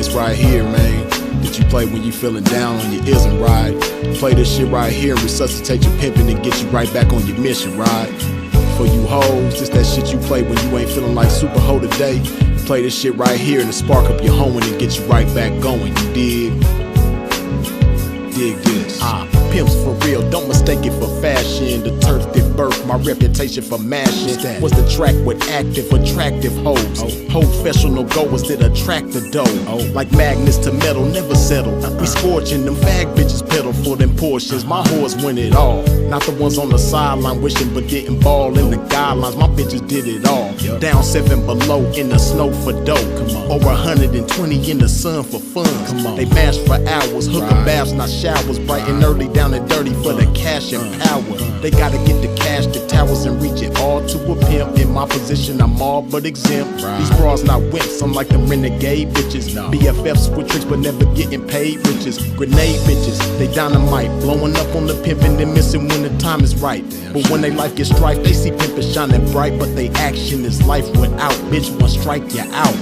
joints right here, man, that you play when you feeling down on your ism, right? Play this shit right here and resuscitate your pimping and get you right back on your mission, right? For you hoes, this that shit you play when you ain't feeling like super hoe today. Play this shit right here and spark up your hoeing and get you right back going, you dig? Dig this. Pimps for real, don't mistake it for fashion. The turf that birthed my reputation for mashing was the track with active, attractive hoes. Professional goers that attract the dough. Like magnets to metal, never settle. We scorching them fag bitches pedal for them portions. My whores win it all. Not the ones on the sideline wishing but didn't ball in the guidelines. My bitches did it all. Down 7 below in the snow for dough. Over 120 in the sun for fun. They mash for hours, hooker baths, not showers. Bright and early, down and dirty for the cash and power. They gotta get the cash, the towers, and reach it all to a pimp. In my position, I'm all but exempt. These bras not wimps, I'm like them renegade bitches. BFFs with tricks but never getting paid riches. Grenade bitches, they dynamite, blowing up on the pimpin' and missing when the time is right. But when they life gets strife, they see pimpin' shining bright, but they action is life without. Bitch, one strike you out.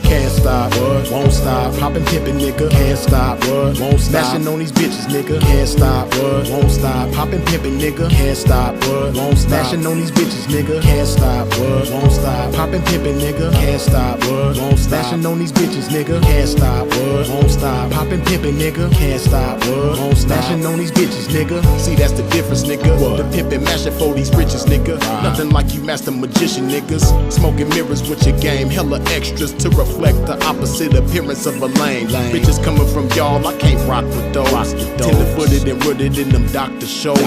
Can't stop, won't stop, poppin' pimpin' nigga. Can't stop, won't stop, smashing on these bitches nigga. Can't stop, won't stop, poppin' pimpin' nigga. Can't stop, won't stop, smashing on these bitches nigga. Can't stop, won't stop, poppin' pimpin' nigga. Can't stop, won't stop, smashing on these bitches nigga. Can't stop, won't stop, poppin' pimpin' nigga. Can't stop, won't stop, smashing on these bitches nigga. See, that's the difference nigga. The pimpin' mashing for these riches nigga. Nothing like you master magician niggas. Smoking mirrors with your game, hella extras to reflect the opposite appearance of a lame. Bitches coming from y'all, I can't rock with those. Tender-footed and rooted in them doctor shows.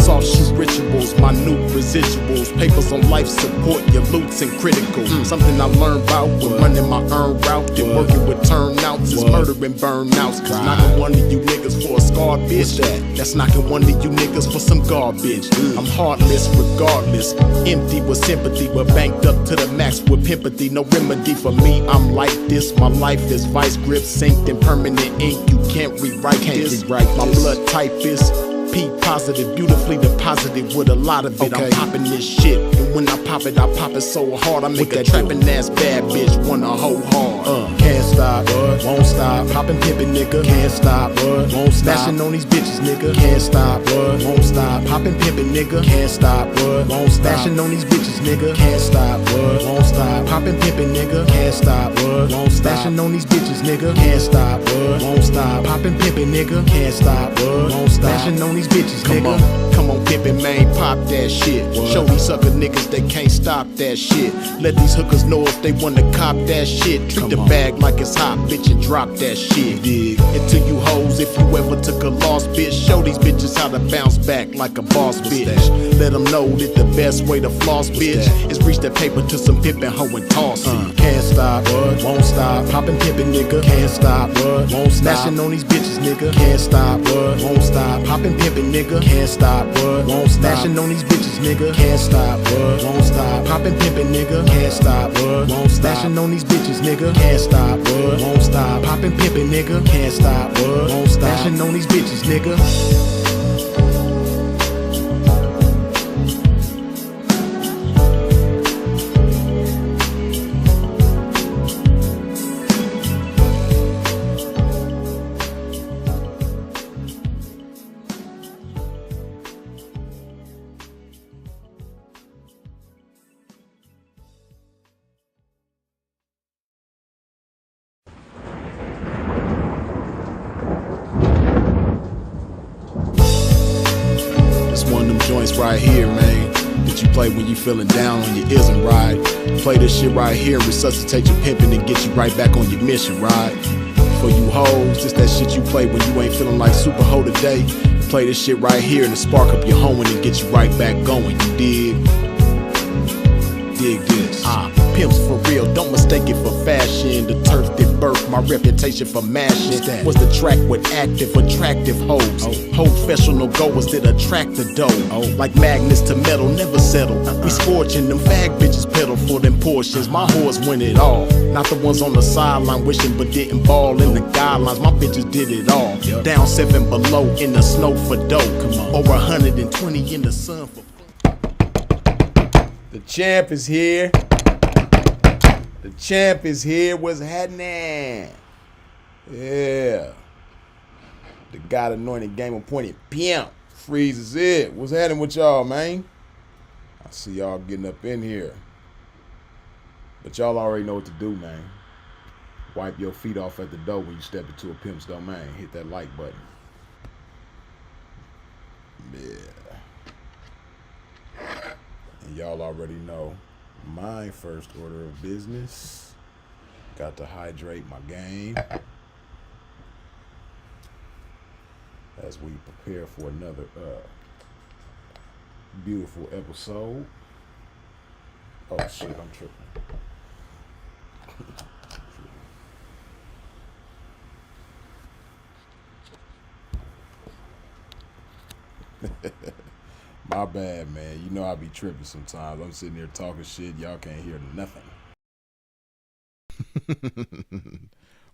Soft shoe rituals, minute residuals. Papers on life support, your loots and critical. Something I learned about when running my earned route and working with turnouts is murdering burnouts. Cause knocking one of you niggas for a scarred bitch. That's knocking one of you niggas for some garbage. I'm heartless regardless, empty with sympathy, but banked up to the max with pimpathy. No remedy for me, I'm like this. My life is vice grip, synced in permanent ink. You can't rewrite this. My blood type is P positive, beautifully deposited with a lot of it. I'm popping this shit, and when I pop it so hard I make a trapping ass bad bitch wanna hoe hard. Can't stop, won't stop, poppin' pimpin' nigga. Can't stop, won't stop, smashing on these bitches nigga. Can't stop, won't stop, poppin' pimpin' nigga. Can't stop, won't stop, smashing on these bitches nigga. Can't stop, won't stop, poppin' pimpin' nigga. Can't stop, won't stop, smashing on these bitches nigga. Can't stop, won't stop, poppin' pimpin' nigga. Can't stop, won't stop, smashing on these bitches nigga. Come on pimpin' man, pop that shit. Show these sucker niggas they can't stop that shit. Let these hookers know if they wanna cop that shit. Treat the bag like it's hot, bitch, and drop that shit. Dig. And to you hoes, if you ever took a loss, bitch, show these bitches how to bounce back like a boss, bitch. Let them know that the best way to floss, bitch, is reach that paper to some pimpin' hoe and toss it. Can't stop, won't stop, poppin' pimpin' nigga. Can't stop, won't stop, smashing on these bitches nigga. Can't stop, won't stop, poppin' pimpin' nigga. Can't stop, won't stop, smashing on these bitches nigga. Can't stop, won't stop, poppin' pimpin' nigga. Can't stop, won't stop, smashing on these bitches nigga. Can't stop, won't stop, poppin' pimpin' nigga. Can't stop, won't stop, smashing on these bitches nigga. One of them joints right here, man, that you play when you feeling down on your ism, right? Play this shit right here and resuscitate your pimping and get you right back on your mission, right? For you hoes, this that shit you play when you ain't feeling like super hoe today. Play this shit right here and spark up your hoeing and get you right back going, you dig? Dig this. Pimps for real, don't mistake it for fashion. The turf that birthed my reputation for mashing was the track with active, attractive hoes. Professional goers that attract the dough. Like magnets to metal, never settle. We scorching them fag bitches pedal for them portions. My whores win it all. Not the ones on the sideline wishing but didn't ball in the guidelines. My bitches did it all. Down 7 below in the snow for dough. Over 120 in the sun for fun. The champ is here. The champ is here. What's happening? Yeah. The God anointed game appointed pimp. Freeze is it. What's happening with y'all, man? I see y'all getting up in here. But y'all already know what to do, man. Wipe your feet off at the door when you step into a pimp's domain. Hit that like button. Yeah. And y'all already know my first order of business. Got to hydrate my game as we prepare for another beautiful episode. Oh shit, I'm tripping. My bad, man. You know I be tripping sometimes. I'm sitting here talking shit. Y'all can't hear nothing.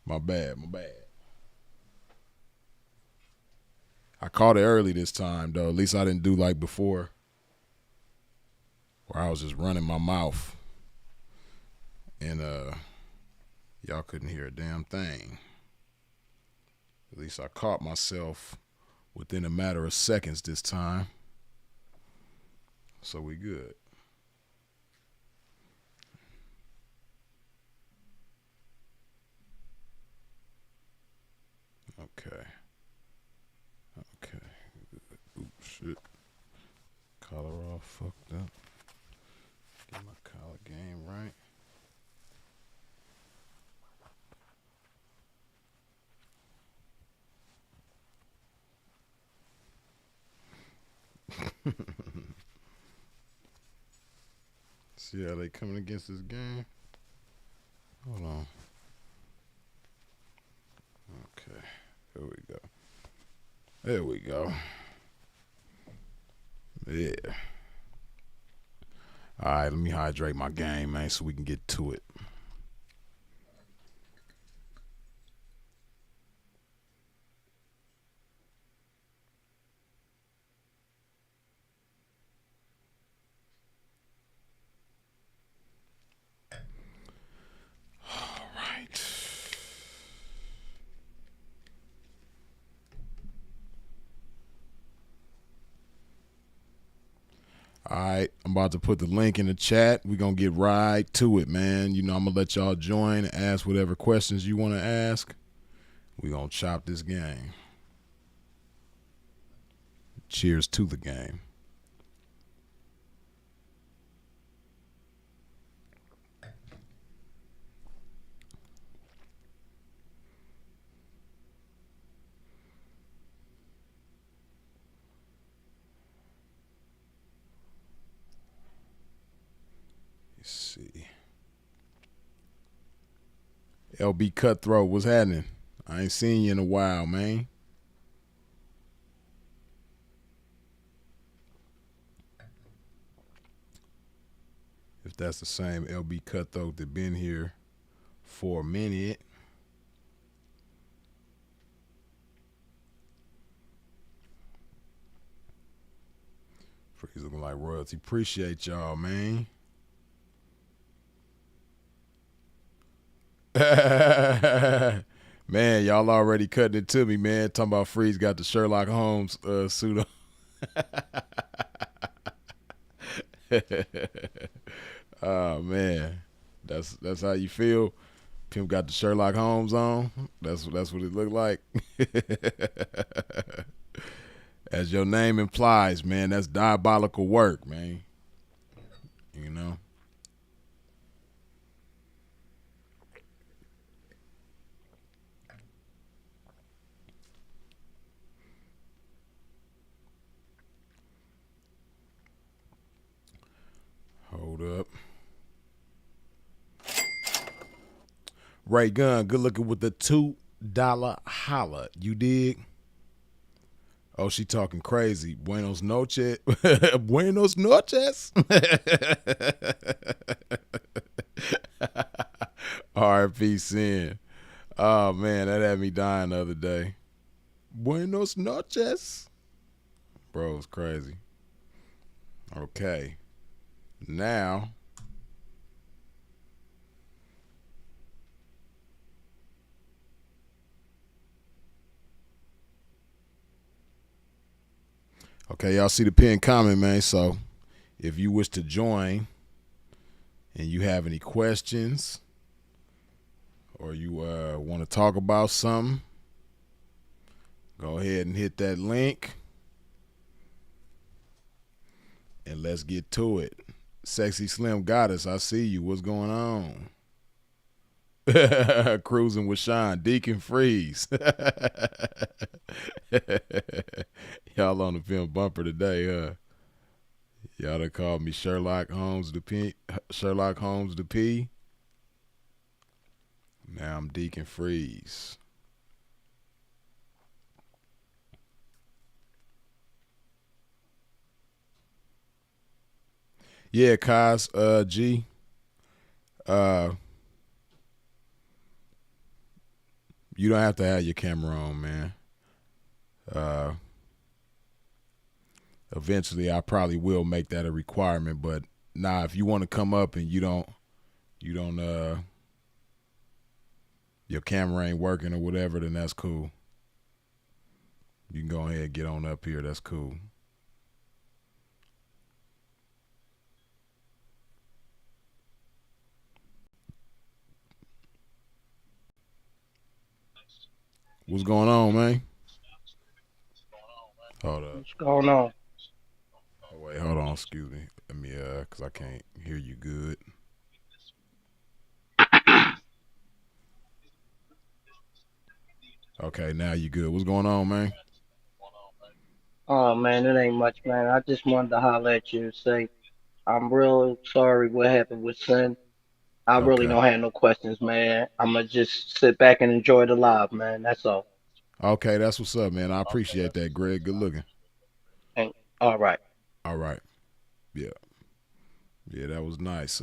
My bad. I caught it early this time, though. At least I didn't do like before, where I was just running my mouth and y'all couldn't hear a damn thing. At least I caught myself within a matter of seconds this time. So we good. Okay. Oops, shit. Collar all fucked up. Get my collar game right. See how they coming against this game? Hold on. Okay. There we go. Yeah. All right, let me hydrate my game, man, so we can get to it. All right. All right, I'm about to put the link in the chat. We're going to get right to it, man. You know, I'm going to let y'all join and ask whatever questions you want to ask. We're going to chop this game. Cheers to the game. Let's see. LB Cutthroat, what's happening? I ain't seen you in a while, man. If that's the same LB Cutthroat that been here for a minute. Freeze looking like royalty. Appreciate y'all, man. Man, y'all already cutting it to me, man. Talking about Freeze got the Sherlock Holmes suit on. Oh man, that's how you feel. Pimp got the Sherlock Holmes on. That's what it looked like. As your name implies, man, that's diabolical work, man. You know. Hold up. Ray Gun, good looking with the $2 holla. You dig? Oh, she talking crazy. Buenos noches. Buenos noches. RP Sin. Oh, man, that had me dying the other day. Buenos noches. Bro, it's crazy. Okay. Now. Okay, y'all see the pin comment, man. So if you wish to join and you have any questions or you want to talk about something, go ahead and hit that link and let's get to it. Sexy Slim Goddess, I see you. What's going on? Cruising with Sean, Deacon Freeze. Y'all on the film bumper today, huh? Y'all done called me Sherlock Holmes the P. Sherlock Holmes the P. Now I'm Deacon Freeze. Yeah, Kaz, G. You don't have to have your camera on, man. Eventually I probably will make that a requirement, but nah, if you want to come up and you don't your camera ain't working or whatever, then that's cool. You can go ahead and get on up here. That's cool. What's going on, man? Hold up. What's going on? Oh, wait, hold on. Excuse me. Let me, cause I can't hear you good. Okay, now you good. What's going on, man? Oh man, it ain't much, man. I just wanted to holler at you and say I'm real sorry what happened with Sin. I really Okay. don't have no questions, man. I'ma just sit back and enjoy the live, man. That's all. Okay, that's what's up, man. I appreciate that, Greg. Good looking. And all right. All right. Yeah. Yeah, that was nice.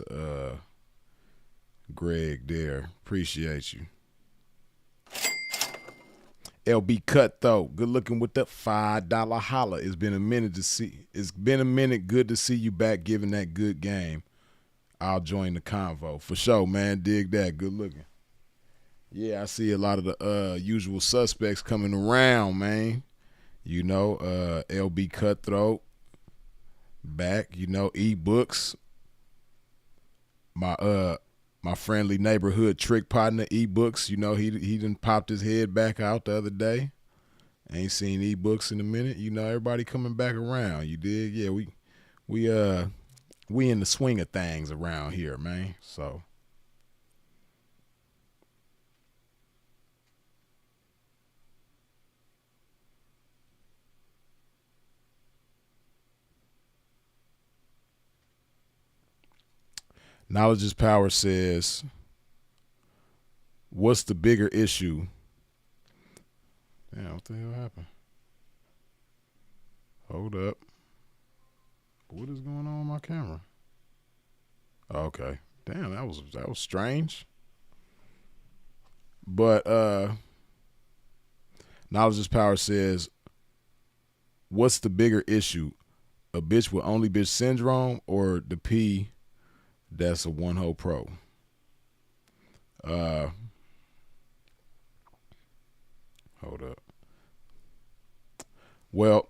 Greg there. Appreciate you. LB Cut though. Good looking with the $5 holla. It's been a minute to see. It's been a minute. Good to see you back giving that good game. I'll join the convo. For sure, man. Dig that. Good looking. Yeah, I see a lot of the usual suspects coming around, man. You know, LB Cutthroat back, you know, ebooks. My friendly neighborhood trick partner, ebooks, you know, he done popped his head back out the other day. Ain't seen ebooks in a minute. You know, everybody coming back around. You dig? Yeah, we we in the swing of things around here, man. So Knowledge is Power says, what's the bigger issue? Damn, what the hell happened? Hold up. What is going on with my camera? Okay. Damn, that was strange. But Knowledge is Power says, what's the bigger issue? A bitch with only bitch syndrome or the P that's a one hoe pro? Uh Hold up. Well,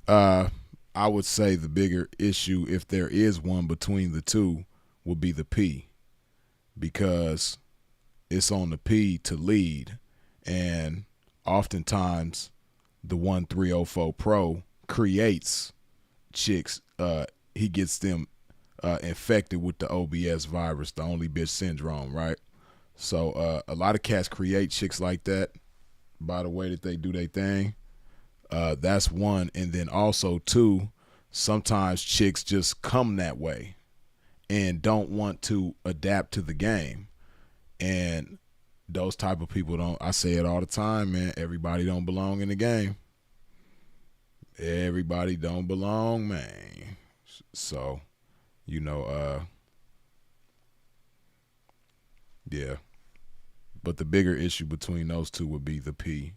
uh I would say the bigger issue, if there is one between the two, would be the P, because it's on the P to lead, and oftentimes the 1304 Pro creates chicks. He gets them infected with the OBS virus, the only bitch syndrome, right? So a lot of cats create chicks like that by the way that they do their thing. That's one, and then also two. Sometimes chicks just come that way and don't want to adapt to the game, and those type of people don't. I say it all the time, man. Everybody don't belong in the game. Everybody don't belong, man. So, you know, yeah. But the bigger issue between those two would be the P.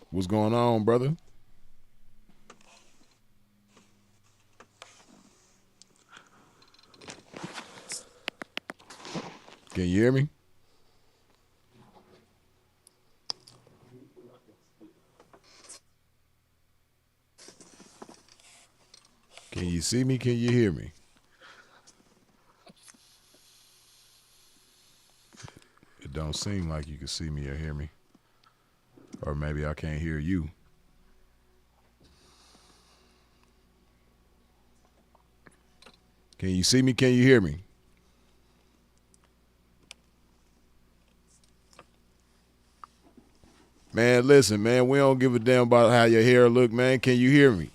What's going on, brother? you hear me? Can you see me? Can you hear me? It don't seem like you can see me or hear me. Or maybe I can't hear you. Can you see me? Can you hear me? Man, listen, man, we don't give a damn about how your hair look, man. Can you hear me?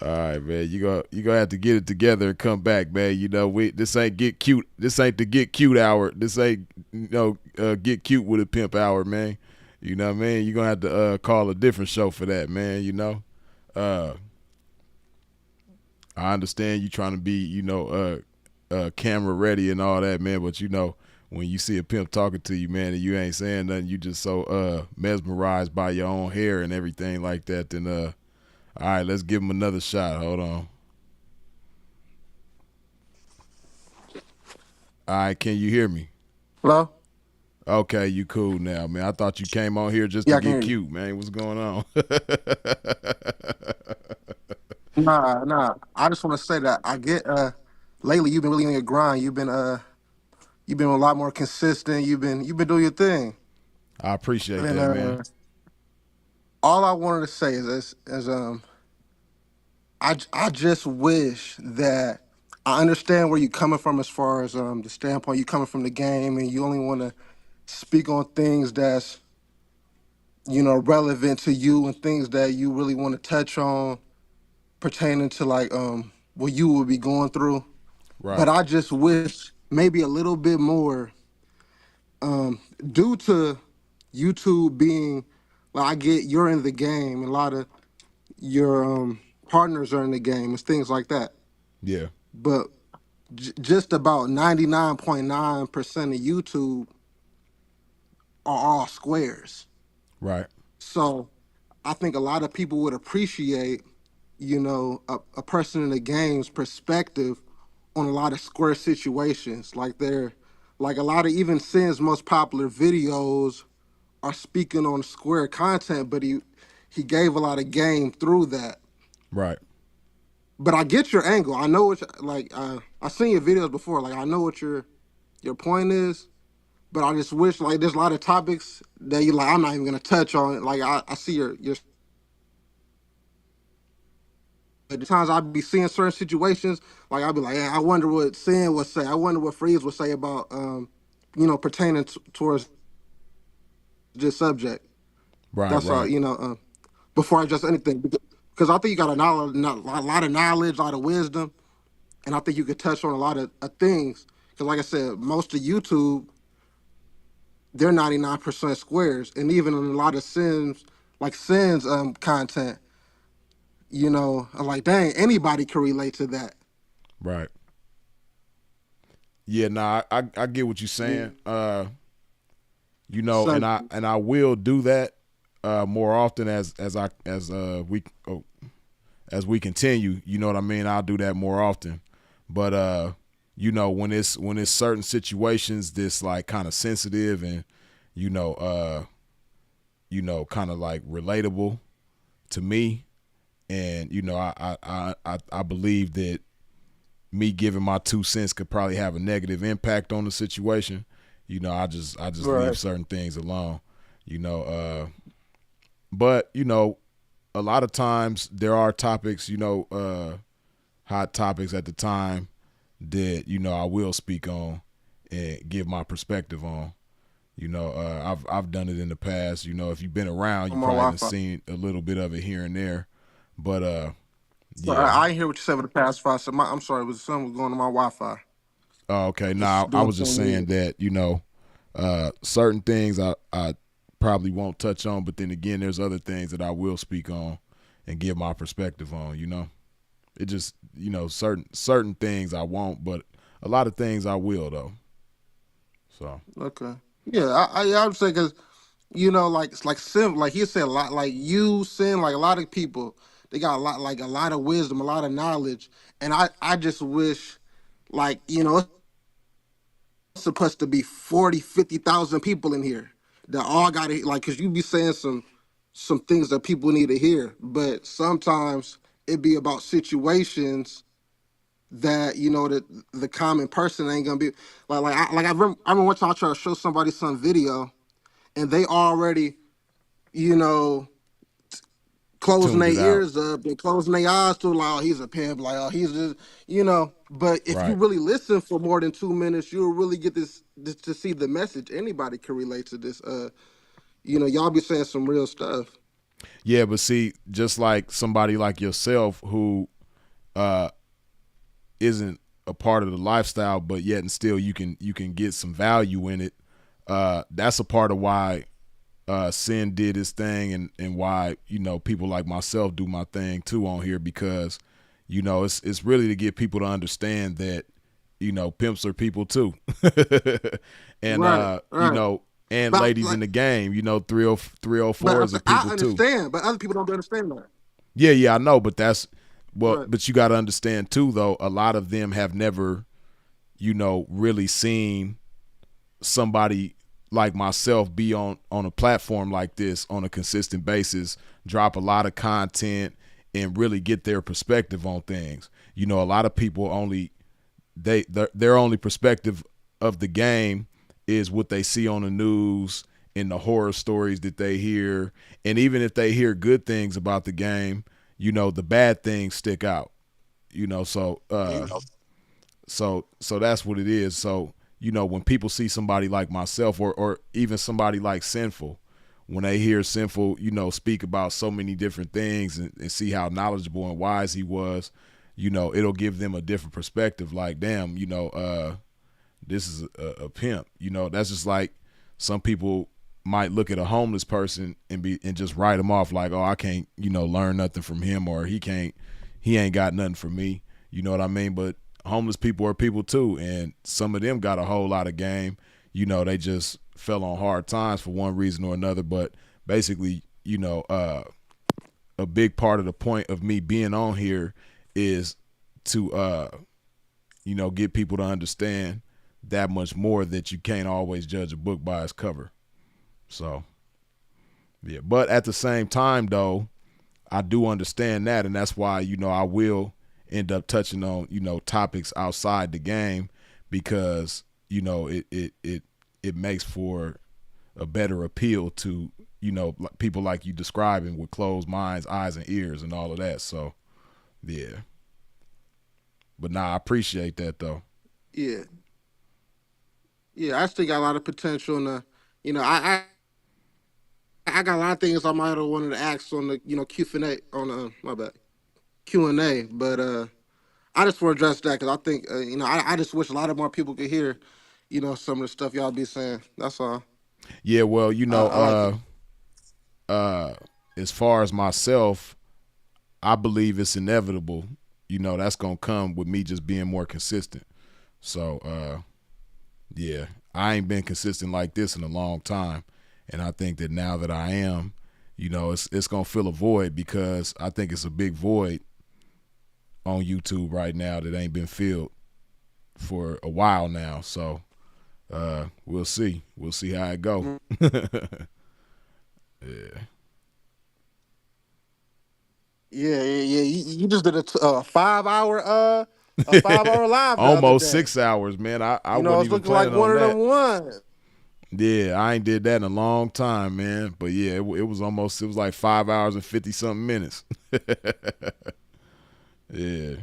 All right, man. You gonna have to get it together and come back, man. You know, we this ain't get cute. This ain't the get cute hour. This ain't get cute with a pimp hour, man. You know what I mean? You're gonna have to call a different show for that, man. You know, uh, I understand you trying to be, camera ready and all that, man. But you know, when you see a pimp talking to you, man, and you ain't saying nothing, you just so mesmerized by your own hair and everything like that. Then all right, let's give him another shot. Hold on. All right, can you hear me? Hello? Okay, you cool now, man. I thought you came on here just to Yeah, I can get hear you. cute, man. What's going on? Nah. I just want to say that I get lately you've been really on your grind. You've been a lot more consistent. You've been doing your thing. I appreciate And that, man. all I wanted to say is I just wish that I understand where you're coming from as far as the standpoint you coming from the game and you only want to speak on things that's relevant to you and things that you really want to touch on pertaining to like what you would be going through. But Right, I just wish maybe a little bit more, due to YouTube being like I get you're in the game, and a lot of your partners are in the game and things like that. yeah, But just about 99.9% of YouTube are all squares. right, So I think a lot of people would appreciate, a person in the game's perspective on a lot of square situations. Like a lot of even Sin's most popular videos are speaking on square content, but he gave a lot of game through that. right. But I get your angle. I know what like I seen your videos before. Like I know what your point is. But I just wish like there's a lot of topics that you like. I'm not even gonna touch on. Like I see your. At the times I'd be seeing certain situations, like I'd be like, yeah, I wonder what Sin would say. I wonder what Freeze would say about, pertaining towards this subject. Right, That's all, right, before I just anything, because I think you got a lot of knowledge, a lot of wisdom, and I think you could touch on a lot of things. Because, like I said, most of YouTube, they're 99% squares, and even in a lot of Sin's content, I'm like, dang, anybody can relate to that. right. Yeah, nah, I get what you're saying. Son, And I will do that more often as we continue. You know what I mean? I'll do that more often. But when it's certain situations that's like kind of sensitive and you know kind of like relatable to me, and I believe that me giving my 2 cents could probably have a negative impact on the situation. I just leave right. certain things alone. You know, but a lot of times there are topics, hot topics at the time that I will speak on and give my perspective on. I've done it in the past. If you've been around, you On my probably have Wi-Fi. seen a little bit of it here and there. But So yeah. I didn't hear what you said for the past five. So I'm sorry, it was something was going on my Wi-Fi. Oh, okay. Just Now I doing was just something saying weird. that certain things I probably won't touch on, but then again, there's other things that I will speak on and give my perspective on. It just certain things I won't, but a lot of things I will though. So Okay. Yeah, I would say because like Sim, like he said a lot, like you Sin, like a lot of people They got a lot of wisdom, a lot of knowledge, and I just wish, like, it's supposed to be 40, 50,000 people in here that all got to, like, because you be saying some things that people need to hear, but sometimes it be about situations that that the common person ain't gonna be I remember one time I tried to show somebody some video and they already you know closing Tuned their it out. ears up, they closing their eyes to like, oh, he's a pimp, like, oh, he's just but if you Right. really listen for more than 2 minutes, you'll really get this to see the message. Anybody can relate to this. Y'all be saying some real stuff. Yeah, but see, just like somebody like yourself who uh isn't a part of the lifestyle, but yet and still you can get some value in it. That's a part of why Sin did his thing, and why people like myself do my thing too on here, because it's really to get people to understand that pimps are people too, and Right, right. and But ladies in like, the game, 304s are I people too. understand, but other people don't understand that. Yeah, yeah, I know, but Right. but you got to understand too, though. A lot of them have never, really seen somebody like myself be on a platform like this on a consistent basis, drop a lot of content, and really get their perspective on things. A lot of people only their only perspective of the game is what they see on the news and the horror stories that they hear. And even if they hear good things about the game, the bad things stick out. So Yeah. so that's what it is. So when people see somebody like myself, or even somebody like Sinful, when they hear Sinful speak about so many different things, and see how knowledgeable and wise he was, it'll give them a different perspective. Like, damn, this is a pimp. That's just like some people might look at a homeless person and just write him off like, oh, I can't learn nothing from him, or he ain't got nothing from me. You know what I mean? But homeless people are people too, and some of them got a whole lot of game. They just fell on hard times for one reason or another. But basically, a big part of the point of me being on here is to get people to understand that much more, that you can't always judge a book by its cover. So yeah, but at the same time though, I do understand that, and that's why I will end up touching on topics outside the game, because it makes for a better appeal to people like you describing, with closed minds, eyes, and ears, and all of that. So yeah, but nah, I appreciate that though. Yeah. Yeah, I still got a lot of potential in the I got a lot of things I might have wanted to ask on the Q&A on my bad Q&A, but I just want to address that because I think I just wish a lot of more people could hear some of the stuff y'all be saying. That's all. Yeah, well, I like it. uh as far as myself, I believe it's inevitable. That's gonna come with me just being more consistent. So yeah, I ain't been consistent like this in a long time, and I think that now that I am, it's gonna fill a void, because I think it's a big void on YouTube right now that ain't been filled for a while now. So we'll see. We'll see how it go. Mm. Yeah. Yeah, yeah, yeah. You just did a 5 hour a 5 hour live the other Almost day. 6 hours, man. I wasn't It's even looking like planning one on of that. them ones. Yeah, I ain't did that in a long time, man. But yeah, it was like 5 hours and 50 something minutes. Yeah.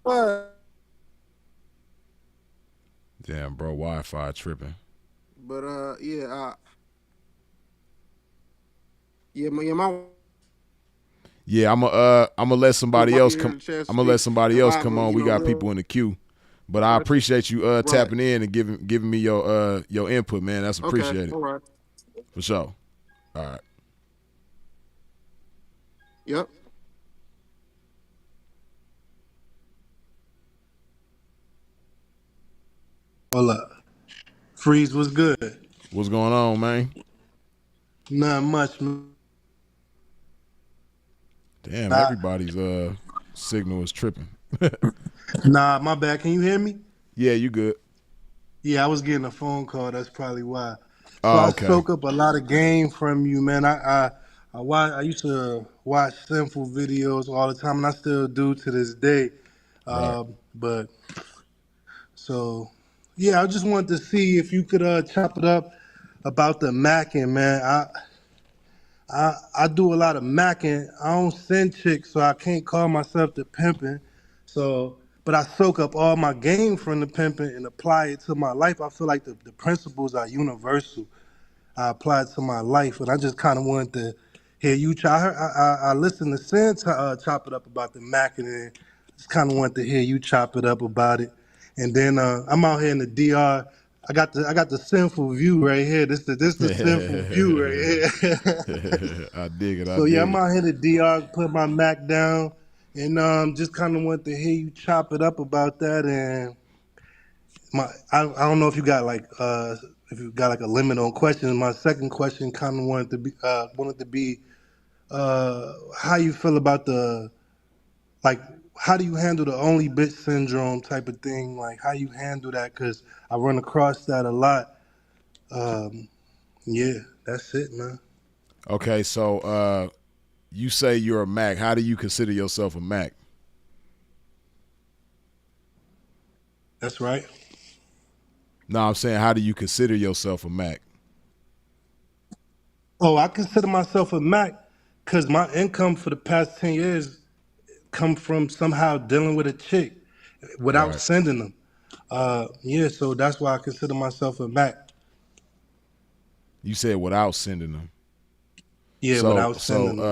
But Damn, bro, Wi-Fi tripping. yeah, my Yeah, I'm gonna let wife somebody might else get here come. a chance to I'm gonna let speak, somebody and else I come on. We got people in the queue, but I appreciate you right. tapping in and giving me your input, man. That's Okay, appreciated all right. for sure. All right. Yep. Hold up. Freeze was good. What's going on, man? Not much, man. Damn, Nah, everybody's signal is tripping. nah, my bad. Can you hear me? Yeah, you good. Yeah, I was getting a phone call. That's probably why. So Oh, I okay. soak up a lot of game from you, man. I used to watch sinful videos all the time, and I still do to this day. Right. But so yeah, I just wanted to see if you could chop it up about the macking, man. I do a lot of macking. I don't send chicks, so I can't call myself the pimping. So, but I soak up all my game from the pimping and apply it to my life. I feel like the principles are universal. I apply it to my life, and I just kind of wanted to hear you try. I listened to Sin chop it up about the macking, and just kind of wanted to hear you chop it up about it. And then I'm out here in the DR. I got the sinful view right here. This the sinful view right here. I dig it. I So yeah, dig I'm it. out here to DR, put my Mac down, and just kind of want to hear you chop it up about that. And I don't know if you got like a limit on questions. My second question kind of wanted to be how you feel about the like how do you handle the only bitch syndrome type of thing? Like how you handle that? Cause I run across that a lot. Um, yeah, that's it, man. Okay, so you say you're a Mac. How do you consider yourself a Mac? That's right. No, I'm saying how do you consider yourself a Mac? Oh, I consider myself a Mac because my income for the past 10 years come from somehow dealing with a chick without Right. sending them. Yeah, so that's why I consider myself a Mac. You said without sending them. Yeah, So without so sending them.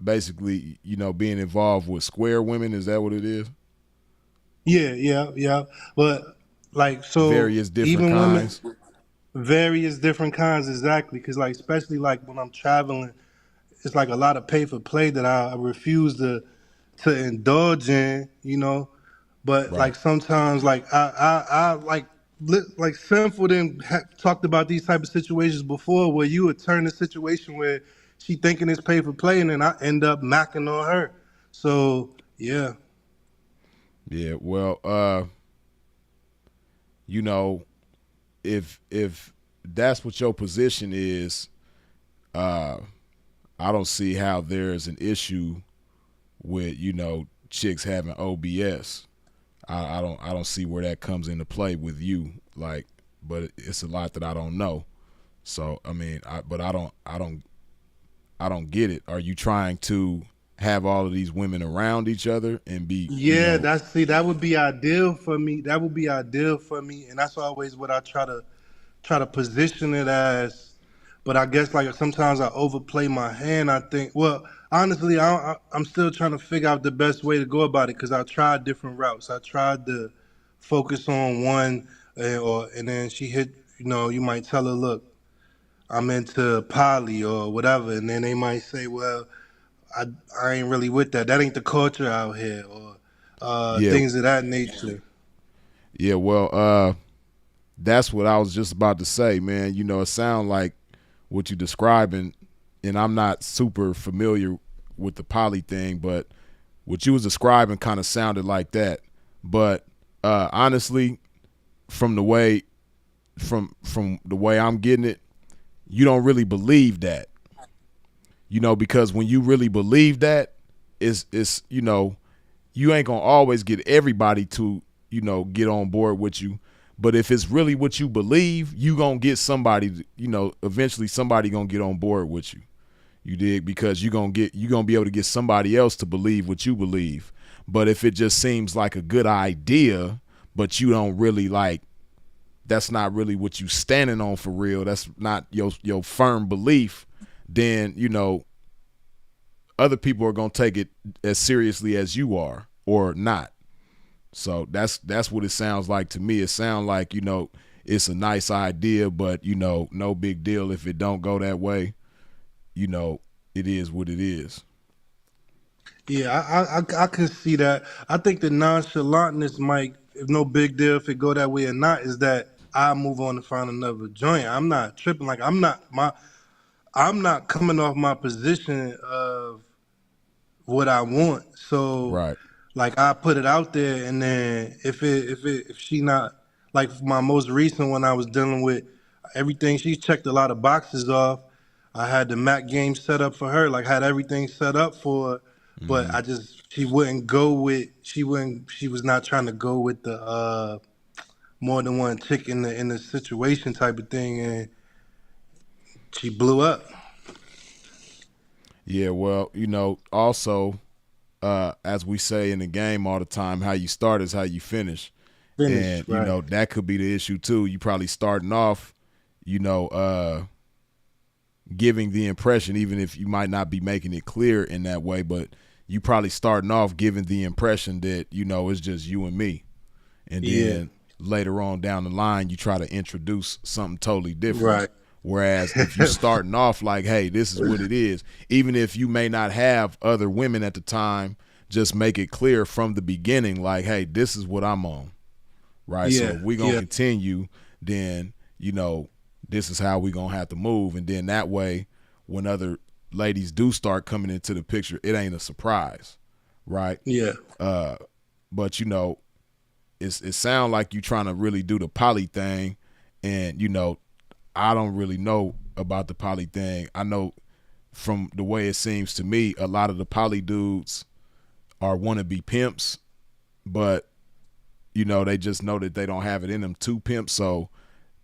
basically, being involved with square women, is that what it is? Yeah, yeah, yeah. But like, so Various different even women, kinds. various different kinds, exactly. Because like, especially like when I'm traveling, it's like a lot of pay for play that I refuse to indulge in, But Right. like sometimes, like I like Sinful then talked about these type of situations before, where you would turn the situation where she thinking it's pay for play, and then I end up macking on her. So yeah, Yeah. Well, you know, if that's what your position is, uh, I don't see how there's an issue with chicks having OBS. I don't see where that comes into play with you. Like, but it's a lot that I don't know. So I mean, I don't get it. Are you trying to have all of these women around each other and be, yeah. That would be ideal for me. That would be ideal for me, and that's always what I try to position it as. But I guess like sometimes I overplay my hand. I think. Well, honestly, I'm still trying to figure out the best way to go about it because I tried different routes. I tried to focus on one, and then she hit. You might tell her, look, I'm into poly or whatever, and then they might say, well, I I ain't really with that. That ain't the culture out here, or yeah, things of that nature. yeah. Well, that's what I was just about to say, man. It sounds like what you're describing, and I'm not super familiar with the poly thing, but what you was describing kind of sounded like that. But honestly, from the way from the way I'm getting it, you don't really believe that. Because when you really believe that, it's you ain't gonna always get everybody to get on board with you. But if it's really what you believe, you gonna get somebody. Eventually somebody gonna get on board with you. You dig? Because you gonna be able to get somebody else to believe what you believe. But if it just seems like a good idea, but you don't really like, that's not really what you standing on for real. That's not your firm belief. Then other people are gonna take it as seriously as you are or not. So that's what it sounds like to me. It sounds like it's a nice idea, but no big deal if it don't go that way. It is what it is. Yeah, I can see that. I think the nonchalantness might, if no big deal if it go that way or not, is that I move on to find another joint. I'm not tripping. Like I'm not coming off my position of what I want. So Right. like I put it out there, and then if she not like my most recent one I was dealing with, everything she checked a lot of boxes off. I had the Mac game set up for her, like had everything set up for her, but Mm-hmm. I just she was not trying to go with the more than one chick in the situation type of thing, and she blew up. Yeah, well, also, as we say in the game all the time, how you start is how you finish. Finish And, right. that could be the issue too. You probably starting off, you know, giving the impression, even if you might not be making it clear in that way, but you probably starting off giving the impression that, it's just you and me. And Yeah. then later on down the line, you try to introduce something totally different. Right. Whereas if you starting off like, hey, this is what it is, even if you may not have other women at the time, just make it clear from the beginning, like, hey, this is what I'm on. Right. So Yeah. if we're gonna Yeah. continue, then, this is how we're gonna have to move. And then that way, when other ladies do start coming into the picture, it ain't a surprise. Right. Yeah. But it sounds like you trying to really do the poly thing, and I don't really know about the poly thing. I know from the way it seems to me, a lot of the poly dudes are want to be pimps, but they just know that they don't have it in them to pimp. So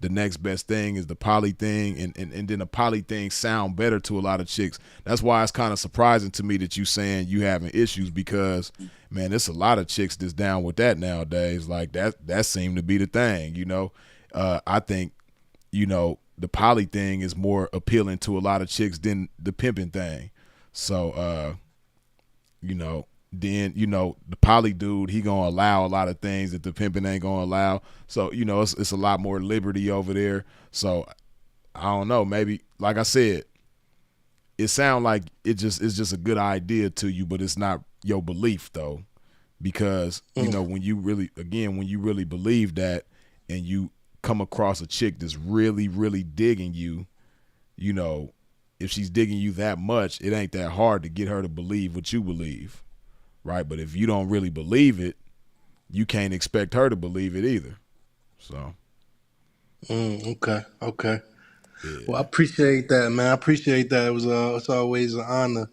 the next best thing is the poly thing, and then the poly thing sound better to a lot of chicks. That's why it's kind of surprising to me that you saying you having issues, because man, there's a lot of chicks that's down with that nowadays. Like that seemed to be the thing. I think the poly thing is more appealing to a lot of chicks than the pimping thing. So then the poly dude, he gonna allow a lot of things that the pimping ain't gonna allow. So it's a lot more liberty over there. So I don't know, maybe, like I said, it sounds like it's just a good idea to you, but it's not your belief though, because when you really believe that, and you come across a chick that's really really digging you, you know if she's digging you that much, it ain't that hard to get her to believe what you believe. Right? But if you don't really believe it, you can't expect her to believe it either. So, Okay. Okay. Well, I yeah. appreciate that, man. I appreciate that. It's always an honor. You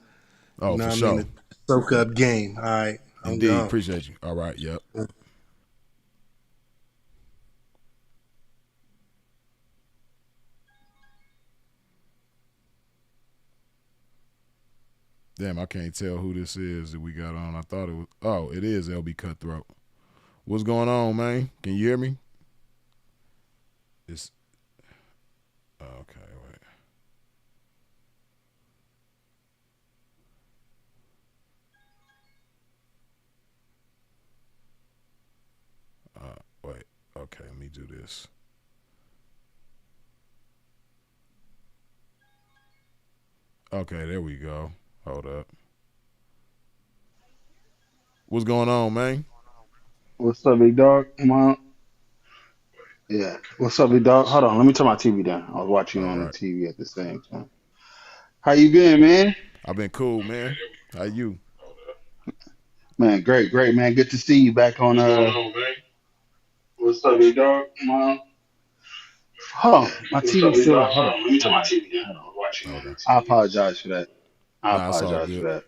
Oh, know for what I mean? sure. To soak up game. All right. I'm Indeed. gone. Appreciate you. All right. Yep. Damn, I can't tell who this is that we got on. I thought it was. Oh, it is LB Cutthroat. What's going on, man? Can you hear me? It's okay. Wait. Wait. Okay. Let me do this. Okay. There we go. Hold up. What's going on, man? What's up, big dog? Come on. Yeah. What's up, big dog? Hold on. Let me turn my TV down. I was watching All on the right. TV at the same time. How you been, man? I've been cool, man. How you? Man, great, great, man. Good to see you back on. What's up, big dog? Come on. Hold on. My TV still. Hold on. Let me turn my TV down. Hold on. Okay. I apologize for that. I Nah, it's all apologize for good. that.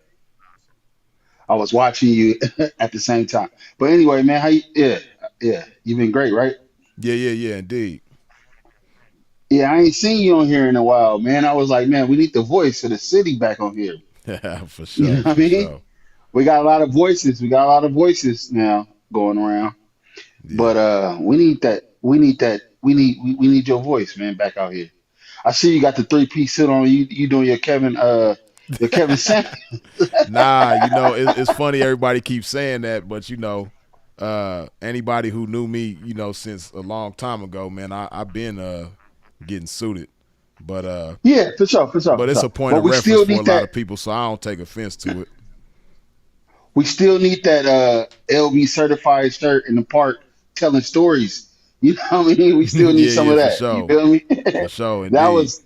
I was watching you at the same time. But anyway, man, how you? Yeah, yeah. You've been great, right? Yeah, yeah, yeah, indeed. Yeah, I ain't seen you on here in a while, man. I was like, man, we need the voice of the city back on here. For You know sure, what I for mean? sure. We got a lot of voices. We got a lot of voices now going around. Yeah. But we need that. We need that. We need your voice, man, back out here. I see you got the three-piece suit on. You doing your Kevin Samuels. Nah, it's funny everybody keeps saying that, but anybody who knew me, since a long time ago, man, I've been getting suited. But Yeah, for sure, for sure, but for it's sure. a point But of reference for a lot of people, so I don't take offense to it. we still need that LB certified shirt in the park telling stories. You know what I mean? We still need Yeah, some yeah, of for that. You sure. feel me? For sure, That indeed. was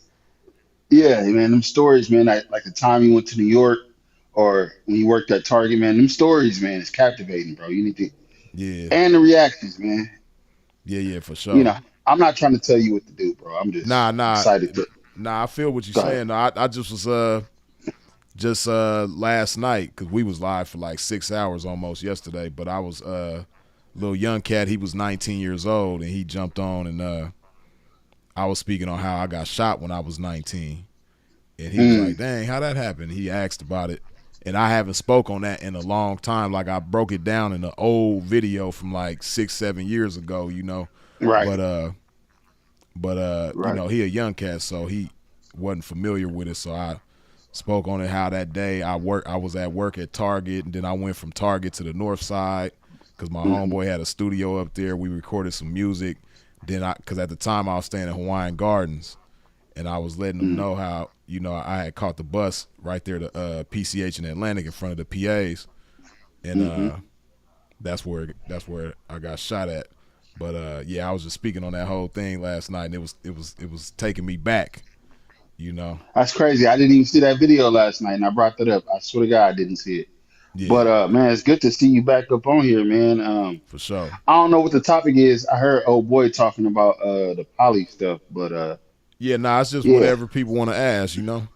yeah, man. Them stories, man. Like the time you went to New York. or when you worked at Target, man. Them stories, man, is captivating, bro. You need to, Yeah, and the reactions, man. yeah, yeah, for You sure. know, I'm not trying to tell you what to do, bro. I'm just Nah, nah, excited to nah. I feel what you're go ahead. saying. No, I just was just last night because we was live for like 6 hours almost yesterday. But I was little young cat. He was 19 years old and he jumped on and I was speaking on how I got shot when I was 19. And he was like, Mm, dang, how that happened? He asked about it. And I haven't spoke on that in a long time. Like I broke it down in an old video from like 6, 7 years ago, you know. right, But you right. know, he a young cat, so he wasn't familiar with it. So I spoke on it how that day I was at work at Target and then I went from Target to the north side because my Mm-hmm, homeboy had a studio up there. We recorded some music. Then because at the time I was staying in Hawaiian Gardens and I was letting them mm-hmm, know how I had caught the bus right there to PCH in Atlantic in front of the PAs, and mm-hmm. that's where I got shot at. But yeah, I was just speaking on that whole thing last night, and it was taking me back, you know. That's crazy. I didn't even see that video last night, and I brought that up. I swear to God, I didn't see it. Yeah, But man, it's good to see you back up on here, man. for sure. I don't know what the topic is. I heard old boy talking about the poly stuff, but Yeah, nah, it's just yeah. whatever people want to ask, you know.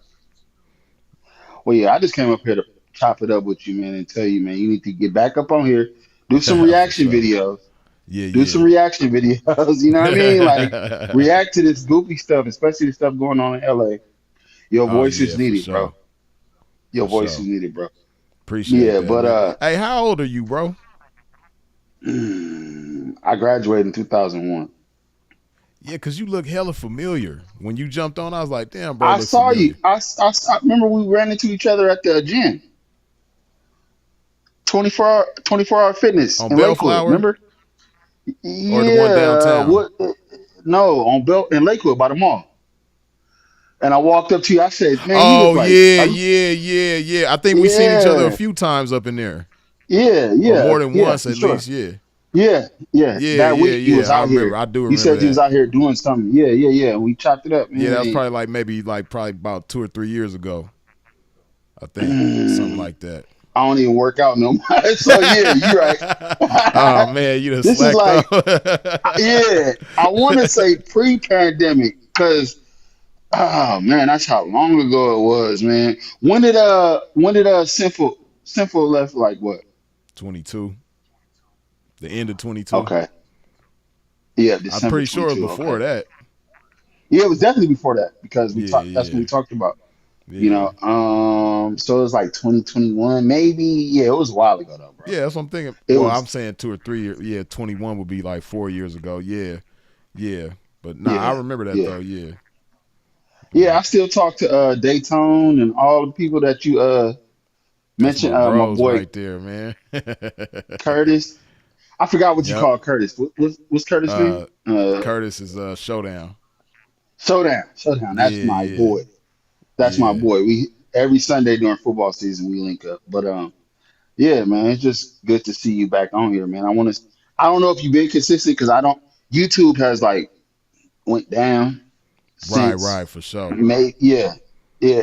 Well, yeah, I just came up here to chop it up with you, man, and tell you, man, you need to get back up on here, do some For reaction sure. videos, Yeah, do some yeah. reaction videos. You know what I mean? Like react to this goofy stuff, especially the stuff going on in LA. Your Oh voice yeah, is for needed, bro. sure, Your for voice is sure. needed, bro. Appreciate Yeah, that, but man. Hey, how old are you, bro? I graduated in 2001. Yeah, cause you look hella familiar. When you jumped on, I was like, damn, bro, I looks saw you. familiar. I remember we ran into each other at the gym, 24 hour fitness On in Lakewood. Bellflower Remember? or the one Yeah. downtown? What? No, on Belt in Lakewood by the mall. And I walked up to you. I said, "Man, you look Oh like, yeah, are you?" yeah, yeah, yeah. I think we seen each other a Yeah, few times up in there, yeah, or yeah, more than yeah, once for at sure. least. Yeah, Yeah, yeah. yeah, That yeah, week you was yeah. I out remember. here. I do You remember said you was that. out here doing something. Yeah, yeah, yeah. We chopped it up, Yeah, that was man. probably like maybe like probably about 2 or 3 years ago. I think something And like that. I don't even work out no more. So yeah, you're right. Oh man, you done This is slacked off. like, yeah, I want to say pre-pandemic because, oh man, that's how long ago it was, man. When did Sinful left? Like what? 22, the end of 22. Okay, yeah, I'm December pretty sure it was 22. before Okay, that. yeah, it was definitely before that because we Yeah, talked. That's what we yeah, talked about. You yeah. know, so it was like 2021, maybe. Yeah, it was a while ago though, bro. Yeah, that's what I'm thinking. It Well, I'm was, saying 2 or 3 years. Yeah, 21 would be like 4 years ago. Yeah, yeah. But nah, I yeah, remember that yeah, though. Yeah, yeah. I still talk to Daytone and all the people that you that's mentioned. my My bros boy right there, man. Curtis. I forgot what you Yep. call Curtis. What's Curtis' name? Uh, Curtis is Showdown. Showdown. Showdown. Yeah, That's my yeah, boy. That's my yeah. boy. We every Sunday during football season we link up. But yeah, man, it's just good to see you back on here, man. I want to. I don't know if you've been consistent because I don't. YouTube has like went down Right, since right, for sure. May. Yeah, yeah.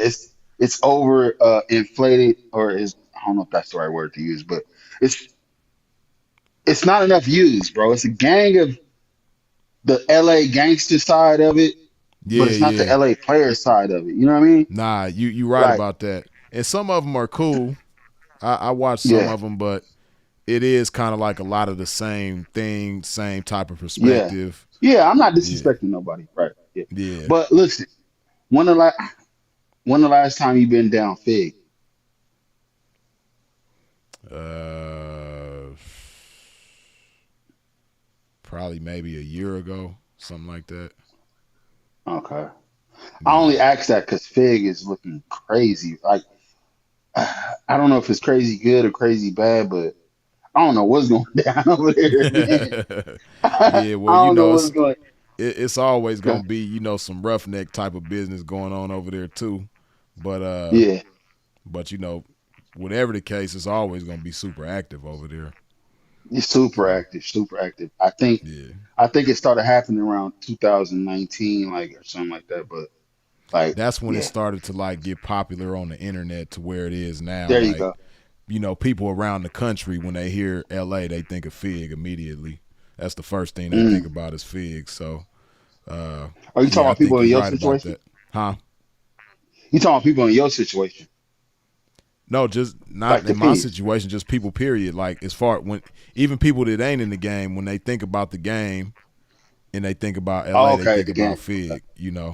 It's over inflated or is I don't know if that's the right word to use, but it's it's not enough views, bro. It's a gang of the LA gangster side of it, but Yeah, it's not the yeah. LA player side of it. You know what I mean? Nah, you right Like, about that. And some of them are cool. I watch some yeah, of them, but it is kind of like a lot of the same thing, same type of yeah, perspective. yeah. I'm not Yeah, disrespecting nobody, right? Yeah. yeah. But listen, when the la- when the last time you been down Fig? Uh, Probably maybe a year ago, something like that. Okay. I only Yeah. asked that because Fig is looking crazy. Like, I don't know if it's crazy good or crazy bad, but I don't know what's going down over there, man. I Yeah, well, don't know what's going. it's always Okay. gonna be, some roughneck type of business going on over there too. But Yeah, whatever the case, it's always gonna be super active over there. it's super So active, super active. I yeah. think it started happening around 2019, like or something like that. But Like, that's when it yeah, started to like get popular on the internet to where it is now. there you Like, go. people around the country when they hear LA, they think of Fig immediately. That's the first thing they think Mm. about is Fig. So, uh, Are you talking yeah, I about people think in you're your right about situation? that. Huh? You talking about people in your situation, No, just like not the in my piece. situation. Just people. Period. Like as far when even people that ain't in the game, when they think about the game and they think about Oh, LA, they okay, think the game. about Fig.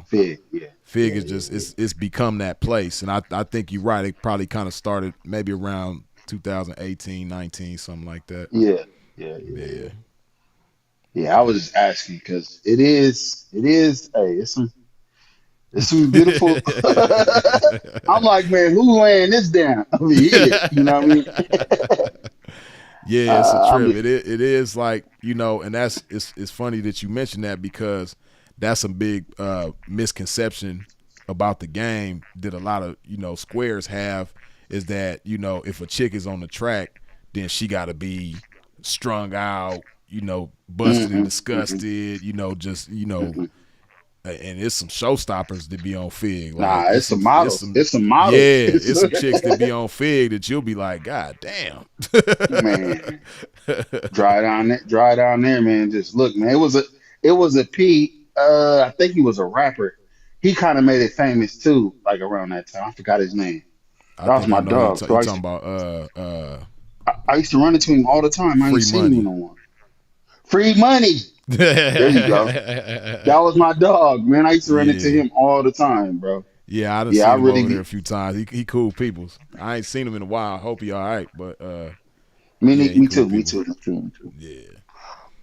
Fig. Yeah, Fig yeah, is yeah, just yeah. it's become that place, and I think you're right. It probably kind of started maybe around 2018, 19, something like that. Yeah, yeah, yeah, yeah. Yeah, Yeah, I was just asking because it is. Hey, it's some beautiful. I'm like, man, who laying this down over here? You know what I mean? Yeah, it's a I'm trip. just, It is like and that's it's funny that you mentioned that because that's a big misconception about the game that a lot of squares have is that if a chick is on the track, then she got to be strung out, busted and hmm hmm disgusted, just hmm and it's some showstoppers that be on Fig. Like Nah, it's some it's some It's some yeah, models. it's some chicks that be on Fig that you'll be like, God damn. Man, dry down there, man. Just look, man. It was a P. I think he was a rapper. He kind of made it famous too, like around that time. I forgot his name. I That was think I my know who dog. So you talking about. I used to run into him all the time. I ain't Free seen him money. no more. Free money. There you go. That was my dog, man. I used to run into Yeah, him all the time, bro. yeah. I done Yeah, I seen him really over there a be. few times. He cool peoples. I ain't seen him in a while. Hope he all right, but yeah, he Me cool too. Me peoples. too. Me too. Me too. Yeah.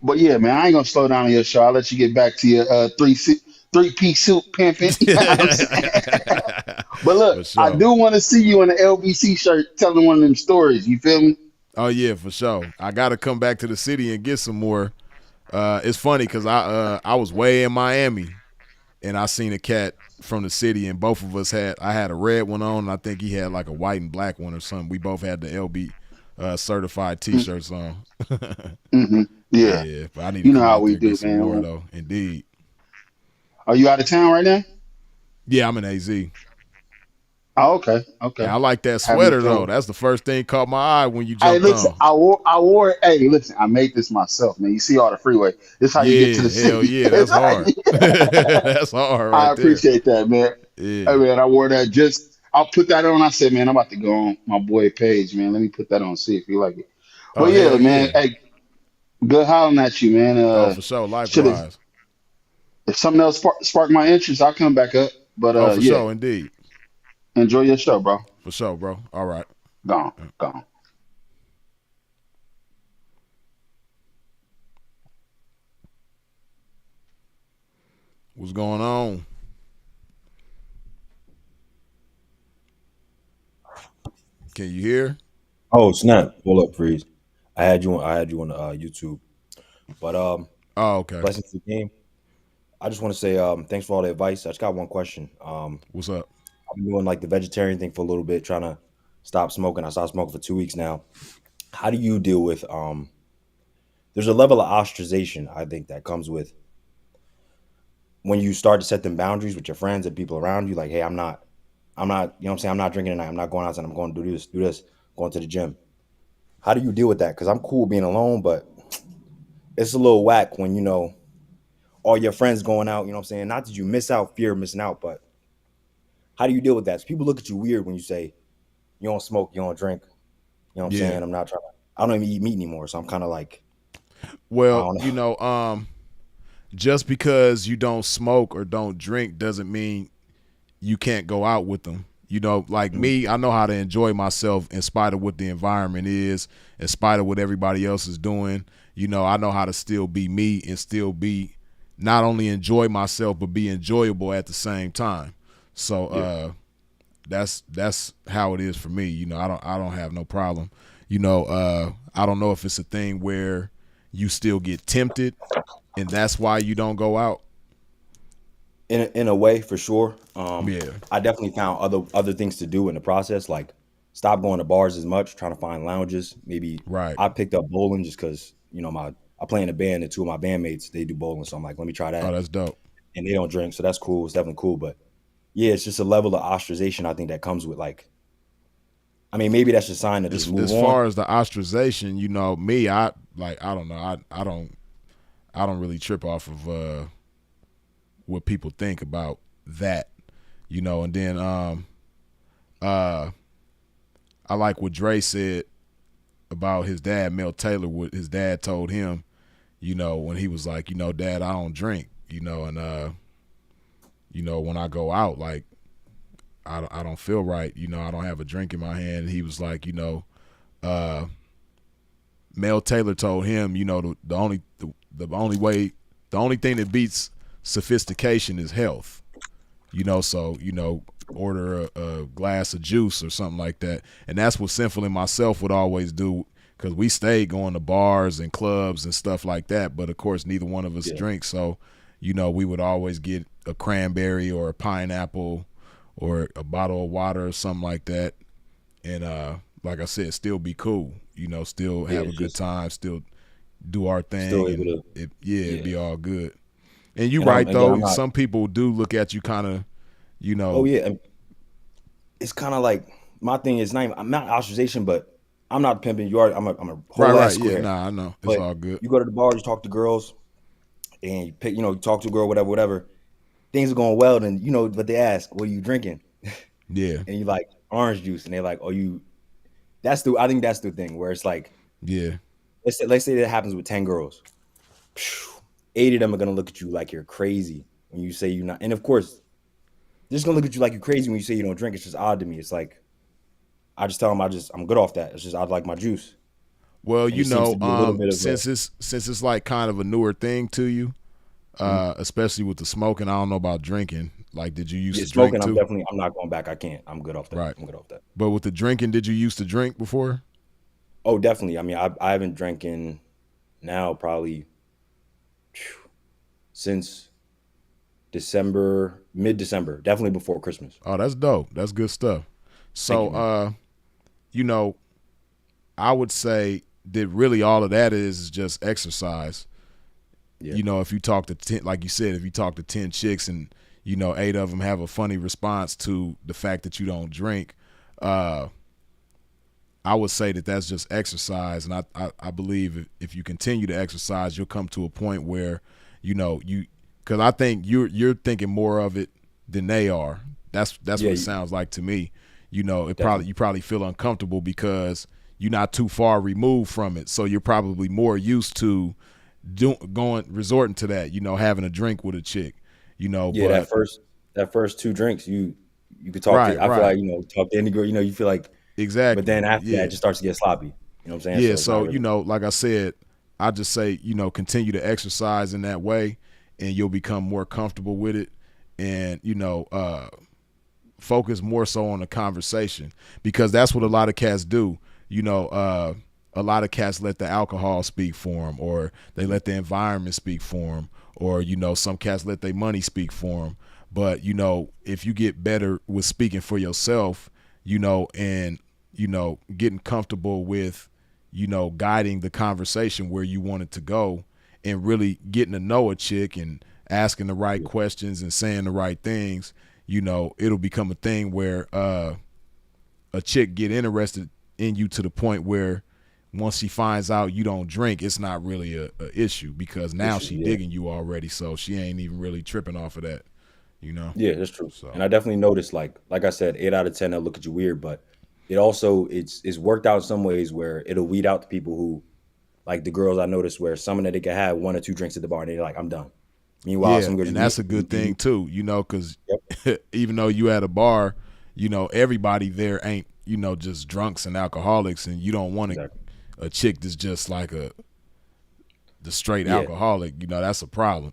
But yeah, man, I ain't gonna slow down on your show. I'll let you get back to your three piece suit pimping. You know what I'm saying? But look, For I sure. do want to see you in an LBC shirt telling one of them stories. You feel me? Oh yeah, for sure. I got to come back to the city and get some more. It's funny because I was way in Miami and I seen a cat from the city, and both of us I had a red one on, and I think he had like a white and black one or something. We both had the LB certified T-shirts on. Mm-hmm. Yeah. Yeah, but I need to You know come how out we there and do, get some more man. though. Indeed. Are you out of town right now? Yeah, I'm in AZ. Oh, okay. And Okay. I like that Having a sweater though. fellow. That's the first thing caught my eye when you Hey, jumped listen, on. I wore it. Hey, listen, I made this myself, man. You see all the freeway. This is how you get to Yeah, the hell city. yeah, that's hard. That's hard I right there. appreciate that, man. Hey, Yeah. man, I wore that just. I'll put that on. I said, man, I'm about to go on my boy page, man. Let me put that on, see if you like it. Oh But yeah, hell man. yeah. Hey, good hollering at you, man. Oh for sure. Should have Likewise. if something else spark my interest, I'll come back up. But Oh for yeah, sure. Indeed. enjoy your show, bro. For sure, bro. All right. Gone, gone. What's going on? Can you hear? Oh snap! Hold up, freeze. I had you on YouTube. But Oh okay. blessings to the game. I just want to say thanks for all the advice. I just got one question. What's up? I've been doing like the vegetarian thing for a little bit, trying to stop smoking. I stopped smoking for 2 weeks now. How do you deal with There's a level of ostracization I think that comes with when you start to set them boundaries with your friends and people around you. Like, hey, I'm not. You know what I'm saying? I'm not drinking tonight. I'm not going outside. I'm going to do this, going to the gym. How do you deal with that? Because I'm cool being alone, but it's a little whack when all your friends going out. You know what I'm saying? Not that you miss out, fear of missing out, but how do you deal with that? So people look at you weird when you say you don't smoke, you don't drink. You know what I'm Yeah. saying? I'm not trying to. I don't even eat meat anymore, so I'm kind of like I Well, don't know. just because you don't smoke or don't drink doesn't mean you can't go out with them. Like Mm, me, I know how to enjoy myself in spite of what the environment is, in spite of what everybody else is doing. I know how to still be me and still be not only enjoy myself but be enjoyable at the same time. So yeah. that's how it is for me. I don't have no problem. I don't know if it's a thing where you still get tempted and that's why you don't go out. In a way, for sure. Yeah, I definitely found other things to do in the process, like stop going to bars as much, trying to find lounges. Maybe right. I picked up bowling just because I play in a band and two of my bandmates they do bowling, so I'm like, let me try Oh, that. that's dope. And they don't drink, so that's cool. It's definitely cool, but yeah, it's just a level of ostracization I think that comes with like. I mean, maybe that's a sign to just move As on. far as the ostracization, me, I don't know. I don't really trip off of what people think about that, and then uh I like what Dre said about his dad, Mel Taylor, what his dad told him, when he was like, Dad, I don't drink, and when I go out, like I don't feel right, I don't have a drink in my hand. And he was like, uh Mel Taylor told him, the only way, the only thing that beats sophistication is health. So order a glass of juice or something like that, and that's what Sinful and myself would always do, because we stayed going to bars and clubs and stuff like that. But of course, neither one of us drinks, so we would always get a cranberry or a pineapple or a bottle of water or something like that, and like I said, still be cool, still Yeah, have a it's good just time, still do our still thing, able and to. it'd Yeah, be all good. And you and I'm right again, I'm though, not. some people do look at you kind of, you Oh know, yeah, and it's kind of like my thing is not. I'm not ostracization, but I'm not pimping. You are. I'm a right, whole ass right, yeah, square. nah, I know, it's But all good. you go to the bar, you talk to girls, and you pick. You talk to a girl, whatever, whatever. Things are going well, then but they ask, "What are you drinking?" Yeah, And you like orange juice, and they're like, "Oh, you." That's the. I think that's the thing where it's like, yeah, let's say that happens with 10 girls. Phew, 8 of them are gonna look at you like you're crazy when you say you're not. And of course, they're just gonna look at you like you're crazy when you say you don't drink. It's just odd to me. It's like I just tell them I'm good off that. It's just I'd like my juice. well, It just seems to be a little bit of a since it's like kind of a newer thing to you, mhm. especially with the smoking, I don't know about drinking. Like, did you used Yeah, to drink smoking. too? I'm not going back. I can't. I'm good off that. Right. I'm good off that. But with the drinking, did you used to drink before? Oh, definitely. I mean, I haven't drinking now probably since December, mid December, definitely before Christmas. Oh, that's dope. That's good stuff. Thank So you, man. you know, I would say that really all of that is just exercise. Yeah, If you talk to 10, like you said, if you talk to 10 chicks and 8 of them have a funny response to the fact that you don't drink, uh, I would say that that's just exercise. And I believe if you continue to exercise, you'll come to a point where, because I think you're thinking more of it than they are. That's yeah, what it sounds like to me. definitely. You probably feel uncomfortable because you're not too far removed from it, so you're probably more used to resorting to that, having a drink with a chick, Yeah, but that first two drinks, you could talk to. right, I feel right, like talk to any girl. You feel like, but exactly, then after that, yeah, it just starts to get sloppy. You know what I'm saying? yeah. So it's not So really. like I said, I just say continue to exercise in that way, and you'll become more comfortable with it, and focus more so on the conversation, because that's what a lot of cats do. A lot of cats let the alcohol speak for them, or they let the environment speak for them, or some cats let their money speak for them. But if you get better with speaking for yourself, and getting comfortable with guiding the conversation where you want it to go, and really getting to know a chick and asking the right questions and saying the right things, it'll become a thing where a chick get interested in you to the point where once she finds out you don't drink, it's not really a issue, because now Issue. she Yeah, digging you already, so she ain't even really tripping off of that, yeah, that's true. And so I definitely noticed, like I said, 8 out of 10 they'll look at you weird, but it's worked out in some ways where it'll weed out the people who like the girls I noticed where some of them they can have 1 or 2 drinks at the bar and they're like, I'm done. Meanwhile, yeah, some girls and that's a good thing too, because yep, even though you at a bar, everybody there ain't just drunks and alcoholics, and you don't want exactly. a chick that's just like the straight Yeah, alcoholic. That's a problem.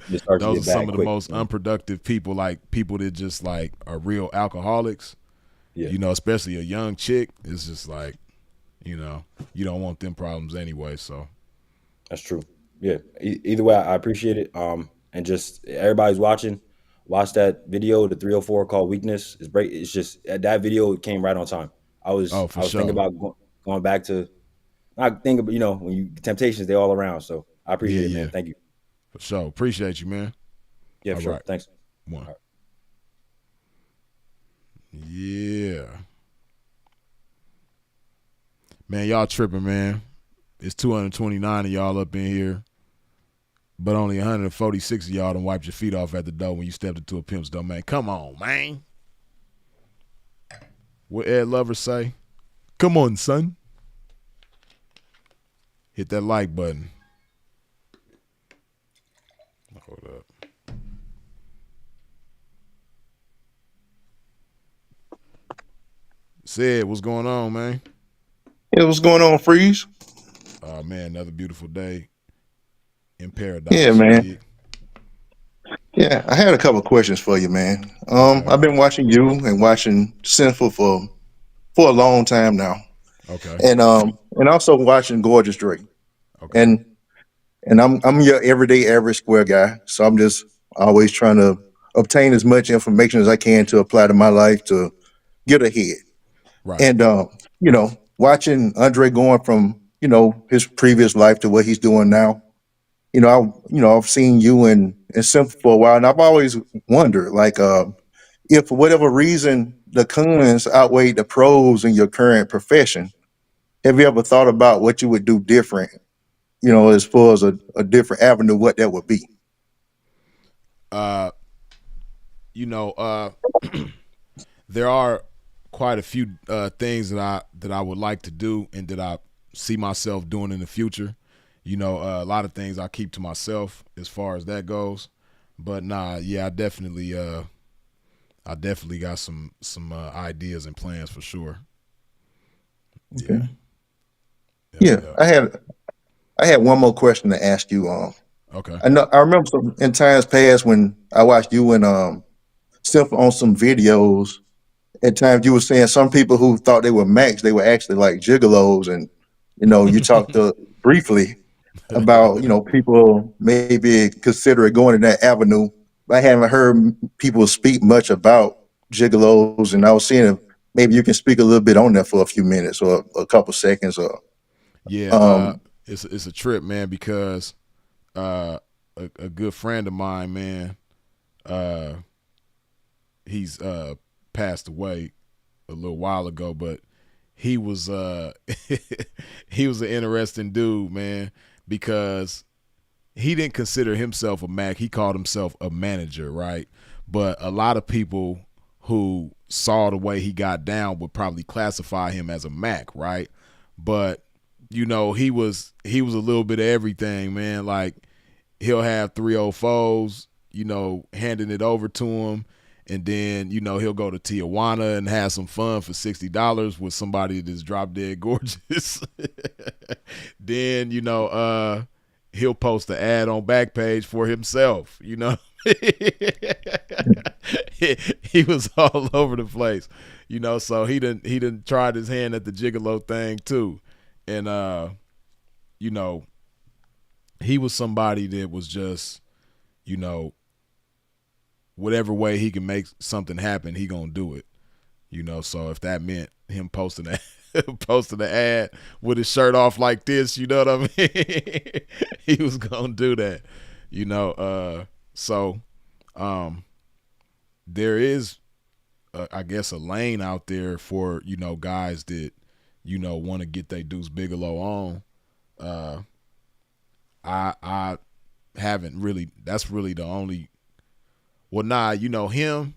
it starts to Those are get some bad of the quick. most unproductive people, like people that just like are real alcoholics, Yeah, especially a young chick. It's just like, you don't want them problems anyway. So that's true. Yeah. Either way, I appreciate it. And just everybody's watching, watch that video, the 304 called Weakness. It's just that video came right on time. oh, I for was thinking sure. about going back to. I think about when you temptations they all around. So I Yeah, appreciate it, man. yeah, Thank you. for sure. Appreciate you, man. Yeah, All for sure. right. Thanks. One. All right. Yeah. Man, y'all tripping, man. It's 229 of y'all up in here, but only 146 of y'all done wiped your feet off at the door when you stepped into a pimp's domain. Come on, man. What Ed Lover say? Come on, son. Hit that like button. Hold up. Said, what's going on, man? Yeah, what's going on, Freeze? Oh, man, another beautiful day in Yeah, paradise, you man. dig? Yeah, I had a couple of questions for you, man. Okay. I've been watching you and watching Sinful for a long time now, Okay. and also watching Gorgeous Drake, Okay. and I'm your everyday average square guy, so I'm just always trying to obtain as much information as I can to apply to my life to get ahead. Right. And watching Andre going from his previous life to what he's doing now, I've seen you in Simple for a while, and I've always wondered, like, if for whatever reason the cons outweigh the pros in your current profession, have you ever thought about what you would do different? As far as a different avenue, what that would be? Uh, you know, there are quite a few things that I would like to do and that I see myself doing in the future. A lot of things I keep to myself as far as that goes. But nah, yeah, I definitely got some ideas and plans for sure. Yeah, Okay. yep, Yeah, yep. I had one more question to ask you. Okay, I remember in times past when I watched you and Simple on some videos. At times you were saying some people who thought they were Macs, they were actually like gigolos, and you talked briefly about people maybe consider going in that avenue. I haven't heard people speak much about gigolos, and I was seeing if maybe you can speak a little bit on that for a few minutes or a couple seconds. Or yeah. um, It's a trip, man, because uh, a good friend of mine, man, uh, he's passed away a little while ago, but he was he was an interesting dude, man, because he didn't consider himself a Mac. He called himself a manager, right? But a lot of people who saw the way he got down would probably classify him as a Mac, right? But he was a little bit of everything, man. Like he'll have 304s, handing it over to him. And then, he'll go to Tijuana and have some fun for $60 with somebody that's drop dead gorgeous. Then, he'll post an ad on Backpage for himself, he was all over the place, so he didn't tried his hand at the gigolo thing too. And you know, he was somebody that was just, you know, whatever way he can make something happen, he gonna do it. So if that meant him posting a posting the ad with his shirt off like this, you know what I mean? He was gonna do that. So there is I guess a lane out there for, guys that, want to get their Deuce Bigelow on. Uh I haven't really, that's really the only, well, nah, him,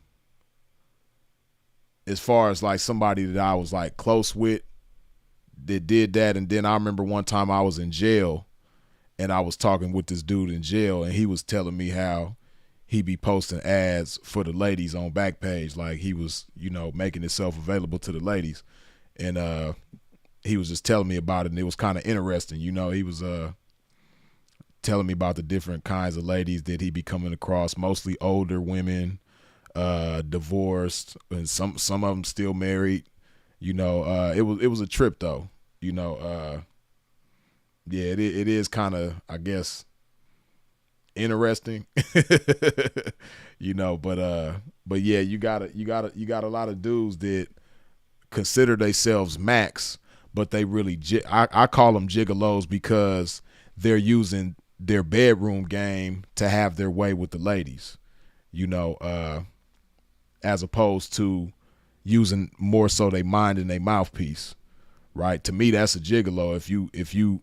as far as like somebody that I was like close with that did that. And then I remember one time I was in jail and I was talking with this dude in jail and he was telling me how he be posting ads for the ladies on Backpage. Like he was, making himself available to the ladies. And he was just telling me about it and it was kind of interesting. He was telling me about the different kinds of ladies that he be coming across, mostly older women, divorced, and some of them still married. It was a trip though. Yeah, it is kind of, I guess, interesting. But yeah, you got a lot of dudes that consider themselves Macs, but they really I call them gigolos because they're using their bedroom game to have their way with the ladies. As opposed to, using more so their mind and their mouthpiece, right? To me, that's a gigolo. If you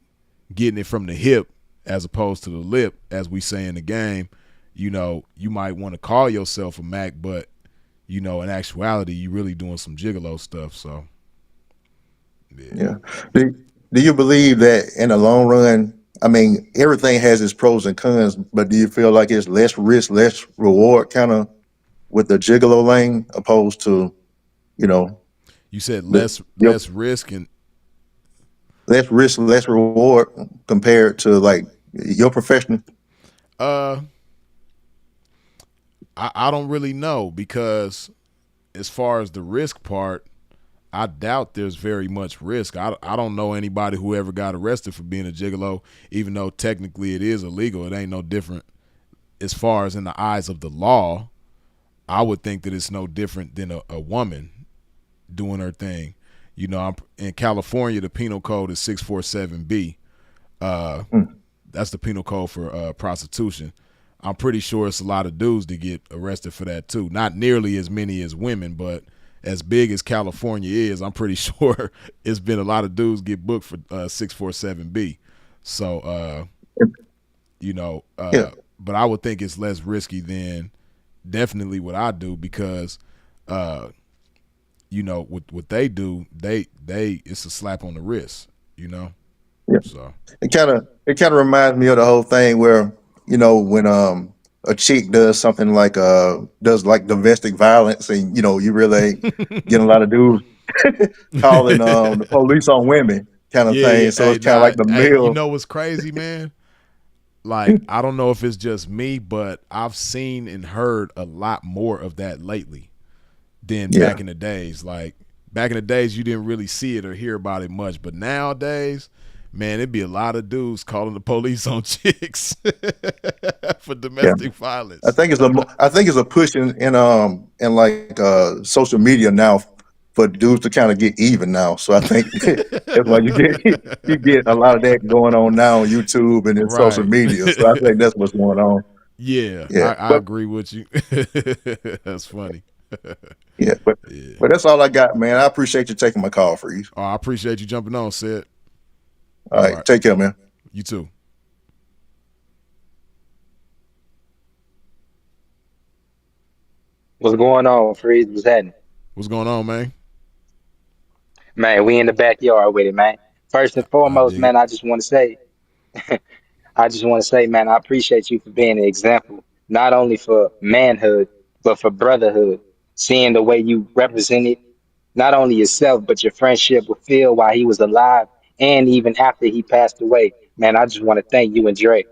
getting it from the hip as opposed to the lip, as we say in the game, you might want to call yourself a Mac, but in actuality, you really doing some gigolo stuff. So, yeah. Yeah. Do, do you believe that in the long run, I mean, everything has its pros and cons, but do you feel like it's less risk, less reward kind of with the gigolo lane opposed to, you know, You said the your less risk and less risk, less reward compared to like your profession? uh, I don't really know because as far as the risk part, I doubt there's very much risk. I don't know anybody who ever got arrested for being a gigolo, even though technically it is illegal. It ain't no different as far as in the eyes of the law. I would think that it's no different than a woman doing her thing. In California, the penal code is 647B. Uh, Mm, that's the penal code for prostitution. I'm pretty sure it's a lot of dudes that get arrested for that too. Not nearly as many as women, but as big as California is, I'm pretty sure it's been a lot of dudes get booked for 647B. So, yeah, but I would think it's less risky than definitely what I do because, what they do, they it's a slap on the wrist, you know. yeah. So It kind of reminds me of the whole thing where when a chick does something like does like domestic violence, and you really ain't getting a lot of dudes calling the police on women kind of yeah, yeah. thing. So Hey, it's kind of nah, like the hey, you male. know what's crazy, man? Like, I don't know if it's just me, but I've seen and heard a lot more of that lately than Yeah, back in the days. Like, back in the days, you didn't really see it or hear about it much, but nowadays, man, it'd be a lot of dudes calling the police on chicks for yeah. domestic I violence. think it's a push in like social media now for dudes to kind of get even now. So I think that's why you get a lot of that going on now on YouTube and in social Right. media. So I think that's what's going on. Yeah, Yeah, I agree with you. That's funny. yeah, but Yeah. but that's all I got, man. I appreciate you taking my call, Freeze. Oh, I appreciate you jumping on, Sid. All All right, right. take care, man. You too. What's going on, Freeze? What's happening? What's going on, man? Man, we in the backyard with it, man. First and I foremost, dig it. man, I just want to say, man, I appreciate you for being an example, not only for manhood, but for brotherhood. Seeing the way you represented not only yourself, but your friendship with Phil while he was alive and even after he passed away. Man, I just want to thank you and Dre.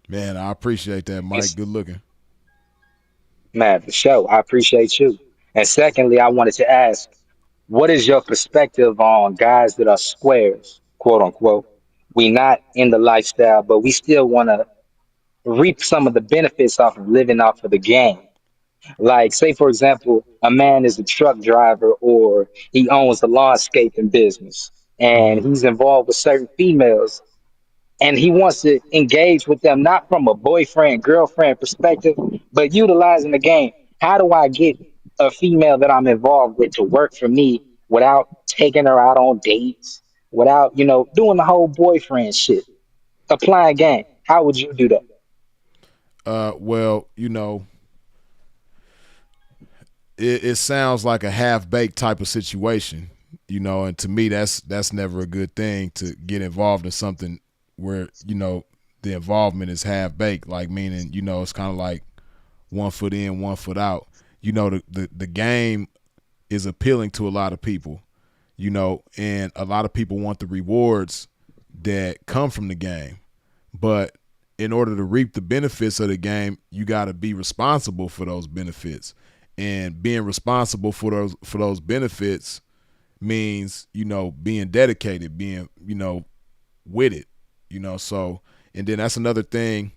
Man, I appreciate that, Mike. It's, Good looking. man, for sure. I appreciate you. And secondly, I wanted to ask, what is your perspective on guys that are squares, quote unquote? We not in the lifestyle, but we still want to reap some of the benefits off of living off of the game. Like, say, for example, a man is a truck driver or he owns a landscaping business and Mm-hmm. he's involved with certain females and he wants to engage with them not from a boyfriend girlfriend perspective but utilizing the game. How do I get a female that I'm involved with to work for me without taking her out on dates, without doing the whole boyfriend shit, applying game? How would you do that? Well, it sounds like a half baked type of situation, and to me that's never a good thing to get involved in something where, the involvement is half baked, like meaning, it's kind of like one foot in, one foot out. The game is appealing to a lot of people, and a lot of people want the rewards that come from the game. But in order to reap the benefits of the game, you got to be responsible for those benefits. And being responsible for those benefits means, being dedicated, being, with it, so, and then that's another thing.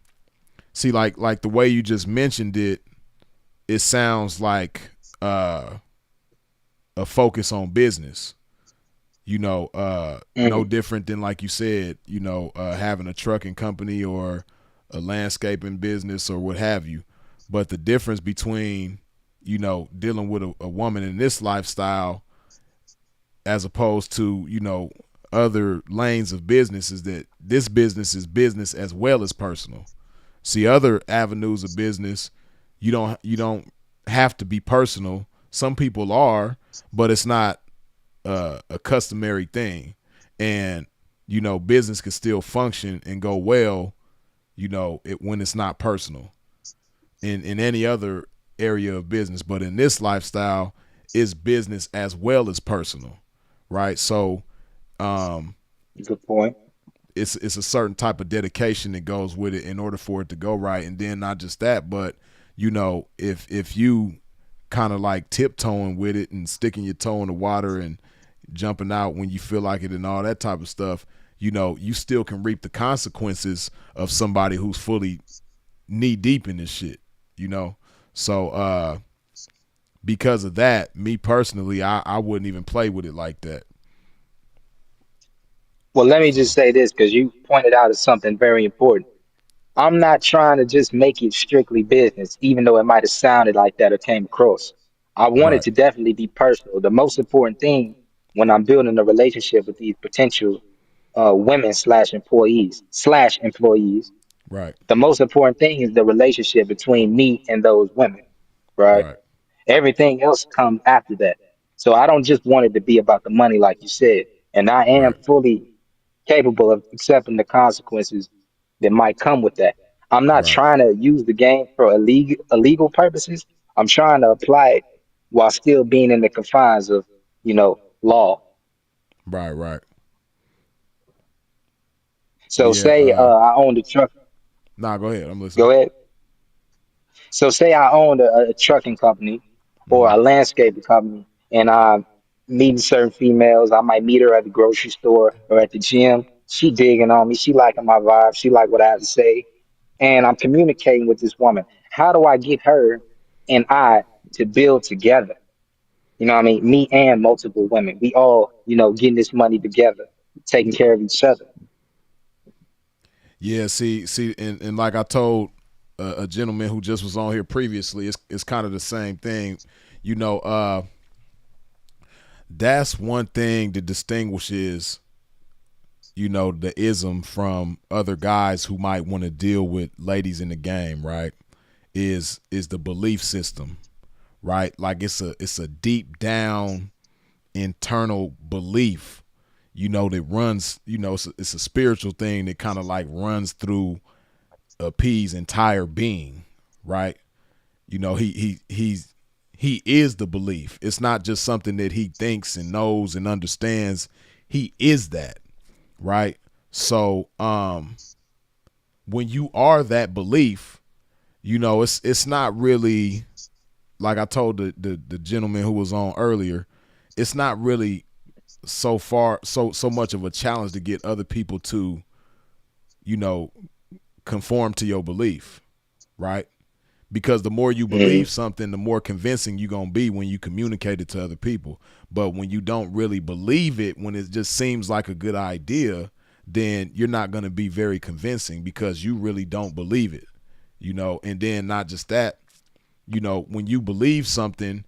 See, like the way you just mentioned it, it sounds like a focus on business, no Mhm. different than, like you said, having a trucking company or a landscaping business or what have you. But the difference between, dealing with a woman in this lifestyle as opposed to, other lanes of business is that this business is business as well as personal. See, other avenues of business, you don't have to be personal. Some people are, but it's not a customary thing. And business can still function and go well, when it's not personal. In any other area of business, but in this lifestyle, it's business as well as personal, right? So um, Good point. it's a certain type of dedication that goes with it in order for it to go right. And then not just that, but if you kind of like tiptoeing with it and sticking your toe in the water and jumping out when you feel like it and all that type of stuff, you still can reap the consequences of somebody who's fully knee deep in this shit, you know. So because of that, me personally, I wouldn't even play with it like that. Well, let me just So say this because you pointed out something very important. I'm not trying to just make it strictly business, even though it might have sounded like that or came across. I want it right, to definitely be personal. The most important thing when I'm building a relationship with these potential women slash employees, right, the most important thing is the relationship between me and those women, right? right, Everything else comes after that. So I don't just want it to be about the money, like you said. And I am right, fully capable of accepting the consequences that might come with that. I'm not right, trying to use the game for illegal purposes. I'm trying to apply it while still being in the confines of, law. right, right. So Yeah. say I owned a truck. Nah, go ahead. I'm listening. Go ahead. So say I owned a trucking company or Mm-hmm. a landscaping company, and I'm meeting certain females. I might meet her at the grocery store or at the gym. She digging on me. She liking my vibe. She like what I have to say, and I'm communicating with this woman. How do I get her and I to build together? You know what I mean? Me and multiple women. We all, getting this money together, taking care of each other. Yeah. See, and like I told a gentleman who just was on here previously, it's kind of the same thing. You know, that's one thing that distinguishes the ism from other guys who might want to deal with ladies in the game, right? Is the belief system, right? Like it's a deep down internal belief, that runs, it's a spiritual thing that kind of like runs through a P's entire being, right? He is the belief. It's not just something that he thinks and knows and understands. He is that, right? So when you are that belief, it's not really, like I told the gentleman who was on earlier, it's not really so much of a challenge to get other people to, you know, conform to your belief, right? Because the more you Hmm. believe something, the more convincing you're going to be when you communicate it to other people. But when you don't really believe it, when it just seems like a good idea, then you're not going to be very convincing because you really don't believe it, and then not just that, when you believe something,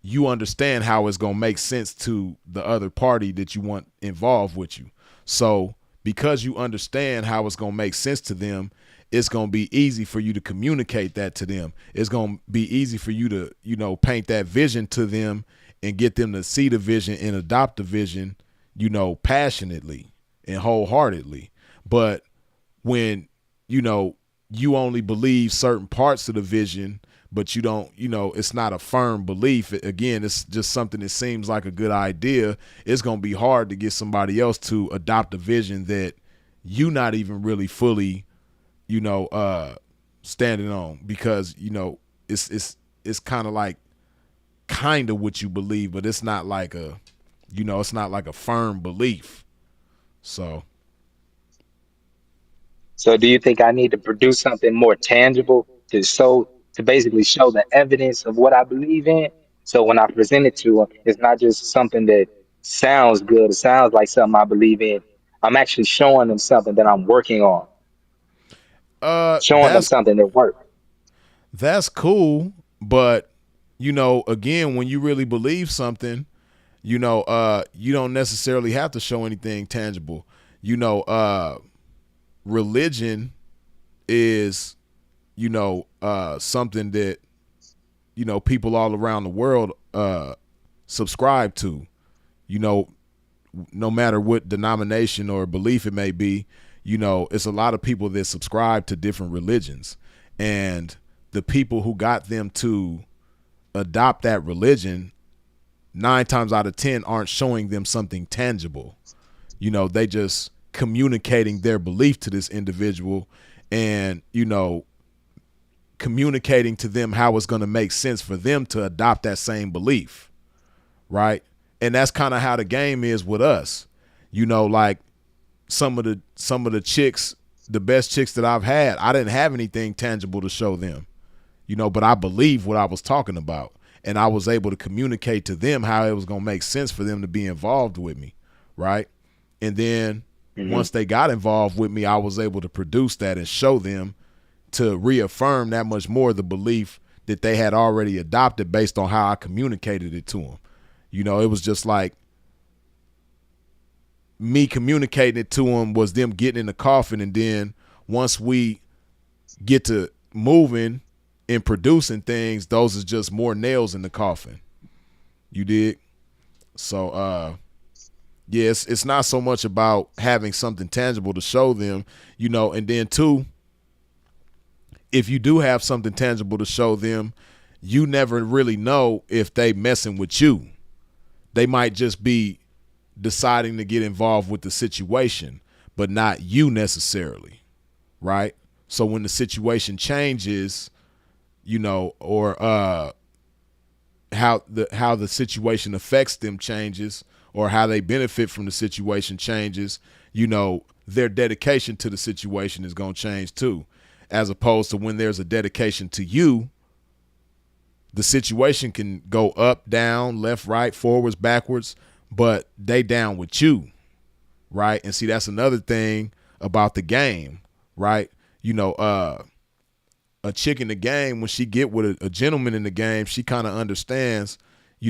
you understand how it's going to make sense to the other party that you want involved with you. So because you understand how it's going to make sense to them, it's going to be easy for you to communicate that to them. It's going to be easy for you to, paint that vision to them and get them to see the vision and adopt the vision, passionately and wholeheartedly. But when, you know, you only believe certain parts of the vision, but you don't, it's not a firm belief. Again, it's just something that seems like a good idea. It's going to be hard to get somebody else to adopt a vision that you not even really fully, you know, uh, standing on, because, it's kind of like kind of what you believe, but it's not like it's not like a firm belief. So, So do you think I need to produce something more tangible to basically show the evidence of what I believe in? So when I present it to them, it's not just something that sounds good, it sounds like something I believe in. I'm actually showing them something that I'm working on, showing them that's something that works. that's cool, but again, when you really believe something, you don't necessarily have to show anything tangible. Religion is, something that, people all around the world subscribe to, you know, no matter what denomination or belief it may be. It's a lot of people that subscribe to different religions, and the people who got them to adopt that religion 9 times out of 10 aren't showing them something tangible. They just communicating their belief to this individual, and communicating to them how it's going to make sense for them to adopt that same belief, right? And that's kind of how the game is with us. Like some of the chicks, the best chicks that I've had, I didn't have anything tangible to show them, but I believed what I was talking about, and I was able to communicate to them how it was going to make sense for them to be involved with me, right? And then once they got involved with me, I was able to produce that and show them, to reaffirm that much more the belief that they had already adopted based on how I communicated it to them. It was just like me communicating it to them was them getting in the coffin, and then once we get to moving and producing things, those is just more nails in the coffin. You dig? So yeah, it's not so much about having something tangible to show them, and then two, if you do have something tangible to show them, you never really know if they messing with you. They might just be deciding to get involved with the situation, but not you necessarily, right? So when the situation changes, or how the situation affects them changes, or how they benefit from the situation changes, their dedication to the situation is going to change too. As opposed to when there's a dedication to you, the situation can go up, down, left, right, forwards, backwards, but they down with you, right? And see, that's another thing about the game, right? A chick in the game, when she get with a gentleman in the game, she kind of understands,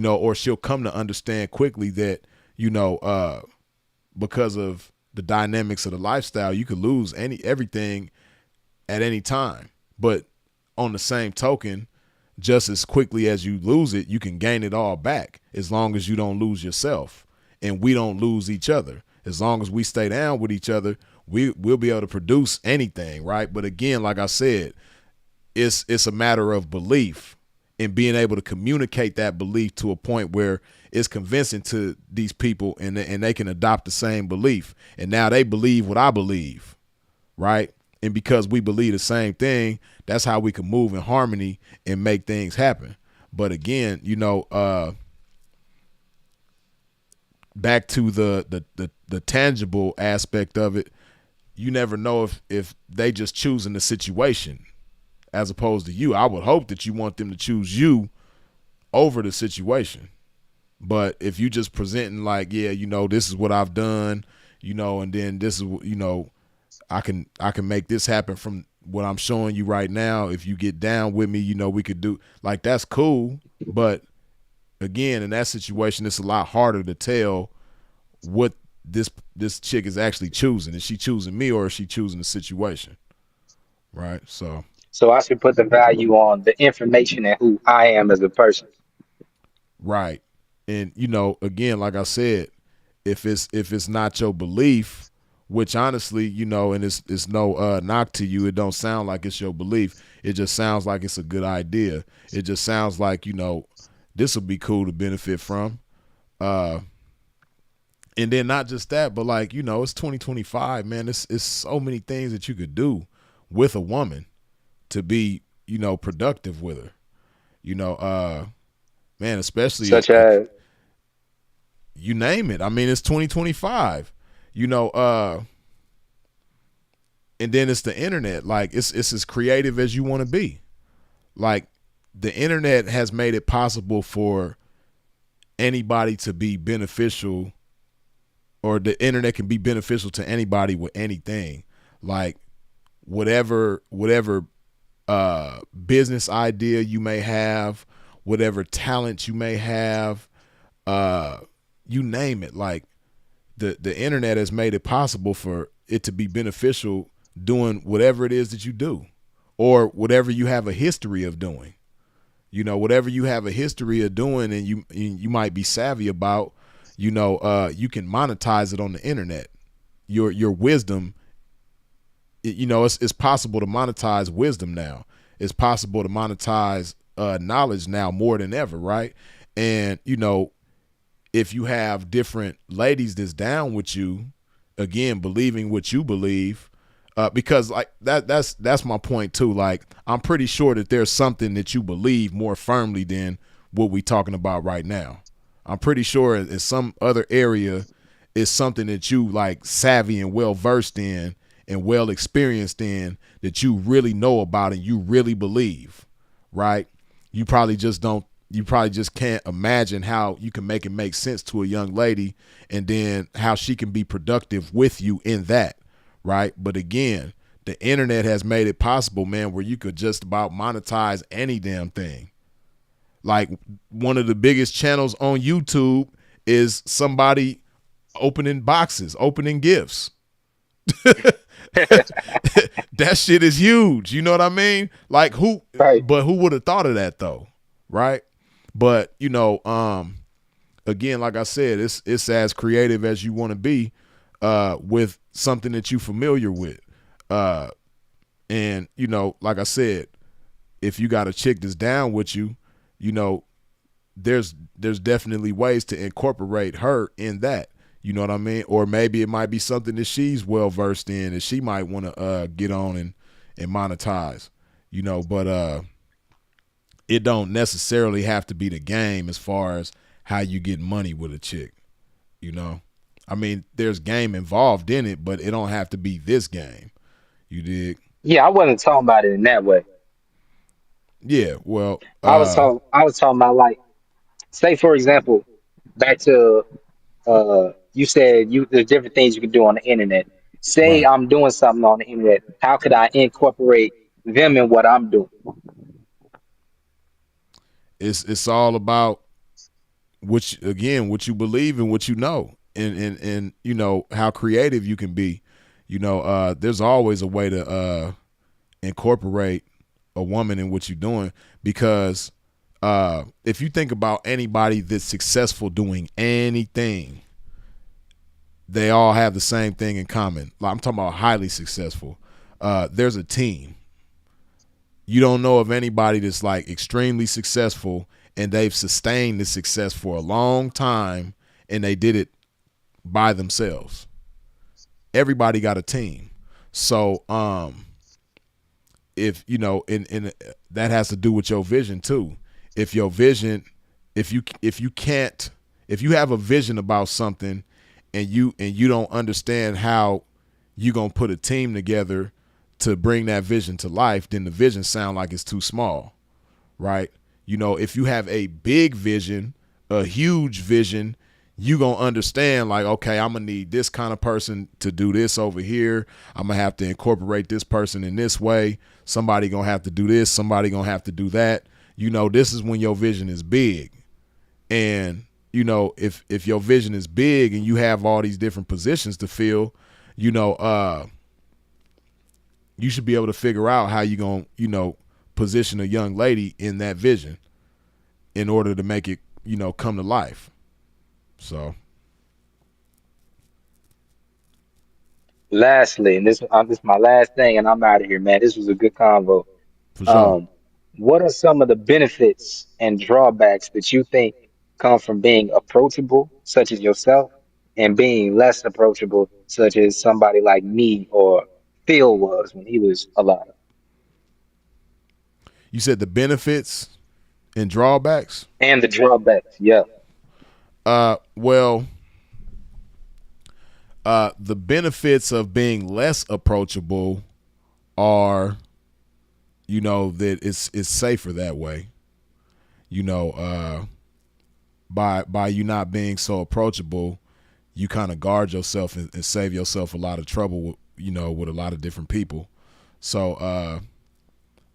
or she'll come to understand quickly that, because of the dynamics of the lifestyle, you could lose everything at any time. But on the same token, just as quickly as you lose it, you can gain it all back, as long as you don't lose yourself and we don't lose each other. As long as we stay down with each other, we'll be able to produce anything, right? But again, like I said, it's a matter of belief and being able to communicate that belief to a point where it's convincing to these people, and they can adopt the same belief. And now they believe what I believe, right? And because we believe the same thing, that's how we can move in harmony and make things happen. But again, back to the tangible aspect of it, you never know if they just choosing the situation as opposed to you. I would hope that you want them to choose you over the situation. But if you just presenting like, yeah, this is what I've done, and then this is, I can make this happen from what I'm showing you right now. If you get down with me, we could do, like, that's cool. But again, in that situation, it's a lot harder to tell what this chick is actually choosing. Is she choosing me, or is she choosing the situation? Right. So I should put the value on the information and who I am as a person. right. And again, like I said, if it's not your belief, which honestly, and it's no knock to you, it don't sound like it's your belief. It just sounds like it's a good idea. It just sounds like, this will be cool to benefit from. And then not just that, but like, it's 2025, man. It's so many things that you could do with a woman to be, productive with her. Man, especially Such as, you name it. I mean, it's 2025. And then it's the internet. Like, it's as creative as you want to be. Like, the internet has made it possible for anybody to be beneficial, or the internet can be beneficial to anybody with anything. Like, whatever business idea you may have, whatever talent you may have, you name it. Like the internet has made it possible for it to be beneficial doing whatever it is that you do, or whatever you have a history of doing. Whatever you have a history of doing, and you might be savvy about, you can monetize it on the internet. Your wisdom, it's possible to monetize wisdom now. It's possible to monetize knowledge now more than ever, right? And if you have different ladies that's down with you, again, believing what you believe, because like that's my point too. Like, I'm pretty sure that there's something that you believe more firmly than what we talking about right now. I'm pretty sure in some other area is something that you like savvy and well versed in and well experienced in, that you really know about and you really believe, right? You probably just don't. You probably just can't imagine how you can make it make sense to a young lady, and then how she can be productive with you in that, right? But again, the internet has made it possible, man, where you could just about monetize any damn thing. Like, one of the biggest channels on YouTube is somebody opening boxes, opening gifts. That shit is huge. You know what I mean? Like, Right. but who would have thought of that though? Right? But again, like I said, it's as creative as you want to be with something that you familiar with. And like I said, if you got a chick that's down with you, there's definitely ways to incorporate her in that. You know what I mean? Or maybe it might be something that she's well versed in that she might want to get on and monetize. But it don't necessarily have to be the game as far as how you get money with a chick. I mean, there's game involved in it, but it don't have to be this game. You dig? Yeah, I wasn't talking about it in that way. Yeah. Well, I was talking about, like, say for example, back to you said there's different things you can do on the internet. Say right. I'm doing something on the internet. How could I incorporate them in what I'm doing? It's all about what you believe and what you know, and how creative you can be. There's always a way to incorporate a woman in what you're doing, because if you think about anybody that's successful doing anything, they all have the same thing in common. Like, I'm talking about highly successful. There's a team. You don't know of anybody that's like extremely successful and they've sustained the success for a long time and they did it by themselves. Everybody got a team. So if in that has to do with your vision too. If your vision, if you can't, if you have a vision about something and you don't understand how you gonna put a team together to bring that vision to life, then the vision sound like it's too small, right? If you have a big vision, a huge vision, you gonna understand, like, okay, I'm gonna need this kind of person to do this over here. I'm gonna have to incorporate this person in this way. Somebody gonna have to do this. Somebody gonna have to do that. This is when your vision is big. And if your vision is big and you have all these different positions to fill, you should be able to figure out how you gonna position a young lady in that vision in order to make it come to life. So, Lastly, and this is my last thing, and I'm out of here, man. This was a good convo. for sure. Um, what are some of the benefits and drawbacks that you think come from being approachable, such as yourself, and being less approachable, such as somebody like me or Phil was when he was alive? You said the benefits and drawbacks. And the drawbacks, yeah. Well, the benefits of being less approachable are, that it's safer that way. By you not being so approachable, you kind of guard yourself and save yourself a lot of trouble with a lot of different people. So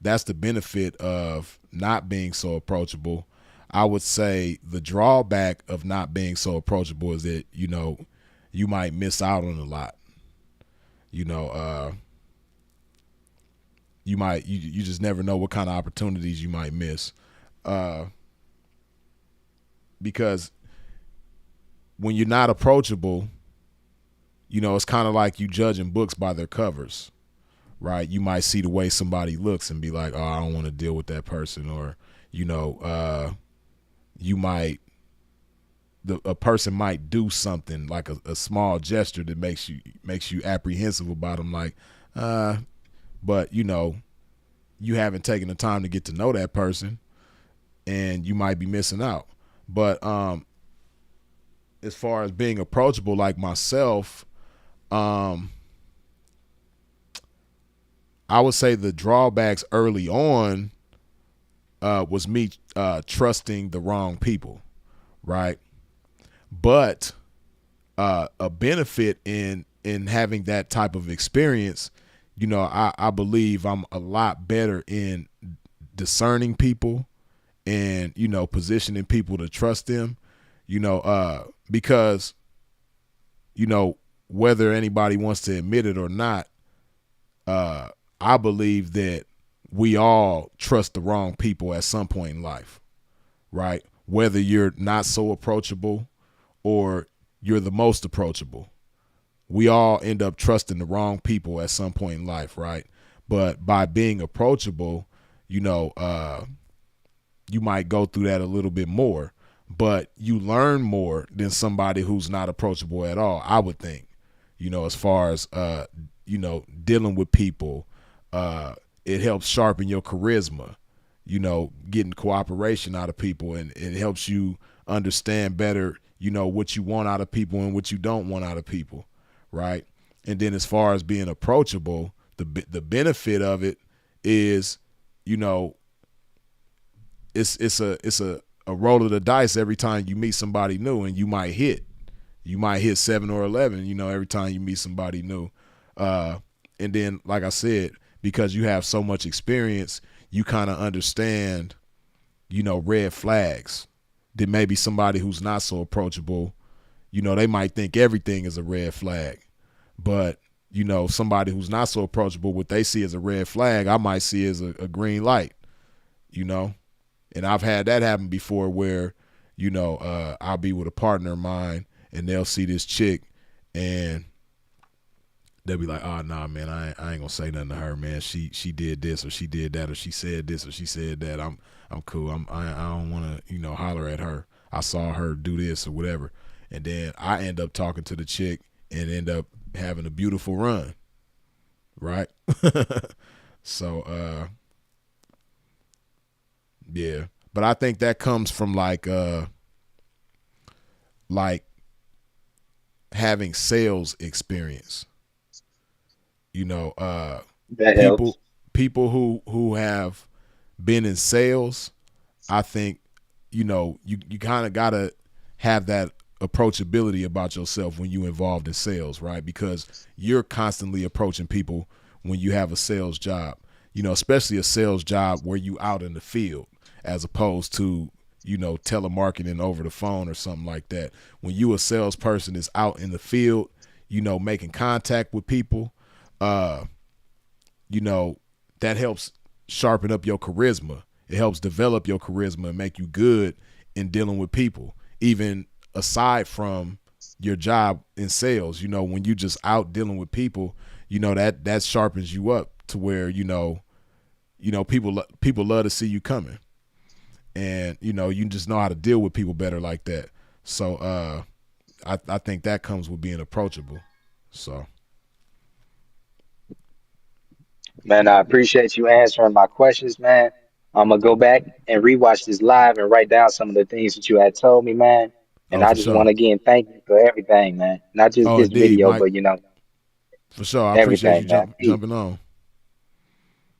that's the benefit of not being so approachable. I would say the drawback of not being so approachable is that, you might miss out on a lot. You know, you just never know what kind of opportunities you might miss. Uh, because when you're not approachable, it's kind of like you judging books by their covers, right? You might see the way somebody looks and be like, oh, I don't want to deal with that person. Or, you might, a person might do something like a small gesture that makes you apprehensive about them. Like, but you haven't taken the time to get to know that person and you might be missing out. But as far as being approachable, like myself, I would say the drawbacks early on was me trusting the wrong people, right? But a benefit in having that type of experience, I believe I'm a lot better in discerning people and positioning people to trust them, because whether anybody wants to admit it or not, I believe that we all trust the wrong people at some point in life, right? Whether you're not so approachable or you're the most approachable, we all end up trusting the wrong people at some point in life, right? But by being approachable, you might go through that a little bit more, but you learn more than somebody who's not approachable at all, I would think, as far as, dealing with people. It helps sharpen your charisma, getting cooperation out of people, and it helps you understand better, what you want out of people and what you don't want out of people, right? And then as far as being approachable, the benefit of it is, it's a roll of the dice every time you meet somebody new, and you might hit 7 or 11, every time you meet somebody new. And then, like I said, because you have so much experience, you kind of understand, red flags that maybe somebody who's not so approachable, they might think everything is a red flag. But, somebody who's not so approachable, what they see as a red flag, I might see as a green light, And I've had that happen before where, I'll be with a partner of mine and they'll see this chick and they'll be like, oh, nah, man, I ain't gonna say nothing to her, man. She did this or she did that or she said this or she said that. I'm cool. I don't want to, holler at her. I saw her do this or whatever. And then I end up talking to the chick and end up having a beautiful run, right? So, yeah. But I think that comes from like having sales experience. That helps. People who have been in sales, I think, you kind of gotta have that approachability about yourself when you involved in sales, right? Because you're constantly approaching people when you have a sales job, especially a sales job where you out in the field as opposed to, telemarketing over the phone or something like that. When you a salesperson is out in the field, making contact with people, you know, that helps sharpen up your charisma. It helps develop your charisma and make you good in dealing with people, even aside from your job in sales. When you just out dealing with people, that sharpens you up to where, people love to see you coming, and, you just know how to deal with people better like that. So, I think that comes with being approachable. So, Man, I appreciate you answering my questions, man. I'm gonna go back and rewatch this live and write down some of the things that you had told me, man. And oh, I for just want sure. to again thank you for everything, man. Not just Oh, this indeed, video, Mike. but For sure. I appreciate you everything, man. Peace. jumping on.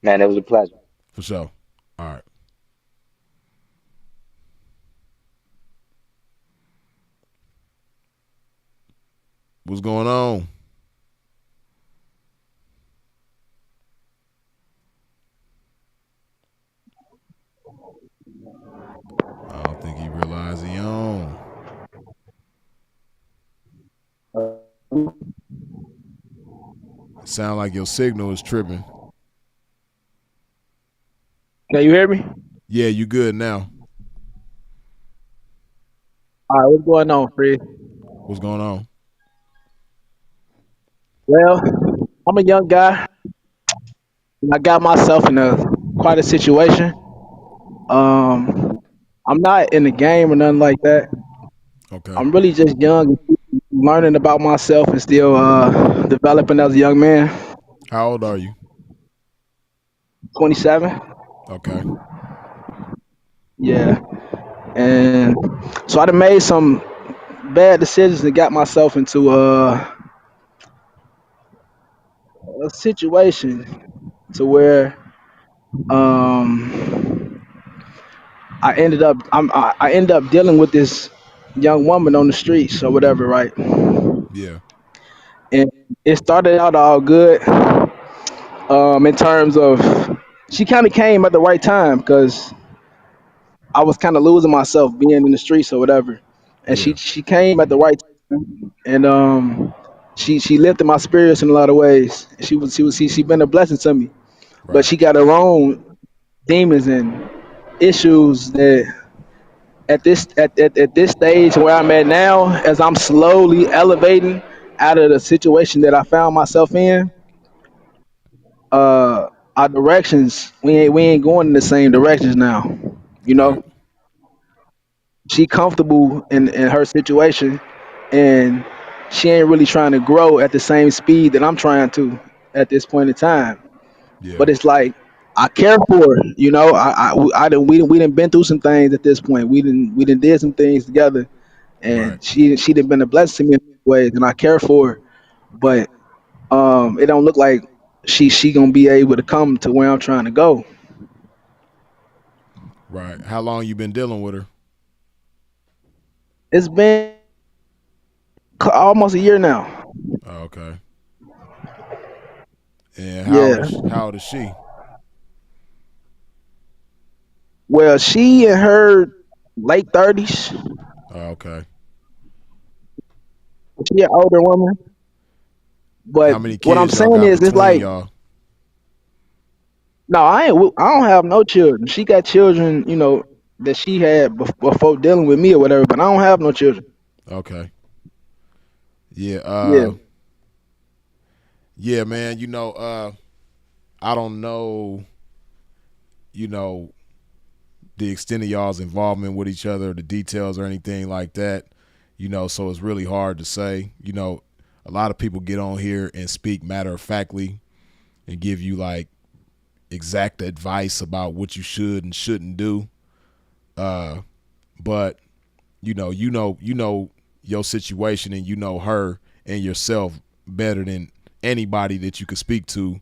Man, it was a pleasure. For sure. All right. What's going on? I don't think Sound like your signal is tripping. Can you hear me? Yeah, you good now. All right, what's going on, Fred? What's going on? Well, I'm a young guy, and I got myself in a quite a situation. I'm not in the game or nothing like that. Okay. I'm really just young, learning about myself, and still developing as a young man. How old are you? 27. Okay. Yeah, and so I done made some bad decisions and got myself into a situation to where um, I ended up dealing with this young woman on the streets or whatever, right? Yeah. And it started out all good, in terms of she kind of came at the right time because I was kind of losing myself being in the streets or whatever, and she Yeah. she came at the right time, and she lifted my spirits in a lot of ways. She been a blessing to me, but Right. she got her own demons and issues that at this stage where I'm at now, as I'm slowly elevating out of the situation that I found myself in, our directions we ain't going in the same directions now. You know, Right. she comfortable in her situation, and she ain't really trying to grow at the same speed that I'm trying to at this point in time. Yeah. But it's like I care for her. You know, we done been through some things at this point. We done did some things together, Right. and she done been a blessing to me in ways, and I care for her. But it don't look like she gonna be able to come to where I'm trying to go. Right. How long you been dealing with her? It's been almost a year now. Oh, okay. And Yeah. how old is she? Well, she in her late 30s. Oh, okay. She an older woman. But How many what I'm kids y'all saying got is, it's between like, y'all? no, I don't have no children. She got children, that she had before dealing with me or whatever. But I don't have no children. Okay. Yeah. Yeah. Yeah, man. I don't know. You know the extent of y'all's involvement with each other, the details or anything like that. So it's really hard to say. A lot of people get on here and speak matter of factly and give you like exact advice about what you should and shouldn't do. But you know your situation and you know her and yourself better than anybody that you could speak to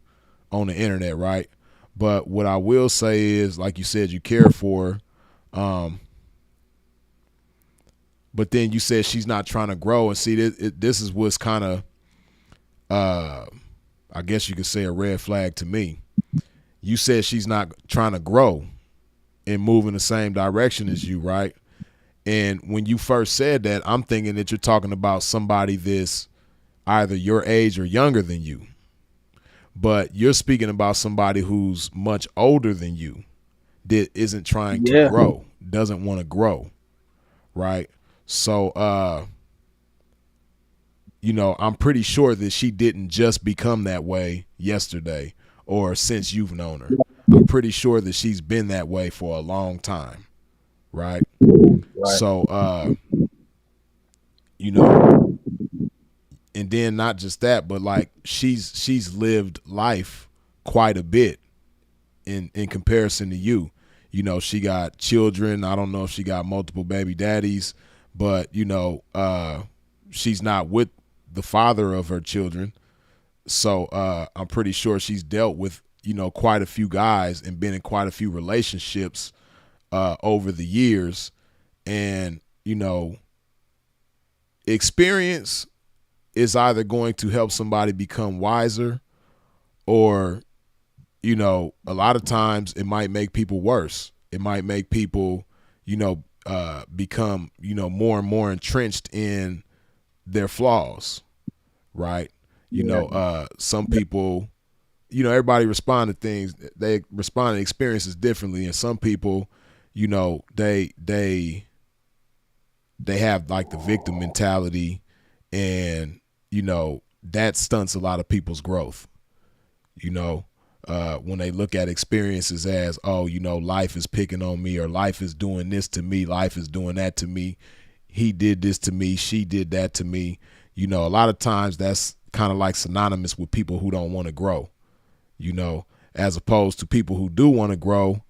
on the internet, right? But what I will say is, like you said, you care for her, but then you said she's not trying to grow. And see, this is what's kind of, I guess you could say, a red flag to me. You said she's not trying to grow and move in the same direction as you, right? And when you first said that, I'm thinking that you're talking about somebody that's either your age or younger than you. But you're speaking about somebody who's much older than you that isn't trying to Yeah. grow, doesn't want to grow, right? So, I'm pretty sure that she didn't just become that way yesterday or since you've known her. I'm pretty sure that she's been that way for a long time, right? Right. So, you know, and then not just that, but like she's lived life quite a bit in comparison to you. She got children. I don't know if she got multiple baby daddies, but she's not with the father of her children. So I'm pretty sure she's dealt with quite a few guys and been in quite a few relationships over the years, and experience is either going to help somebody become wiser, or a lot of times it might make people worse. It might make people become more and more entrenched in their flaws, right? Yeah. Some people, everybody respond to things. They respond to experiences differently, and some people, they have like the victim mentality, and that stunts a lot of people's growth. you know, when they look at experiences as, oh, life is picking on me, or life is doing this to me, life is doing that to me, he did this to me, she did that to me. A lot of times that's kind of like synonymous with people who don't want to grow, as opposed to people who do want to grow.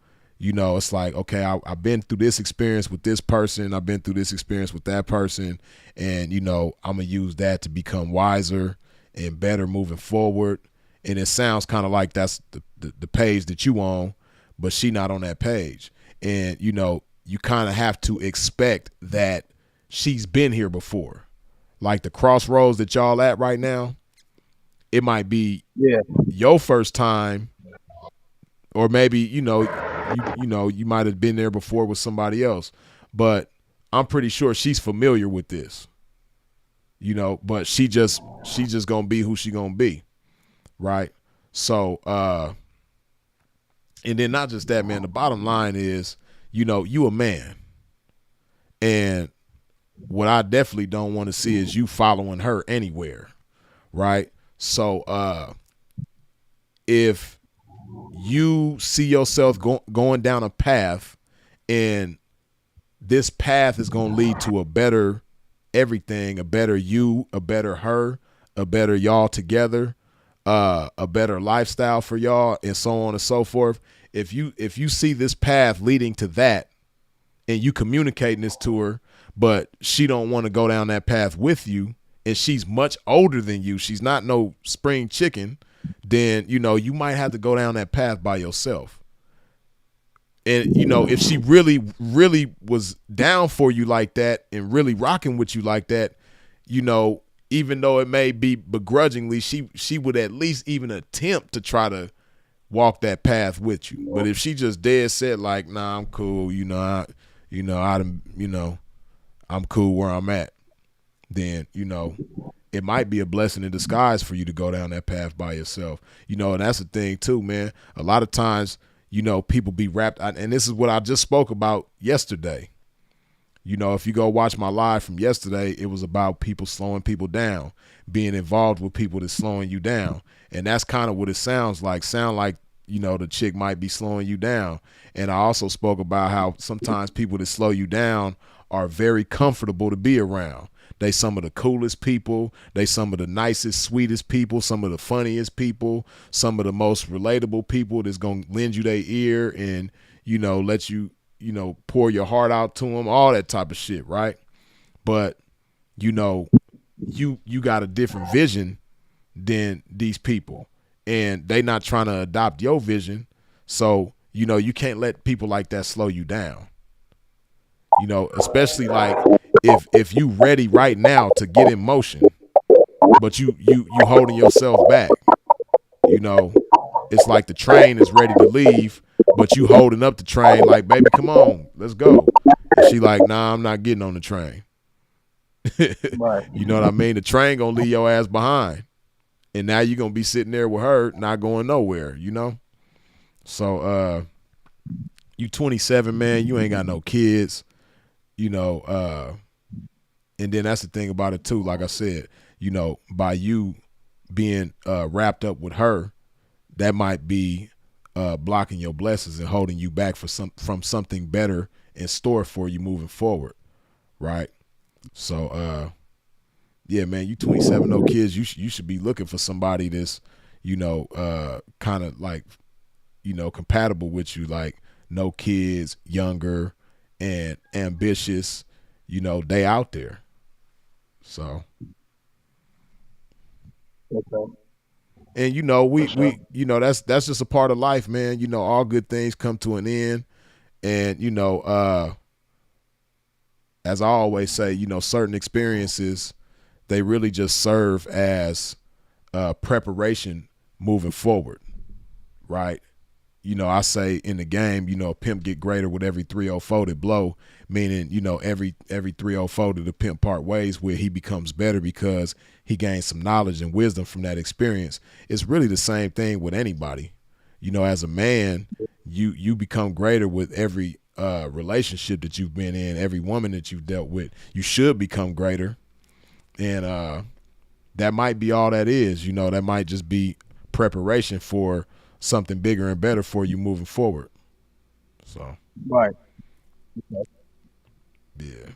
It's like, okay, I've been through this experience with this person, I've been through this experience with that person, and I'm gonna use that to become wiser and better moving forward. And it sounds kind of like that's the page that you on, but she not on that page. And you kind of have to expect that she's been here before. Like the crossroads that y'all at right now, it might be Yeah. your first time, or maybe you might have been there before with somebody else, but I'm pretty sure she's familiar with this. But she just gonna be who she gonna be, right? So and then not just that, man, the bottom line is, you a man, and what I definitely don't want to see is you following her anywhere, right? So if you see yourself going down a path, and this path is going to lead to a better everything, a better you, a better her, a better y'all together, a better lifestyle for y'all, and so on and so forth. If you see this path leading to that, and you communicating this to her, but she don't want to go down that path with you, and she's much older than you, she's not no spring chicken, then you might have to go down that path by yourself. And if she really was down for you like that, and really rocking with you like that, even though it may be begrudgingly, she would at least even attempt to try to walk that path with you. But if she just dead set like, nah, I'm cool, I'm cool where I'm at, then it might be a blessing in disguise for you to go down that path by yourself. And that's the thing too, man. A lot of times, people be wrapped, and this is what I just spoke about yesterday. If you go watch my live from yesterday, it was about people slowing people down, being involved with people that's slowing you down. And that's kind of what it sounds like. The chick might be slowing you down. And I also spoke about how sometimes people that slow you down are very comfortable to be around. They some of the coolest people. They some of the nicest, sweetest people, some of the funniest people, some of the most relatable people that's going to lend you their ear and, let you, pour your heart out to them, all that type of shit, right? But, you got a different vision than these people, and they not trying to adopt your vision. So, you can't let people like that slow you down. Especially like if you ready right now to get in motion, but you holding yourself back. It's like the train is ready to leave, but you holding up the train like, baby, come on, let's go. And she like, nah, I'm not getting on the train. Right. You know what I mean? The train gonna leave your ass behind, and now you're gonna be sitting there with her, not going nowhere. So you 27, man, you ain't got no kids. And then that's the thing about it too. Like I said, by you being wrapped up with her, that might be blocking your blessings and holding you back from something better in store for you moving forward, right? So yeah, man, you 27, no kids. You should be looking for somebody that's kind of like compatible with you, like no kids, younger, and ambitious. They out there. So, Okay. and we that's just a part of life, man. All good things come to an end, and as I always say, certain experiences, they really just serve as preparation moving forward, right? I say in the game, a pimp get greater with every 304 that blow, meaning, every 304 that the pimp part ways with, he becomes better because he gains some knowledge and wisdom from that experience. It's really the same thing with anybody. As a man, you become greater with every relationship that you've been in, every woman that you've dealt with. You should become greater. And that might be all that is. That might just be preparation for something bigger and better for you moving forward. So Right. yeah.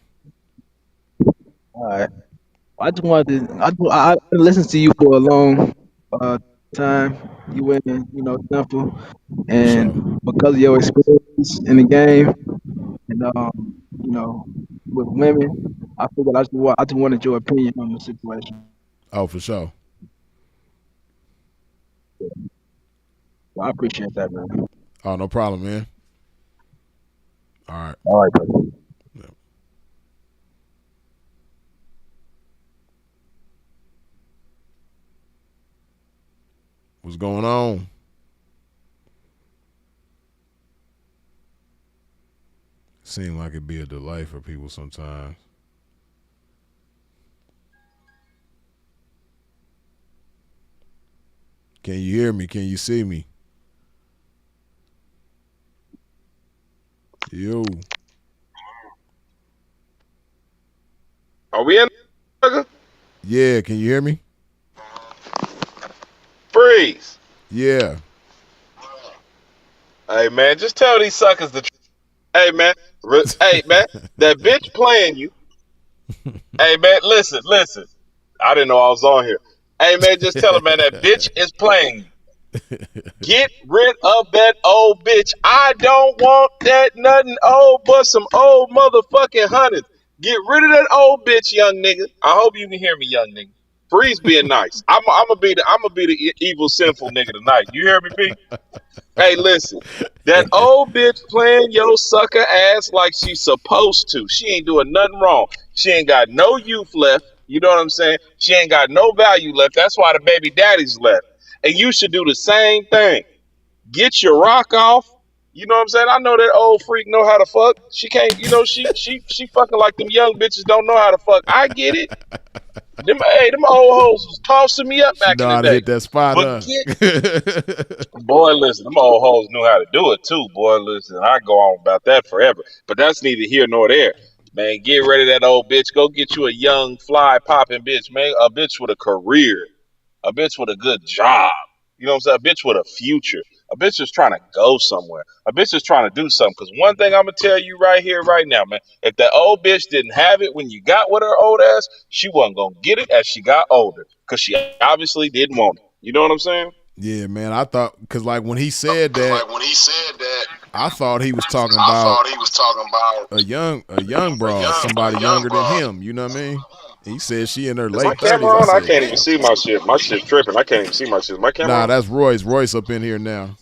All right. I just wanted to. I listened to you for a long uh, time. You went in, simple, For sure. and because of your experience in the game, and with women, I figured I just wanted your opinion on the situation. Oh, for sure. So I appreciate that, man. Oh, no problem, man. All right. All right, brother. Yeah. What's going on? Seem like it'd be a delay for people sometimes. Can you hear me? Can you see me? Yo. Are we in? Yeah, can you hear me? Freeze. Yeah. Hey man, just tell these suckers the. Hey man, hey man, that bitch playing you. Hey man, listen. I didn't know I was on here. Hey man, just tell him man that bitch is playing you. Get rid of that old bitch. I don't want that nothing old but some old motherfucking hundreds. Get rid of that old bitch, young nigga. I hope you can hear me, young nigga. Freeze being nice. I'm gonna be the evil sinful nigga tonight. You hear me, P? Hey, listen. That old bitch playing your sucker ass like she's supposed to. She ain't doing nothing wrong. She ain't got no youth left. You know what I'm saying? She ain't got no value left. That's why the baby daddies left. And you should do the same thing. Get your rock off. You know what I'm saying? I know that old freak know how to fuck. She can't, she fucking like them young bitches don't know how to fuck. I get it. Them old hoes was tossing me up She back know in the how to day. hit that spot, But huh? boy, listen, them old hoes knew how to do it too. Boy, listen, I go on about that forever. But that's neither here nor there. Man, get rid of that old bitch. Go get you a young, fly popping bitch, man. A bitch with a career. A bitch with a good job. You know what I'm saying? A bitch with a future. A bitch is trying to go somewhere. A bitch is trying to do something. Because one thing I'm going to tell you right here, right now, man, if that old bitch didn't have it when you got with her old ass, she wasn't going to get it as she got older. Because she obviously didn't want it. You know what I'm saying? Yeah, man. I thought, because like when he said Because that, like when he said that, I thought he was talking I about thought he was talking about a young broad, somebody a young younger than broad. him. You know what I mean? He said she in her Is my late camera 30s. I on? I said, can't even damn. see my shit. My shit tripping. I can't even see my shit. Is my camera Nah, on? that's Royce. Royce up in here now.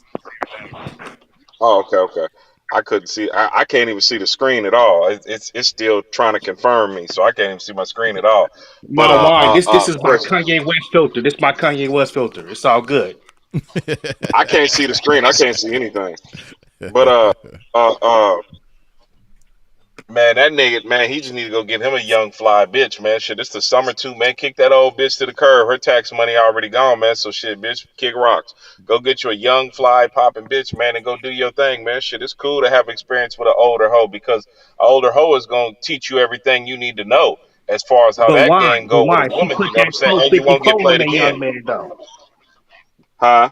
Oh, okay. I couldn't see. I can't even see the screen at all. It's still trying to confirm me, so I can't even see my screen at all. But No, why? This is my Chris, Kanye West filter. This is my Kanye West filter. It's all good. I can't see the screen. I can't see anything. But uh, uh, man, that nigga, man, he just need to go get him a young fly bitch, man. Shit, it's the summer too, man. Kick that old bitch to the curb. Her tax money already gone, man. So shit, bitch, kick rocks. Go get you a young fly popping bitch, man, and go do your thing, man. Shit, it's cool to have experience with an older hoe because an older hoe is gonna teach you everything you need to know as far as how But that why? game But go with a why? She woman. put You know what I'm that saying? And you won't get 454 in played that again, young man though. huh?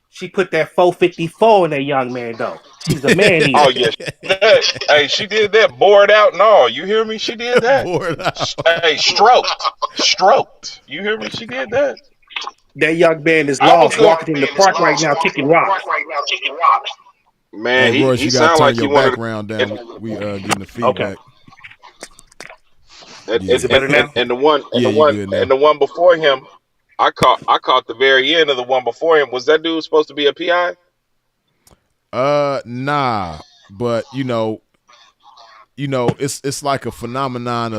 She put that 454 in that young man though. She's a man Oh eater. yeah, hey, she did that. Bored out and all. You hear me? She did that. Bored out. Hey, stroked. You hear me? She did that. That young man is I was lost, going. walking in the park right now, kicking rocks. Man, Hey, he Royce, he you gotta sounded turn like he your wanted background and down. We getting the Okay. feedback. and, Yeah. Is and, it and, better and now? and the one and Yeah, the you one good and now. the one before him, I caught the very end of the one before him. Was that dude supposed to be a PI? Nah, but it's like a phenomenon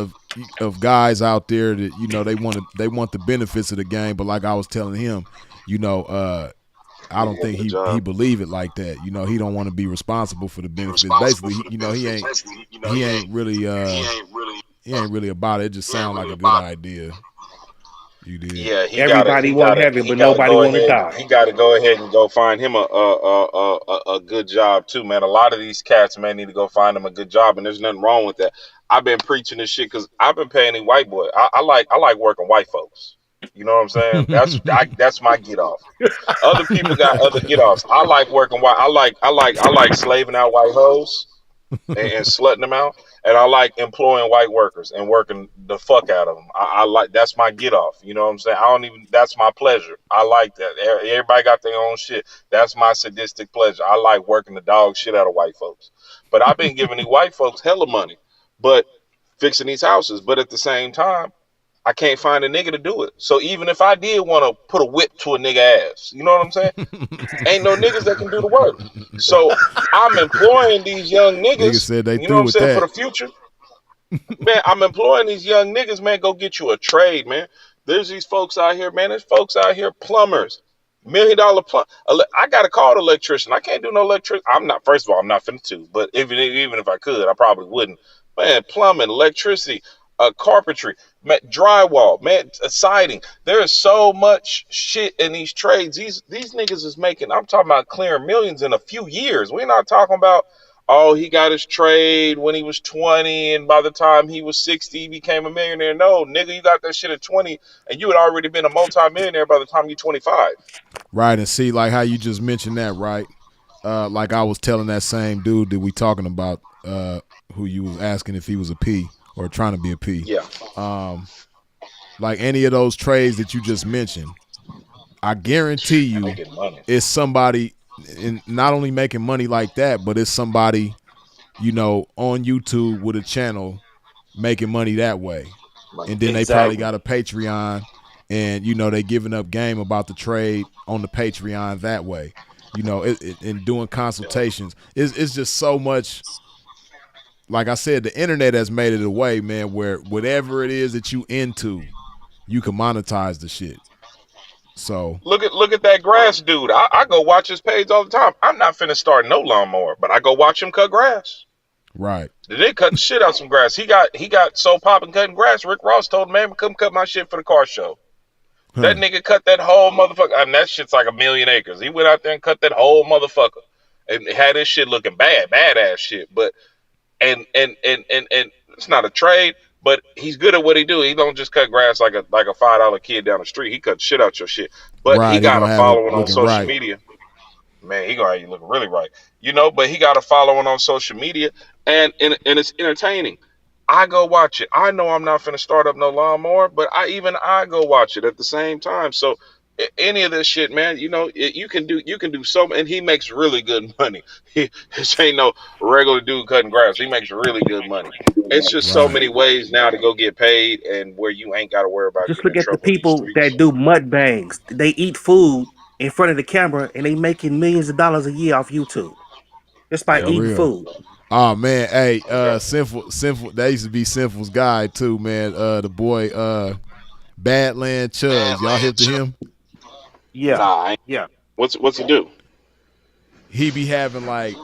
of guys out there that they want the benefits of the game, but like I was telling him, you know, I don't Yeah, think good he job. believe it like that. He don't want to be responsible for the benefits. Basically, he ain't really he ain't really about it. It just sounds like a good idea. You did. Yeah, Everybody want heaven, but nobody want to die. he gotta go ahead and go find him a good job too, man. A lot of these cats, man, need to go find them a good job, and there's nothing wrong with that. I've been preaching this shit because I've been paying these white boy. I like working white folks. You know what I'm saying? That's my get off. Other people got other get offs. I like working white. I like slaving out white hoes and slutting them out. And I like employing white workers and working the fuck out of them. I like that's my get off. You know what I'm saying? I don't even. That's my pleasure. I like that. Everybody got their own shit. That's my sadistic pleasure. I like working the dog shit out of white folks. But I've been giving these white folks hella money, but fixing these houses. But at the same time, I can't find a nigga to do it. So even if I did want to put a whip to a nigga ass, you know what I'm saying? Ain't no niggas that can do the work. So I'm employing these young Niggas niggas, said they you know what through I'm with saying, for that. the future. Man, I'm employing these young niggas, man. Go get you a trade, man. There's these folks out here, man. There's folks out here, plumbers, $1 million plumb. I got to call the electrician. I can't do no electric. I'm not. First of all, I'm not finna to. But even if I could, I probably wouldn't. Man, plumbing, electricity, carpentry, man, drywall, man, siding. There is so much shit in these trades. These niggas is making. I'm talking about clearing millions in a few years. We're not talking about. Oh, he got his trade when he was 20, and by the time he was 60, he became a millionaire. No, nigga, you got that shit at 20, and you had already been a multi-millionaire by the time you're 25. Right, and see, like how you just mentioned that, right? Like I was telling that same dude that we talking about, who you was asking if he was a P or trying to be a P. Yeah, Like any of those trades that you just mentioned, I guarantee and they you get money. it's somebody in not only making money like that, but it's somebody, on YouTube with a channel making money that way. Money. And then they probably Exactly. got a Patreon, and they giving up game about the trade on the Patreon that way. And doing Yeah. consultations. It's just so much. Like I said, the internet has made it a way, man, where whatever it is that you into, you can monetize the shit. So Look at that grass dude. I go watch his page all the time. I'm not finna start no lawnmower, but I go watch him cut grass. right. They cut the shit out some grass. He got so popping cutting grass. Rick Ross told him, man, come cut my shit for the car show. That Huh. nigga cut that whole motherfucker. I mean, that shit's like 1,000,000 acres. He went out there and cut that whole motherfucker, and had his shit looking badass shit. But and it's not a trade, but he's good at what he do. He don't just cut grass like a $5 kid down the street. He cut shit out your shit. But he Right. He got gonna a have it following on looking social right. media. Man, he gonna have you looking really right. But he got a following on social media, and it's entertaining. I go watch it. I know I'm not finna start up no lawnmower, but I go watch it at the same time. So any of this shit, man, you can do so, and he makes really good money. This ain't no regular dude cutting grass. He makes really good money. It's just so Right. many ways now to go get paid, and where you ain't got to worry about Just getting look in at the trouble in these people streets. that do mukbangs. They eat food in front of the camera and they making millions of dollars a year off YouTube just by Yeah, For eating real. food. Oh man, hey, yeah. Sinful. That used to be Sinful's guy too, man. The boy, Badland Chugs. Y'all hip to him? Yeah, Nah, I ain't. yeah. What's he do? He be having like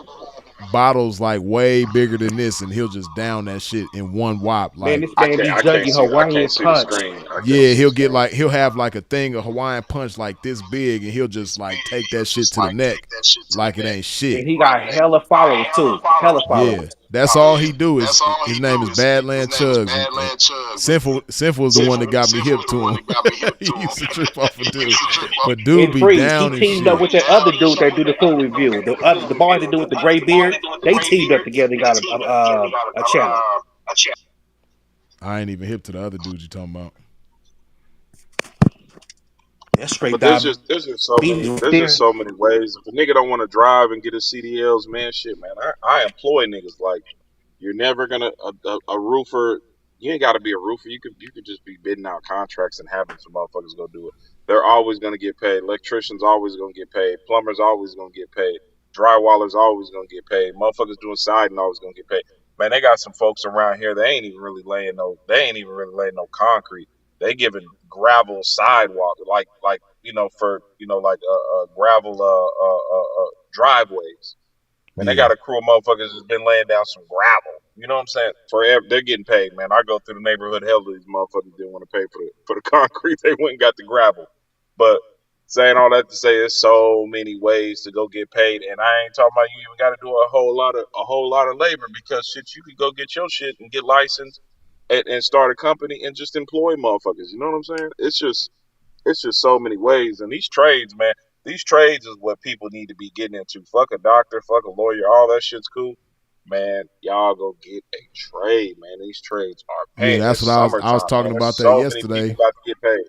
bottles like way bigger than this, and he'll just down that shit in one whop. Man, Like, this man be drinking I Hawaiian can't see the punch. screen. I can't yeah, see the screen. he'll have like a thing of Hawaiian punch like this big, and he'll just like take that shit to the neck like it ain't shit. And he got hella followers too. Hella Yeah, followers. that's all he do is his name is Badland Chugs, and Sinful is the one that got me hip to him. He used to trip off a dude, but dude And be Freeze, he down and teamed up shit. with that other dude that do the food review. The boy that do with the gray beard, they teamed up together and got a channel. I ain't even hip to the other dude you talking about. That's straight But there's just diabetes there. so many ways. If a nigga don't want to drive and get his CDLs, man, shit, man. I employ niggas like you're never gonna a roofer. You ain't got to be a roofer. You could just be bidding out contracts and having some motherfuckers go do it. They're always gonna get paid. Electricians always gonna get paid. Plumbers always gonna get paid. Drywallers always gonna get paid. Motherfuckers doing siding always gonna get paid. Man, they got some folks around here. They ain't even really laying no. They ain't even really laying no concrete. They giving gravel sidewalk like for like gravel driveways. Man, they Yeah. got a crew of motherfuckers that's been laying down some gravel. You know what I'm saying? Forever, they're getting paid, man. I go through the neighborhood. Hell, these motherfuckers didn't want to pay for the concrete. They went and got the gravel. But saying all that to say, there's so many ways to go get paid, and I ain't talking about you even got to do a whole lot of labor, because shit, you could go get your shit and get licensed and start a company and just employ motherfuckers. You know what I'm saying? It's just so many ways. And these trades, man, these trades is what people need to be getting into. Fuck a doctor, fuck a lawyer, all that shit's cool. Man, y'all go get a trade, man. These trades are Yeah, paying. that's It's what I was summertime, man. talking There's about that so many people yesterday. about to get paid.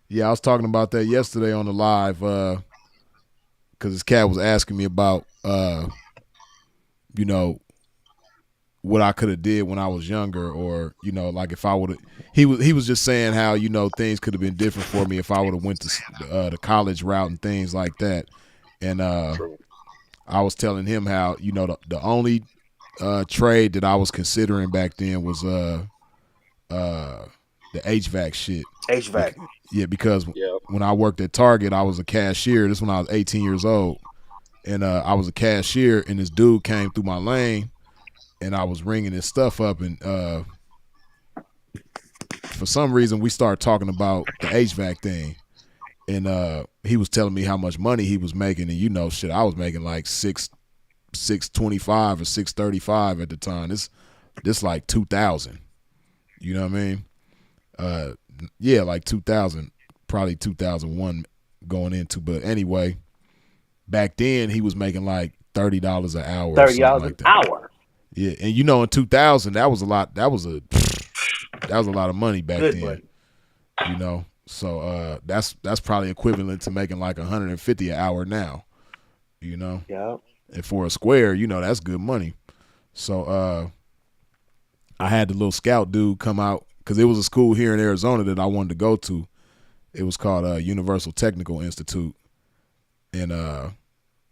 Yeah, I was talking about that yesterday on the live, because this cat was asking me about, you know, what I could have did when I was younger, or like if I would have. He was just saying how things could have been different for me if I would have went to the college route and things like that, and True. I was telling him how the only trade that I was considering back then was the HVAC shit. HVAC. Yeah, because Yeah. when I worked at Target, I was a cashier. This when I was 18 years old, and I was a cashier, and this dude came through my lane, and I was ringing his stuff up, and for some reason we started talking about the HVAC thing, and he was telling me how much money he was making, and shit, I was making like 625 or 635 at the time. This like 2000. You know what I mean? Yeah, like 2000, probably 2001 going into. But anyway, back then he was making like $30 an hour or something $30 an like that. hour. Yeah, and in 2000 that was a lot. That was a lot of money back Good then. money. So that's probably equivalent to making like 150 an hour now. Yeah. And for a square, that's good money. So I had the little scout dude come out because it was a school here in Arizona that I wanted to go to. It was called Universal Technical Institute, and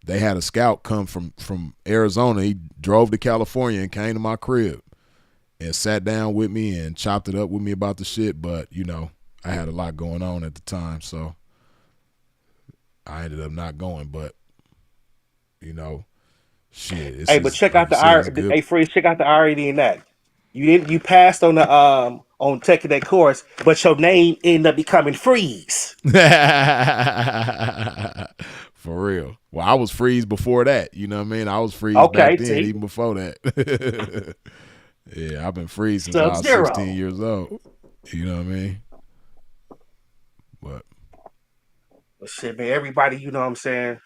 they had a scout come from Arizona. He drove to California and came to my crib and sat down with me and chopped it up with me about the shit. But I had a lot going on at the time, so I ended up not going. But shit, this Hey, but is check like out you the said, it's good. Hey, Freeze, check out the irony in that. You passed on the on taking that course, but your name ended up becoming Freeze. For real. Well, I was freeze before that. You know what I mean? I was freeze back Okay, then, see, even before that. Yeah, I've been freeze since I Sub was 16 Zero. years old. You know what I mean? But But shit, man, everybody, you know what I'm saying,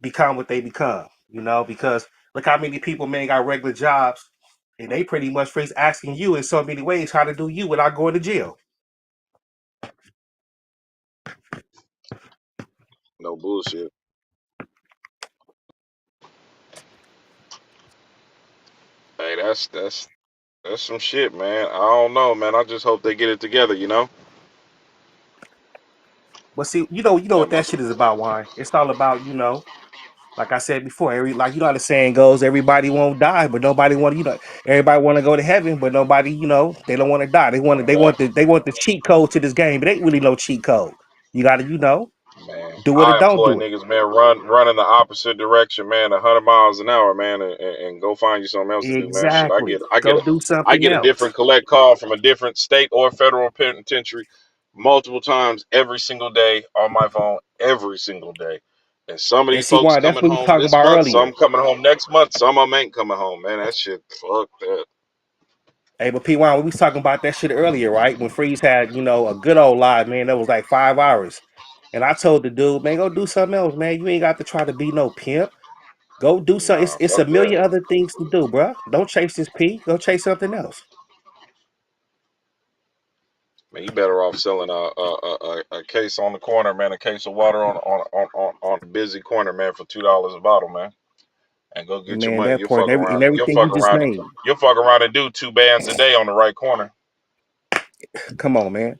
become what they become. Because look how many people, man, got regular jobs, and they pretty much Freeze asking you in so many ways how to do you without going to jail. No bullshit. Hey, that's some shit, man. I don't know, man. I just hope they get it together. But see, you know Yeah, what my that shit is about, why? It's all about, like I said before, like how the saying goes, everybody won't die, but nobody want everybody want to go to heaven, but nobody, they don't want to die. They want the cheat code to this game, but ain't really no cheat code. You gotta, man. do it or I don't employ do it. niggas, man, run in the opposite direction, man, 100 miles an hour, man, and go find you something else to do, man. Shit, I Exactly. get I get Go a do I something get a else. different collect call from a different state or federal penitentiary multiple times every single day on my phone, every single day. And some of And these see folks why, that's coming what we home talking this about month, earlier. some coming home next month, some of them ain't coming home, man. That shit, fuck that. Hey, but P1, we was talking about that shit earlier, right? When Freeze had, a good old live, man, that was like 5 hours. And I told the dude, man, go do something else, man. You ain't got to try to be no pimp. Go do something. It's, Nah, it's a fuck that. million other things to do, bruh. Don't chase this P. Go chase something else. Man, you better off selling a case on the corner, man. A case of water on a busy corner, man, for $2 a bottle, man. And go get your Man, money. that You'll part fuck and around. You'll everything you fuck just around. named. You'll fuck around and do 2 bands a day on the right corner. Come on, man.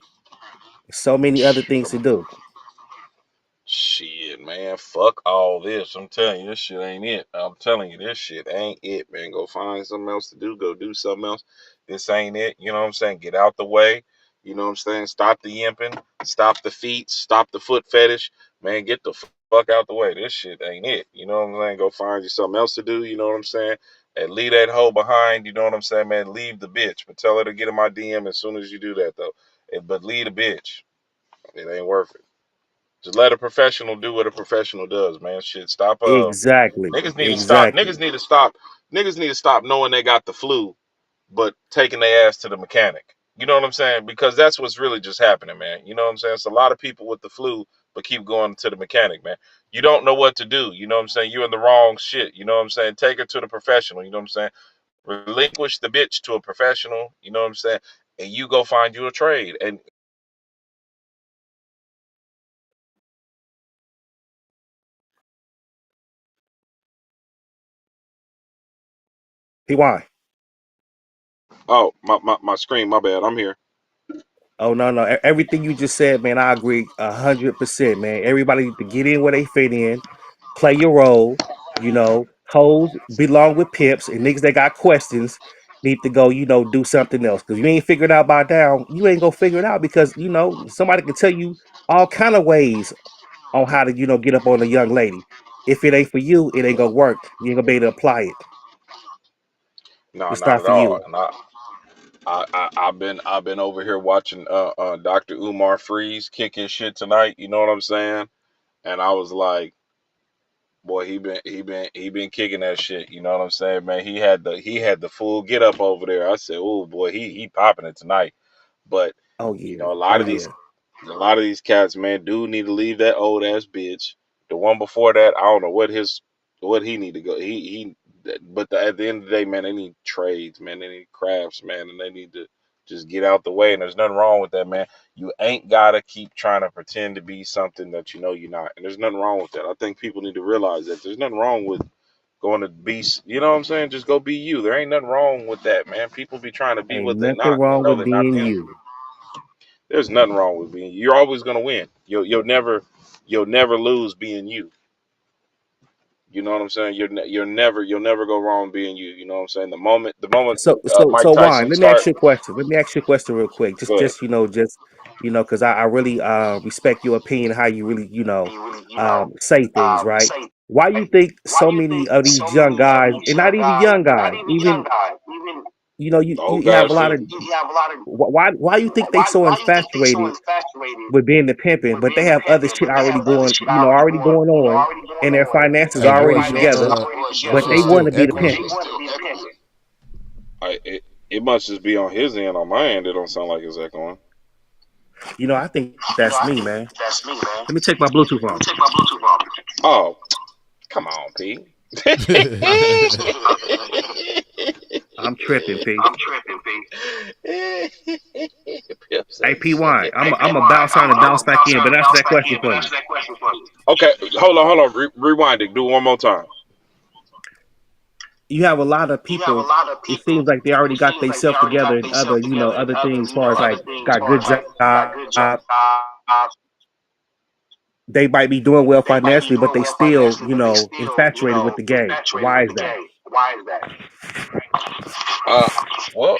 So many other things to do. Shit, man. Fuck all this. I'm telling you, this shit ain't it. I'm telling you, this shit ain't it, man. Go find something else to do. Go do something else. This ain't it. You know what I'm saying? Get out the way. You know what I'm saying? Stop the yimping, stop the feet, stop the foot fetish. Man, get the fuck out the way. This shit ain't it. You know what I'm saying? Go find you something else to do. You know what I'm saying? And leave that hoe behind. You know what I'm saying, man? Leave the bitch. But tell her to get in my DM as soon as you do that, though. But leave the bitch. It ain't worth it. Just let a professional do what a professional does, man. Shit, stop. Exactly. Niggas need to stop. Exactly. Niggas need to stop. Niggas need to stop knowing they got the flu, but taking their ass to the mechanic. You know what I'm saying? Because that's what's really just happening, man. You know what I'm saying? It's a lot of people with the flu, but keep going to the mechanic, man. You don't know what to do. You know what I'm saying? You're in the wrong shit. You know what I'm saying? Take her to the professional. You know what I'm saying? Relinquish the bitch to a professional. You know what I'm saying? And you go find you a trade. And PY. oh, my screen, my bad. I'm here. Oh no, no. Everything you just said, man, I agree 100%, man. Everybody need to get in where they fit in, play your role. Hoes belong with pimps, and niggas that got questions need to go, do something else. Cause you ain't figured out by now, you ain't gonna figure it out because somebody can tell you all kind of ways on how to, get up on a young lady. If it ain't for you, it ain't gonna work. You ain't gonna be able to apply it. No, It's not not at for all. you. And I've been over here watching Dr. Umar Freeze kick his shit tonight. You know what I'm saying? And I was like, boy, he been kicking that shit. You know what I'm saying, man? He had the full get up over there. I said, oh boy, he popping it tonight. But Oh you yeah. know, Oh yeah. a lot of these cats, man, do need to leave that old ass bitch. The one before that, I don't know what he need to go. But at the end of the day, man, they need trades, man. They need crafts, man, and they need to just get out the way. And there's nothing wrong with that, man. You ain't gotta keep trying to pretend to be something that you know you're not. And there's nothing wrong with that. I think people need to realize that there's nothing wrong with going to be, you know what I'm saying? Just go be you. There ain't nothing wrong with that, man. People be trying to be Ain't what they nothing not, and they wrong know with they're not being them. you. There's nothing wrong with being you. You're always gonna win. You'll never lose being you. You know what I'm saying? You'll never go wrong being you. You know what I'm saying? The moment So Mike Juan, Tyson let me start, ask you a question. Let me ask you a question real quick. go ahead. Because I really respect your opinion, how you really, say things, right? Why you think so many of these young guys, and not even young guys, even The old you have a guys lot too. of why you think they so infatuated with being the pimping, but they have other shit already going on, and their finances Hey, already boys, together, your but shit's they want still to be the echoing. pimping. It must just be on his end. On my end, it don't sound like it's echoing. I think that's me, man. Let me take my Bluetooth off. Oh, come on, P. I'm tripping, P. Pip Hey, say PY, shit. I'm a bounce on and bounce back in, but answer that question for me. Okay, hold on. Rewind it. Do it one more time. You have a lot of people. It seems like they already got themselves together and other things, as far as like got good jobs. They might be doing well financially, but they still, infatuated with the game. Why is that? Uh, well,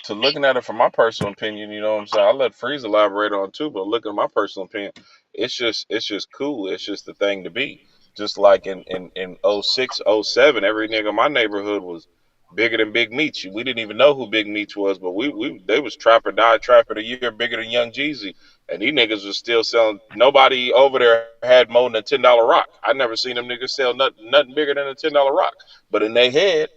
to looking at it from my personal opinion, you know what I'm saying. I'll let Freeze elaborate on it too, but looking at my personal opinion, it's just cool. It's just the thing to be. Just like in '06, '07, every nigga in my neighborhood was bigger than Big Meech. We didn't even know who Big Meech was, but we they was trapper die trapper of the year bigger than Young Jeezy, and these niggas was still selling. Nobody over there had more than a $10 rock. I never seen them niggas sell nothing bigger than a $10 rock, but in their head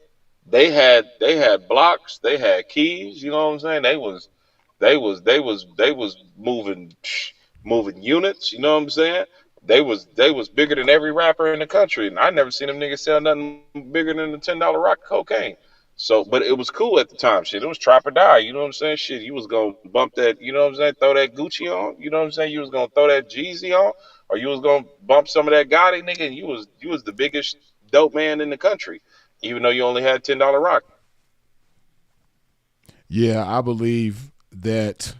they had blocks, they had keys, you know what I'm saying? They was moving units, you know what I'm saying? They was bigger than every rapper in the country, and I never seen them niggas sell nothing bigger than the $10 rock of cocaine. So, but it was cool at the time. Shit, it was trap or die. You know what I'm saying? Shit, you was gonna bump that. You know what I'm saying? Throw that Gucci on. You know what I'm saying? You was gonna throw that Jeezy on, or you was gonna bump some of that Gotti nigga. And you was the biggest dope man in the country, even though you only had $10 rock. Yeah, I believe that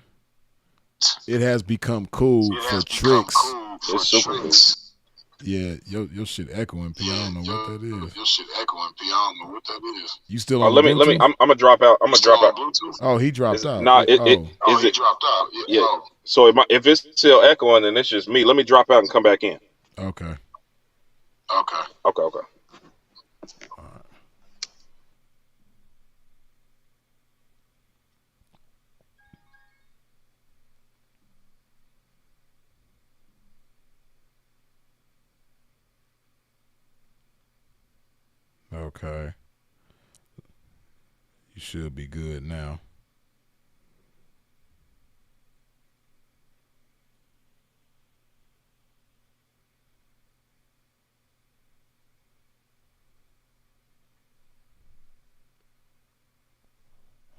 it has become cool for tricks It's super cool. Yeah, your shit echoing, P. I Yeah, don't know what that is. your shit echoing, P. I don't know what that is. You still Oh, on the let me. Bluetooth? I'm gonna drop out. I'm You gonna still drop on out. Bluetooth? Oh, he dropped Is out. nah? It Oh, is he it? dropped out. Yeah. Oh, So if it's still echoing, then it's just me. Let me drop out and come back in. Okay. okay. Okay. Okay. Okay. You should be good now.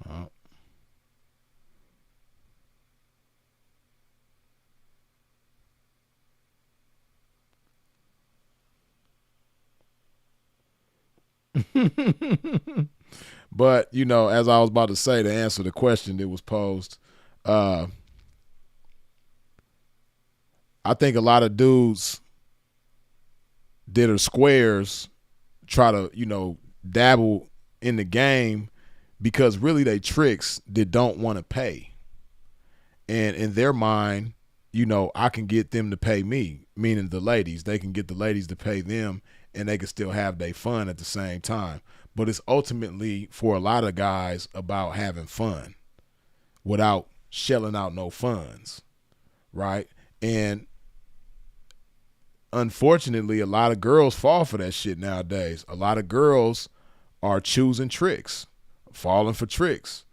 Oh. But as I was about to say, to answer the question that was posed, uh, I think a lot of dudes that are squares try to, dabble in the game because really they tricks that don't want to pay. And in their mind, I can get them to pay me, meaning the ladies. They can get the ladies to pay them and they can still have their fun at the same time. But it's ultimately for a lot of guys about having fun without shelling out no funds, right? And unfortunately, a lot of girls fall for that shit nowadays. A lot of girls are choosing tricks, falling for tricks.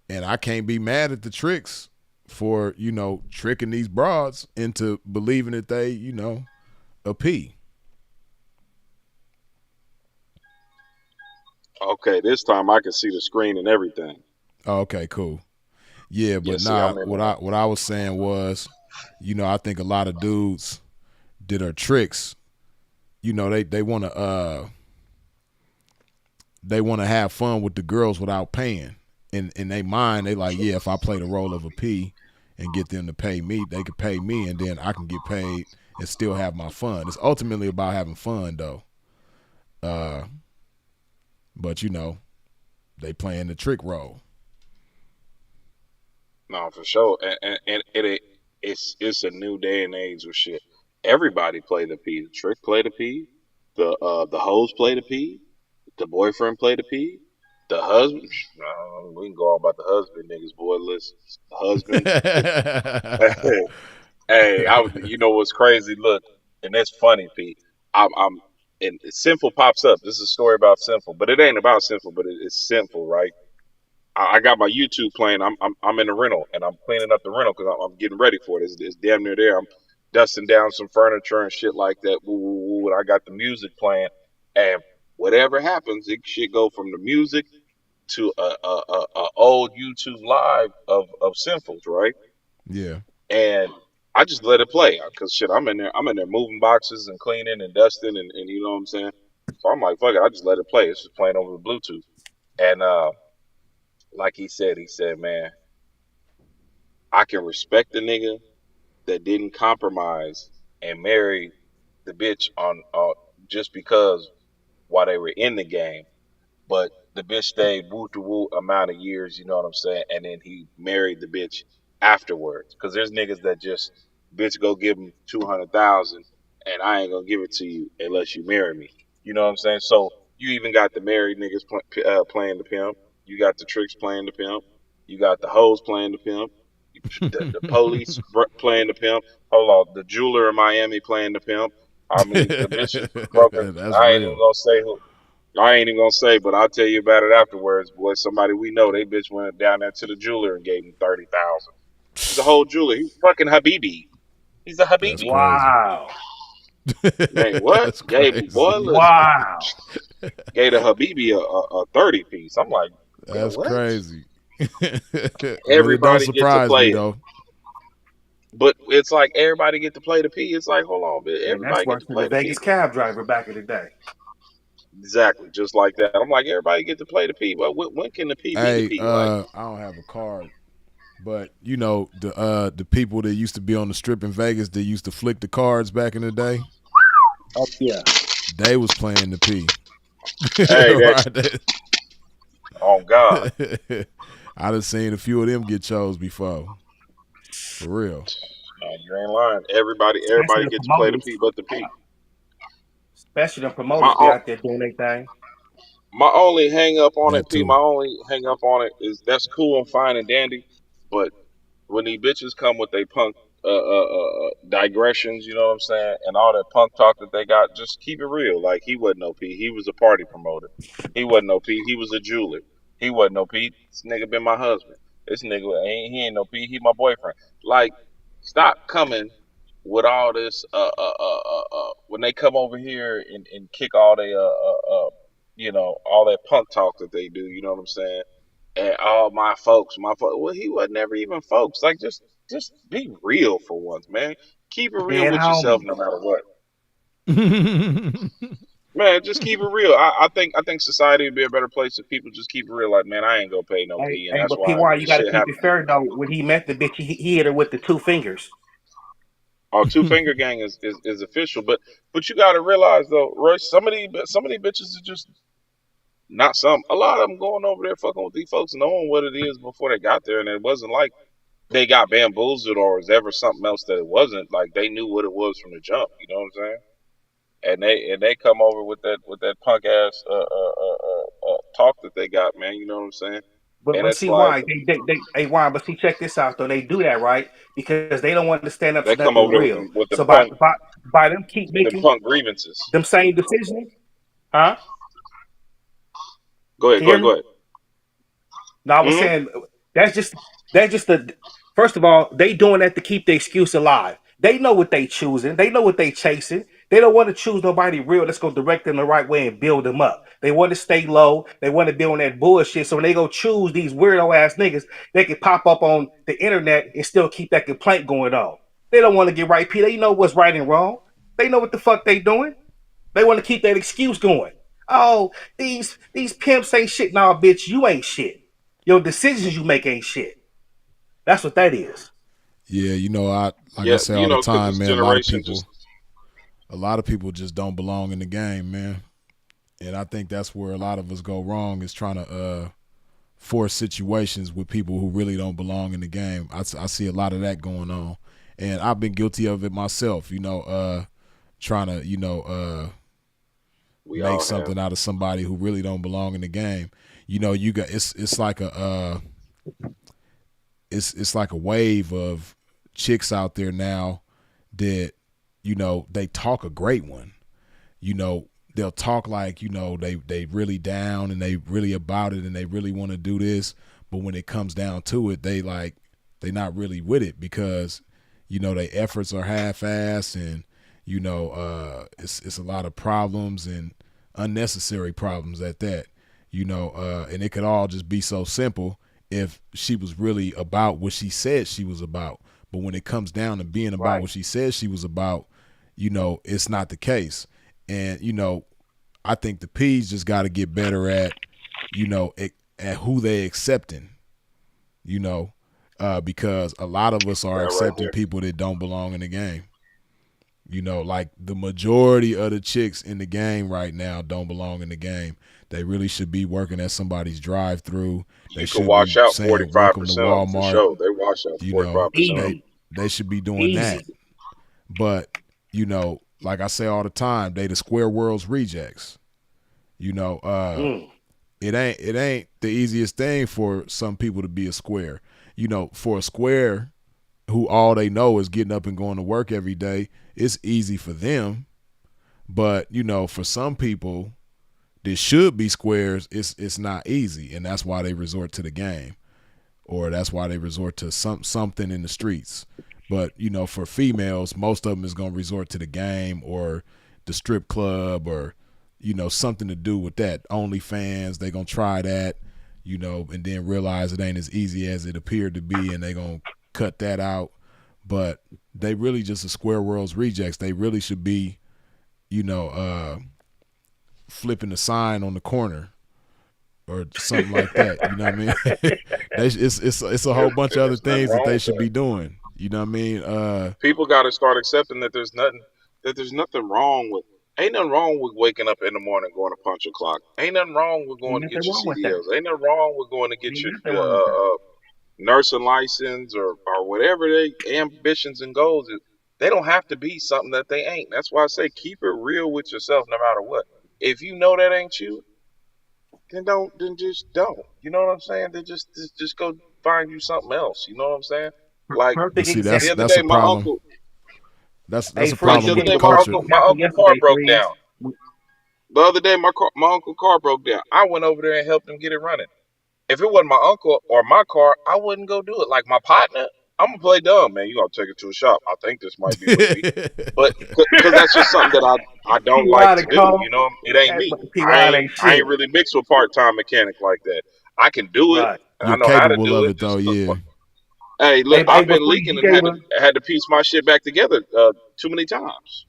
And I can't be mad at the tricks for, tricking these broads into believing that they, a P. Okay. This time I can see the screen and everything. Oh, okay, cool. Yeah, Yeah. but See, nah, I'm in what there. I was saying was, I think a lot of dudes that are tricks, they want to have fun with the girls without paying. In their mind, they like, yeah, if I play the role of a P and get them to pay me, they could pay me, and then I can get paid and still have my fun. It's ultimately about having fun, though. But they playing the trick role. No, for sure. It's a new day and age of shit. Everybody play the P. The trick play the P. The hoes play the P. The boyfriend play the P. The husband. We can go all about the husband niggas, boy. Listen, the husband. Hey, you know what's crazy? Look, and that's funny, Pete. I'm and Sinful pops up. This is a story about Sinful, but it ain't about Sinful, but it's Sinful, right? I got my YouTube playing. I'm in the rental and I'm cleaning up the rental because I'm getting ready for it. It's damn near there. I'm dusting down some furniture and shit like that. Woo, woo, woo, and I got the music playing, and whatever happens, it should go from the music to a old YouTube live of Sinfuls, right? Yeah. And I just let it play because shit, I'm in there moving boxes and cleaning and dusting and you know what I'm saying. So I'm like, fuck it, I just let it play. It's just playing over the Bluetooth, and like he said, man, I can respect the nigga that didn't compromise and marry the bitch on just because while they were in the game. But the bitch stayed woo to woo amount of years, you know what I'm saying? And then he married the bitch afterwards. Cause there's niggas that just bitch go give him 200,000 and I ain't gonna give it to you unless you marry me. You know what I'm saying? So you even got the married niggas playing the pimp. You got the tricks playing the pimp. You got the hoes playing the pimp. The police playing the pimp. Hold on, the jeweler in Miami playing the pimp. I mean, the bitches broken. That's I ain't even real. gonna say who. I ain't even gonna say, but I'll tell you about it afterwards, boy. Somebody we know, they bitch went down there to the jeweler and gave him 30,000. He's a whole jeweler. He's fucking Habibi. He's a That's Habibi. crazy. Wow. Man, what? That's Gave boy, crazy. listen, Wow. gave a Habibi a 30 piece. I'm like, bro, That's what? crazy. But it don't Everybody get to surprise me play it, though. but it's like everybody get to play the P. It's like, hold on, man, Man, that's everybody get worse to than the play the Vegas P. cab driver back in the day. Exactly, just like that. I'm like, everybody get to play the P, but when can the P be the Hey, P? Like, I don't have a card, but the people that used to be on the strip in Vegas that used to flick the cards back in the day. Oh yeah. They was playing the P. Hey, that Right. on God. I done seen a few of them get chose before. For real. No, you ain't lying. Especially Everybody the get to play the promoters. P, but the P. Especially the My promoters be o- out there doing their thing. my only hang up on it, That P. too. My only hang up on it is that's cool and fine and dandy, but when these bitches come with they punk digressions, you know what I'm saying, and all that punk talk that they got, just keep it real. Like he wasn't no P. He was a party promoter. He wasn't no P. He was a jeweler. He wasn't no P. This nigga been my husband. This nigga ain't no P. He my boyfriend. Like, stop coming with all this when they come over here and kick all they all that punk talk that they do. You know what I'm saying? And all my folks. Well, he was never even folks. Like, just be real for once, man. Keep it real Dead with yourself, homie. no matter what. Man, just keep it real. I think society would be a better place if people just keep it real. Like, man, I ain't gonna pay no Hey, P, and hey, that's but why PY, you this got to shit keep it happened. fair though. When he met the bitch, he hit her with the two fingers. Oh, two finger gang is official, but you got to realize though, Royce, some of these bitches are just not some. A lot of them going over there fucking with these folks, knowing what it is before they got there, and it wasn't like they got bamboozled or was ever something else that it wasn't. Like they knew what it was from the jump. You know what I'm saying? And they come over with that punk ass talk that they got, man. You know what I'm saying? And But it's see like why they hey why? But see, check this out though. They do that right because they don't want to stand up they for come nothing over there real. with So them punk by them keep them making punk grievances. them same decisions, huh? Go ahead, Can you go hear ahead, go me? ahead. No, I was Hmm. saying that's just that's just the first of all, they doing that to keep the excuse alive. They know what they choosing. They know what they chasing. They don't want to choose nobody real that's gonna direct them the right way and build them up. They want to stay low. They want to be on that bullshit. So when they go choose these weirdo ass niggas, they can pop up on the internet and still keep that complaint going on. They don't want to get right, P. They know what's right and wrong. They know what the fuck they doing. They want to keep that excuse going. Oh, these pimps ain't shit. Nah, bitch, you ain't shit. Your decisions you make ain't shit. That's what that is. Yeah, I like I Yeah, say all the because time, this man, generation just a lot of people just don't belong in the game, man. And I think that's where a lot of us go wrong is trying to force situations with people who really don't belong in the game. I see a lot of that going on. And I've been guilty of it myself, trying to, we make all have. something out of somebody who really don't belong in the game. You got it's like a it's like a wave of chicks out there now that they talk a great one. They'll talk like they really down and they really about it and they really want to do this, but when it comes down to it, they not really with it because their efforts are half-assed and it's a lot of problems and unnecessary problems at that. And it could all just be so simple if she was really about what she said she was about. But when it comes down to being about Right. what she said she was about, it's not the case. And I think the P's just got to get better at at who they accepting. Because a lot of us are That right accepting there. people that don't belong in the game. Like the majority of the chicks in the game right now don't belong in the game. They really should be working at somebody's drive-through. They You can should be wash out saying welcome to 45% of them for Walmart. sure. They wash out 45% of them. They Easy. they should be doing that. Easy. But like I say all the time, they the square world's rejects. You know, uh, Mm. it ain't the easiest thing for some people to be a square. For a square who all they know is getting up and going to work every day, it's easy for them. But for some people that should be squares, it's not easy, and that's why they resort to the game, or that's why they resort to something in the streets. But for females, most of them is gonna resort to the game or the strip club or something to do with that. OnlyFans, they gonna try that, and then realize it ain't as easy as it appeared to be, and they gonna cut that out. But they really just a square world's rejects. They really should be, you know, uh, flipping the sign on the corner or something like that. You know what I mean? It's a whole bunch of other There's nothing things that wrong they with should that. be doing. You know what I mean? People got to start accepting that there's nothing wrong with Ain't nothing wrong with waking up in the morning going to punch a clock. Ain't nothing wrong with Ain't going to nothing get your wrong with that. CDLs. Ain't nothing wrong with going to get Ain't your nothing wrong with that. nursing license or whatever they ambitions and goals is. They don't have to be something that they ain't. That's why I say keep it real with yourself no matter what. If you know that ain't you, then just don't. You know what I'm saying? Then just go find you something else. You know what I'm saying? Like But Perfect see, the example. other that's day, a my problem. uncle. That's Hey, a Like Freeze, the problem you other with the gave day, a perfect culture. my example uncle car yesterday, broke Freeze. down. The other day, my uncle car broke down. I went over there and helped him get it running. If it wasn't my uncle or my car, I wouldn't go do it. Like my partner, I'm gonna play dumb, man. You gonna take it to a shop? I think this might be what it be, but because that's just something that I don't like PY the to do. code. You know, it ain't me. PY ain't I shit. ain't really mixed with part time mechanic like that. I can do it Right. and I You're know how to capable do of it. it though, Just look, yeah. hey, look, Hey, I've but been Freeze, leaking you and gave a. had to piece my shit back together too many times.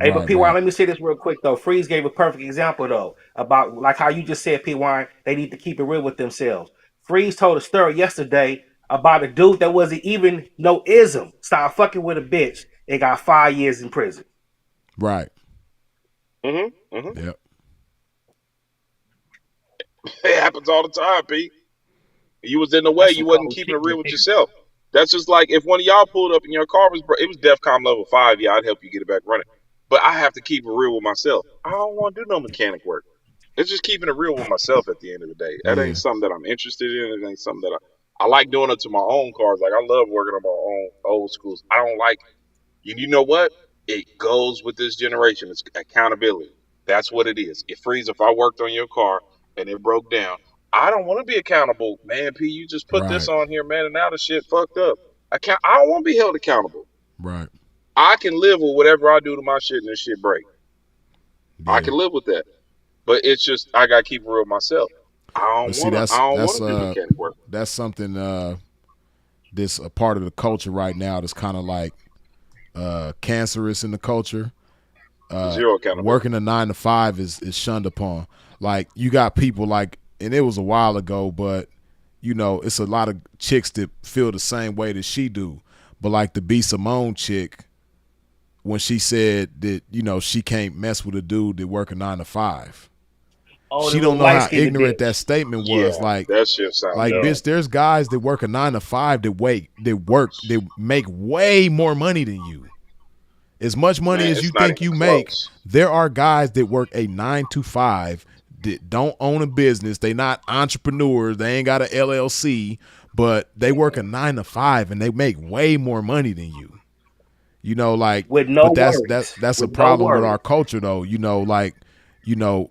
Hey, but Right, PY, right. let me say this real quick though. Freeze gave a perfect example though about like how you just said, PY, they need to keep it real with themselves. Freeze told a story yesterday about a dude that wasn't even no ism. Started fucking with a bitch and got 5 years in prison. Right. Mm-hmm. Yep. It happens all the time, P. You was in the way. That's some You wasn't cold keeping shit it right real with there. yourself. That's just like if one of y'all pulled up and your car was it was DEFCON level 5. Yeah, I'd help you get it back running. But I have to keep it real with myself. I don't want to do no mechanic work. It's just keeping it real with myself at the end of the day. That ain't Yeah. something that I'm interested in. It ain't something that I like doing it to my own cars. Like I love working on my own old schools. I don't like you know what? It goes with this generation. It's accountability. That's what it is. It frees if I worked on your car and it broke down. I don't want to be accountable, man. P, you just put this Right. on here, man, and now the shit fucked up. I don't want to be held accountable. Right. I can live with whatever I do to my shit and this shit break. I Yeah. can live with that. But it's just I gotta keep it real myself. But see, I don't wanna do mechanic work. that's something this a part of the culture right now that's kind of like cancerous in the culture. Zero accountability. Working a 9 to 5 is shunned upon. Like you got people like, and it was a while ago, but you know, it's a lot of chicks that feel the same way that she do. But like the B Simone chick, when she said that you know she can't mess with a dude that work a 9 to 5, Oh, the she don't little know light how skinned ignorant that bitch. statement was. Yeah, that shit sound Like dumb. bitch, there's guys that work a 9 to 5 that make way more money than you. As much money Man, as you it's not think even you make, close. there are guys that work a 9 to 5 that don't own a business. They not entrepreneurs. They ain't got a LLC, but they work a 9 to 5 and they make way more money than you. You know, like, With no but worries. that's a With no problem with worries. our culture, though. You know, like, you know,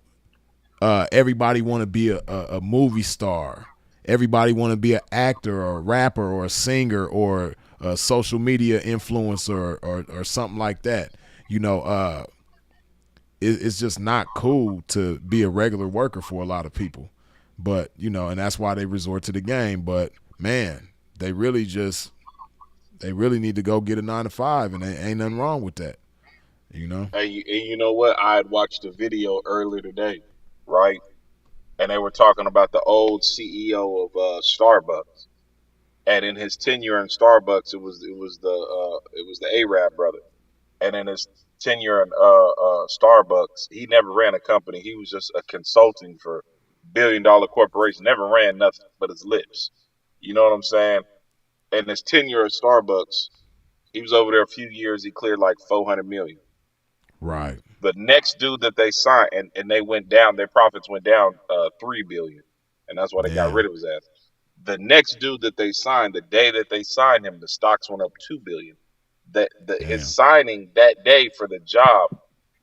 everybody want to be a movie star. Everybody want to be an actor or a rapper or a singer or a social media influencer or something like that. You know, it's just not cool to be a regular worker for a lot of people. But you know, and that's why they resort to the game. But man, they really need to go get a 9 to 5, and ain't nothing wrong with that. You know. And you know what? I had watched a video earlier today, right? And they were talking about the old CEO of Starbucks, and in his tenure in Starbucks, it was the Arab brother, and in his tenure in Starbucks, he never ran a company. He was just a consulting for billion-dollar corporation. Never ran nothing but his lips. You know what I'm saying? And his tenure at Starbucks, he was over there a few years. He cleared like 400 million. Right. The next dude that they signed, and they went down, their profits went down 3 billion, and that's why they got rid Damn. of his ass. The next dude that they signed, the day that they signed him, the stocks went up 2 billion. His Damn. signing that day for the job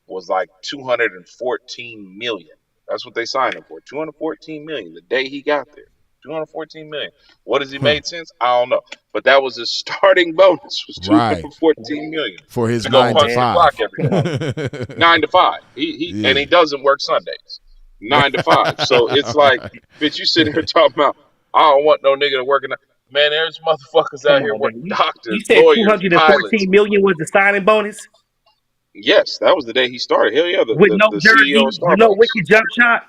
was like 214 million. That's what they signed him for. 214 million the day he got there. 214 million. What has he Huh. made since? I don't know. But that was his starting bonus was Right. 214 million For his to go Come nine on, to punch the man. clock five. every Come morning. on. 9 to 5. He Yeah. doesn't work Sundays. 9 to 5. So it's like, bitch, you sitting here talking about I don't want no nigga to work in. Man, there's motherfuckers Come out here on, work man. You doctors, said lawyers, 214 pilots. million was the signing bonus Yes, that was the day he started. Hell yeah, with no the CEO jersey, of with no Starbucks. wicked jump shot.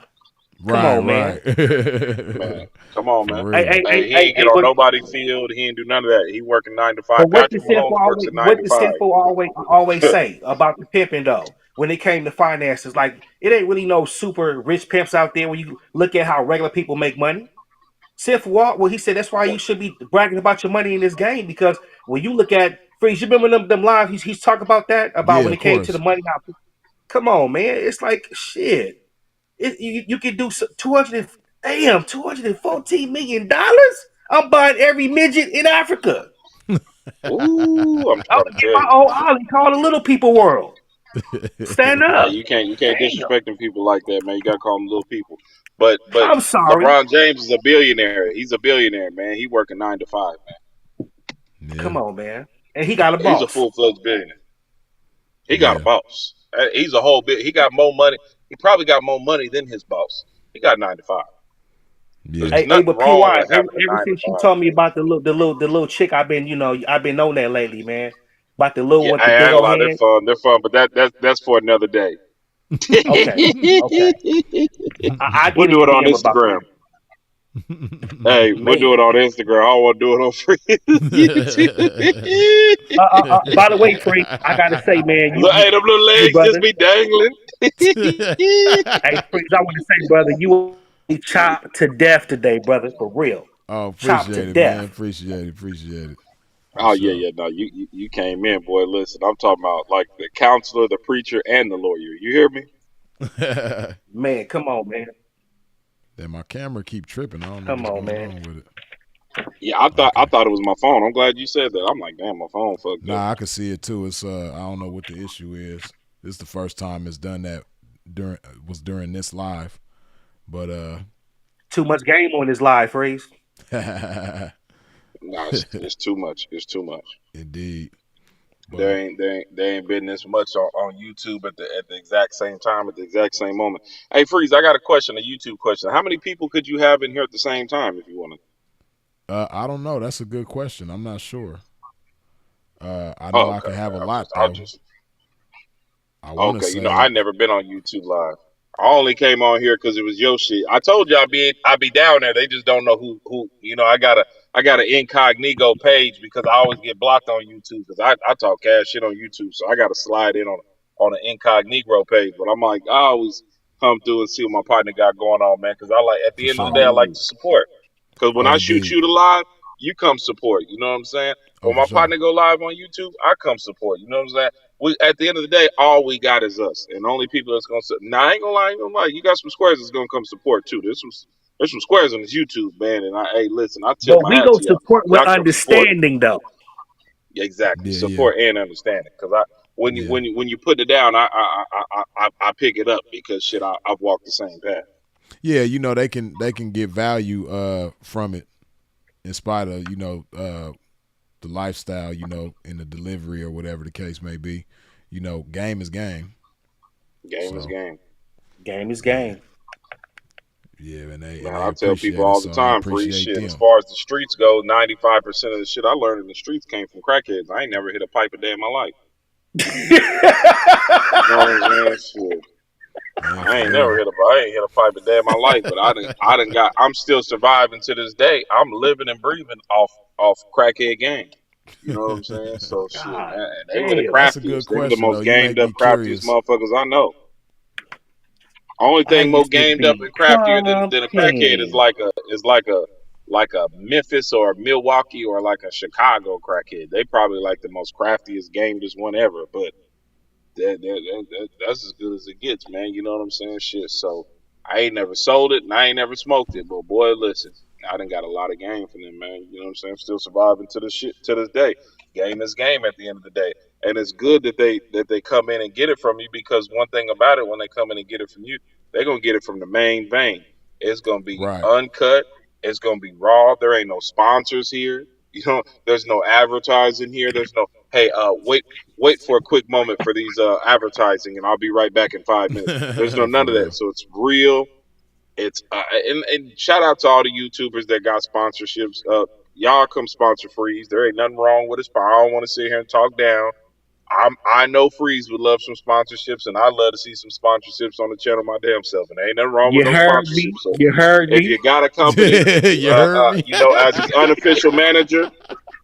Come Right, on, man. right. Man, come on, For man. Hey, real. hey, hey, Hey, he hey, ain't get hey, on nobody field. He ain't do none of that. He working 9 to 5. but Patrick Mahomes works at 9 what to the 5. sinful always say about the pimping though? when it came to finances. Like it ain't really no super rich pimps out there when you look at how regular people make money. Seth Walt, well, he said that's why you should be bragging about your money in this game because when you look at Freeze, you remember them live? He's talking about that about Yeah, when of it came to the course. money. How, come on, man, it's like shit. You can do 200. Damn, $214 million. I'm buying every midget in Africa. Ooh, I'm I'm trying gonna to get tell my you. own island called the Little People World. Stand Hey, up. you can't Damn. disrespect them people like that, man. You gotta call them little people. But I'm sorry. LeBron James is a billionaire. He's a billionaire, man. He working 9 to 5, man. Yeah, Come on, man. And he got a He's a boss. full fledged billionaire. He got a yeah, boss. He's a whole bit. He got more money. He probably got more money than his boss. He got 9 to 5. yeah. There's Hey, nothing but wrong PY, with having a ever nine to since you five, told me man. about the little chick, I've been on that lately, man. About the little Yeah, one with the I big ain't gonna old lie, they're head. fun. They're fun, but that's for another day. Okay, okay. I We'll get in do your it on DM about Instagram. that. Hey, we'll do it Man. on Instagram. I don't want to do it on free YouTube. By the way, Freak, I gotta say, man, Look, hey, them little hey, legs just brother, be dangling. hey, Freak, I want to say, brother, you chopped to death today, brother, for real, Oh, chopped to appreciate it, man. death. Appreciate it. For Oh yeah, sure. yeah. No, you came in, boy. Listen, I'm talking about like the counselor, the preacher, and the lawyer. You hear me? Then Man, come on, man, my camera keep tripping. I don't know come what's on, going man. on with it. Yeah, I Okay. thought it was my phone. I'm glad you said that. I'm like, damn, my phone fucked up. Nah, I can see it too. It's I don't know what the issue is. This is the first time it's done that during this live. But Too much game on this live, Freeze. No, it's too much. It's too much. indeed. There But ain't there ain't there ain't been this much on YouTube at the exact same time at the exact same moment. Hey, Freeze, I got a question, a YouTube question. How many people could you have in here at the same time if you wanted? I don't know. That's a good question. I'm not sure. I know Oh, I okay, can have okay. a I'll lot just I'll though. just I want to Okay, say I never been on YouTube Live. I only came on here because it was your shit. I told you I'd be down there. They just don't know who. I got an incognito page because I always get blocked on YouTube because I talk cash shit on YouTube. So I got to slide in on an incognito page. But I'm like I always come through and see what my partner got going on, man. Because I like at for the end of the sure. day I like Oh, to support. Because when Oh, I shoot indeed. you the live, you come support. You know what I'm saying? Oh, When for my sure. partner go live on YouTube, I come support. You know what I'm saying? We at the end of the day, all we got is us, and the only people that's gonna. Now I ain't gonna lie, I ain't gonna lie. You got some squares that's gonna come support too. There's some squares on this YouTube, man. And hey, listen, I tip but my we hat go to y'all. support with Y'all come support. understanding, though. Exactly, Yeah, yeah, support and understanding. Because when you yeah, when you when you put it down, I pick it up because shit, I've walked the same path. yeah. They can get value from it in spite of the lifestyle, in the delivery or whatever the case may be. Game is game. Game is So game. Game is yeah, game. yeah, Man, and they I tell people appreciate it. all the So I time, free appreciate shit. As them. far as the streets go, 95% of the shit I learned in the streets came from crackheads. I ain't never hit a pipe a day in my life. You know what I'm saying? Shit. Man, I for ain't never real. hit a I ain't hit a pipe a day in my life, but I didn't got I'm still surviving to this day. I'm living and breathing off crackhead game. You know what I'm saying? So shit, God man. They were the damn. That's a good craftiest. They were the question though. most You make gamed me up, craftiest curious. motherfuckers I know. Only I thing more used to gamed up be and craftier than a crackhead is pumping. like a Memphis or a Milwaukee or like a Chicago crackhead. They probably like the most craftiest, gamedest one ever. But that's as good as it gets, man. You know what I'm saying? Shit. So I ain't never sold it and I ain't never smoked it. But boy, listen, I done got a lot of game from them, man. You know what I'm saying? I'm still surviving to this shit to this day. Game is game at the end of the day. And it's good that they come in and get it from you because one thing about it, when they come in and get it from you, they're gonna get it from the main vein. It's gonna be Right. uncut. It's gonna be raw. There ain't no sponsors here. There's no advertising here. There's no, hey, wait for a quick moment for these advertising and I'll be right back in 5 minutes. There's no For none of that. real. So it's real. It's and shout out to all the YouTubers that got sponsorships. Y'all come sponsor Freeze. There ain't nothing wrong with it. I don't want to sit here and talk down. I know Freeze would love some sponsorships, and I'd love to see some sponsorships on the channel my damn self. And ain't nothing wrong with You no heard me. sponsorships. So You heard if me. you got a company, You heard me? as his unofficial manager,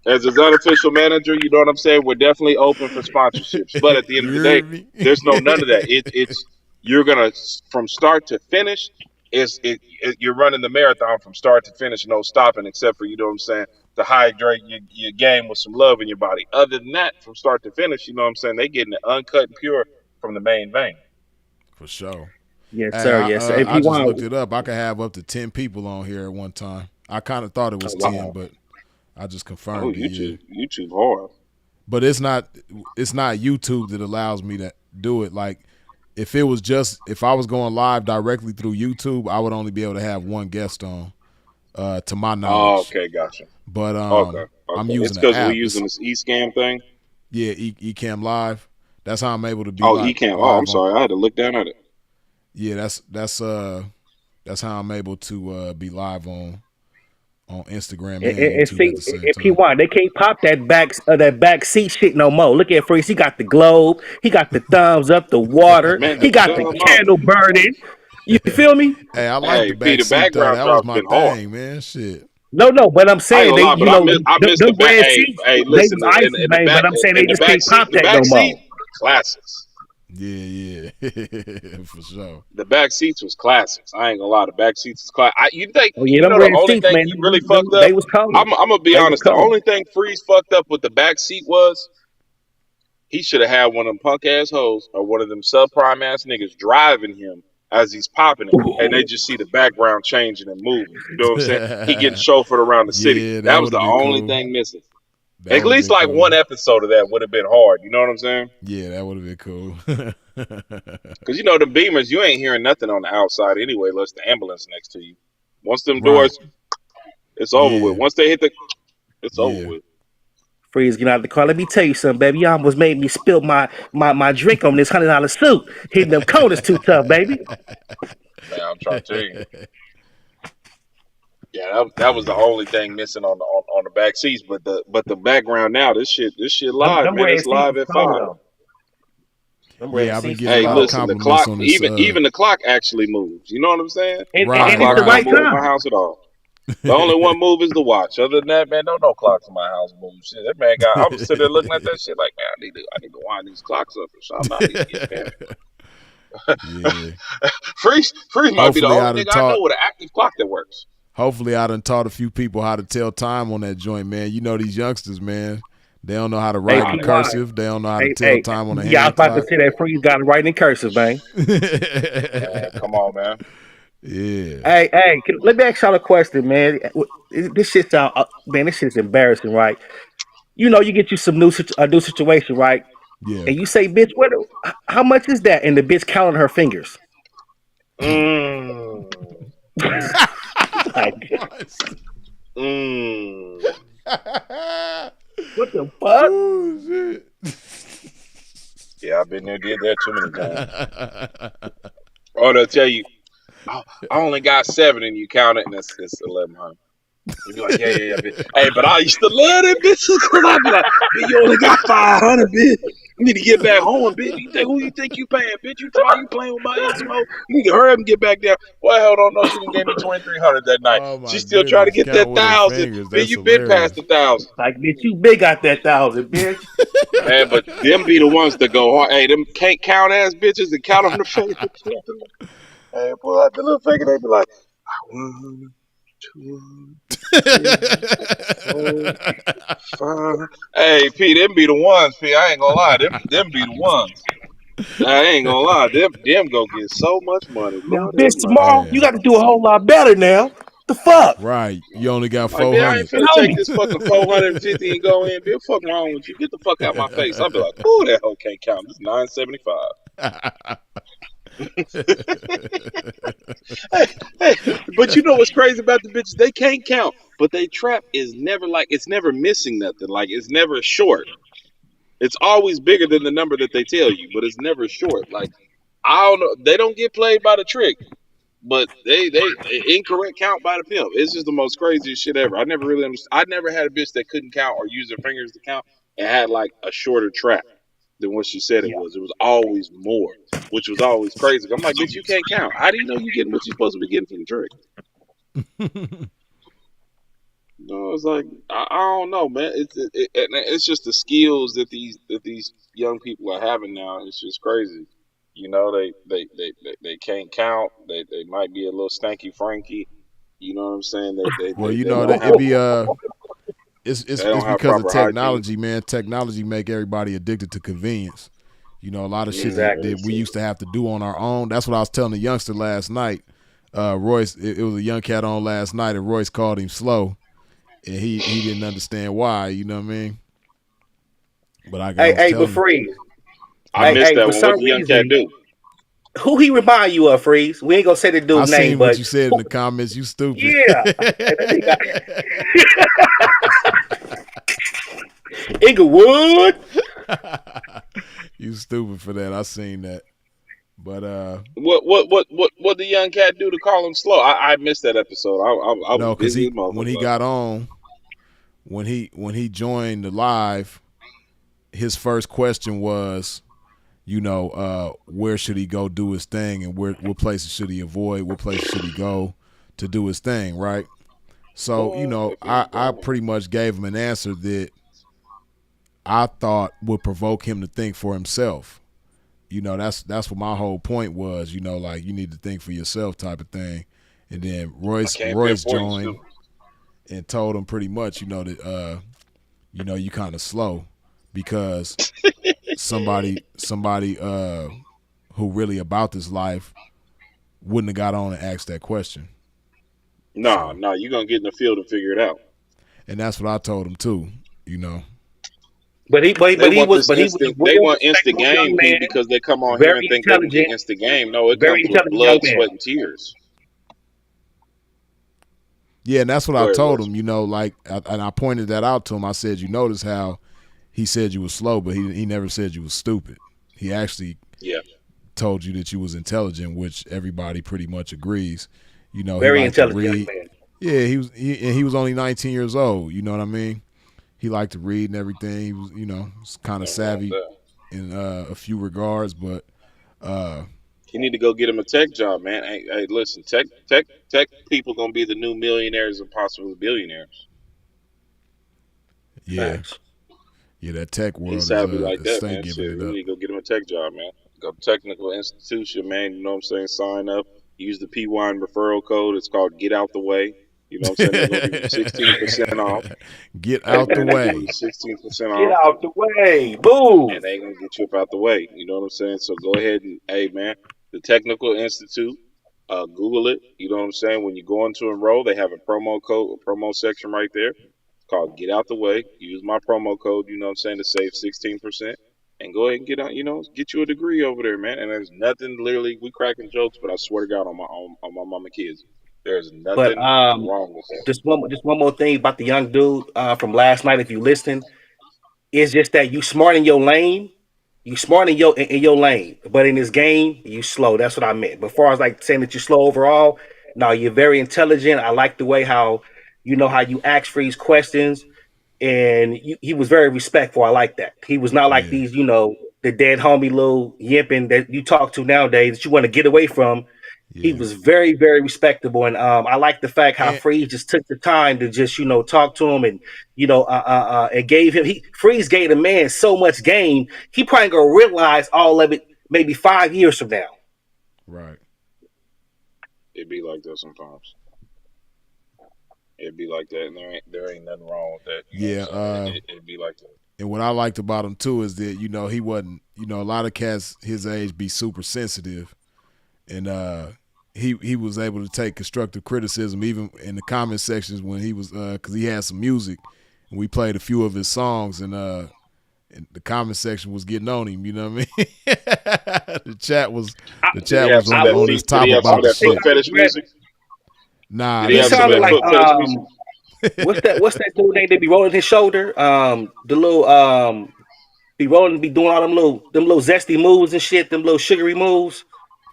as his unofficial manager, you know what I'm saying? We're definitely open for sponsorships. But at the end of You the day, heard me? there's no none of that. It's you're gonna from start to finish. You're running the marathon from start to finish, no stopping, except for you know what I'm saying to hydrate your game with some love in your body. Other than that, from start to finish, you know what I'm saying they getting it uncut and pure from the main vein. For sure. Yes, Hey, sir. Yes, sir. If I you just want, looked it up. I could have up to 10 people on here at one time. I kind of thought it oh, was 10, wow. but I just Oh, confirmed it. Yeah, YouTube hard. but it's not YouTube that allows me to do it. Like if I was going live directly through YouTube, I would only be able to have one guest on, to my Oh, knowledge. okay, gotcha. But Okay, I'm okay. It's using an because we're app. using this eScam thing. Yeah, Ecamm Live. That's how I'm able to be Oh, eCam. Oh, I'm live on. sorry. I had to look down at it. Yeah, that's how I'm able to be live on Instagram and And YouTube see, at the same if he time. want, they can't pop that back seat shit no more. Look at Freeze. He got the globe. He got the thumbs up, the water. Man, He got shut the up, mouth. candle burning. You feel me? Hey, I like the Hey, P, back the seat though. background That was drop's my been hard. thing, man. Shit. No, no. But I'm I ain't saying gonna they, lie, but I missed the them back. red Hey, seats, hey, they listen, was icy, in the man. back, But I'm saying they in just can't pop the that no back more. seat, classics. Yeah, yeah. For sure. The back seats was classics. I ain't gonna lie, the back seats is class. You think Oh yeah, you them know the red only seats, thing man. he really fucked They up? was cold. I'm gonna be They was honest. The cold. only thing Freeze fucked up with the back seat was he should have had one of them punk ass hoes or one of them subprime ass niggas driving him as he's popping it, and they just see the background changing and moving. You know what I'm saying? He getting chauffeured around the city. Yeah, that That was would the have been only cool. thing missing. That At would have least been like cool. one episode of that would have been hard. You know what I'm saying? Yeah, that would have been cool. Because you know the Beamers, you ain't hearing nothing on the outside anyway, unless the ambulance next to you. Once them Right. doors, it's over with. Yeah. Once they hit it's over Yeah. with. Freeze, get out the car. Let me tell you something, baby. You almost made me spill my drink on this $100 suit. Hitting them corners too tough, baby. Man, I'm trying to tell you. Yeah, that was the only thing missing on the back seats. But the background now, this shit live, Them man. red It's seats live was at cold 5. though. Them red Yeah, I've been seats was getting a Hey, lot of cold. listen, the compliments clock, on this. even the clock actually moves. You know what I'm saying? My And Right, it's clock the don't right right. move in my time. house at all. The only one move is the watch. Other than that, man, no clocks in my house move. Shit, that man got. I was sitting there looking at that shit like, man, I need to wind these clocks up or something. I need to get Yeah. pimping. Freeze might be the Hopefully only I done nigga I know taught with an active clock that works. hopefully I done taught a few people how to tell time on that joint, man. You know these youngsters, man. They don't know how to Hey, write in PY. cursive. They don't know how to tell Hey, time on a yeah, I was hand about to clock. say that Freeze got it right in cursive, man. Man, come on, man. Yeah. Let me ask y'all a question, man. This shit's out, man. This shit's embarrassing, right? You know, you get you some a new situation, right? Yeah. And you say, "Bitch, how much is that?" And the bitch counting her fingers. Mm, Like, mm. what the fuck? Oh shit. Yeah, I've been there, did that too many times. Or they'll tell you, I only got 7, and you count it, and it's 1100. You be like, yeah, bitch. Hey, but I used to love them bitches because I'd be like, bitch, you only got 500, bitch. You need to get back home, bitch. Who you think you paying, bitch? You playing with my info? You need to hurry up and get back there. Well, hell no, she didn't give me 2,300 that night. Oh She my still trying to goodness. get Count that with her 1,000. fingers. Bitch, That's you been past hilarious. the 1,000. Like, bitch, you big got that 1,000, bitch. Man, but them be the ones that go hard. Hey, them can't count ass bitches and count on the finger. Hey, pull out the little finger, they be like, 1, 2, 3, 4, 5. Hey, P, them be the ones, P. I ain't gonna lie, them be the ones. I ain't gonna lie, them go get so much money. Now, Lord have bitch, mercy. tomorrow you Man. got to do a whole lot better now. The fuck? Right. You only got Like, man, I ain't 400. And finna take homie. this fucking 450 and go in. Bitch, fuck wrong with you? Get the fuck out my face. I'll be like, ooh, that hoe can't count. This is 975. Hey, but you know what's crazy about the bitches? They can't count, but they trap is never like it's never missing nothing. Like it's never short. It's always bigger than the number that they tell you, but it's never short. Like I don't know, they don't get played by the trick, but they incorrect count by the pimp. It's just the most craziest shit ever. I never really understood. I never had a bitch that couldn't count or use her fingers to count and had like a shorter trap than what she said it Yeah. was. It was always more, which was always crazy. I'm like, bitch, you can't count. How do you know you getting what you're supposed to be getting from the trick? No, it's like I don't know, man. It's just the skills that these young people are having now. It's just crazy. You know, they can't count. They might be a little stanky Frankie. You know what I'm saying? Well, you They know don't that it have be they it's don't have because of proper hygiene. technology, man. Technology make everybody addicted to convenience. You know, a lot of shit Exactly. that we used to have to do on our own. That's what I was telling the youngster last night. Royce, it was a young cat on last night, and Royce called him slow, and he didn't understand why. You know what I mean? But I Hey, was but telling him, Freeze. I huh? missed Hey, that for one. What some the young cat reason, do? who he remind you of, Freeze? We ain't gonna say the I dude name, seen what but you said in who, the comments. You stupid. yeah. And that nigga, Inglewood. You stupid for that. I seen that. But What the young cat do to call him slow? I missed that episode. I was no, cause busy as he when motherfucker he last got night. on, when he joined the live, his first question was, you know, where should he go do his thing, and what places should he avoid, what places should he go to do his thing, right? So, you Boy, know, that man I gone. pretty much gave him an answer that I thought would provoke him to think for himself. You know, that's what my whole point was, you know, like you need to think for yourself type of thing. And then I can't Royce pinpoint joined you. and told him pretty much, you know, that you know, you kind of slow because somebody who really about this life wouldn't have got on and asked that question. Nah, So, nah, you gonna get in the field and figure it out. and that's what I told him too, you know. They want this But he was a instant. They real want instant respectable young game, P, man, because they come on here and very think they can get intelligent, instant game. No, it very comes with intelligent young blood, man. sweat, and tears. Yeah, and that's what I Go ahead, told Wes. him, you know, like, and I pointed that out to him. I said, you notice how he said you was slow, but he never said you was stupid. He actually Yeah, told you that you was intelligent, which everybody pretty much agrees. You know, he Very liked to intelligent young read. man. Yeah, and he was only 19 years old. You know what I mean? He liked to read and everything. He was, you know, kind of nothing wrong with savvy that. in a few regards, but uh, You need to go get him a tech job, man. Hey, listen, tech people gonna be the new millionaires and possibly billionaires. yeah, Facts. yeah, that tech He's world savvy like is that, stay man. giving Shit, it we up. need to go get him a tech job, man. Go to technical institution, man. You know what I'm saying? Sign up. Use the P Wine referral code. It's called Get Out the Way. You know what I'm saying? They're gonna give you 16% off. Get Hey out the man, they're gonna give you way. 16% Get off, out the way. Move. and they gonna get you up out the way. You know what I'm saying? So go ahead and, hey man, the Technical Institute. Google it. You know what I'm saying? When you go in to enroll, they have a promo code, a promo section right there. It's called Get Out the Way. Use my promo code. You know what I'm saying, to save 16%. And go ahead and get out. You know, get you a degree over there, man. And there's nothing. Literally, we cracking jokes, but I swear to God, on my mama kids, there's But nothing wrong with that. just one more thing about the young dude from last night. If you listen, it's just that you smart in your lane. You smart in your lane, but in this game, you slow. That's what I meant. But far as like saying that you're slow overall, no, you're very intelligent. I like the way how you know how you ask for these questions, and he was very respectful. I like that. He was not like Yeah, these, you know, the dead homie little yimping that you talk to nowadays that you want to get away from. He yeah. was very, very respectable, and I like the fact how And Freeze just took the time to just you know talk to him, and you know, and gave him Freeze gave the man so much game. He probably gonna realize all of it maybe 5 years from now. right. It be like that sometimes. It be like that, and there ain't nothing wrong with that. You know what I'm Yeah. saying? It be like that. And what I liked about him too is that, you know, he wasn't, you know, a lot of cats his age be super sensitive, and he was able to take constructive criticism even in the comment sections when he was because he had some music and we played a few of his songs, and the comment section was getting on him. You know what I mean? I, the Did he chat have was some of I that will. on his feet? Did he top have I some about of the will that say foot shit. I fetish regret. music? Nah, Did he He have that's some of sounded that like foot fetish music? what's that dude name? They be rolling his shoulder. The little be rolling, be doing all them little zesty moves and shit. Them little sugary moves.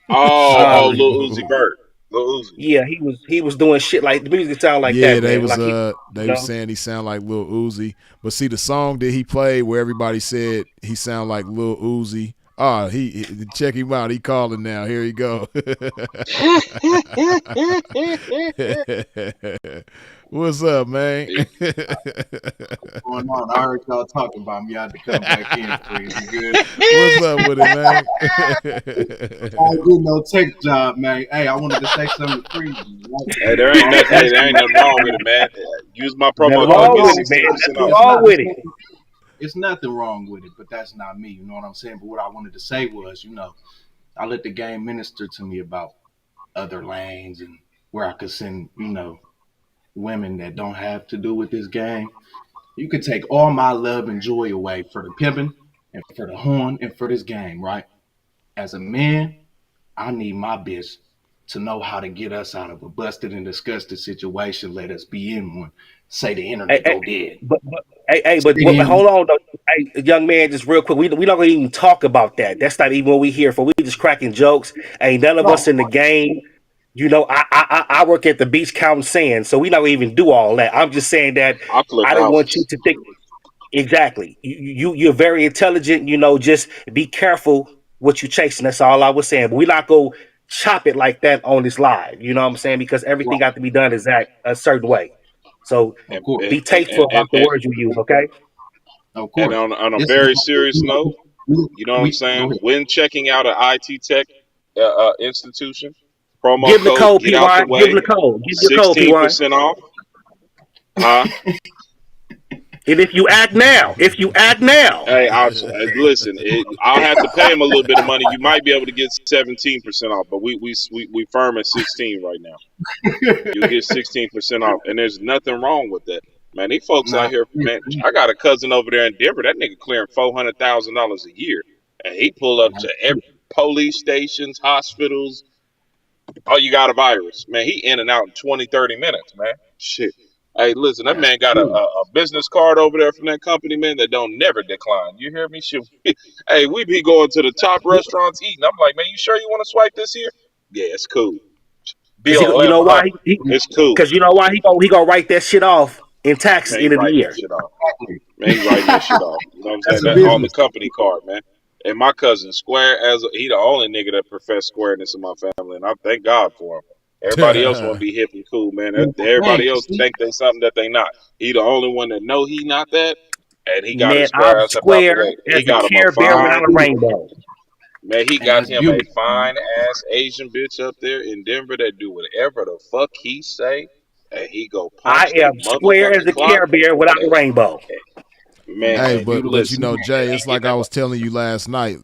Oh, Um, sugary Lil Uzi move. Vert, Lil Uzi. yeah, he was doing shit like the music sound like Yeah, that, man. Like he, you they was know, saying he sound like Lil Uzi, but see the song that he played where everybody said he sound like Lil Uzi. Oh, check him out. He calling now. Here he go. What's up, man? Going on? I heard y'all talking about me. I had to come back in. Freeze, you good? What's up with it, man? I ain't getting no tech job, man. Hey, I wanted to say something to Freeze. Hey, there ain't nothing. Hey, there ain't nothing wrong with it, man. Use my promo Nothing No, code. wrong Get with no, it, man. 16% Nothing off. it's wrong not. with it. It's nothing wrong with it, but that's not me. You know what I'm saying? But what I wanted to say was, I let the game minister to me about other lanes and where I could send, women that don't have to do with this game. You could take all my love and joy away for the pimping and for the horn and for this game, right? As a man, I need my bitch to know how to get us out of a busted and disgusted situation. Let us be in one. Say the Hey, internet hey, go dead. but Then hold on, though. Hey, young man, just real quick. We not gonna even talk about that. That's not even what we here for. We just cracking jokes. Ain't none of us no, in the game. I work at the beach counting sand, so we not gonna even do all that. I'm just saying that I flip I didn't want you houses. to think exactly. You're very intelligent. Just be careful what you chasing. That's all I was saying. But we not go chop it like that on this live. You know what I'm saying? Because everything right, got to be done exact a certain way. So of And course, and be and tasteful and, and, about the and words you use. Okay. of and course. on a This is very how serious note, you know what I'm go saying? ahead. When checking out an IT tech institution, promo Give him the code code, get out the PY. Give him way, the code. Give him the code, PY. 16% off. Huh? And if you act now, Hey, listen. I'll have to pay him a little bit of money. You might be able to get 17% off, but we firm at 16 right now. You get 16% off, and there's nothing wrong with that, man. These folks out Nah, here, man. I got a cousin over there in Denver. That nigga clearing $400,000 a year, and he pull up to every police stations, hospitals. Oh, you got a virus, man. He in and out in 20, 30 minutes, man. Shit. Hey, listen, that that's man got true. a business card over there from that company, man, that don't never decline. You hear me? Shit. Hey, we be going to the top restaurants eating. I'm like, man, you sure you want to swipe this here? Yeah, it's cool. because Bill you know why? 1100. It's cool. Because you know why he gonna write that shit off in taxes Man, he end of the writing that year. shit off. Man, he writing that shit off. You know what I'm saying? That's a That on the business. company card, man. And my cousin Square, he the only nigga that profess squareness in my family, and I thank God for him. Everybody else want to be hip and cool, man. Man, Everybody else see, think they something that they not. He the only one that know he not that, and he got his Man, square I'm ass up out the square way. He as a got him a Care Bear that's fine without a beautiful. rainbow. man. He And got that's him a beautiful, fine man. ass Asian bitch up there in Denver that do whatever the fuck he say, and he go I punch that am square as motherfucking a clock. Care Bear without a And rainbow. And man, Hey, that's and but beautiful but listen, Jay, and he it's like getting I that. was telling you last night.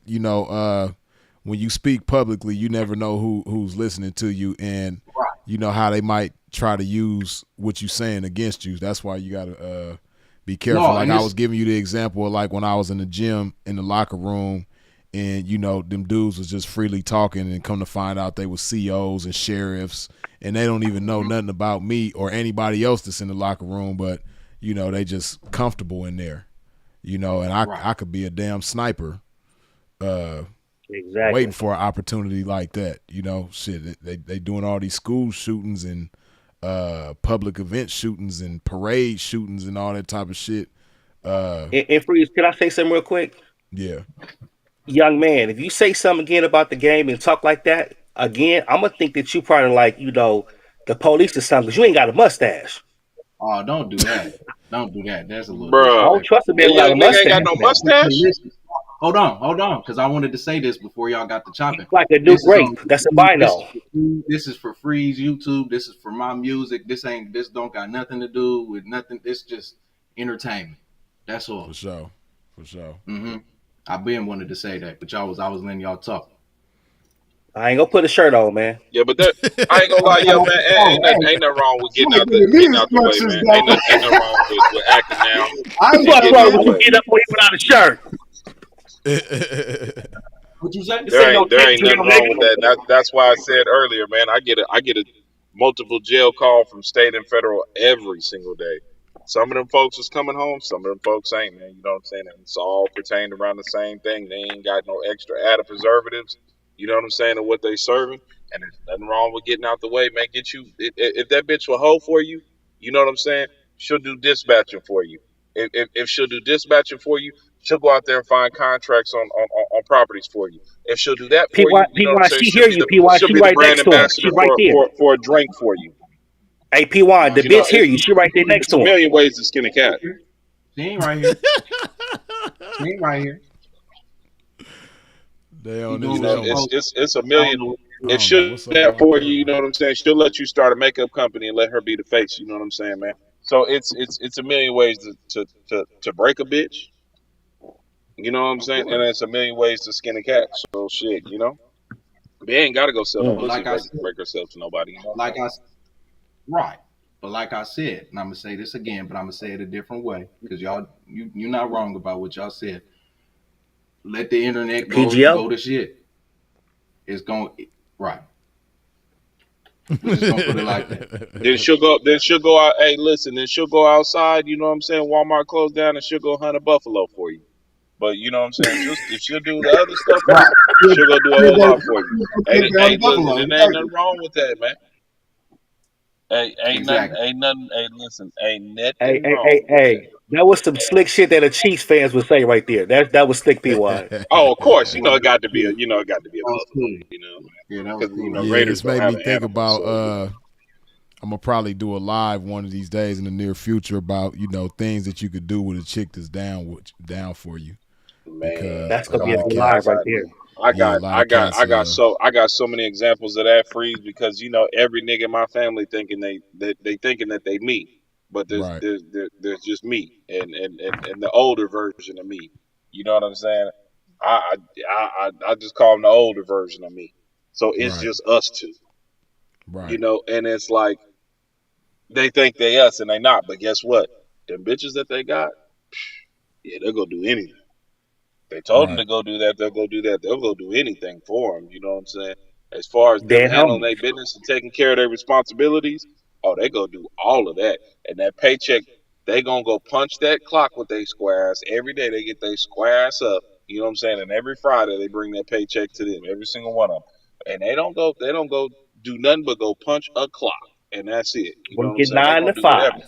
When you speak publicly, you never know who's listening to you, and right. you know how they might try to use what you saying against you. That's why you gotta be careful. No, Like and I this was giving you the example of like when I was in the gym in the locker room, and them dudes was just freely talking, and come to find out they were COs and sheriffs, and they don't even know nothing about me or anybody else that's in the locker room, but they just comfortable in there. And right. I could be a damn sniper uh, waiting Exactly. for an opportunity like that. Shit, they doing all these school shootings and public event shootings and parade shootings and all that type of shit. And Freeze, can I say something real quick? Yeah. Young man, if you say something again about the game and talk like that again, I'm gonna think that you probably like, the police or something because you ain't got a mustache. Oh, don't do that. Don't do that. That's a little I Bruh, don't disrespectful. trust a that man without a young nigga ain't got mustache no now. Hey, mustache. listen. Hold on, because I wanted to say this before y'all got to He's chopping. like a new This is grape. on. That's a This is bino. for This is for Freeze YouTube. This is for my music. This ain't. This don't got nothing to do with nothing. It's just entertainment. That's For all. sure. For sure. I've been wanted to say that, but I was letting y'all talk. I ain't gonna put a shirt on, man. Yeah, but that I ain't gonna lie, yo, man. Ain't nothing wrong with You ain't giving me getting out the way, instructions man. though. Ain't nothing wrong with acting now I ain't and What's giving getting wrong out you with the you way. get up here without a shirt? what you say. This ain't no There tank ain't nothing drill, wrong with nigga. that. That's why I said earlier, man. I get a multiple jail call from state and federal every single day. Some of them folks is coming home. Some of them folks ain't, man. You know what I'm saying? And it's all pertained around the same thing. They ain't got no extra added preservatives. You know what I'm saying? And what they serving. And there's nothing wrong with getting out the way, man. Get you if that bitch will hold for you. You know what I'm saying? She'll do dispatching for you. If she'll do dispatching for you, she'll go out there and find contracts on properties for you. If she'll do that for PY, you, you know what I'm saying. she hear you. PY, She'll she be the right brand next to him. She ambassador right there. for a drink for you. Hey, PY, No, the You know, bitch hear you. She right there next it's a to him. million ways to skin a cat. she ain't right here. She ain't right here. They She on You this doing what know, she helmet. supposed to. it's a I don't million. know what she I If doing. don't know she'll what's do up with that my for you, you camera. know what I'm saying. She'll let you start a makeup company and let her be the face. You know what I'm saying, man. So it's a million ways to break a bitch. You know what I'm Of saying, and course. it's a million ways to skin a cat. So shit, you know, they ain't got to go sell no Mm. But pussy like to I break said, break herself to nobody. You know what I'm like saying? I right. But like I said, and I'm gonna say this again, but I'm gonna say it a different way because y'all, you're not wrong about what y'all said. Let the internet PGO. go to shit. It's going right. We're just gonna put it like that. Then she'll go. Then she'll go out. Hey, listen. Then she'll go outside. You know what I'm saying? Walmart closed down, and she'll go hunt a buffalo for you. But you know what I'm saying? If she'll do the other stuff for Right. you, she'll go do a Still whole go, lot for you. still go take Ain't care of the ain't listen. buffalo. It ain't Exactly. nothing wrong with that, man. Ain't nothing. Exactly. Ain't nothing. Hey, listen. Ain't Hey, nothing hey, hey, wrong with that. hey. That was some slick shit that the Chiefs fans would say right there. That was slick, PY. Oh, of course. You Well, know it got to be a. yeah, You know it got to be a that was buffalo. cool. You know, Yeah, that was because cool. Yeah, Raiders this don't made have me an think animal, about so you know. I'm gonna probably do a live one of these days in the near future about, things that you could do with a chick that's down for you. Because Man, That's a gonna be come a lot of good on, man. live cats, right there. yeah, a lot of cats I got so many examples of that freeze because every nigga in my family thinking they thinking that they me, but right, there's just me and the older version of me. You know what I'm saying? I just call them the older version of me. So it's right, just us two. right, And it's like they think they us and they not. But guess what? Them bitches that they got, yeah, they'll go do anything. They told them right, to go do that. They'll go do that. They'll go do anything for them. You know what I'm saying? As far as them Dead handling homies. their business and taking care of their responsibilities, oh, they go do all of that. And that paycheck, they gonna go punch that clock with their square ass every day. They get their square ass up. You know what I'm saying? And every Friday they bring that paycheck to them. Every single one of them. And they don't go. They don't go do nothing but go punch a clock, and that's it. You know what I'm Working saying? They nine gonna to do whatever. five.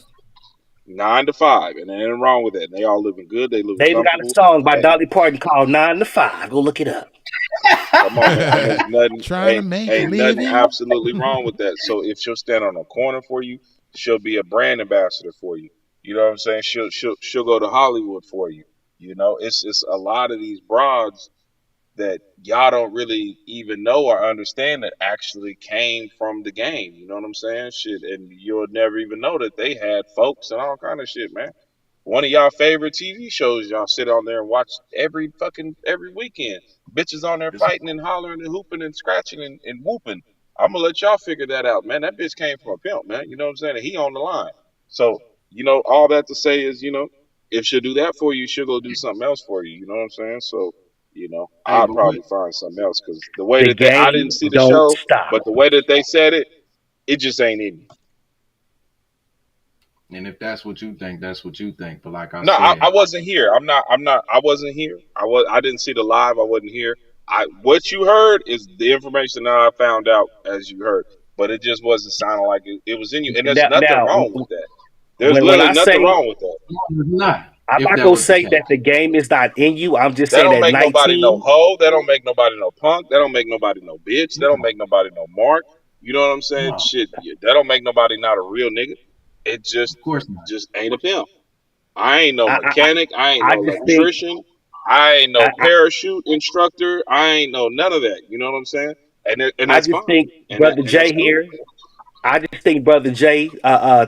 9 to 5, and there ain't nothing wrong with that. And they all living good. They living They even got a comfortable. song by And Dolly Parton called Nine to Five. Go look it up. come on, man. And there's nothing, trying to make a ain't nothing living. absolutely wrong with that. So if she'll stand on a corner for you, she'll be a brand ambassador for you. You know what I'm saying? She'll go to Hollywood for you. It's a lot of these broads that y'all don't really even know or understand that actually came from the game. You know what I'm saying? Shit, and you'll never even know that they had folks and all kind of shit, man. One of y'all favorite TV shows y'all sit on there and watch every weekend. Bitches on there It's fighting and hollering and hooping and scratching and whooping. I'm gonna let y'all figure that out, man. That bitch came from a pimp, man. You know what I'm saying? And he on the line. So, all that to say is, if she'll do that for you, she'll go do something else for you. You know what I'm saying? So, hey, I'll but what? probably find something else because the way The that I didn't game see the don't show, stop. but the way that they said it, it just ain't in me. And if that's what you think, that's what you think. But like I No, I said, wasn't here. I wasn't here. I didn't see the live. I wasn't here. What you heard is the information that I found out as you heard, but it just wasn't sounding like it was in you. And there's nothing Now, wrong with that. There's when literally I nothing say wrong with that. no, it's not. I'm If not that gonna was the say case, that the game is not in you. I'm just That saying don't that make nobody no 19. hoe. That don't make nobody no punk. That don't make nobody no bitch. That don't no, make nobody no mark. You know what I'm saying? no, Shit, yeah, that don't make nobody not a real nigga. It just of course not. just ain't a pimp. I ain't no I, I mechanic. I ain't I no just think electrician. I ain't no I, parachute instructor. I ain't no none of that. You know what I'm saying? And I that's just fine. think Brother And that's Jay cool. here. I just think Brother Jay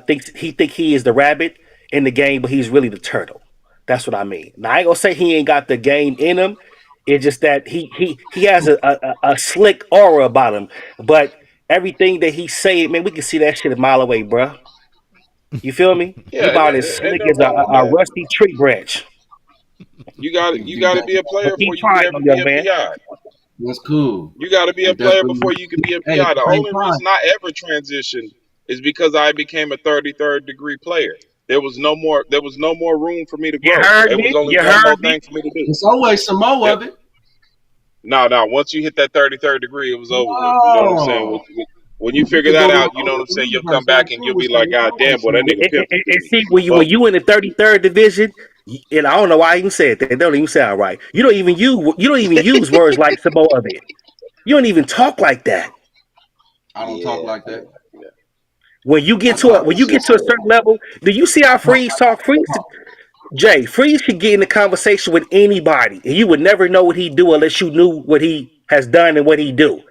think he is the rabbit in the game, but he's really the turtle. That's what I mean. Now I ain't gonna say he ain't got the game in him. It's just that he has a slick aura about him. But everything that he say, man, we can see that shit a mile away, bruh. You feel me? He Yeah, about as ain't slick nothing as wrong with a that. rusty tree branch. You got to be a But player before keep you could trying, ever though, be young a man. PI. That's cool. You got to be a If that's player what before you can be a hey, at PI. The the same only time, reason I ever transitioned is because I became a 33rd degree player. There was no more room for me to You grow. heard It me? was only You one more heard me? thing for me to do. it's always some more There, of it. no, no. Once you hit that 33rd degree, it was over with. You know what I'm saying? No. When you You figure could that go to the out, you know what I'm ultimate saying. You'll come universe. Like back and you'll True was be saying, like, it's God damn, always boy, some that more. nigga pimping to And me. see, But when you in the 33rd division, And I don't know why I even said that. They don't even sound right. You don't even use words like some more of it. You don't even talk like that. I don't talk Yeah, like that. yeah. When you get I to a talk when like you get to a certain level, do you see how I talk Freeze talk? Freeze should get in the conversation with anybody, and you would never know what he do unless you knew what he has done and what he do.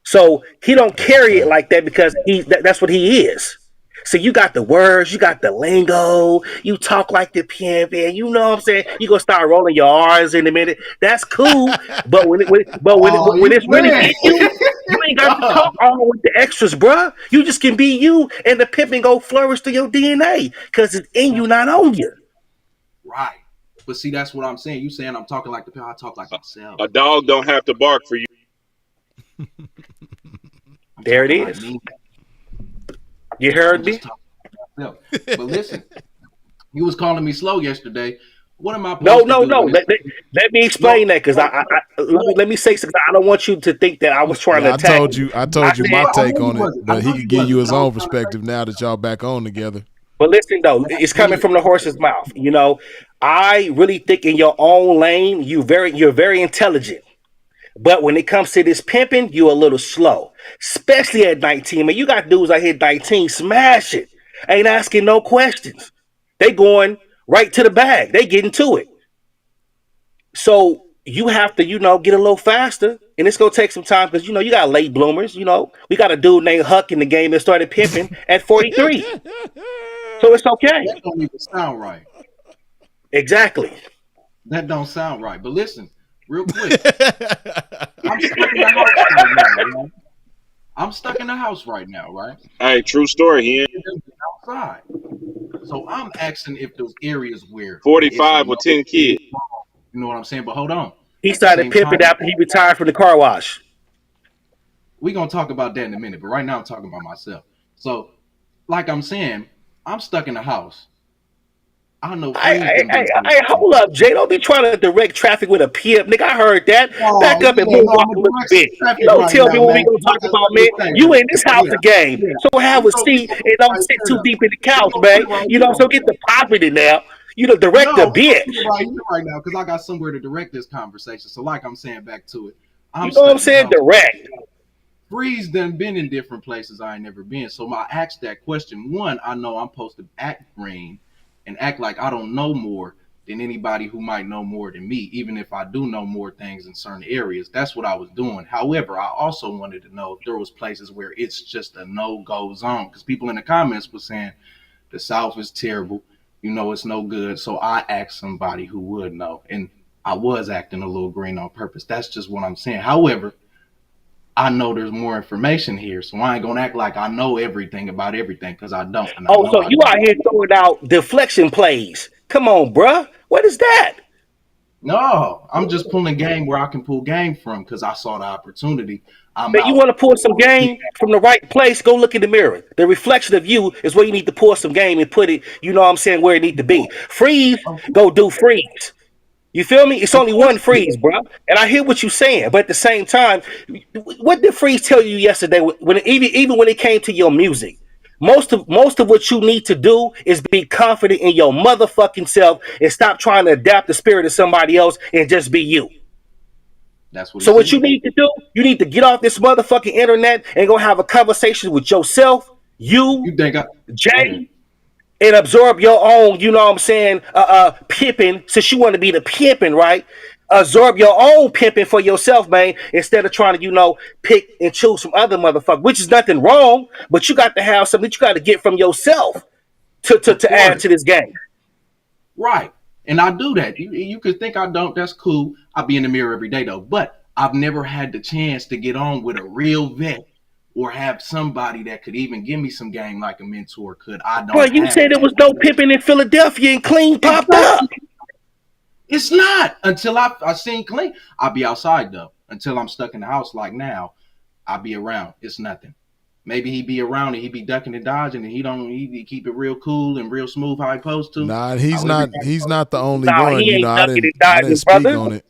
So he don't That's a carry it fact. like that because that's what he is. So you got the words, you got the lingo, you talk like the pimpin', you know what I'm saying? You gonna start rolling your R's in a minute. That's cool, but Oh, when you it's really in good. you, you ain't got to Dog. talk all with the extras, bruh. You just can be you, and the pimpin' go flourish through your DNA because it's in you, not on you. Right. But see, that's what I'm saying. You saying I'm talking like the pimp. I talk like myself. A dog don't have to bark for you. I'm There it talking like is. me. You I'm heard just me? talking like myself. But listen, you was calling me slow yesterday. What am I No, supposed to no, do no. when it's Let me no, explain that because no, no. let me say something. I don't want you to think that I was trying to Yeah, I attack told you. you. I I told you my said, I know take you on it, wasn't. I but he know could you give you wasn't. But his I was own trying to say, perspective now that y'all back on together. but listen though, it's go coming ahead. from the horse's mouth. I really think in your own lane, you're very intelligent. But when it comes to this pimping, you're a little slow, especially at 19. Man, you got dudes out here 19 smash it, ain't asking no questions. They going right to the bag. They getting to it. So you have to, get a little faster, and it's gonna take some time because you got late bloomers. We got a dude named Huck in the game that started pimping at 43, so it's okay. That don't even sound right. Exactly. That don't sound right. But listen, real quick, I'm stuck in the house right now, right? I'm stuck in the house right now, right? Hey, true story. He ain't It done been outside. So I'm asking if those areas where it's a 45 no, with 10 you kids. know what I'm saying? But hold on. He At the started same time, pimping after he retired from the car wash. we're gonna talk about that in a minute. But right now I'm talking about myself. So, like I'm saying, I'm stuck in the house. I know Hey, Freeze hey, done hey, been through. hey, hold up, Jay. Don't be trying to direct traffic with a pimp. Nigga, I heard that. Oh Back up and yeah, move no, walk I'm a gonna little direct some bit. You traffic don't right tell me now, what man. we gonna 'Cause I talk got about, something man. to say. You in this house Yeah, again. yeah. So have We a gonna we seat gonna put and it don't right sit here too though. deep in the We couch, gonna put man. it right here So though. get the popping in there. Direct No, the we gonna put it bitch. right here right now because I got somewhere to direct this conversation. So, like I'm saying, back to it. I'm You know what I'm stuck in the saying? house. Direct. Freeze done been in different places I ain't never been. So I asked that question. One, I know I'm supposed to act green and act like I don't know more than anybody who might know more than me, even if I do know more things in certain areas. That's what I was doing. However, I also wanted to know if there was places where it's just a no-go zone. Because people in the comments were saying the South is terrible, it's no good. So I asked somebody who would know. And I was acting a little green on purpose. That's just what I'm saying. However, I know there's more information here, so I ain't gonna act like I know everything about everything because I don't, and I Oh, know so I you don't. out here throwing out deflection plays. Come on, bruh. What is that? No, I'm just pulling game where I can pull game from because I saw the opportunity. I'm Man, you out. want to pull some game from the right place, go look in the mirror. The reflection of you is where you need to pour some game and put it, you know what I'm saying, where it need to be. Freeze, Of go do freeze. You feel me? It's only course, one freeze, bro. And I hear what you're saying, but at the same time, what did freeze tell you yesterday when even when it came to your music? Most of what you need to do is be confident in your motherfucking self and stop trying to adapt the spirit of somebody else and just be you. that's what he So what you said. need to do, you need to get off this motherfucking internet and go have a conversation with yourself, you, You think I? Go ahead. Jay, and absorb your own, you know what I'm saying, pimping, since you want to be the pimping, right? Absorb your own pimping for yourself, man, instead of trying to, pick and choose from other motherfuckers, which is nothing wrong, but you got to have something that you got to get from yourself to, to, Of to add course, to this game. right. And I do that. You could think I don't. That's cool. I be in the mirror every day though, but I've never had the chance to get on with a real vet or have somebody that could even give me some game like a mentor could. I Bro, don't you have said there that. was no pimping in Philadelphia and clean popped up. Exactly. It's not until I seen clean. I'll be outside though. Until I'm stuck in the house like now, I'll be around. It's nothing. Maybe he be around and he be ducking and dodging and he keep it real cool and real smooth how he supposed to. Nah, he's How not. everybody He's not the only Nah, one. he ain't I ducking didn't. and I didn't dodging, speak brother. on it.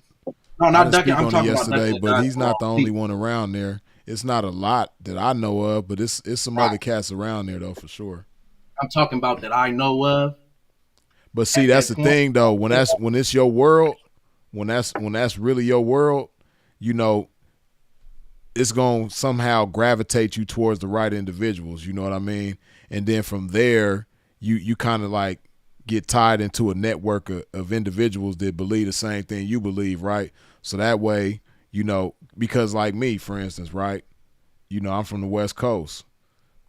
No, I not didn't ducking. speak I'm on it talking about yesterday, ducking and but dodging he's the not wrong the only people. one around there. It's not a lot that I know of, but it's some other Right. cats around there though for sure. I'm talking about that I know of. But see, at that's that the point. thing though. When it's your world, when that's really your world, you know, it's gonna somehow gravitate you towards the right individuals. You know what I mean? And then from there, you kind of like get tied into a network of individuals that believe the same thing you believe, right? So that way, you know, because like me, for instance, right? You know, I'm from the West Coast.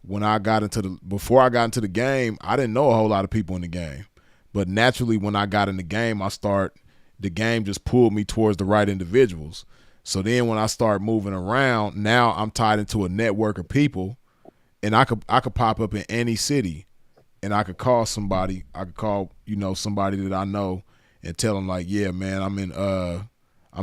Before I got into the game, I didn't know a whole lot of people in the game. But naturally, when I got in the game, the game just pulled me towards the right individuals. So then when I start moving around, now I'm tied into a network of people, and I could pop up in any city, and I could call somebody. I could call, you know, somebody that I know and tell them like, yeah, man, I'm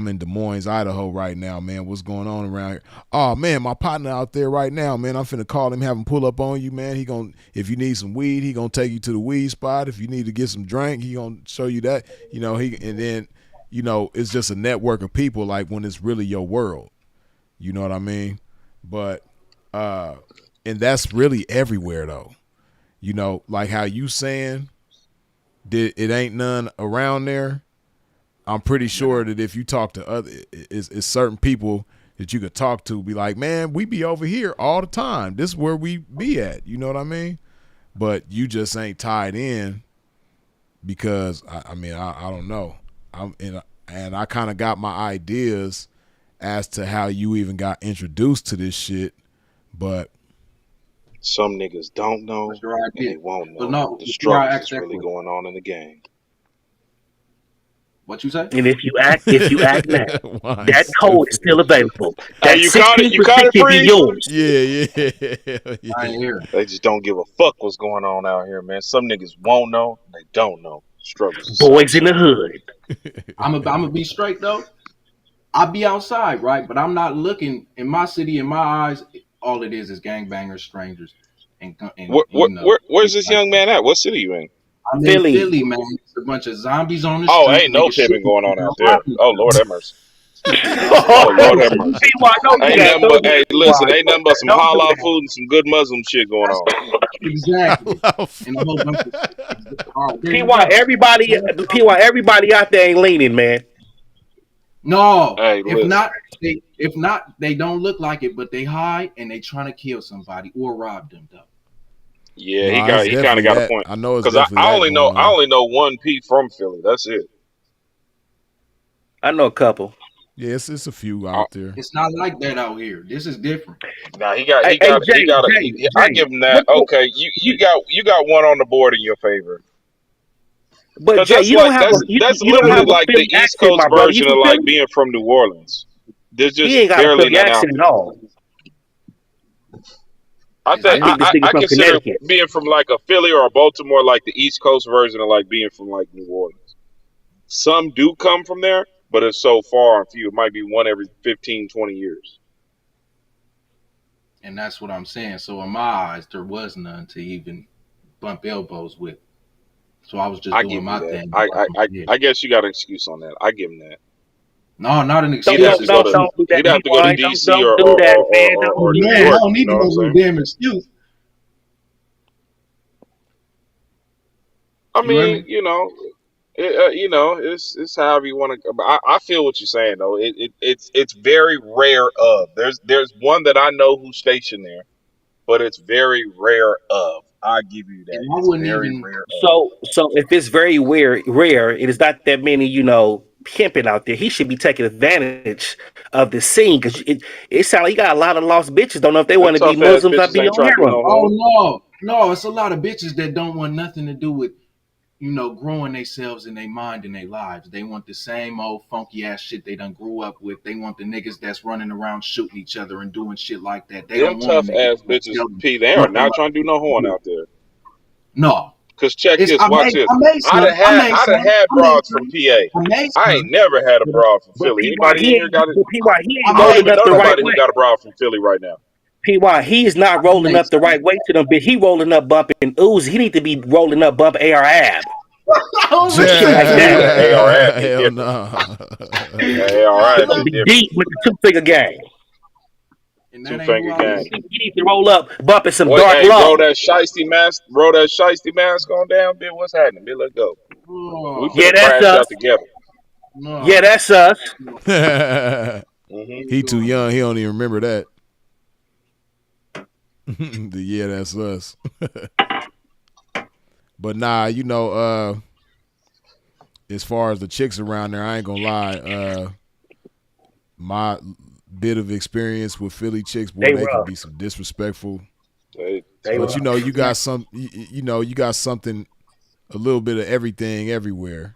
in Des Moines, Idaho right now, man. What's going on around here? Oh man, my partner out there right now, man. I'm finna call him, have him pull up on you, man. If you need some weed, he gonna take you to the weed spot. If you need to get some drink, he gonna show you that. You know, and then, you know, it's just a network of people like when it's really your world. You know what I mean? But and that's really everywhere though. You know, like how you saying that it ain't none around there. I'm pretty sure that if you talk to it's certain people that you could talk to, be like, man, we be over here all the time. This is where we be at. You know what I mean? But you just ain't tied in because I don't know. And I kind of got my ideas as to how you even got introduced to this shit, but Some niggas don't know What's your and idea? they won't But know no, the before I struggles ask that's that really question, going on in the game. what you say? And if you act now, why that code is stupid? still available. Hey, That you caught it? 16% You caught it, can be Freeze? yours. Yeah, I yeah. ain't here. They just don't give a fuck what's going on out here, man. Some niggas won't know, they don't know. Struggles are so Boys in the sad. hood. I'm gonna be straight though. I be outside, right? But I'm not looking in my city. In my eyes, all it is gangbangers, strangers, and Where's shit this like young that. man at? What city you in? I'm in Philly. Philly, man. It's a bunch of zombies on the Oh, street. ain't no Niggas pimping shooting going on people, out there. robbing Oh, each Lord have mercy. Oh, Oh, Lord have other. mercy. P.Y., don't do Ain't that. nothing Don't but, do hey, that, listen, P.Y. ain't nothing but some Don't do halal that. food and some good Muslim shit going That's on. exactly, and a whole bunch of. Hello. All right, there you P.Y., go. everybody out there ain't leaning, man. No, Hey, listen. if not, they don't look like it, but they high and they trying to kill somebody or rob them though. Yeah, No, it's he kind of definitely got a that. point. I know it's Cause definitely I that only going know on. one P from Philly. That's it. I know a couple. Yeah, it's a few Uh, out there. It's not like that out here. This is different. Now Hey, hey, Jay, Jay, I Jay. give him that. What Okay, you? you got one on the board in your favor. But Cause Jay, that's you don't like have a you, that's you don't literally have a like the Philly East accent, Coast my brother. You version from of like Philly? being from New Orleans. There's He just ain't got a barely Philly none out accent at there. all. I Is I think there? think this nigga I from consider Connecticut. being from like a Philly or a Baltimore like the East Coast version of like being from like New Orleans. Some do come from there, but it's so far and few. It might be one every 15, 20 years. And that's what I'm saying. So in my eyes, there was none to even bump elbows with. So I was just I doing give you my that. thing. Yeah. I guess you got an excuse on that. I give him that. No, not an He'd Don't have don't to excuse. go don't to don't do that, he'd have to go to P.Y. DC Don't do that, man. Don't Oh do New man, I that. York. don't You need know what I'm no saying? damn excuse. I You hear mean, me? it's however you want to. I feel what you're saying though. It's very rare of. There's one that I know who's stationed there, but it's very rare of. I give you that. And I It's wouldn't very even. rare of. So if it's very rare, it is not that many, pimping out there. He should be taking advantage of the scene because it sounds like you got a lot of lost bitches. Don't know if they Them want to be tough ass Muslims or bitches be ain't on trying to do heroin. no Oh harm. no, it's a lot of bitches that don't want nothing to do with growing themselves in their mind and their lives. They want the same old funky ass shit they done grew up with. They want the niggas that's running around shooting each other and doing shit like that. They Them don't want a tough nigga ass that's gonna bitches, tell them P. They are what the not life trying to do no is horn gonna out do. there. No, Cause check it's this, watch this. I made some. I done had I made broads from some. PA. I made I ain't some. never had a But broad from But Philly. PY Anybody in here got it? He I ain't I don't made rolling even up know the right nobody who way. got a broad from Philly right now. PY, he is I not rolling made up the some. right way to them. But he rolling up bumping Uzi. He need to be rolling up bump AR-AB. Who Some the shit like Ooh, that. that ARAB hit Hell different. no. That ARAB hit Be different. deep with the two-finger gang. And Two that ain't who finger I was. gang. He need to roll up bumping some Wait, dark hey, love. roll that shiesty mask on down, bitch. What's happening, bitch? Let's go. We Oh, Yeah, finna that's crash us. out together. Yeah, no. that's us. Hmm. What you He too doing, young. man? He don't even remember that. Yeah, that's us. But nah, as far as the chicks around there, I ain't gonna lie. My bit of experience with Philly chicks, boy, They they can rough. be some disrespectful. They They But tough. rough. you got some. You got something, a little bit of everything everywhere.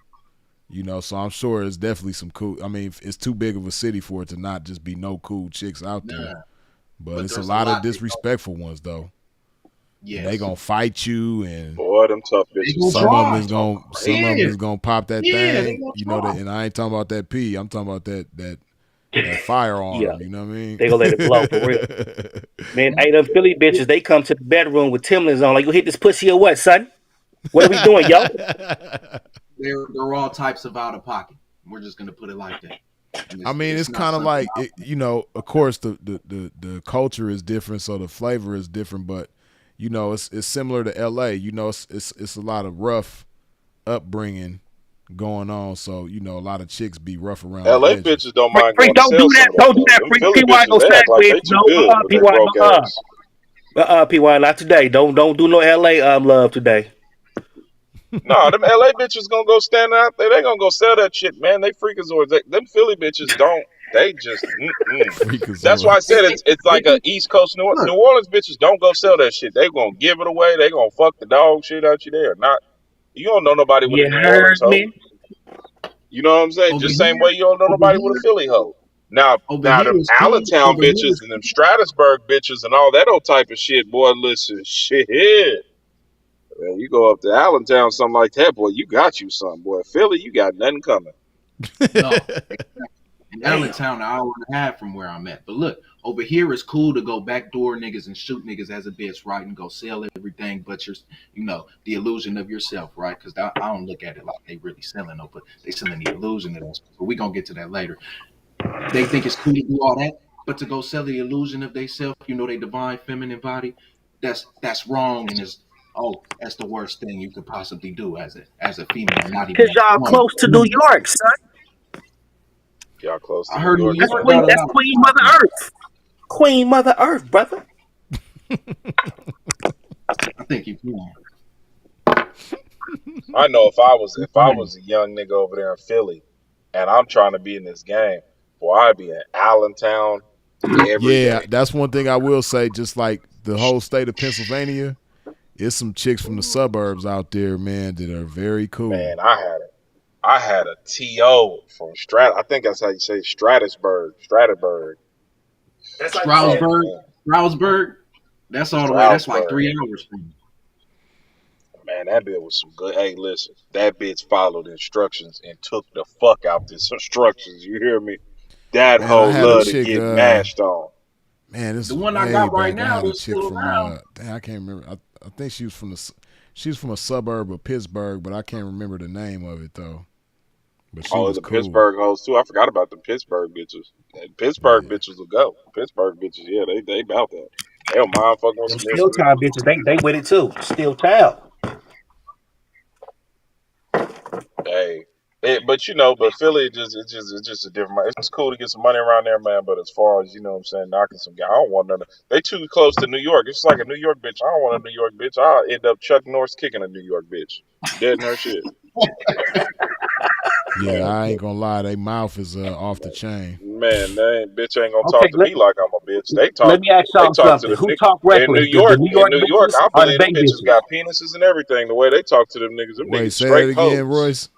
So I'm sure it's definitely some cool. I mean, it's too big of a city for it to not just be no cool chicks out there. Nah, But but it's a there's a lot of lot they don't. disrespectful ones though, and they Yes, gonna fight you, and Boy, them tough they bitches gonna some tough. of them try. is gonna Yeah, pop that yeah, they thing. gonna That, try. and I ain't talking about that pee. I'm talking about that Yeah, firearm. You know what I mean? they gonna let it blow for real. Man, hey, them Philly bitches, they come to the bedroom with Timberlands on. Like, you hit this pussy or what, son? What are we doing, yo? They're all types of out of pocket. We're just gonna put it like that. And I mean, it's it's not kind of something. like of course, the culture is different, so the flavor is different. But it's similar to L.A. It's a lot of rough upbringing going on. So a lot of chicks be rough around the LA edges. bitches don't Freak, mind freak, going to don't do sell that. some though. Don't do that, Them freak. Philly PY bitches, no they act like sandwich. they too No, good with their PY broke no, ass. PY not today. Don't do no LA love today. No, them LA bitches gonna go stand out there. They gonna go sell that shit, man. They freakazoids. Them Philly bitches don't. They just. Mm-mm. That's why I Freakazoids. said it's They like a can East Coast New look. Orleans bitches don't go sell that shit. They gonna give it away. They gonna fuck the dog shit out you there. Not you don't know nobody with a You New Orleans heard hoe. me? You know what I'm saying? Over Just same here, way you don't know over nobody with a here, Philly hoe. Now, over now here them is cool. Allentown Over here bitches is and them Stratusburg bitches and all that old type of shit, boy. Listen, shit. Man, you go up to Allentown, something like that, boy. You got you something, boy. Philly, you got nothing coming. no. In Damn. Allentown, an hour and a half from where I'm at. But look, over here it's cool to go backdoor niggas and shoot niggas as a bitch, right? And go sell everything, but the illusion of yourself, right? Because I don't look at it like they really selling no, but they selling the illusion of us. But we gonna get to that later. They think it's cool to do all that, but to go sell the illusion of they self, they divine feminine body, that's wrong, and is that's the worst thing you could possibly do as a female, not even Cause as a y'all woman. close to New York, son. Y'all close to I New heard New York is York funny. got a That's lot of Queen Mother Earth. Queen Mother Earth, brother. I think you can. I know if I was a young nigga over there in Philly and I'm trying to be in this game, boy, I'd be in Allentown every Yeah, day. that's one thing I will say. Just like the whole state of Pennsylvania, it's some chicks from the suburbs out there, man, that are very cool. Man, I had a TO from I think that's how you say Stratusburg. That's how you say it. Oh Stroudsburg, man, Stroudsburg, that's all the way. That's like Stroudsburg. 3 hours from me. Man, that bitch was some good. Hey, listen, that bitch followed instructions and took the fuck out this instructions. You hear me? That Man, I whole had a love to chick. get mashed on. Man, this The is one I way got right back. I now had a is chick still from. around. I can't remember. I think she was from she's from a suburb of Pittsburgh, but I can't remember the name of it though. But she Oh, was the cool. Pittsburgh hoes too. I forgot about the Pittsburgh bitches. And Pittsburgh Yeah. bitches will go. Pittsburgh bitches, yeah, they about that. They don't mind fucking with Them some Steel history. Town bitches, they with it too. Steel Town. Hey, but Philly it's just a different. It's cool to get some money around there, man. But as far as what I'm saying, knocking some guy, I don't want none. They too close to New York. It's like a New York bitch. I don't want a New York bitch. I'll end up Chuck Norris kicking a New York bitch, dead in her shit. Yeah, Man, I ain't gonna lie. They mouth is off the chain. bitch ain't gonna Okay, talk to me like I'm a bitch. They let talk. me ask They y'all talk to something. them Who niggas talk in New reckless? The York. New In York New York, bitches I or the believe them Bay bitches bitches? got penises and everything. The way they talk to them Wait, niggas say that straight again, hoes. Royce.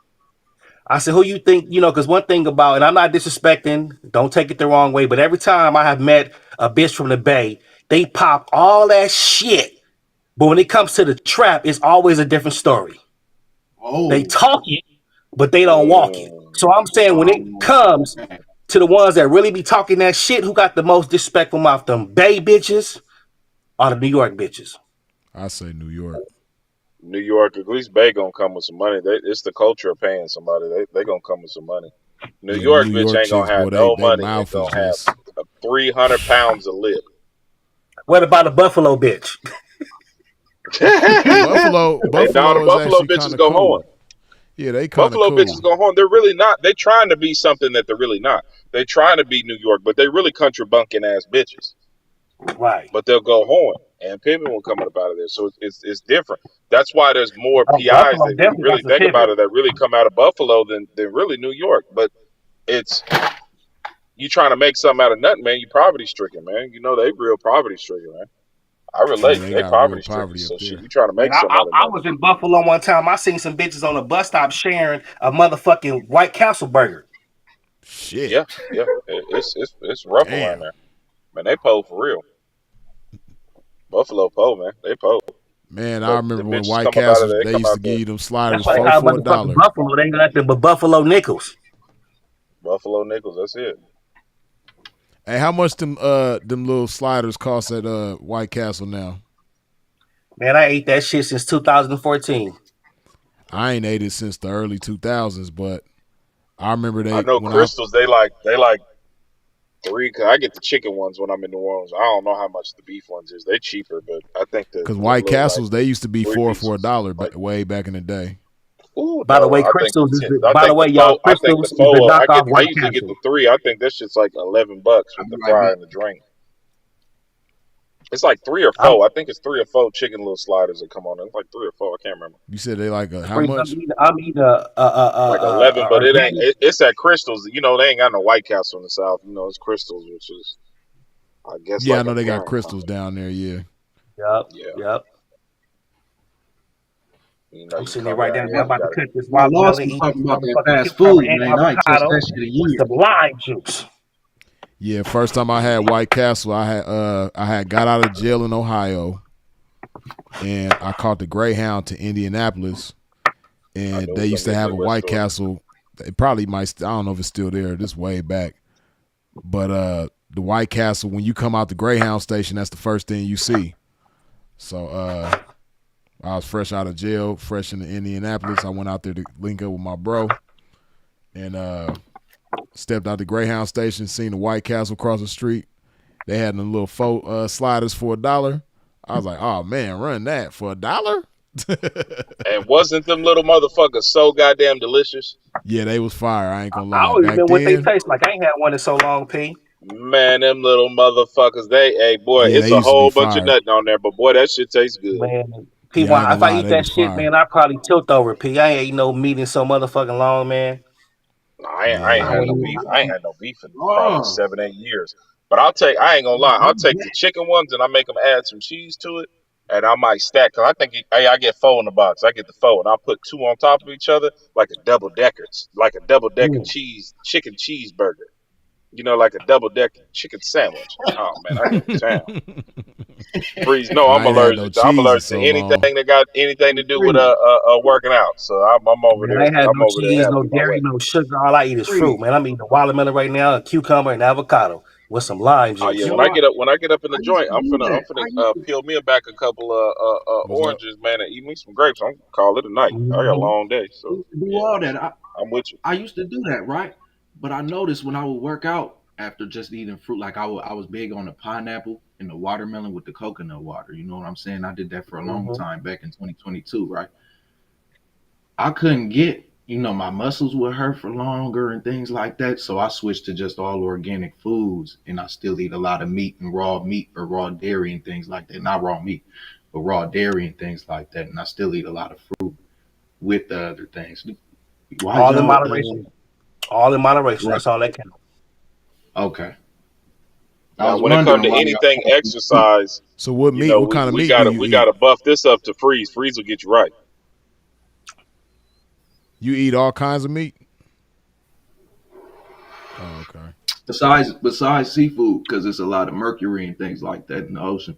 I said, who you think, because one thing about, and I'm not disrespecting, don't take it the wrong way, but every time I have met a bitch from the Bay, they pop all that shit. But when it comes to the trap, it's always a different story. They Oh, talk it, but they don't walk it. Mm. So I'm saying when it oh, comes okay. to the ones that really be talking that shit, who got the most disrespectful mouth, them Bay bitches or the New York bitches? I say New York. New York, at least Bay gonna come with some money. It's the culture of paying somebody. They gonna come with some money. New Yeah, the York New bitch York ain't chicks, gonna boy, have no they money and mouth is gonna have just 300 pounds of lip. What about a Buffalo bitch? Hey, Buffalo. now the Buffalo is Buffalo actually kind bitches of go hard. cool. Yeah, they kind of Buffalo bitches cool. go home. They're really not. They trying to be something that they're really not. They trying to be New York, but they really country bunking ass bitches. Right. But they'll go home, and pimping will come up out of there. So it's different. That's why there's more Oh, PIs Buffalo that, when you definitely got really some think about pimping. it, that really come out of Buffalo than really New York. But it's you trying to make something out of nothing, man. You poverty stricken, man. You know they real poverty stricken, man. I Yeah, relate. they They got real poverty stricken. poverty up So shit, there. you trying to Man, make something out of I nothing. was in Buffalo one time. I seen some bitches on a bus stop sharing a motherfucking White Castle burger. Shit. Yeah, yeah. It's rough around Damn. there, man. They po for real. Buffalo po, man. They po. Man, I But the remember when bitches White come up out of Castles there. They they come used to out give there. you them That's sliders why they four call for a motherfucking dollar. Buffalo. They ain't got nothing but Buffalo nickels. Buffalo nickels. That's it. Hey, how much them little sliders cost at White Castle now? Man, I ate that shit since 2014. I ain't ate it since the early 2000s, but I remember I they know when I crystals. They like three. Cause I get the chicken ones when I'm in New Orleans. I don't know how much the beef ones is. They cheaper, but I think because the White little like Castles they used to be three four for a pieces dollar like way back in the day. ooh By the no. way, I think the crystals is ten. the. I By the think way, the y'all, four. I think the crystals is the four. knockoff I White usually get the Castle. three. I think that shit's like $11 I'll with be the right fry back. and the drink. It's like three or I'm four. I think it's three or four chicken little sliders that come on. It's like three or four. I can't remember. You said they like how freezing. much? I'm eating Like 11, a but it ain't. organic. It's at Crystals. You know they ain't got no White Castle in the South. You know it's Crystals, which is I guess Yeah, I like know a they got joint. crystals down there. Yeah, Yep, Yeah, yep. you know I'm you sitting there come right down now. here, I'm you about to got to. cut this Man, Lost watermelon, was eat this talking about that motherfucking fast cucumber food, and man. I ain't touched avocado that shit in with years. some lime juice. yeah. First time I had White Castle, I had got out of jail in Ohio, and I caught the Greyhound to Indianapolis, I and knew it they was used gonna be to a have a Midwest White story. Castle. It probably might. I don't know if it's still there. This way back, but the White Castle when you come out the Greyhound station, that's the first thing you see. So I was fresh out of jail, fresh in Indianapolis. I went out there to link up with my bro, and stepped out the Greyhound station, seen the White Castle across the street. They had them little faux sliders for a dollar. I was like, oh man, run that for a dollar? And wasn't them little motherfuckers so goddamn delicious? Yeah, they was fire. I ain't gonna I lie. don't even Back remember what they then, taste like. I ain't had one in so long, P. Man, them little motherfuckers. Hey boy, yeah, it's they a used to be whole bunch of fire. nothing on there, but boy, that shit tastes good. Man, P. Yeah, I ain't If gonna I lie, eat they that was shit, fire. man, I probably tilt over, P. I ain't eat no meat in so motherfucking long, man. I ain't I Yeah, had don't no even. beef. I ain't had no beef in probably Oh, 7, 8 years. But I'll take. I ain't gonna lie. I'll take the chicken ones and I make them add some cheese to it, and I might stack. Cause I think I get four in the box. I get the four, and I'll put two on top of each other like a double decker, like a double decker Mm. cheese chicken cheeseburger. You know, like a double decker chicken sandwich. Oh man, I go to town. Freeze. No, I ain't had no I'm cheese in allergic to so long. anything that got anything to do with freeze, working out. So I'm over Man, there. I ain't had I'm no over there cheese, no having my way. dairy, no sugar. All I eat is fruit, freeze. man. I'm eating a watermelon right now, a cucumber, and avocado with some lime Oh yeah, juice. Yo, when I get up in the I used joint, to do I'm that. finna peel me back a couple of What's up? oranges, man, and eat me some grapes. I'm gonna call it a night. I got a Mhm. long day, I so used to do yeah, all that. I'm with you. I used to do that, right? But I noticed when I would work out after just eating fruit, like I was big on the pineapple and the watermelon with the coconut water. You know what I'm saying? I did that for a long Mhm. time back in 2022, right? I couldn't get, my muscles would hurt for longer and things like that. So I switched to just all organic foods, and I still eat a lot of meat and raw meat or raw dairy and things like that. Not raw meat, but raw dairy and things like that. And I still eat a lot of fruit with the other things. Why All in y'all? moderation. All in moderation. Right. That's all that counts. Okay. I Now, was when it come wondering to why anything y'all. exercise, So what you meat? know, What kind of we meat do gotta you we eat? gotta buff this up to Freeze. Freeze will get you right. You eat all kinds of meat? Oh, okay. Besides seafood, because there's a lot of mercury and things like that in the ocean.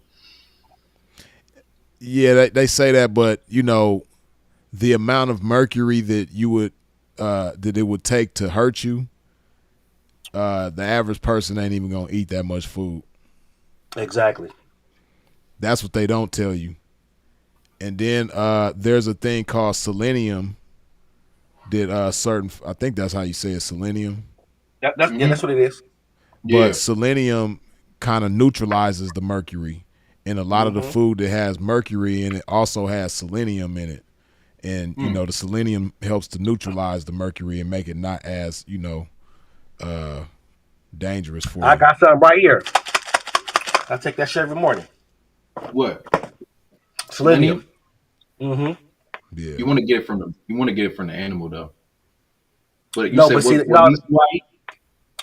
Yeah, they say that, but the amount of mercury that you would that it would take to hurt you, the average person ain't even gonna eat that much food. Exactly. That's what they don't tell you. And then there's a thing called selenium that certain I think that's how you say it, selenium. Hmm. That's what it is. But Yeah. selenium kind of neutralizes the mercury. And a lot of the Mm-hmm. food that has mercury in it also has selenium in it. and the selenium helps to neutralize the mercury and make it not as uh, dangerous for I you. got something right here. I take that shit every morning. What? Selenium. Selenium? Mm-hmm. Yeah. You want to get it from the animal though. But you No, said but see, what meat do I eat?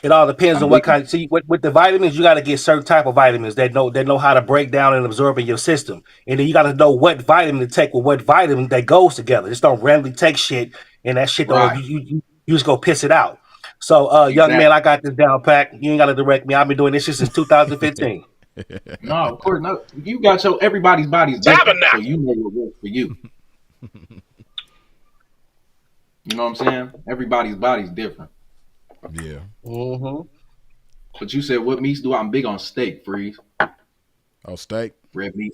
it all depends I'm on what big on kind. See, with the vitamins, you got to get certain type of vitamins that know how to break down and absorb in your system, and then you got to know what vitamin to take with what vitamin that goes together. Just don't randomly take shit, and that shit don't right. you just go piss it out. So, young man, Exactly. I got this down pack. You ain't got to direct me. I've been doing this shit since 2015. No, of course no. You got your everybody's body's different, so Tabernacle. you know what works for you. You know what I'm saying? Everybody's body's different. Yeah. Mm-hmm. But you said what meats do I? I'm big on steak, freeze, Oh, steak. red meat,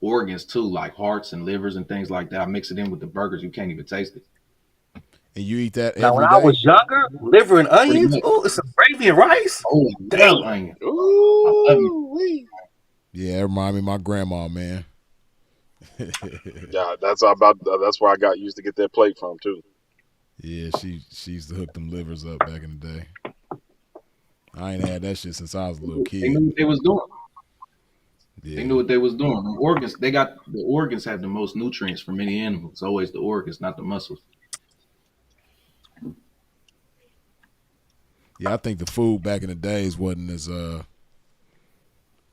organs too, like hearts and livers and things like that. I mix it in with the burgers. You can't even taste it. And you eat that Now, when every I day? was younger, liver and Pretty onions. much. Oh, it's some gravy and rice. Oh, I love Damn. onion. I love you. Ooh wee. Yeah, it remind me of my grandma, man. Yeah, that's about. That's where I got used to get that plate from too. Yeah, she used to hook them livers up back in the day. I ain't had that shit since I was a little They kid. knew what they was doing. They Yeah. knew what they was doing. The organs, the organs have the most nutrients from any animal. It's always the organs, not the muscles. Yeah, I think the food back in the days wasn't as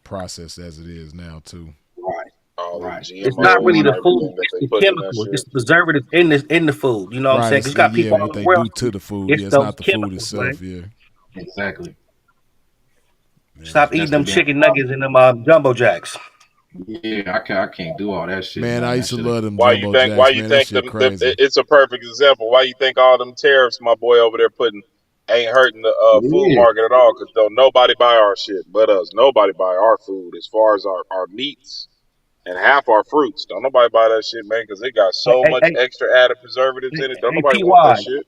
processed as it is now too. Right. All the Right. It's not GMOs really and the Food. food, everything that it's they the putting in that chemicals, it's shit. the preservatives in the food. You know what I'm Right. saying? Because It's you got yeah, people all what over the they world. do to the food. It's Yeah, it's those not the food chemicals, itself. man. Yeah. Exactly. Yeah. Stop eating That's the them damn chicken problem. nuggets and them jumbo jacks. Yeah, I can't do all that shit, Man, I man. That used to shit. love them Why you jumbo think? Why jacks, you man. That think shit them? crazy. It's a perfect example. Why you think all them tariffs, my boy over there putting, ain't hurting the food Yeah. market at all? Because don't nobody buy our shit but us. Nobody buy our food as far as our meats and half our fruits. Don't nobody buy that shit, man, because it got Hey, so hey, much hey, extra added preservatives hey, in it. Don't hey, nobody want that PY. shit.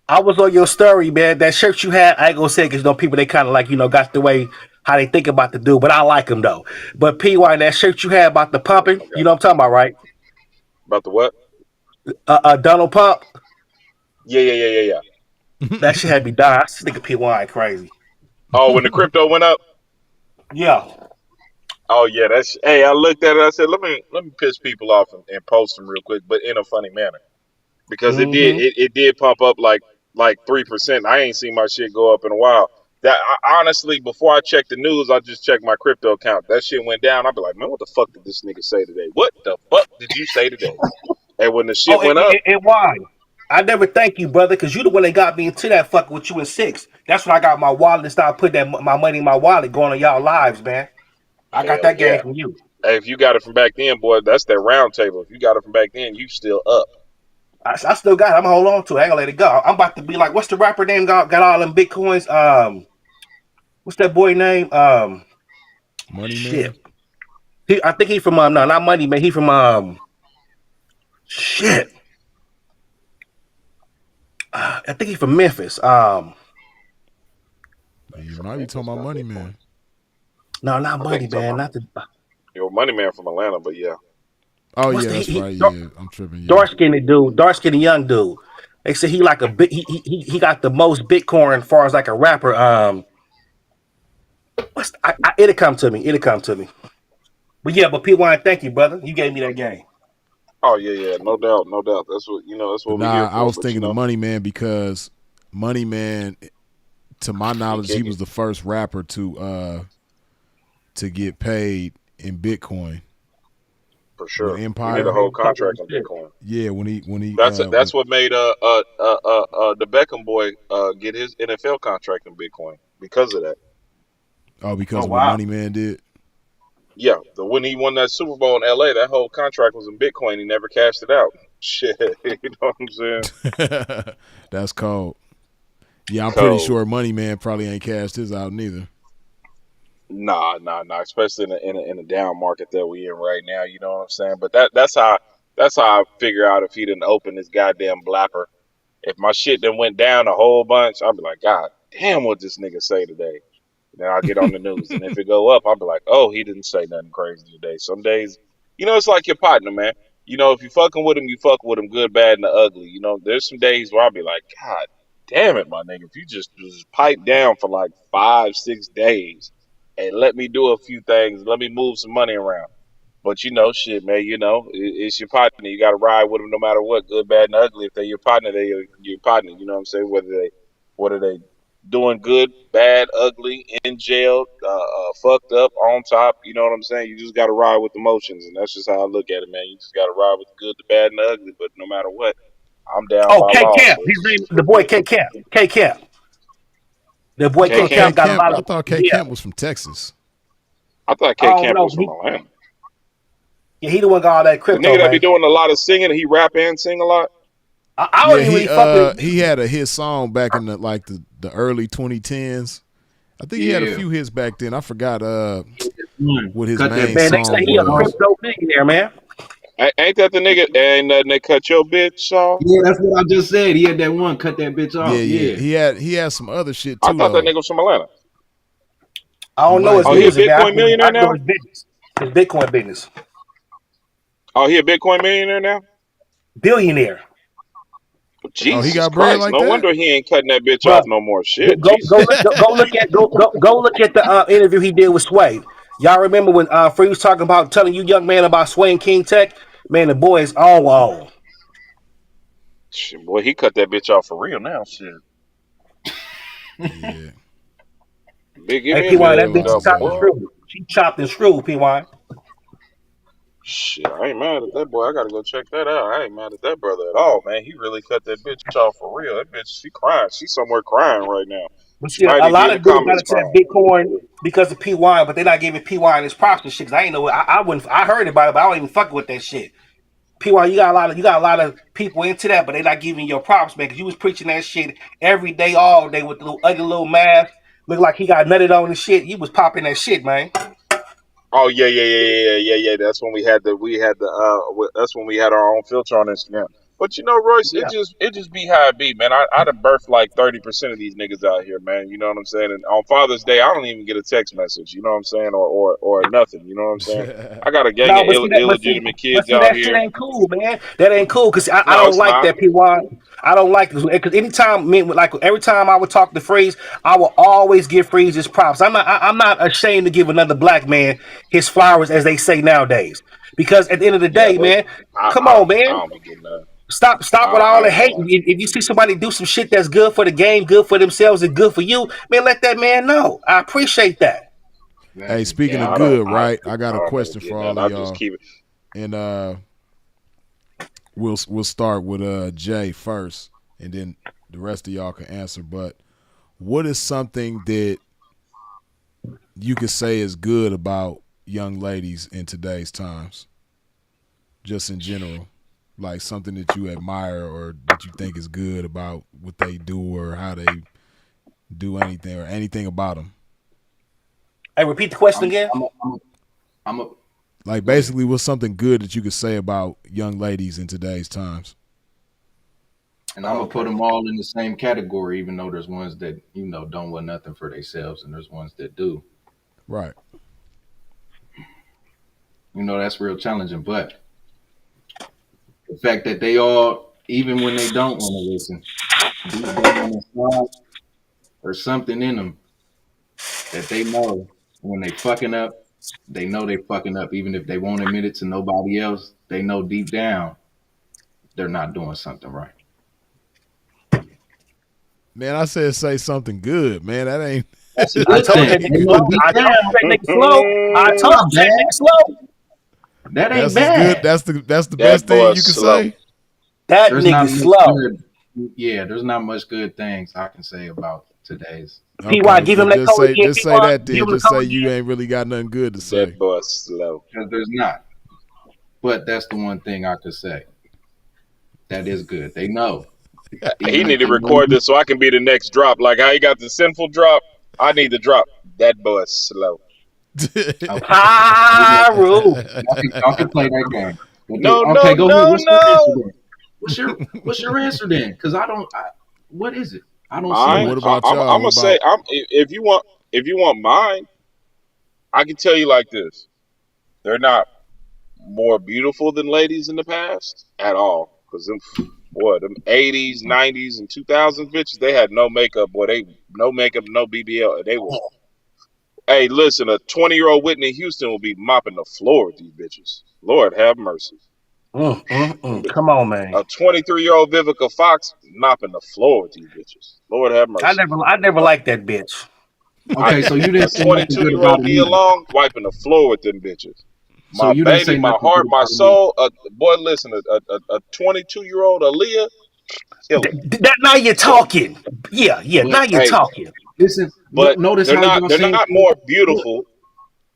I was on your story, man. That shirt you had, I ain't gonna say because people they kind of like got the way how they think about the dude, but I like him though. But PY, that shirt you had about the pumping, I you got know what I'm talking about, right? about the what? Donald Pump, Yeah. that shit had me dying. I just think of PY crazy. Oh, when the crypto went up. Yeah. Oh yeah, that's. Hey, I looked at it. I said, let me piss people off and post them real quick, but in a funny manner. Because it did Mm-hmm. it did pump up like 3%. I ain't seen my shit go up in a while. That honestly, before I check the news, I just checked my crypto account. That shit went down. I'd be like, man, what the fuck did this nigga say today? What the fuck did you say today? And when the shit Oh, went up, and why? I never thank you, brother, because you the one that got me into that fucking with you in six. That's when I got my wallet and started putting my money in my wallet, going on y'all lives, man. I got hell that game yeah. from you. Hey, if you got it from back then, boy, that's that round table. If you got it from back then, you still up. I still got it. I'm gonna hold on to it. I ain't gonna let it go. I'm about to be like, what's the rapper name? Got all them bitcoins. What's that boy name? Money man. Shit. I think he from no, not Money Man. He from shit. I think he from Memphis. You From might be talking Memphis, about not money Bitcoin. man. No, not I think Money you're talking Man. about Not the your money man from Atlanta, but yeah. Oh what's yeah, the that's he right. Yeah, I'm tripping. Yeah. dark skinned dude, dark skinned young dude. They say he like a bit. He got the most Bitcoin as far as like a rapper. It'll come to me. It'll come to me. But yeah, but P1, thank you, brother. You gave me that game. Oh yeah, no doubt, no doubt. That's what that's But what we here nah, I for. was But thinking of Money Man because Money Man, to my he knowledge, he kick it was the first rapper to get paid in Bitcoin for with sure. He did a Empire. whole Talking contract in shit. Bitcoin. Yeah, when he That's what made the Beckham boy get his NFL contract in Bitcoin because of that. oh, Oh because of what wow. Money Man did. Yeah, when he won that Super Bowl in LA, that whole contract was in Bitcoin. He never cashed it out. Shit, you know what I'm saying? That's cold. Yeah, I'm pretty Code. sure Money Man probably ain't cashed his out neither. Nah. Especially in a down market that we in right now. You know what I'm saying? But that's how I figure out if he didn't open his goddamn blapper. If my shit then went down a whole bunch, I'll be like, God damn, what this nigga say today? Then I'll get on the news, and if it go up, I'll be like, oh, he didn't say nothing crazy today. Some days, it's like your partner, man. You know, if you fucking with him, you fuck with him, good, bad, and the ugly. You know, there's some days where I'll be like, God damn it, my nigga, if you just pipe down for like 5, 6 days and let me do a few things, let me move some money around. But you know, shit, man, you know, it's your partner. You got to ride with them no matter what, good, bad, and ugly. If they're your partner, they're your partner. You know what I'm saying? Whether they doing good, bad, ugly, in jail, fucked up, on top. You know what I'm saying? You just got to ride with the motions, and that's just how I look at it, man. You just got to ride with the good, the bad, and the ugly. But no matter what, I'm down Oh, by K law, Camp. so His it's name, just the what it boy is. K Camp. K Camp. The boy K K K Camp Camp. got a Camp. lot I of thought K yeah. Camp was from Texas. I thought I K don't Camp know. was from Atlanta. He the one got all that The crypto, nigga that be man. doing a lot of singing, he rap and sing a lot. I don't Yeah, even really fuck with his he music. had a hit song back in the early 2010s. I think he had a Yeah. few hits back then. I forgot what his Cut that main Man, they song say he a bitch off. was. crypto millionaire, man. Ain't that the nigga? And they cut your bitch off. Yeah, that's what I just said. He had that one. Cut that bitch Yeah, off. yeah. Yeah. He had some other shit I too thought that though. nigga was from Atlanta. I He don't know might his Oh, he a be. music, man. Bitcoin millionaire I know now? his business. His Bitcoin business. Oh, he a Bitcoin millionaire now? Billionaire. Oh, he Jesus got bread Christ. like No that? wonder he ain't cutting that bitch Bro, off no more. go Shit. go go Jesus. look go look at the interview he did with Sway. Y'all remember when Free was talking about telling you young man about Sway and King Tech? Man, the boy is on. Shit, boy, he cut that bitch off for real now. Shit. Yeah. Big, give Hey, me a PY, minute, that bitch is Realize double, chopped and boy. screwed. She chopped and screwed, PY. Shit, I ain't mad at that boy. I gotta go check that out. I ain't mad at that brother at all, man. He really cut that bitch off for real. That bitch, she crying. She's somewhere crying right now. But She see, might a even be lot in the of dudes got comments into that crying. Bitcoin because of PY, but they're not giving PY his props and shit. 'Cause I ain't know. I wouldn't. I heard about it, but I don't even fuck with that shit. PY, you got a lot of people into that, but they not giving your props, man. Because you was preaching that shit every day, all day with the little ugly little mask. Look like he got nutted on and shit. You was popping that shit, man. Oh yeah. That's when that's when we had our own filter on Instagram. But you know, Royce, it Yeah. just be how it be, man. I'd have birthed like 30% of these niggas out here, man. You know what I'm saying? And on Father's Day, I don't even get a text message. You know what I'm saying? Or nothing. You know what I'm saying? I got a gang No, of but see that, illegitimate but kids see out that shit here. ain't cool, man. That ain't cool because I No, don't it's like not. that PY. I don't like this because anytime me like every time I would talk to Freeze, I will always give Freeze his props. I'm not ashamed to give another black man his flowers, as they say nowadays. Because at the end of the Yeah, day, but man, I come I, on, I man. don't be getting that. Stop with all I the ain't gonna hate. lie. If you see somebody do some shit that's good for the game, good for themselves, and good for you, man, let that man know. I appreciate that. Hey, Exactly. speaking Yeah, of I don't good, right? I got I a don't never question get for all that. of I just y'all. keep it. And we'll start with Jay first, and then the rest of y'all can answer. But what is something that you could say is good about young ladies in today's times, just in general? Like something that you admire or that you think is good about what they do or how they do anything or anything about them. Hey, repeat the question I'm again. I'm a, I'm a, I'm a Like Go ahead. basically, what's something good that you could say about young ladies in today's times? And I'm Oh, gonna put okay. them all in the same category, even though there's ones that don't want nothing for themselves, and there's ones that do. Right. That's real challenging. But the fact that they all, even when they don't want to listen, deep down inside, there's something in them that they know when they fucking up. They know they fucking up, even if they won't admit it to nobody else. They know deep down they're not doing something right. Man, I said say something good, man. That ain't That's a I good told thing. you that that They nigga ain't know slow. good. deep I told you down that nigga slow. I that's told not you that bad. nigga slow. That ain't That's as good. bad. That's the That best thing boy's you can slow. say. That There's not nigga much slow. good. Yeah, there's not much good things I can say about today's PY, Okay, give well him that just code say again. just say PY, that give then. him the Just say code you again. ain't really got nothing good to That say. boy's slow. because there's not. But that's the one thing I could say that is good. They know, He even need if to they record don't. this so I can be the next drop. Like how he got the sinful drop. I need the drop. That boy's slow. Okay, Pyro. y'all can play that game. But No, no, okay, go ahead. no, What's your answer no. then? What's your answer then? Because I don't. What is it? I don't see Well, Mine. what much. about I'm y'all? What gonna say. about If you want mine, I can tell you like this. They're not. more beautiful than ladies in the past at all. Because them, boy, them 80s, 90s, and 2000s bitches, they had no makeup. Boy, they no makeup, no BBL. They were. Hey, listen, a 20-year-old Whitney Houston will be mopping the floor with these bitches. Lord have mercy. Them bitches. Come on, man. A 23-year-old Vivica Fox mopping the floor with these bitches. Lord have mercy. I never liked that bitch. I Okay, so you a didn't say nothing good about 22-year-old it Nia either. Long wiping the floor with them bitches. So My you didn't baby, say my nothing heart, good my about it either. soul. Boy, listen, a 22-year-old Aaliyah, killer, Now you're killer. talking. Yeah, yeah. But Now you're Hey, talking. listen, but notice how y'all they're saying not things. more Look, beautiful.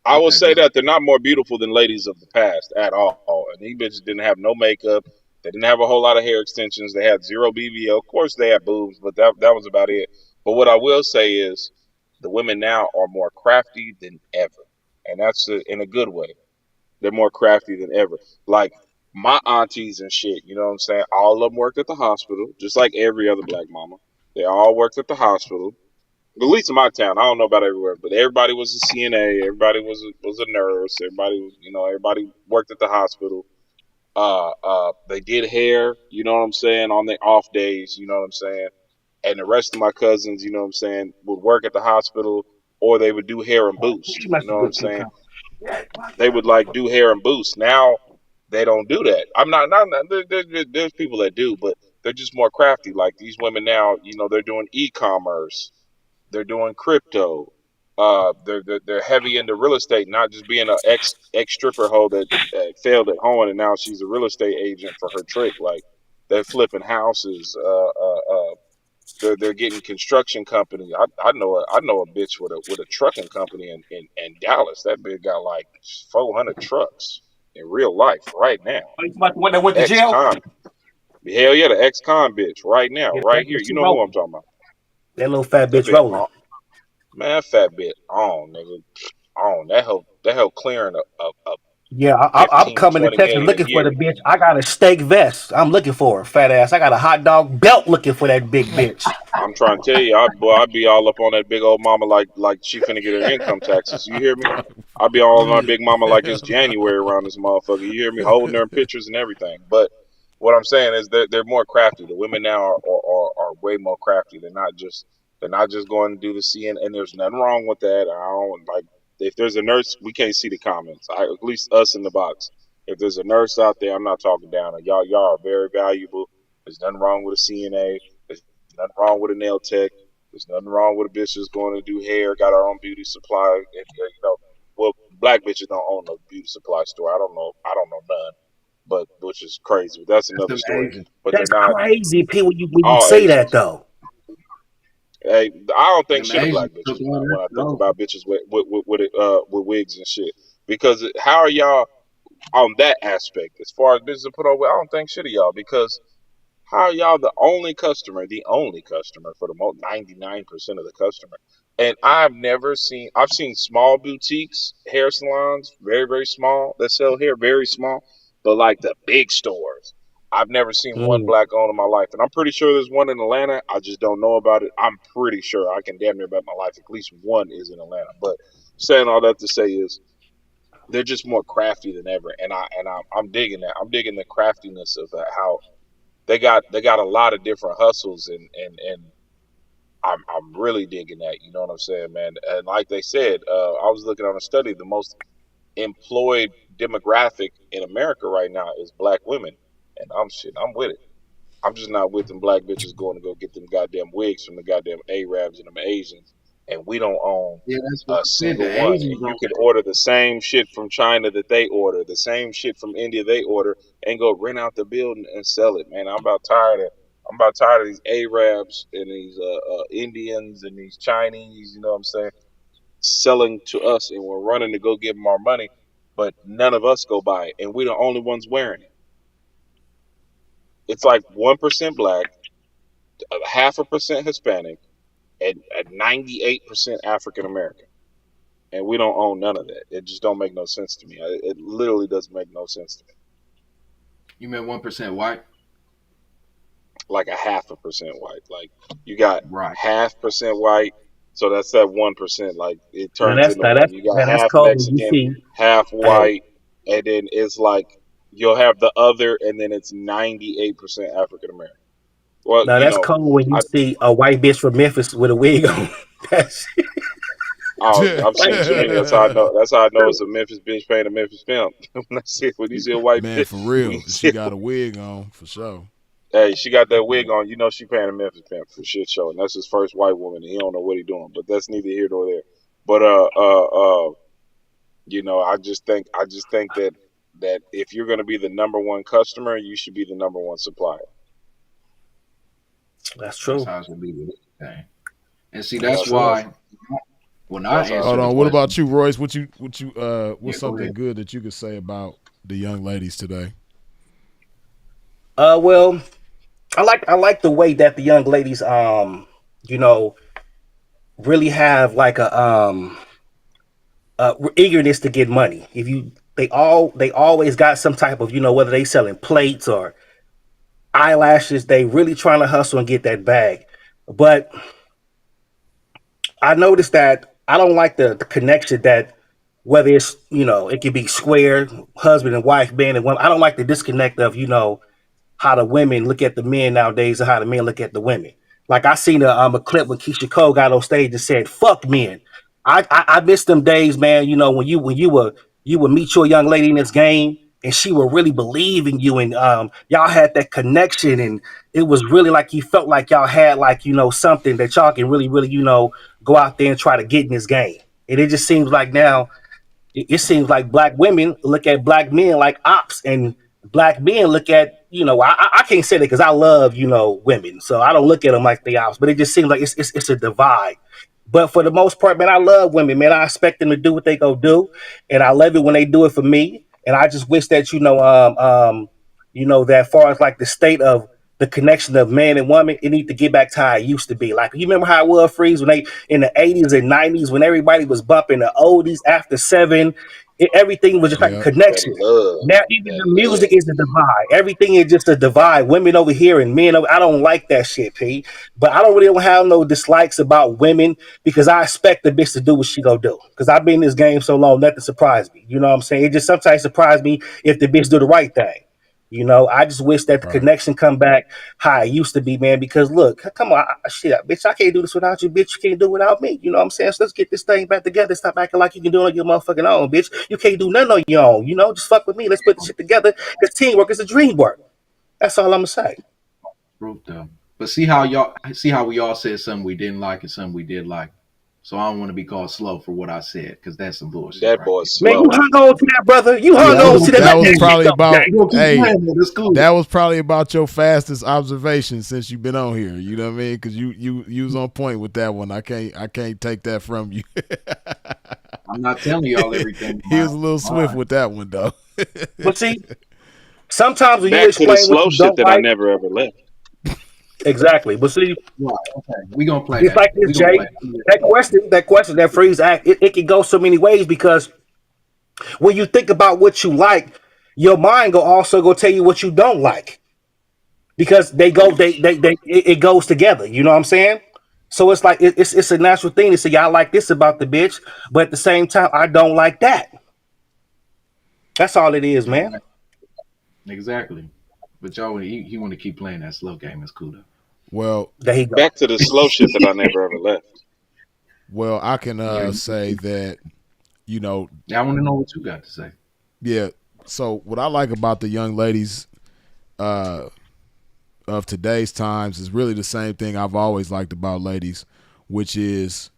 I will okay, go say ahead. that they're not more beautiful than ladies of the past at all. And these bitches didn't have no makeup. They didn't have a whole lot of hair extensions. They had zero BBL. Of course, they had boobs, but that was about it. But what I will say is, the women now are more crafty than ever, and that's in a good way. They're more crafty than ever. Like my aunties and shit, you know what I'm saying? All of them worked at the hospital, just like every other black mama. They all worked at the hospital. At least in my town, I don't know about everywhere, but everybody was a CNA. Everybody was a nurse. Everybody was, everybody worked at the hospital. They did hair, you know what I'm saying, on their off days, you know what I'm saying. And the rest of my cousins, you know what I'm saying, would work at the hospital or they would do hair and boost, you That's a know what I'm good saying. cucumber. They would like do hair and boost. Now they don't do that. I'm not there's people that do, but they're just more crafty. Like these women now, they're doing e-commerce, they're doing crypto. They're heavy into real estate, not just being an ex stripper hoe that failed at home and now she's a real estate agent for her trick. Like they're flipping houses. They're getting construction company. I know a bitch with a trucking company in Dallas. That bitch got like 400 trucks in real life right now. Are you about the one that went to Ex jail? con, hell yeah, the ex con bitch right now, Yeah, right here. she You know who I'm rolling. talking about? That little fat That bitch bitch, rolling. man, fat bitch on nigga, on that help clearing a Yeah, I'm 15 to coming to 20 Texas million a looking for the year. bitch. I got a steak vest. I'm looking for her, fat ass. I got a hot dog belt looking for that big bitch. I'm trying to tell you, I'd be all up on that big old mama like she finna get her income taxes. You hear me? I'd be all on my big mama like it's January around this motherfucker. You hear me? Holding her in pictures and everything. But what I'm saying is they're more crafty. The women now are way more crafty. They're not just going to do the CN, and there's nothing wrong with that. I don't like if there's a nurse, we can't see the comments. At least us in the box. If there's a nurse out there, I'm not talking down. Y'all are very valuable. There's nothing wrong with a CNA. There's nothing wrong with a nail tech. There's nothing wrong with a bitch that's going to do hair, got our own beauty supply. And, well, black bitches don't own no beauty supply store. I don't know none, but which is crazy. But that's That's another them story. Asians. But they're That's not crazy, P. When you all say that Asians. though. Hey, I don't think Them shit of Asians black took bitches on when that I think show. about bitches with wigs and shit. Because how are y'all on that aspect as far as business to put over? I don't think shit of y'all because how are y'all the only customer for the most 99% of the customer? And I've seen small boutiques, hair salons, very, very small, that sell hair, very small, but like the big stores, I've never seen one Mm. black owned in my life. And I'm pretty sure there's one in Atlanta. I just don't know about it. I'm pretty sure I can damn near bet my life at least one is in Atlanta. But saying all that to say is they're just more crafty than ever. I'm digging that. I'm digging the craftiness of how they got a lot of different hustles and I'm really digging that. You know what I'm saying, man? And like they said, I was looking on a study. The most employed demographic in America right now is black women, and I'm with it. I'm just not with them black bitches going to go get them goddamn wigs from the goddamn Arabs and them Asians, and we don't own Yeah, that's what a I said. single The one. Asians And you don't. could order the same shit from China that they order, the same shit from India they order, and go rent out the building and sell it. Man, I'm about tired of these Arabs and these Indians and these Chinese. You know what I'm saying? Selling to us, and we're running to go give them our money, but none of us go buy it, and we're the only ones wearing it. It's like 1% black, a half a percent Hispanic, and at 98% African American, and we don't own none of that. It just don't make no sense to me. It literally doesn't make no sense to me. You meant 1% white? Like a half a percent white, like you got Right. half percent white, so that's that 1%. Like it Now turns into one. You got that's half cold. You Mexican, see, half hey, white, and then it's like you'll have the other, and then it's 98% African American. Well, Now that's cold when you I see a white bitch from Memphis with a wig on. That's oh, I've like seen too many. That's how I know. That's how I know it's a Memphis bitch paying a Memphis pimp. When I see when you see a white Man, bitch, for when you real. She see, got a wig on, for sure. hey, she got that wig on. You know she paying a Memphis pimp for shit show, and that's his first white woman. And he don't know what he doing, but that's neither here nor there. But I just think that if you're going to be the number one customer, you should be the number one supplier. that's That's true. how it should be with everything. And see, That's that's That's true. that's why when I that's how it Hold answer the should on. be. What about question, you, Royce? yeah, What's go something ahead. good that you could say about the young ladies today? Well, I like the way that the young ladies you know really have like a eagerness to get money. If you they always got some type of whether they selling plates or eyelashes, they really trying to hustle and get that bag. But I noticed that I don't like the connection that whether it's it could be square husband and wife being in one. I don't like the disconnect of how the women look at the men nowadays and how the men look at the women. Like I seen a clip when Keisha Cole got on stage and said "fuck men." I miss them days, man. When you would meet your young lady in this game and she would really believe in you and y'all had that connection and it was really like you felt like y'all had like something that y'all can really go out there and try to get in this game. And it just seems like now it seems like black women look at black men like ops, and black men look at I can't say that because I love women, so I don't look at them like they ops, but it just seems like it's a divide. But for the most part, man, I love women, man. I expect them to do what they go do, and I love it when they do it for me. And I just wish that that far as like the state of the connection of man and woman, it need to get back to how it used to be. Like you remember how it was, Freeze, when they in the 80s and 90s when everybody was bumping the oldies after seven, everything was just like a Yeah. That connection. love, Now even that the music love. is a divide. Everything is just a divide. Women over here and men over. I don't like that shit, P. But I don't really don't have no dislikes about women because I expect the bitch to do what she go do. Because I've been in this game so long, nothing surprised me. You know what I'm saying? It just sometimes surprised me if the bitch do the right thing. I just wish that the Right. connection come back how it used to be, man. Because look, come on, shit, bitch, I can't do this without you, bitch. You can't do it without me. You know what I'm saying? So let's get this thing back together. Stop acting like you can do it on your motherfucking own, bitch. You can't do nothing on your own. Just fuck with me. Let's put this shit together. Because teamwork is a dream work. That's all I'm gonna say. Proof though. But see how we all said something we didn't like and something we did like. So I don't want to be called slow for what I said because that's some bullshit That right boy's there. Man, you slow. hung on to that, brother. You Yeah, hung we on gonna to that. keep That Let was that playing. shit probably go, about, gang. We gonna keep hey, playing it. It's cool. that was probably about your fastest observation since you've been on here. You know what I mean? Because you was on point with that one. I can't take that from you. I'm not telling y'all everything He about was a little swift mine. with that one though. But see, sometimes when you Back to the explain what slow you shit don't that I like, never ever left. exactly. But see, Right, okay. We gonna play it's that. like this, We gonna play Jay. that. That question, that freeze act, it can go so many ways because when you think about what you like, your mind go also go tell you what you don't like because it goes together. You know what I'm saying? So it's like it's a natural thing to say, yeah, I like this about the bitch, but at the same time, I don't like that. That's all it is, man. Exactly. Exactly. But y'all, he want to keep playing that slow game. It's cool though. well, There he go. Back to the slow shit that I never ever left. I can Yeah. say that you know, I want to know what you got to say. yeah. So what I like about the young ladies uh, of today's times is really the same thing I've always liked about ladies, which is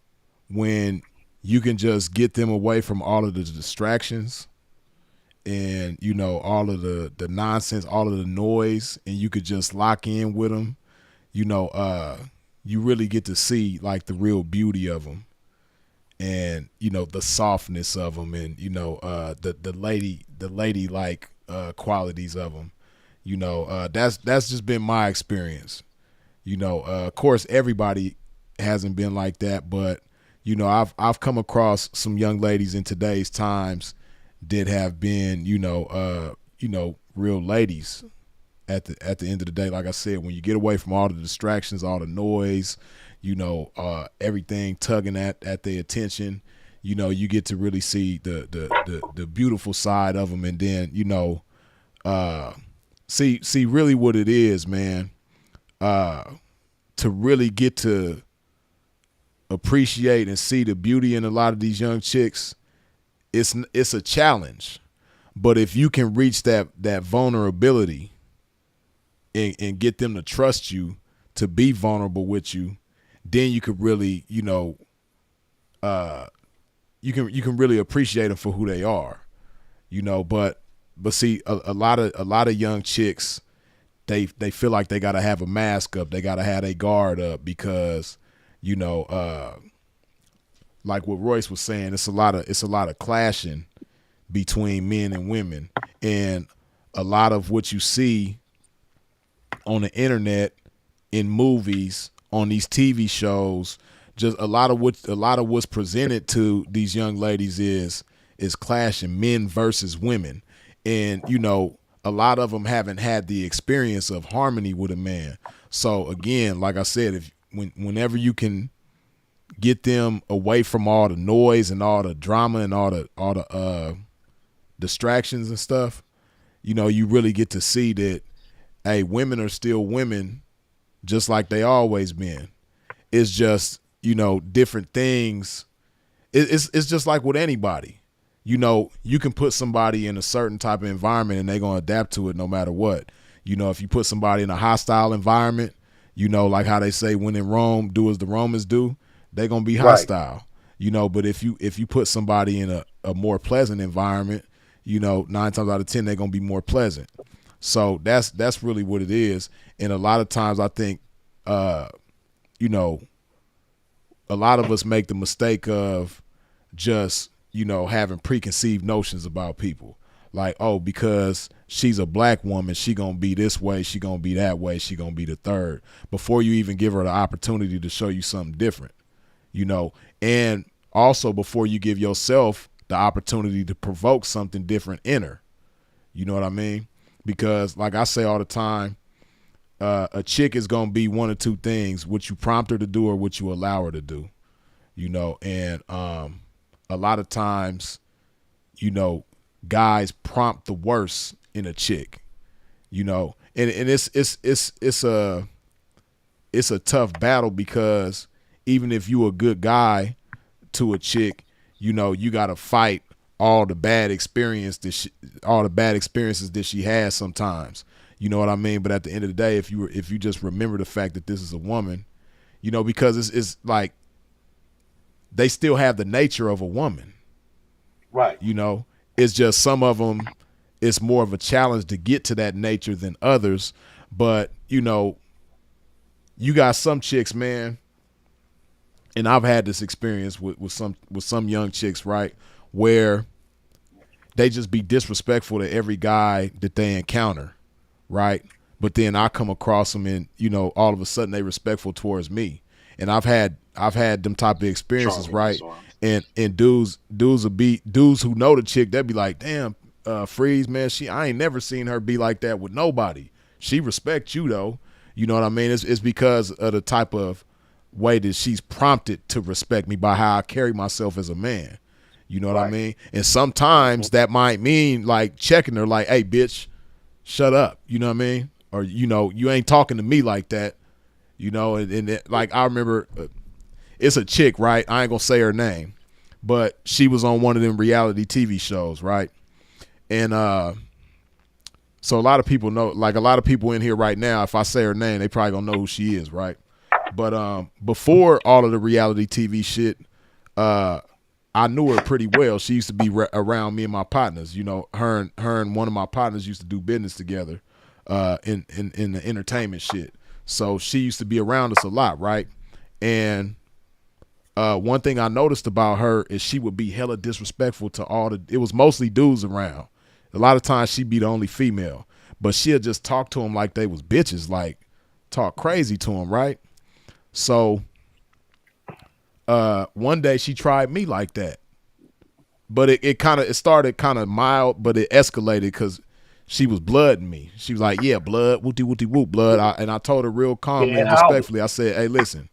when you can just get them away from all of the distractions and all of the nonsense, all of the noise, and you could just lock in with them. You really get to see like the real beauty of them, and the softness of them, and the lady like qualities of them. That's just been my experience. Of course, everybody hasn't been like that, but I've come across some young ladies in today's times that have been real ladies at the end of the day. Like I said, when you get away from all the distractions, all the noise, everything tugging at their attention, you know, you get to really see the beautiful side of them, and then you know, see really what it is, man. To really get to appreciate and see the beauty in a lot of these young chicks, it's a challenge. But if you can reach that vulnerability and get them to trust you, to be vulnerable with you, then you could really, you know, you can really appreciate them for who they are, you know. But see, a lot of young chicks, they feel like they gotta have a mask up, they gotta have a guard up because, you know, like what Royce was saying, it's a lot of clashing between men and women, and a lot of what you see on the internet, in movies, on these TV shows, just a lot of what's presented to these young ladies is clashing, men versus women. And you know, a lot of them haven't had the experience of harmony with a man. So again, like I said, whenever you can get them away from all the noise and all the drama and all the distractions and stuff, you know, you really get to see that, hey, women are still women just like they always been. It's just, you know, different things. It's just like with anybody. You know, you can put somebody in a certain type of environment and they're going to adapt to it no matter what. You know, if you put somebody in a hostile environment, you know, like how they say, when in Rome, do as the Romans do, they're going to be hostile. Right. You know, but if you put somebody in a more pleasant environment, you know, 9 times out of 10, they're going to be more pleasant. So that's really what it is. And a lot of times I think, you know, a lot of us make the mistake of just, you know, having preconceived notions about people. Like, oh, because she's a black woman, she gonna be this way, she gonna be that way, she gonna be the third, before you even give her the opportunity to show you something different, you know. And also before you give yourself the opportunity to provoke something different in her. You know what I mean? Because like I say all the time, a chick is gonna be one of two things: what you prompt her to do or what you allow her to do. You know, and a lot of times, you know, guys prompt the worst in a chick. You know, and it's a tough battle, because even if you a good guy to a chick, you know, you got to fight all the bad experiences that she has sometimes. You know what I mean? But at the end of the day, if you just remember the fact that this is a woman, you know, because it's like they still have the nature of a woman. Right. You know, it's just some of them, it's more of a challenge to get to that nature than others. But, you know, you got some chicks, man, and I've had this experience with some young chicks, right, where they just be disrespectful to every guy that they encounter, right? But then I come across them and, you know, all of a sudden they respectful towards me. And I've had them type of experiences, right? And dudes who know the chick, they'll be like, damn, Freeze, man, I ain't never seen her be like that with nobody. She respects you though. You know what I mean? It's because of the type of way that she's prompted to respect me by how I carry myself as a man. You know what I mean? And sometimes that might mean like checking her, like, hey, bitch, shut up. You know what I mean? Or, you know, you ain't talking to me like that. You know, and like I remember, it's a chick, right? I ain't gonna say her name, but she was on one of them reality TV shows, right? And so a lot of people know, like a lot of people in here right now, if I say her name, they probably gonna know who she is, right? But before all of the reality TV shit, I knew her pretty well. She used to be around me and my partners. You know, her and one of my partners used to do business together in the entertainment shit. So she used to be around us a lot, right? And one thing I noticed about her is she would be hella disrespectful to it was mostly dudes around. A lot of times she'd be the only female, but she'll just talk to them like they was bitches, like talk crazy to them, right? So one day she tried me like that, but it started kind of mild, but it escalated because she was blooding me. She was like, yeah, blood, wooty wooty whoop, blood. And I told her real calmly and respectfully, I said, hey, listen,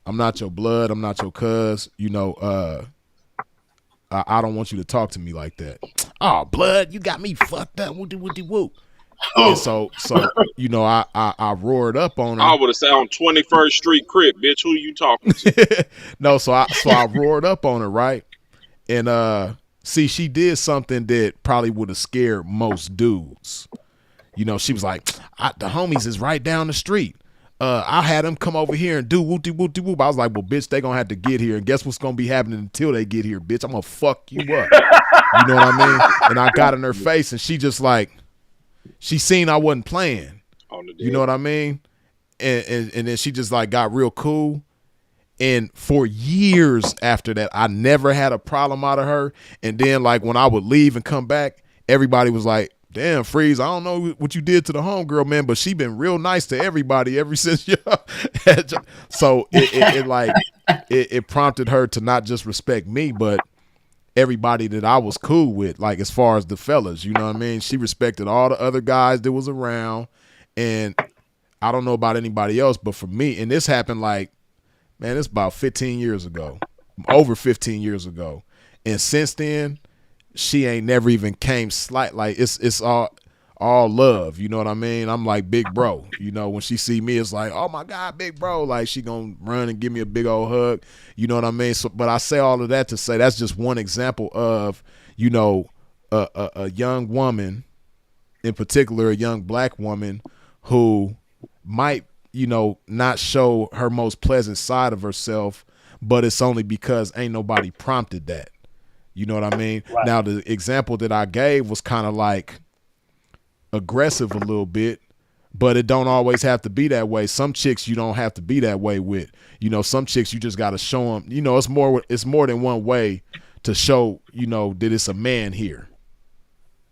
I'm not your blood, I'm not your cuz, you know, I don't want you to talk to me like that. Oh, blood, you got me fucked up. Woody woody woo. And Oh, so I roared up on I her. would have said on 21st Street Crip, bitch. Who you talking to? No, so I roared up on her, right? And see, she did something that probably would have scared most dudes. She was like, the homies is right down the street. I had them come over here and do whoopty whoopty whoop. I was like, well, bitch, they gonna have to get here, and guess what's gonna be happening until they get here, bitch? I'm gonna fuck you up. You know what I mean? And I got in her face, and she just like, she seen I wasn't playing. On the You know dead. what I mean? And then she just like got real cool. And for years after that, I never had a problem out of her. And then like when I would leave and come back, everybody was like, damn, Freeze, I don't know what you did to the homegirl, man, but she been real nice to everybody ever since you. So it prompted her to not just respect me, but everybody that I was cool with, like as far as the fellas, you know what I mean? She respected all the other guys that was around. And I don't know about anybody else, but for me, and this happened like, man, it's about 15 years ago, over 15 years ago. And since then, she ain't never even came slight. Like it's all love. You know what I mean? I'm like big bro. When she see me, it's like, oh my God, big bro. Like she gonna run and give me a big old hug. You know what I mean? So, but I say all of that to say that's just one example of, a young woman, in particular, a young black woman who might, not show her most pleasant side of herself, but it's only because ain't nobody prompted that. You know what I mean? Right. Now, the example that I gave was kind of like aggressive a little bit, but it don't always have to be that way. Some chicks you don't have to be that way with. Some chicks you just got to show them, it's more than one way to show, that it's a man here.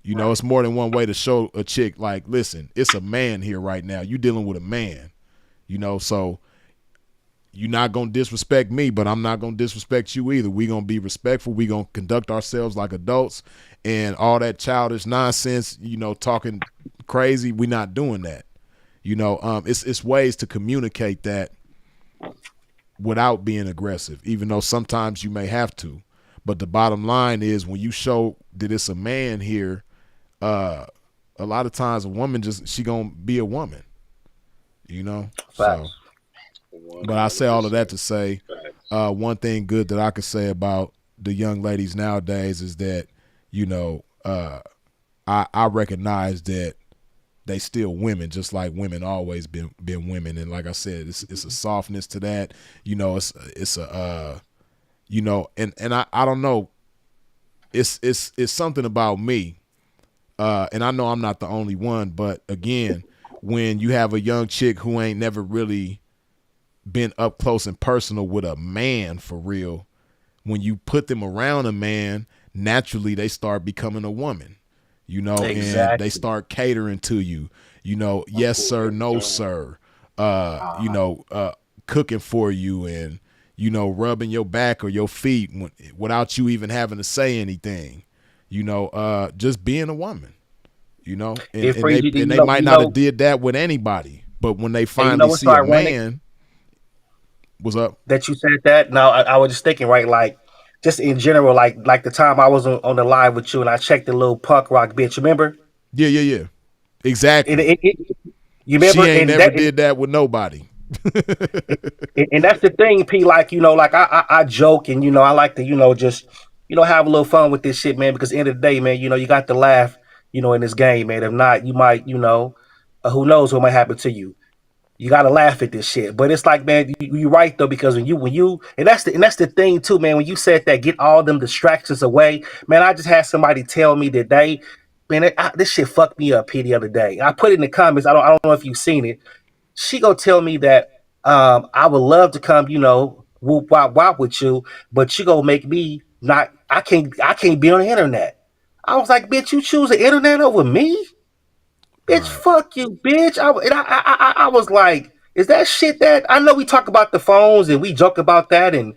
It's more than one way to show a chick like, listen, it's a man here right now. You dealing with a man, so you're not going to disrespect me, but I'm not going to disrespect you either. We going to be respectful. We going to conduct ourselves like adults, and all that childish nonsense, talking crazy. We not doing that. It's ways to communicate that without being aggressive, even though sometimes you may have to. But the bottom line is when you show that it's a man here, a lot of times a woman she gonna be a woman, so. Facts. But I say all of that to say, Facts. one thing good that I could say about the young ladies nowadays is that, I recognize that they still women, just like women always been women. And like I said, it's a softness to that, it's a, and I don't know, it's something about me. And I know I'm not the only one, but again, when you have a young chick who ain't never really been up close and personal with a man for real, when you put them around a man, naturally they start becoming a woman, and they start catering to you, yes sir, no sir, cooking for you and, rubbing your back or your feet without you even having to say anything, just being a woman, and they might not have did that with anybody, but when they finally see a man. What's up? That you said that. Now I was just thinking, right, like just in general, like the time I was on the live with you and I checked the little punk rock bitch. Remember? Yeah. Exactly. You remember? She ain't never did that with nobody. And that's the thing, P. Like like I joke and I like to just have a little fun with this shit, man. Because at the end of the day, man, you got to laugh, in this game, man. If not, you might, who knows what might happen to you. You gotta laugh at this shit, but it's like, man, you're right though, because when you, and that's the thing too, man. When you said that, get all them distractions away, man. I just had somebody tell me that this shit fucked me up, P, the other day. I put it in the comments. I don't know if you've seen it. She gonna tell me that I would love to come, whoop wop wop with you, but she gonna make me not. I can't be on the internet. I was like, bitch, you choose the internet over me? Bitch, Right. fuck you, bitch. I was like, is that shit that I know we talk about the phones and we joke about that and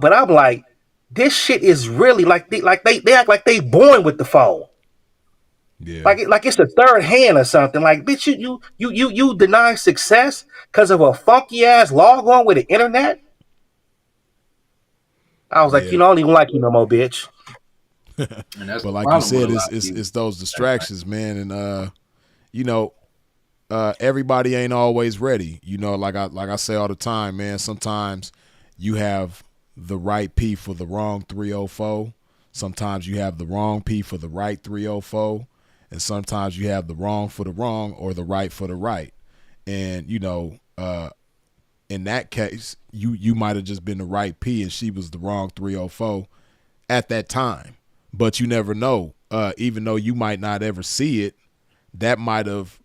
but I'm like, this shit is really like they act like they born with the phone. Yeah. Like it's the third hand or something. Like, bitch, you deny success because of a funky ass log on with the internet. I was like, Yeah. I don't even like you no more, bitch. And that's But the like you problem with a said, lot of these. it's those distractions, man, and you know, everybody ain't always ready. You know, like I say all the time, man. Sometimes you have the right P for the wrong 304. Sometimes you have the wrong P for the right 304, and sometimes you have the wrong for the wrong or the right for the right. And you know, in that case, you might have just been the right P and she was the wrong 304 at that time. But you never know. Even though you might not ever see it, that might have,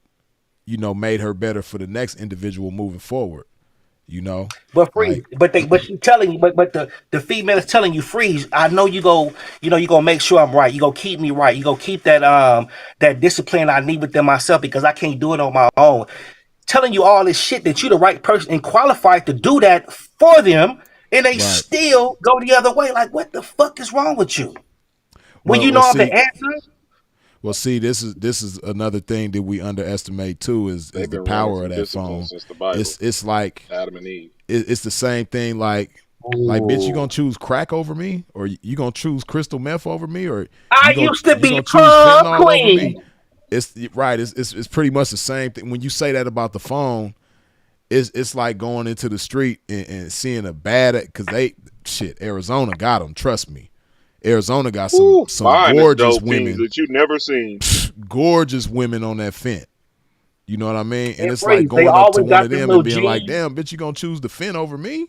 made her better for the next individual moving forward. You know, But freeze, like but she telling you, but the female is telling you freeze. I know you go, you gonna make sure I'm right. You gonna keep me right. You gonna keep that discipline I need within myself because I can't do it on my own. Telling you all this shit that you the right person and qualified to do that for them, and they right. still go the other way. Like, what the fuck is wrong with you? When Well, you well, know I'm the see, answer, this is another thing that we underestimate too is They've the been running power of from that discipline phone. since the Bible, It's like Adam and Eve. it's the same thing. Like, bitch, you ooh, gonna choose crack over me, or you gonna choose crystal meth over me, or I you gonna used to you be gonna choose prom fentanyl over me? queen. It's right. It's pretty much the same thing. When you say that about the phone, it's like going into the street and seeing a bad because Arizona got them. Trust me, Arizona got some Woo, some mine is gorgeous dope fiends women, that you never seen. gorgeous women on that fence. You know what I mean? And And it's like freeze, they going up to always one got of them them little and being like, jeans. "Damn, bitch, you gonna choose the fin over me?"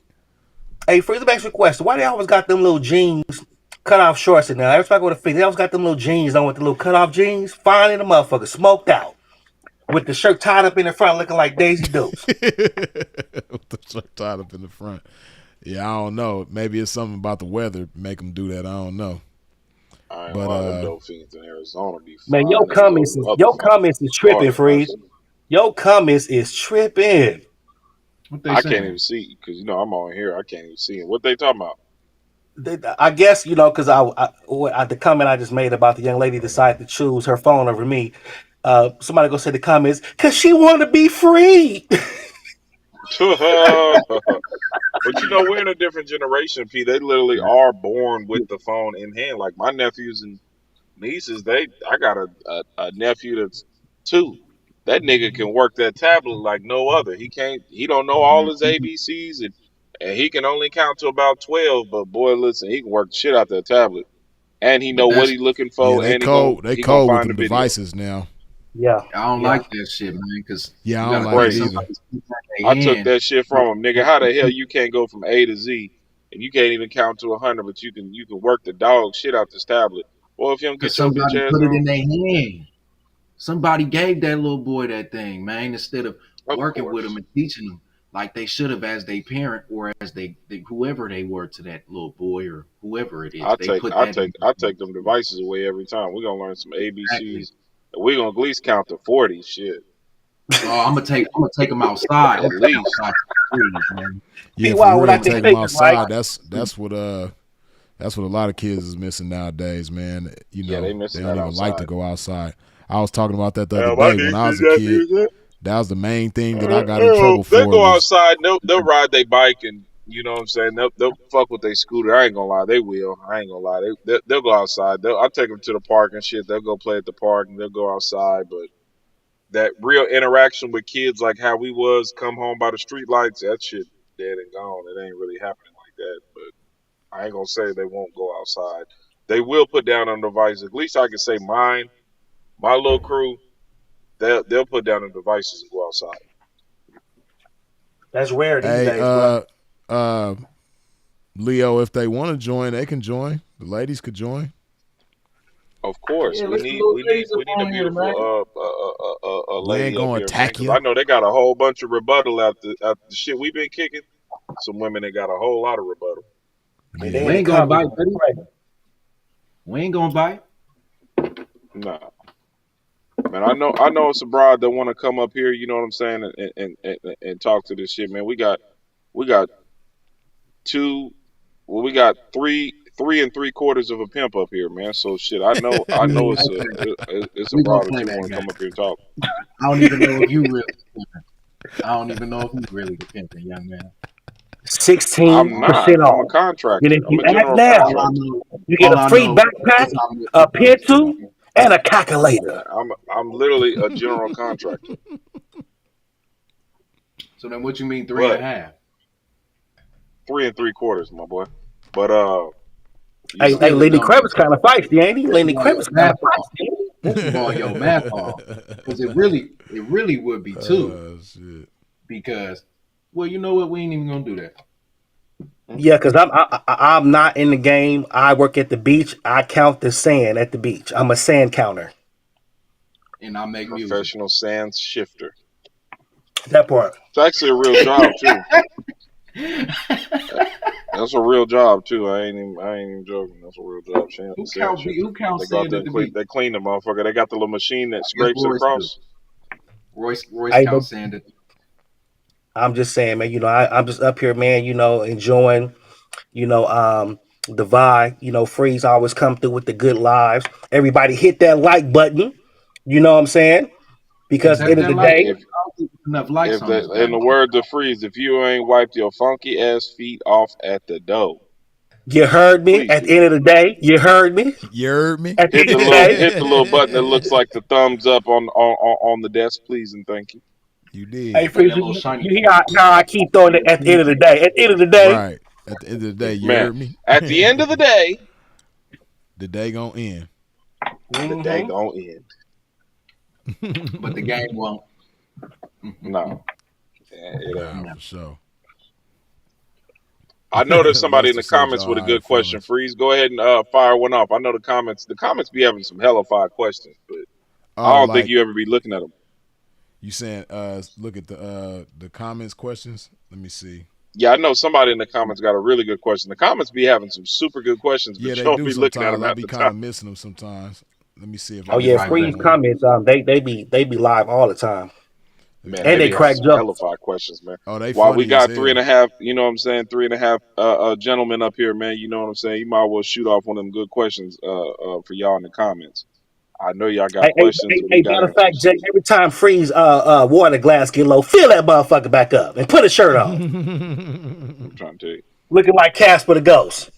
Hey, freeze, let me ask you a question. Why they always got them little jeans, cut off shorts in there? Every time I go to freeze, they always got them little jeans on with the little cut off jeans. Fine in the motherfucker, smoked out. With the shirt tied up in the front looking like Daisy Dukes. With the shirt tied up in the front. Yeah, I don't know. Maybe it's something about the weather make them do that. I don't know. I ain't But lying, them dope fiends in Arizona be Man, fine as a little your motherfucker. comments is Lord tripping, have Freeze. mercy. Your comments is tripping. What they I can't saying? even see because I'm on here. I can't even see 'em. What they talking about? I guess because the comment I just made about the young lady decided to choose her phone over me. Somebody go say the comments because she want to be free. But we're in a different generation, P. They literally are born with the phone in hand. Like my nephews and nieces, I got a nephew that's 2. That nigga can work that tablet like no other. He don't know all his ABCs and he can only count to about 12, but boy, listen, he can work the shit out that tablet. And he But know what that's he looking yeah, for and they he gonna cold with find the them video. devices now. Yeah, I don't yeah. like that shit, man. Because Yeah, you I got don't to like think it Crazy. either. somebody's in their I took hand. that shit from him, nigga. How the hell you can't go from A to Z and you can't even count to 100, but you can work the dog shit out this tablet. Well, if you don't Because get your bitch somebody ass put it on, in their hand. Somebody gave that little boy that thing, man, instead of of working with him course. and teaching him like they should have as they parent or as they whoever they were to that little boy or whoever it is. I They take put I that take in. I take them devices away every time. We're gonna learn some Exactly. ABCs. And we're gonna at least count to 40 shit. Oh, I'm gonna take them outside. At I'm taking least. outside to the trees, man. Yeah, for Meanwhile, real, without the take them pictures, right? outside. That's what a lot of kids is missing nowadays, man. Yeah, they They missing don't that even like to outside. go outside. I was talking about that the other My day when niece I did was a that kid. music. That was the main thing that I got in trouble They for go was outside and they'll ride their bike and you know what I'm saying. They'll fuck with their scooter. I ain't gonna lie, they will. I ain't gonna lie, they'll go outside. I'll take them to the park and shit. They'll go play at the park and they'll go outside. But that real interaction with kids, like how we was, come home by the street lights, that shit dead and gone. It ain't really happening like that. But I ain't gonna say they won't go outside. They will put down on devices. At least I can say mine, my little crew, they'll put down the devices and go outside. That's rare these hey, days, bro. uh Leo, if they want to join, they can join. The ladies could join. Of course, Yeah, we let's the need little we need ladies up we need a on here, beautiful man. We ain't lady up gonna here, man, attack because you. I know they got a whole bunch of rebuttal after the shit we've been kicking. Some women that got a whole lot of rebuttal. And they Yeah. in We the ain't gonna comments. bite, buddy. We ain't gonna bite. Nah, man, I know it's a broad that want to come up here. You know what I'm saying, and talk to this shit, man. We got two, well, we got three and three quarters of a pimp up here, man. So shit, I know it's a We gonna broad that play you that want to game. come up here and talk. I don't even know if you really. I don't even know if you really the pimping, young man. I'm not. 16% I'm a off. And contractor. if I'm you a act general now, contractor. you get All a I free know backpack, is how much a it costs, pencil, bro. and a calculator. I'm literally a general contractor. So then, what you mean three and a But half? 3 3/4, my boy. But you Hey, know, hey, Still, it Lenny don't make Kravitz kind of feisty, ain't he? first of Lenny all your Kravitz kind math of off. feisty. Ain't First of all, your math off, because it really would be two. Shit. Because, well, you know what? We ain't even gonna do that. mm, Yeah, because I'm not in the game. I work at the beach. I count the sand at the beach. I'm a sand counter. And I make music. professional sands shifter. That part. It's actually a real job too. Uh, That's a real job too. I ain't even joking. That's a real job. Sand shifter. Who counts They go out sand there at and the clean. beach? They clean the motherfucker. They got the little machine that I guess scrapes it Royce do. across. Royce Hey, but counts sand at the I'm just saying, man. I'm just up here, man. Enjoying. The vibe. Freeze always come through with the good lives. Everybody hit that like button. You know what I'm saying? and Because tap end of that the like day, If button. I don't think there's enough likes if on this the in bad the boy. words of Freeze, if you ain't wiped your funky ass feet off at the dough, you heard me. please At do the end that. of the day, you heard me. You heard me? At the Hit end the of the little day, hit the little button that looks like the thumbs up on the desk, please and thank you. You hey, did. And Freeze, that little shiny you hear how I keep throwing it at the end of the day. At the end of the day, Right. At the end of the day, you Man, heard me? at the end of the day, The day gonna end. the day hmm gonna end. but the game won't. No, it ain't. Nah, No. for sure. I know there's somebody in Rest the assured comments y'all with a high good question. feelings. Freeze, go ahead and fire one off. I know the comments be having some hella fire questions, but I Oh, don't think like you ever be looking at them. you saying look at the comments questions? Let me see. Yeah, I know somebody in the comments got a really good question. The comments be having some super good questions, but Yeah, you they don't do be looking at sometimes. them I half be the kind time. of missing them sometimes. Let me see if I oh I'll can be yeah, right find Freeze back. one. comments. They be live all the time, Let me Man, and they they be go. having crack some hella jokes. fire questions, man. Oh, they While we funny as got three and hell. a half, you know what I'm saying, three and a half gentlemen up here, man. You know what I'm saying. You might as well shoot off one of them good questions for y'all in the comments. I know y'all got questions and we got Matter of fact, answers. Jay, every time Freeze water glass get low, fill that motherfucker back up and put a shirt on, I'm trying to tell you. looking like Casper the Ghost.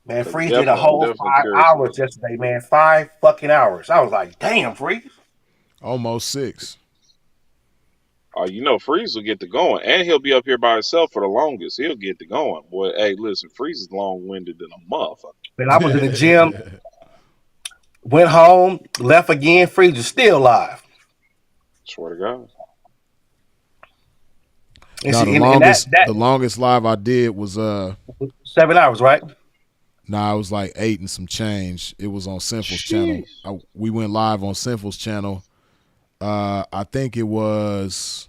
Man, Cause Freeze did a definitely, I'm whole definitely five curious hours about it. yesterday, man. 5 fucking hours. I was like, damn, Freeze. Almost 6. You know, Freeze will get to going, and he'll be up here by himself for the longest. He'll get to going. Boy, hey, listen, Freeze is long winded than a motherfucker. Man, I was in the gym, went home, left again. Freeze is still live. Swear to God. And No, see, the and that longest the longest live I did was 7 hours, right? nah, it was like 8 and some change. It was on Sinful's channel. Sheesh. We went live on Sinful's channel. I think it was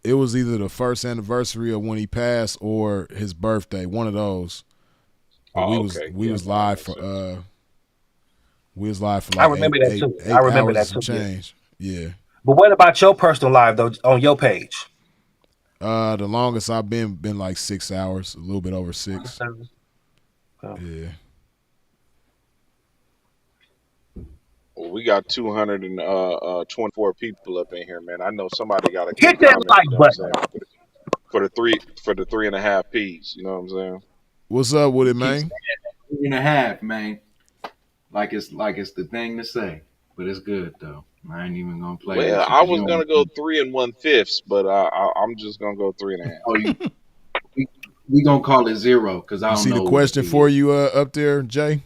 either the first anniversary of when he passed or his birthday, one of those. But we Oh, was okay. we Yeah, was that live makes for sense. I like eight remember that eight too. I eight remember hours and that some too. Yeah. change. Yeah. But what about your personal live though on your page? The longest I've been like 6 hours, a little bit over 6. Oh. Yeah. Well, we got 224 people up in here, man. I know somebody got a good Hit that comment. like You know what I'm button. saying? For the 3.5 P's. You know what I'm saying? What's up with You it, keep man? saying 3.5, man. Like it's the thing to say, but it's good though. I ain't even gonna play Well, with you I because you was gonna don't. go 3 and 1/5, but I'm just gonna go 3.5. Oh, we gonna call it zero because I You don't see the know what a question P for is. you up there, Jay?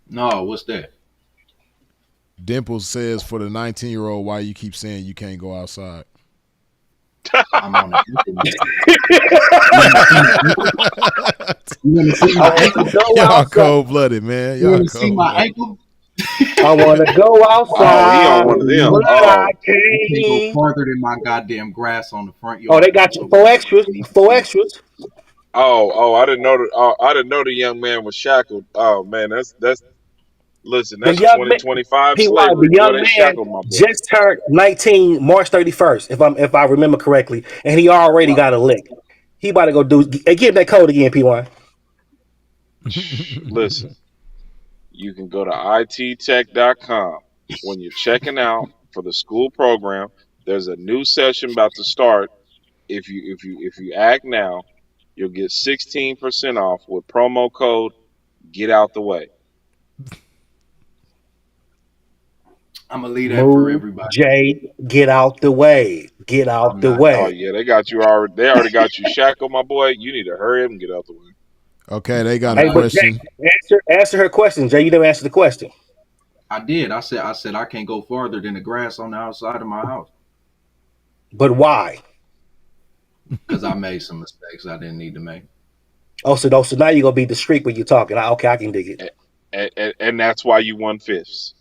No, what's that? Dimples says for the 19-year-old, why you keep saying you can't go outside? I'm on the internet. You want to see I my want to ankle? go Y'all outside. cold blooded, man. You Y'all want to see cold my blooded. ankle? I want to go Oh, he on outside, one of them. but I Oh, I can't go can't. farther than my goddamn grass on the front Oh, they yard, got you so four you extras. can't even Four see. extras. oh, I didn't know that. I didn't know the young man was shackled. Oh man, that's listen, The that's young man, 2025 PY, slavery, the boy. young They man shackled my boy. just turned 19 March 31st, if I remember correctly, and he already Wow. got a lick. He about to go do. Hey, give him that code again, PY. Listen, you can go to ittech.com. When you're checking out for the school program, there's a new session about to start. If you act now, you'll get 16% off with promo code Get Out the Way. I'm gonna leave that for Move, everybody. Jay, get out the way. Get out I'm the not Oh way. yeah, they got you already. They already got you shackled, my boy. You need to hurry up and get out the way. Okay, they got I'm a Hey, not but Jay, question. answer her question, Jay. You never answered the question. I did. I said I can't go farther than the grass on the outside of my house But why? because I made some mistakes I didn't need to make. So now you're gonna be discreet when you're talking. Okay, I can dig it. And that's why you won fifths.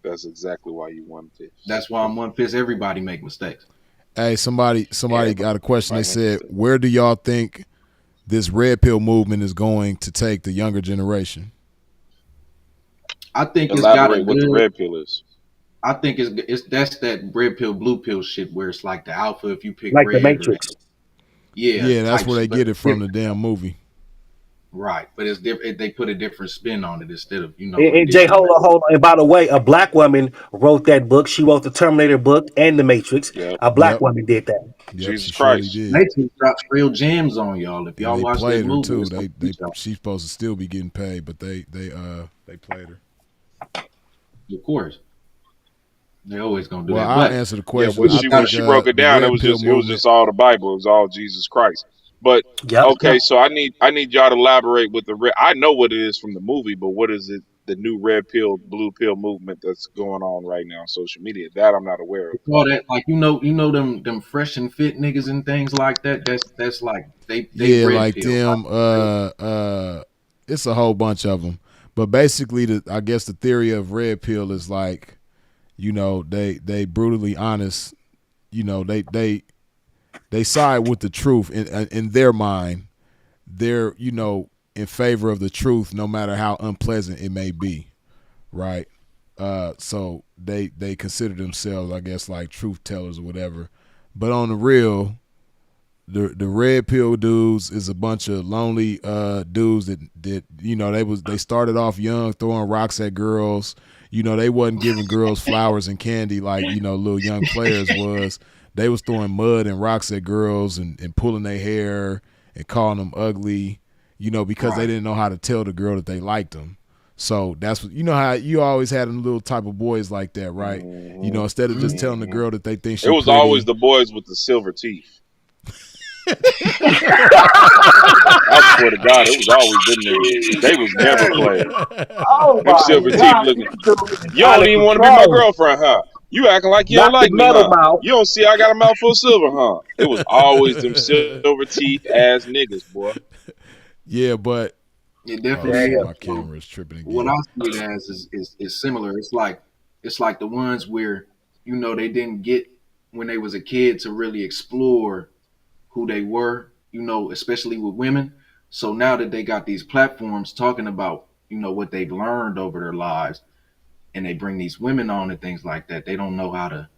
That's exactly why you won fifths. That's why I'm one piss. Everybody make mistakes. Hey, somebody got a question. They Everybody make said, mistakes. where do y'all think this red pill movement is going to take the younger generation? I think it's got a Elaborate what the good. red pill is. I think it's that's that red pill blue pill shit where it's like the alpha if you pick Like the red or Matrix. yeah Yeah, that's type where they shit. But get it it's from the different. damn movie. Right, but it's different. They put a different spin on it instead of And Jay, initially. hold on. And by the way, a black woman wrote that book. She wrote the Terminator book and the Matrix. Yep. A black Yep. woman did that. Yep, Jesus she surely Christ. did. Matrix drops real gems on y'all. If And y'all they watch that played her movie, too. it's gonna They teach y'all. she's supposed to still be getting paid, but they played her. Of course, they always gonna do Well, that. I'll But answer the Yeah, question. when I she when think she broke it the down, red pill it was movement. just all the Bible. It was all Jesus Christ. But Yep. okay, so I need y'all to elaborate with the red. I know what it is from the movie, but what is it? The new red pill, blue pill movement that's going on right now on social media. That I'm not aware of. it's all that, like them fresh and fit niggas and things like that. That's like they Yeah, red like pill. them. It's a whole bunch of them. But basically, I guess the theory of red pill is like, they brutally honest. They side with the truth in their mind. They're in favor of the truth, no matter how unpleasant it may be, right? So they consider themselves, I guess, like truth tellers or whatever. But on the real, the red pill dudes is a bunch of lonely dudes that they started off young throwing rocks at girls. They wasn't giving girls flowers and candy like little young players was. They was throwing mud and rocks at girls and pulling their hair and calling them ugly, because they Right. didn't know how to tell the girl that they liked them. So that's what how you always had them little type of boys like that, right? Hmm. Instead of just Mhm. telling the Hmm. girl that they think It she was always pretty. the boys with the silver teeth. I swear to God, it was always them niggas. They was never players. Oh Them my silver teeth God, looking. this dude is You out don't of even want to be my control. girlfriend, huh? You acting like you don't Not the like me, metal huh? mouth. You don't see I got a mouthful of silver, huh? It was always them silver teeth ass niggas, boy. Yeah, but It oh definitely shit, Damn. my is. So camera is tripping what again. I see it as is similar. It's like the ones where they didn't get when they was a kid to really explore who they were. Especially with women. So now that they got these platforms talking about what they've learned over their lives, and they bring these women on and things like that, they don't know how to.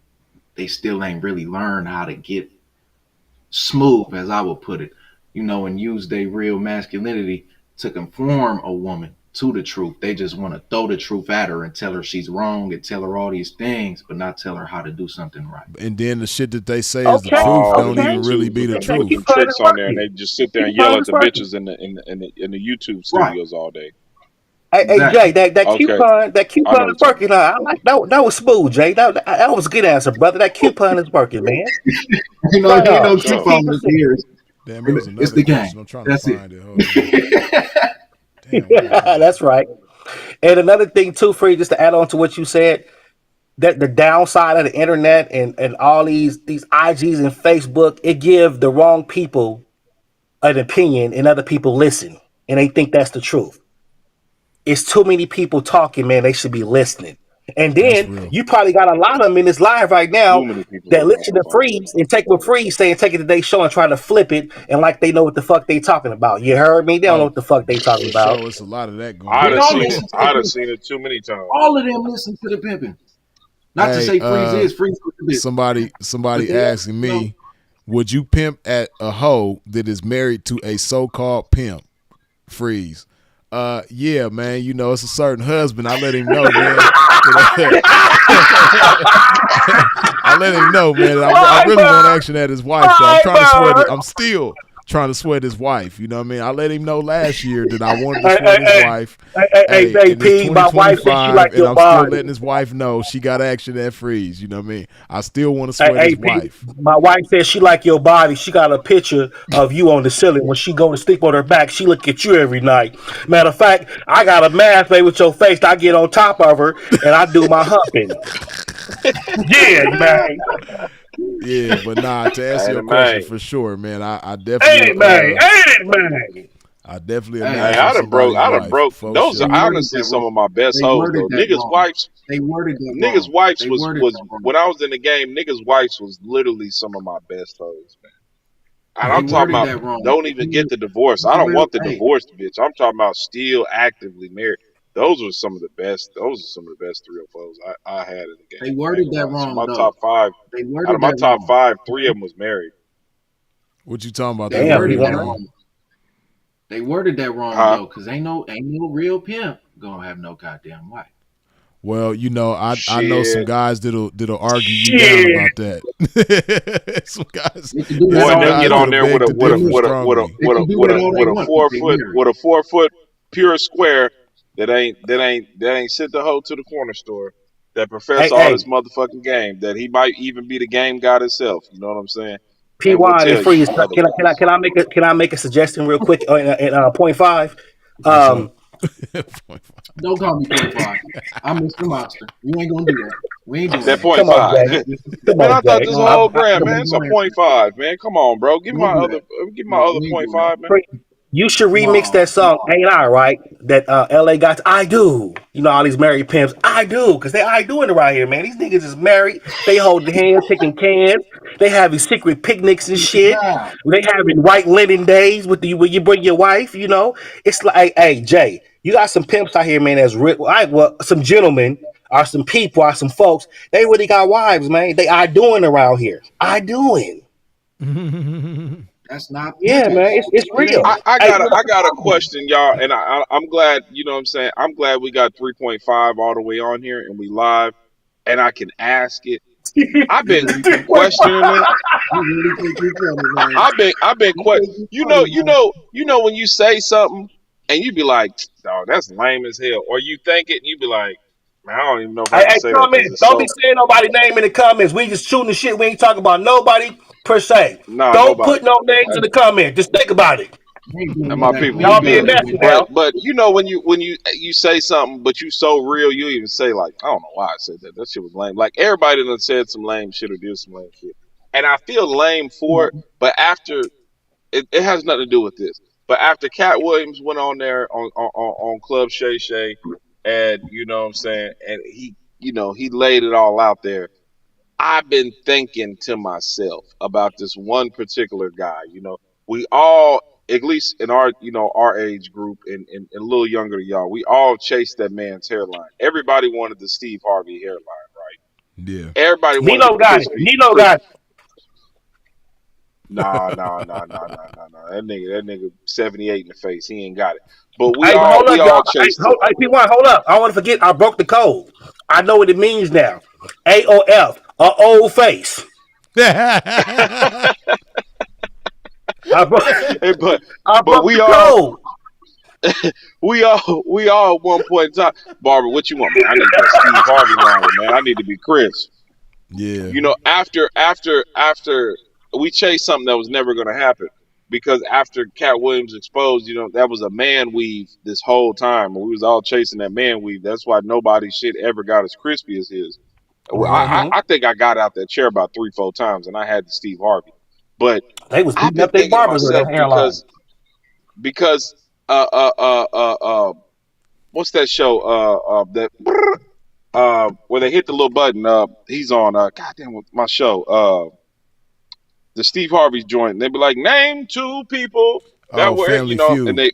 They still ain't really learned how to get smooth, as I would put it, and use their real masculinity to conform a woman to the truth. They just want to throw the truth at her and tell her she's wrong and tell her all these things, but not tell her how to do something right. And then the shit that they say is the Okay, truth All the don't okay. even really be YouTubers the and That put them truth. coupon is tricks on there, and working. they just sit there and yell Coupon at is the working. bitches in the YouTube Right. studios all day. Hey, Jay, Exactly. Okay, that I know coupon what is you're talking working. about. I like that. That was smooth, Jay. That was a good answer, brother. That coupon is working, man. Right on. For sure. Sixteen Coupon is percent. here. Damn, it was It's another the game. question. I'm trying to That's it. find it. Hold on. Damn, where is it at? That's right. And another thing too, Free, just to add on to what you said, that the downside of the internet and all these IGs and Facebook, it give the wrong people an opinion and other people listen and they think that's the truth. It's too many people talking, man. They should be listening. And That's then real. you probably got a lot of them in this live right Too now many people that looking at listen the to phone. Freeze and take what Freeze saying, take it to their show and try to flip it and like they know what the fuck they talking about. You heard me? They don't know Oh, what the fuck they talking for about. sure. It's a lot of that going I'd They have all on. seen it. listen to the I'd have pimping. seen it too many times. All of them listen to the pimping. Not to Hey, say Freeze with the bit, but somebody they all, asking me, would you pimp at a hoe that is married to a so-called pimp? Freeze. Yeah, man. You know, it's a certain husband. I let him know, man. I let him know, man. I really want Fiber, action at his wife, though. I'm trying to sweat it. fiber. I'm still trying to sweat his wife. You know what I mean? I let him know last year that I wanted to Hey, sweat hey, his hey, wife. hey, Hey, hey, and it's P. My wife said she like 2025, and your I'm still body. letting his wife know she got action at freeze. You know what I mean? I still want to Hey, sweat hey, his P. wife. My wife said she like your body. She got a picture of you on the ceiling. When she go to sleep on her back, she look at you every night. Matter of fact, I got a mask made with your face. I get on top of her and I do my humping. Yeah, man. Yeah, but nah. To answer Hey, your question, man. for sure, man. Hey, man. Hey, man. I definitely a Hey, man Hey, from hey, I somebody's done wife broke. for Those they are sure. worded honestly that some wrong. of my best They hoes worded though. that Niggas' wrong. wives, They worded that niggas' wrong. wives They was worded was that wrong. when I was in the game. Niggas' wives was literally some of my best hoes, man. And They I'm talking worded about that wrong. don't If even you get would, the divorce. I you don't really, want the hey, divorced bitch. I'm talking about still actively married. Those were some of the best. Those are some of the best 3 or 4s I had in the they game. I ain't worded gonna that lie. So wrong my though. top five, They out of worded my that top wrong. five, three of them was married. What you talking about? They They Damn, worded worded it that P1. wrong. wrong. They worded that wrong Huh? though, cause ain't no real pimp gonna have no goddamn wife. Well, you know, I know some Shit. guys that'll argue you down Shit. about that. some guys, They can do there's that Boy, some and all they'll they guys get want. on that'll there beg to Hey, differ look, strongly. they can do that all they with a want, but they 4 foot married. with a 4 foot pure square that ain't sit the hoe to the corner store that profess Hey, all hey. this motherfucking game that he might even be the game god himself. You know what I'm saying? And will P1 and tell you freeze. otherwise. Can I make a suggestion real quick in point five? What's up? Um, Don't call me point five. I'm Mr. Monster. We ain't gonna do that. We ain't doing That that. point come on, five. Jay. Come Man, on, I thought Jay. this No, whole gram, we man, ain't it's a gonna answer. point five, man. Come on, bro. Don't do that. Give my No, other we ain't point doing that. five, man. You should remix No, that song, no. Ain't I, right? That LA got I do. You know, all these married pimps, I do. Because they I doing it right here, man. These niggas is married. They holding hands, taking cans. They having secret picnics and shit. Nah, They having white linen days with you when you bring your wife, you know. It's like, hey, Jay, you got some pimps out here, man, that's real. Well, some gentlemen or some people or some folks, they really got wives, man. They I doing around here. I doing. that's not Yeah, man. pimping. It's It real. ain't. Hey, I got a Pimping. question, y'all, and I'm glad. You know what I'm saying? I'm glad we got 3.5 all the way on here and we live, and I can ask it. I've You been really think you funny. questioning it. You really think you funny, man. I've been You think you funny, man. you know when you say something and you be like, dog, that's lame as hell, or you think it and you be like, man, I don't even know if I Hey, can hey, say that because comments. it's Don't be so saying nobody name in the comments. We just shooting the shit. We ain't talking about nobody per se. nah, Don't nobody. put no names in the comment. Just think about it. We ain't doing And none my of that. people, We we Y'all ain't doing being good. that messy with you. now. But you know when you say something, but you so real, you even say like, I don't know why I said that. That shit was lame. Like everybody done said some lame shit or did some lame shit, and I feel lame for it. But after it has nothing to do with this. But after Cat Williams went on there on Club Shay Shay, and you know what I'm saying, and he laid it all out there. I've been thinking to myself about this one particular guy. We all, at least in our age group and a little younger than y'all, we all chased that man's hairline. Everybody wanted the Steve Harvey hairline, right? Yeah. Everybody wanted the Nino got it. crispy, Nino crisp. got it. Nah. That nigga 78 in the face. He ain't got it. But we Hey, but all hold we up, all y'all. Hey, chased it. P1, hold up. I want to forget. I broke the code. I know what it means now. AOF, a old face. I broke. Hey, but I but broke we the all code. we all at one point in time. Barbara, what you want, man? I need that Steve Harvey line, man. I need to be Chris. Yeah. After we chased something that was never going to happen because after Cat Williams exposed, that was a man weave this whole time, and we was all chasing that man weave. That's why nobody's shit ever got as crispy as his. Right. I think I got out that chair about 3-4 times, and I had the Steve Harvey. But They was I've beating been up their thinking to barbers with a myself hairline. because what's that show that where they hit the little button he's on goddamn my show the Steve Harvey joint. And they'd be like, name two people that Oh, were, Family and Feud. they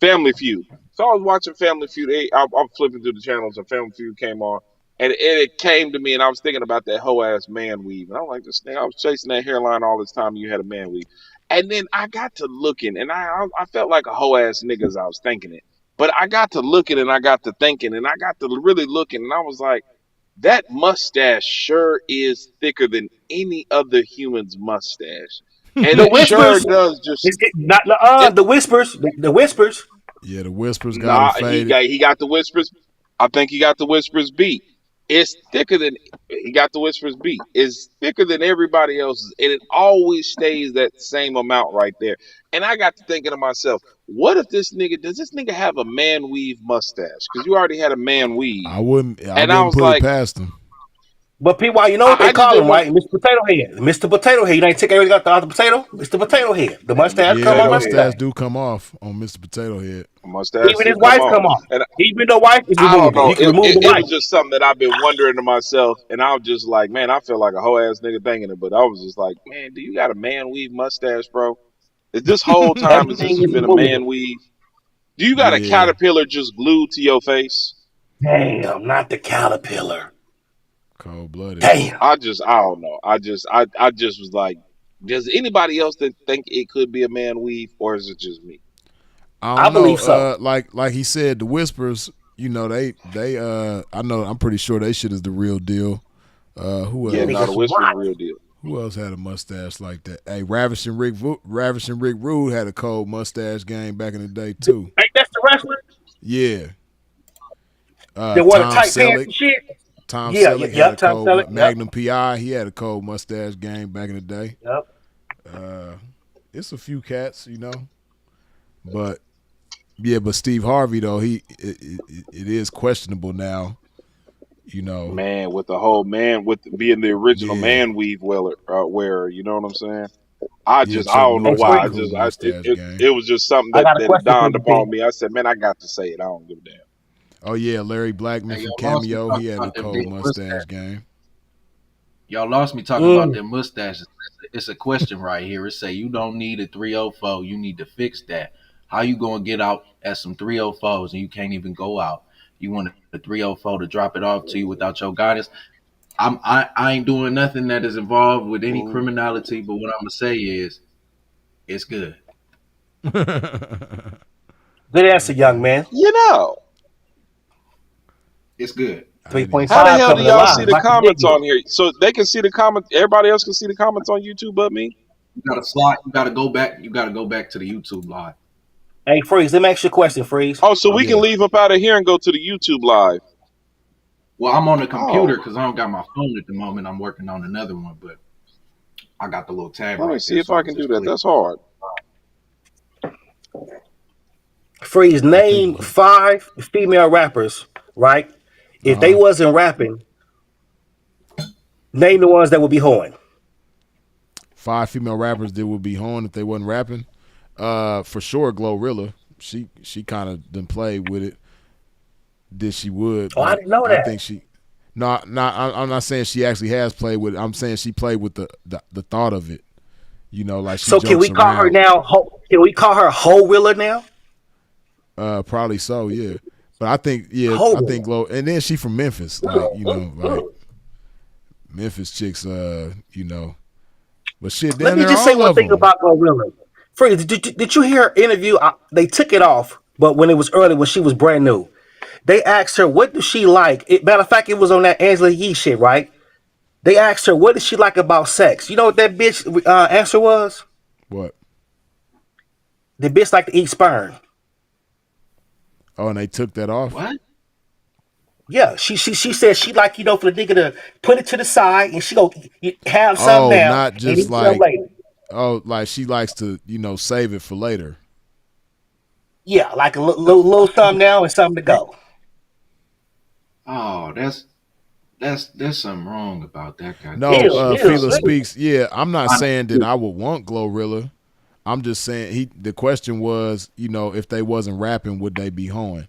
Family Feud. So I was watching Family Feud. I'm flipping through the channels, and Family Feud came on, and it came to me, and I was thinking about that whole ass man weave, and I'm like, this thing. I was chasing that hairline all this time. You had a man weave, and then I got to looking, and I felt like a whole ass nigga as I was thinking it. But I got to looking and I got to thinking and I got to really looking and I was like, that mustache sure is thicker than any other human's mustache. And The it sure whispers. does just Not it the whispers. The whispers. Yeah, the whispers got him nah faded. he got the whispers. I think he got the whispers beat. It's thicker than he got the whispers beat. It's thicker than everybody else's, and it always stays that same amount right there. And I got to thinking to myself, what if does this nigga have a man weave mustache? Because you already had a man weave. I And I wouldn't was put it like, past him. But P.Y., you know what they I just call him, didn't want right? Mr. Potato Head. Mr. Potato Head. You ain't take everything out the potato? Mr. Potato Head. The Hey, Mr. mustache Yeah, come the off Potato Head. mustache everything. do come off on Mr. Potato Head. mustache Even do his come wife on. come off. And Even the wife is I don't removable. know. He can remove the It wife. was just something that I've been wondering to myself, and I was just like, man, I feel like a whole ass nigga thinking it, but I was just like, man, do you got a man weave mustache, bro? Is this whole time has Everything this is been a man removable. weave? Do you got a Yeah, caterpillar just glued to your face? Damn, not the caterpillar. cold blooded. Damn. I don't know. I just was like, does anybody else think it could be a man weave, or is it just me? I I don't know. believe so. Like he said, the whispers. You know, they I know. I'm pretty sure they shit is the real deal. Who Yeah, no, Niggas, the else? whisper's what? real deal. Who else had a mustache like that? Hey, Ravishing Rick Rude had a cold mustache game back in the day too. Ain't that the wrestler? Yeah. They wore the Tom tight pants Selleck. and shit? Tom Yeah, yeah, Selleck had a yep, Tom cold Selleck, yep, Magnum PI. He had a cold mustache game back in the day. yep. Uh, it's a few cats, you know, but yeah, but Steve Harvey though it is questionable now, you know. Man, with the whole man with being the original Yeah, man weave wearer, you know what I'm saying? yeah. I Chuck don't know Hey, Norris why. had a Free, cool mustache game. It was just something I got a that question for dawned you, P. upon me. I said, man, I got to say it. I don't give a damn. Oh yeah, Larry Blackman Hey, from y'all lost me Cameo. He talking had a about them cold damn mustache mustaches. game. Y'all lost me talking about Mm. them mustaches. It's a question right here. It say you don't need a 304. You need to fix that. How you gonna get out at some 304s and you can't even go out? You want a 304 to drop it off to you without your guidance? I ain't doing nothing that is involved with any Ooh. criminality. But what I'm gonna say is it's good. Good answer, young Okay, man. You know, It's good. I didn't even how the 3.5 hell consider do coming that y'all alive. see the I answer. can dig comments it. on here? So they can see the comments. Everybody else can see the comments on YouTube, but me. You gotta slide. You gotta go back. You gotta go back to the YouTube live. Hey, Freeze, let me ask you a question, Freeze. Oh, so we can Yeah. leave up out of here and go to the YouTube live. Well, I'm on the computer Oh, because I don't got my phone at the moment. I'm working on another one, but I got the little tab let me right see there, if so I I can can do just that. click. That's hard. Freeze, I think name 5 female rappers, right? If they uh wasn't rapping, name the ones that would be hoeing. 5 female rappers that would be horned if they wasn't rapping. For sure, Glorilla. She kind of didn't play with it. Did she would, Oh, I but didn't know I that. think she. No, I'm not saying she actually has played with it. I'm saying she played with the thought of it. You know, like she So can jokes we call her around. now? Can we call her Hoe Willa now? Probably so, yeah. But I think, yeah, Hoe I think Willa. Glow, and then she from Memphis, like you know, like Memphis chicks, you know. But shit, Let damn, me they're just say all one of thing them. about Glorilla. Freeze, did you hear her interview? They took it off, but when it was early, when she was brand new, they asked her, what does she like? Matter of fact, it was on that Angela Yee shit, right? They asked her, what does she like about sex? You know what that bitch answer was? What? The bitch like to eat sperm. Oh, and they took that off. What? Yeah, she said she like, for the nigga to put it to the side and she go have some Oh, now not and just eat some like, later. oh, like she likes to, save it for later. Yeah, like a little something now and something to go. Oh, there's something wrong about that goddamn No, Ew, shit. ew, That's Fila ew. speaks. Yeah, I'm not I saying that I would want Glorilla. I'm just saying the question was, if they wasn't rapping, would they be hoeing?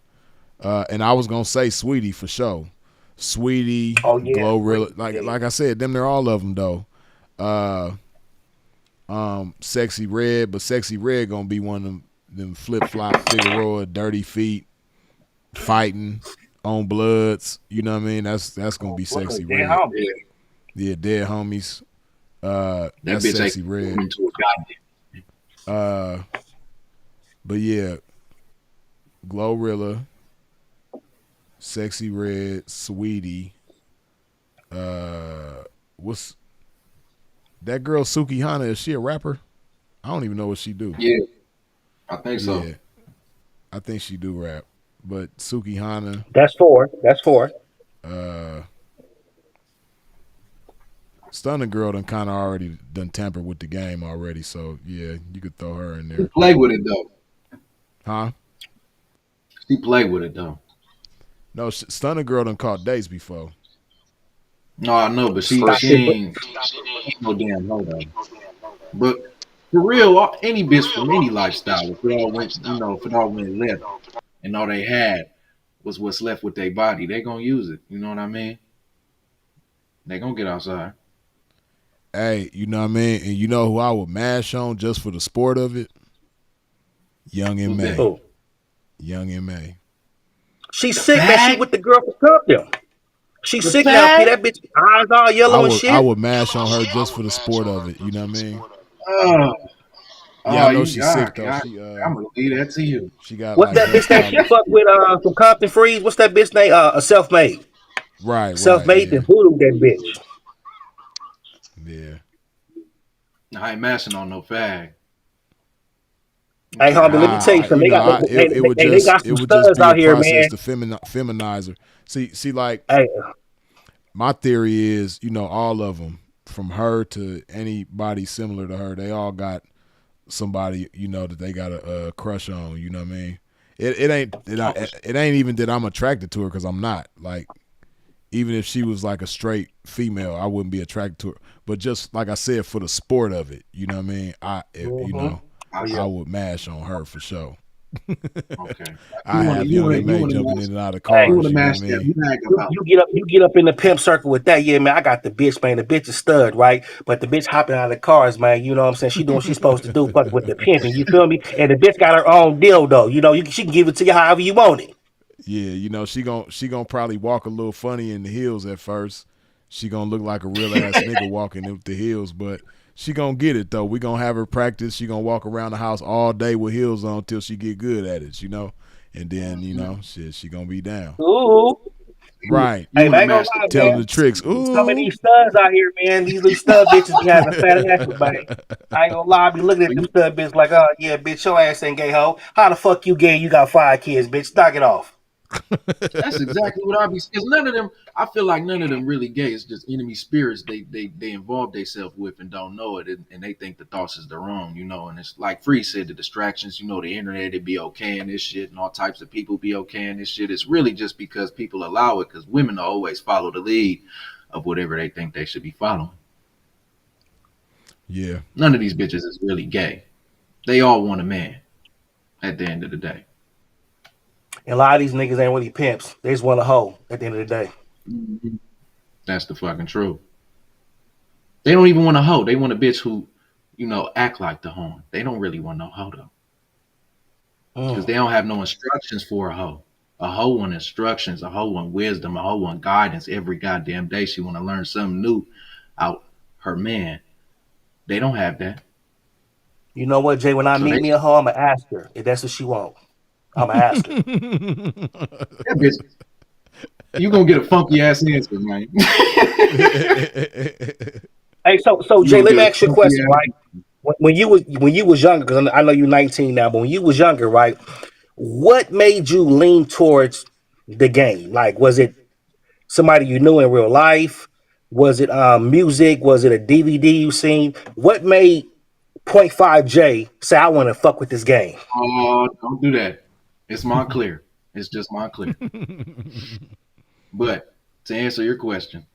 And I was gonna say Sweetie for sure. Sweetie, Oh yeah, Glorilla, free. like Yeah. like I said, they're all of them though. Sexy Red, but Sexy Red gonna be one of them flip flop Figueroa, dirty feet, fighting on bloods. You know what I mean? That's gonna be What Sexy dead Red. homie? Yeah, dead homies. that That's bitch ain't Sexy Red. into a goddamn. Uh, but yeah, Glorilla, Sexy Red, Sweetie. What's that girl Suki Hana? Is she a rapper? I don't even know what she do. Yeah, I think so. Yeah, I think she do rap. But Suki Hana, That's four. That's four. uh, Stunning Girl done kind of already done tampered with the game already. So yeah, you could throw her in She there, played with it though. huh? She played with it though. No, Stunning Girl done caught dates before. No, I know, but she Stop she this. ain't no damn hoe though. But for real, any bitch from any lifestyle, if it all went, if it all went left and all they had was what's left with their body, they gonna use it. You know what I mean? They gonna get outside. Hey, you know what I mean? And you know who I would mash on just for the sport of it? Young and Who's that? May. Oh, Young and May. she's The sick. That she fag? with the girl from Compton. She's The sick now, P. fag? That bitch eyes all I yellow and would I shit. would mash on her just for the sport of it. You know what I mean? Oh, Yeah, I oh, know you she's God, sick though. God, I'm gonna leave that to you. She got What's like that hair bitch name? She problems. fuck with from Compton Freeze. What's that bitch name? A self made. Right, Self right, made yeah, and voodoo that bitch. yeah. I ain't mashing on no fag. I don't Hey, care homie, how let me you tell you I feel. something. you They know got I it would they just got it some would just studs be a out here, process man. to feminize her. See, like Hey, my theory is, all of them, from her to anybody similar to her, they all got somebody that they got a crush on. You know what I mean? It ain't Oh, for it ain't even that I'm attracted to her because I'm not. Like even if she was like a straight female, I wouldn't be attracted to her. But just like I said, for the sport of it, you know what I mean? mm-hmm. I I see. would mash on her for sure. Okay. I have You Young wanna and you May wanna jumping mash in and out of Hey, you wanna cars. You know what mash I that mean? bag you, about. you get up in the pimp circle with that, yeah, man. I got the bitch, man. The bitch is stud, right? But the bitch hopping out of the cars, man. You know what I'm saying? She doing what she's supposed to do, fuck with the pimping. You feel me? And the bitch got her own deal, though. She can give it to you however you want it. Yeah, she gonna probably walk a little funny in the heels at first. She gonna look like a real ass nigga walking with the heels, but she gonna get it though. We gonna have her practice. She gonna walk around the house all day with heels on till she get good at it. And then shit, she gonna be down. Ooh. Right, You Hey, man, wanna I ain't gonna mash the lie, telling man. the pants. tricks. Some of Ooh. these studs out here, man, these stud bitches be having fat asses, man. I ain't gonna lie, I be looking at But them stud bitches like, oh yeah, bitch, your ass ain't gay hoe. How the fuck you gay? You got 5 kids, bitch. Knock it off. that's exactly what I be. Because none of them, I feel like none of them really gay. It's just enemy spirits they involve themselves with and don't know it, and they think the thoughts is their own, And it's like Free said, the distractions, the internet, it be okay and this shit, and all types of people be okay and this shit. It's really just because people allow it, because women always follow the lead of whatever they think they should be following. Yeah, None of these bitches is really gay. They all want a man at the end of the day. And a lot of these niggas ain't really pimps. They just want a hoe at the end of the day. Mhm. That's the fucking truth. They don't even want a hoe. They want a bitch who, act like the hoe. They don't really want no hoe though, because Mm. they don't have no instructions for a hoe. A hoe want instructions. A hoe want wisdom. A hoe want guidance. Every goddamn day she want to learn something new out her man. They don't have that. You know what, Jay? When I So meet me a hoe, I'ma ask her if that's what she want. I'ma ask her. that bitch, you gonna get a funky ass answer, man. Hey, so You Jay, gonna let get me a ask you a funky question, right? ass. When you was younger, because I know you're 19 now, but when you was younger, right? What made you lean towards the game? Like, was it somebody you knew in real life? Was it music? Was it a DVD you seen? What made point five J say I want to fuck with this game? Oh, don't do that. It's Montclair. It's just Montclair. But to answer your question,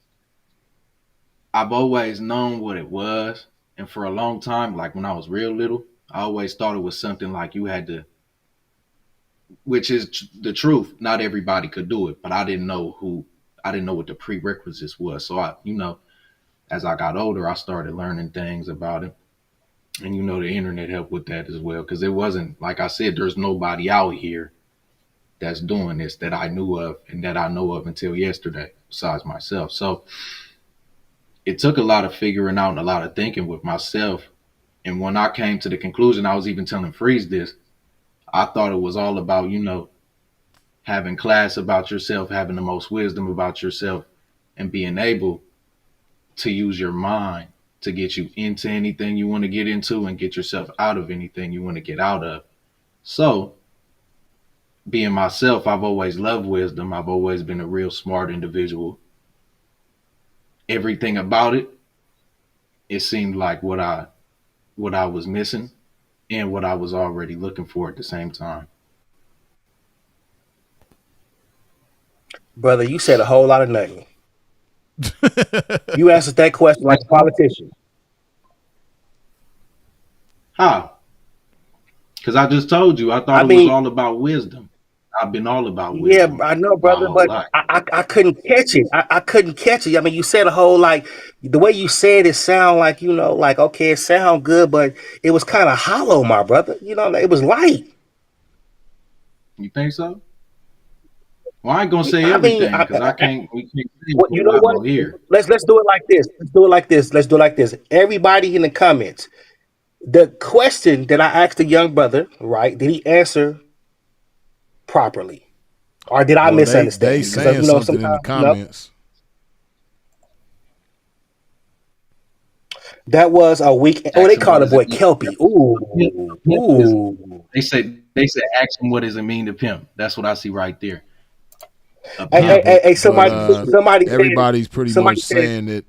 I've always known what it was. And for a long time, like when I was real little, I always thought it was something like you had to, which is the truth. Not everybody could do it, but I didn't know what the prerequisites was. So as I got older, I started learning things about it. And the internet helped with that as well. Cause it wasn't, like I said, there's nobody out here that's doing this that I knew of and that I know of until yesterday, besides myself. So it took a lot of figuring out and a lot of thinking with myself. And when I came to the conclusion, I was even telling Freeze this. I thought it was all about, having class about yourself, having the most wisdom about yourself, and being able to use your mind to get you into anything you want to get into and get yourself out of anything you want to get out of. So, being myself, I've always loved wisdom. I've always been a real smart individual. Everything about it, it seemed like what I was missing and what I was already looking for at the same time. Brother, you said a whole lot of nothing. You answered that question like That's a all. politician. How? Because I just told you, I thought I it was mean, all about wisdom. I've been all about yeah, wisdom I know, my brother, whole but life. I couldn't catch it. I couldn't catch it. I mean, you said a whole like the way you said it sound like like okay, it sound good, but it was kind of hollow, my brother. It was light. You think so? Well, I ain't gonna say I mean, everything because I can't. We can't say what what you we're know not what? gonna hear. Let's do it like this. Let's do it like this. Let's do it like this. Everybody in the comments, the question that I asked the young brother, right? Did he answer properly, or did I Well, they misunderstand it? Because saying something in the sometimes comments. that was a week. Oh, Ask they him what called the does it boy mean to Kelpie. pimp. Ooh, Pimp is. ooh. They said ask him what does it mean to pimp. That's what I see right there. A Hey, Nah, hey, pimp. hey, but hey, but somebody, somebody said, everybody's pretty much somebody said, saying that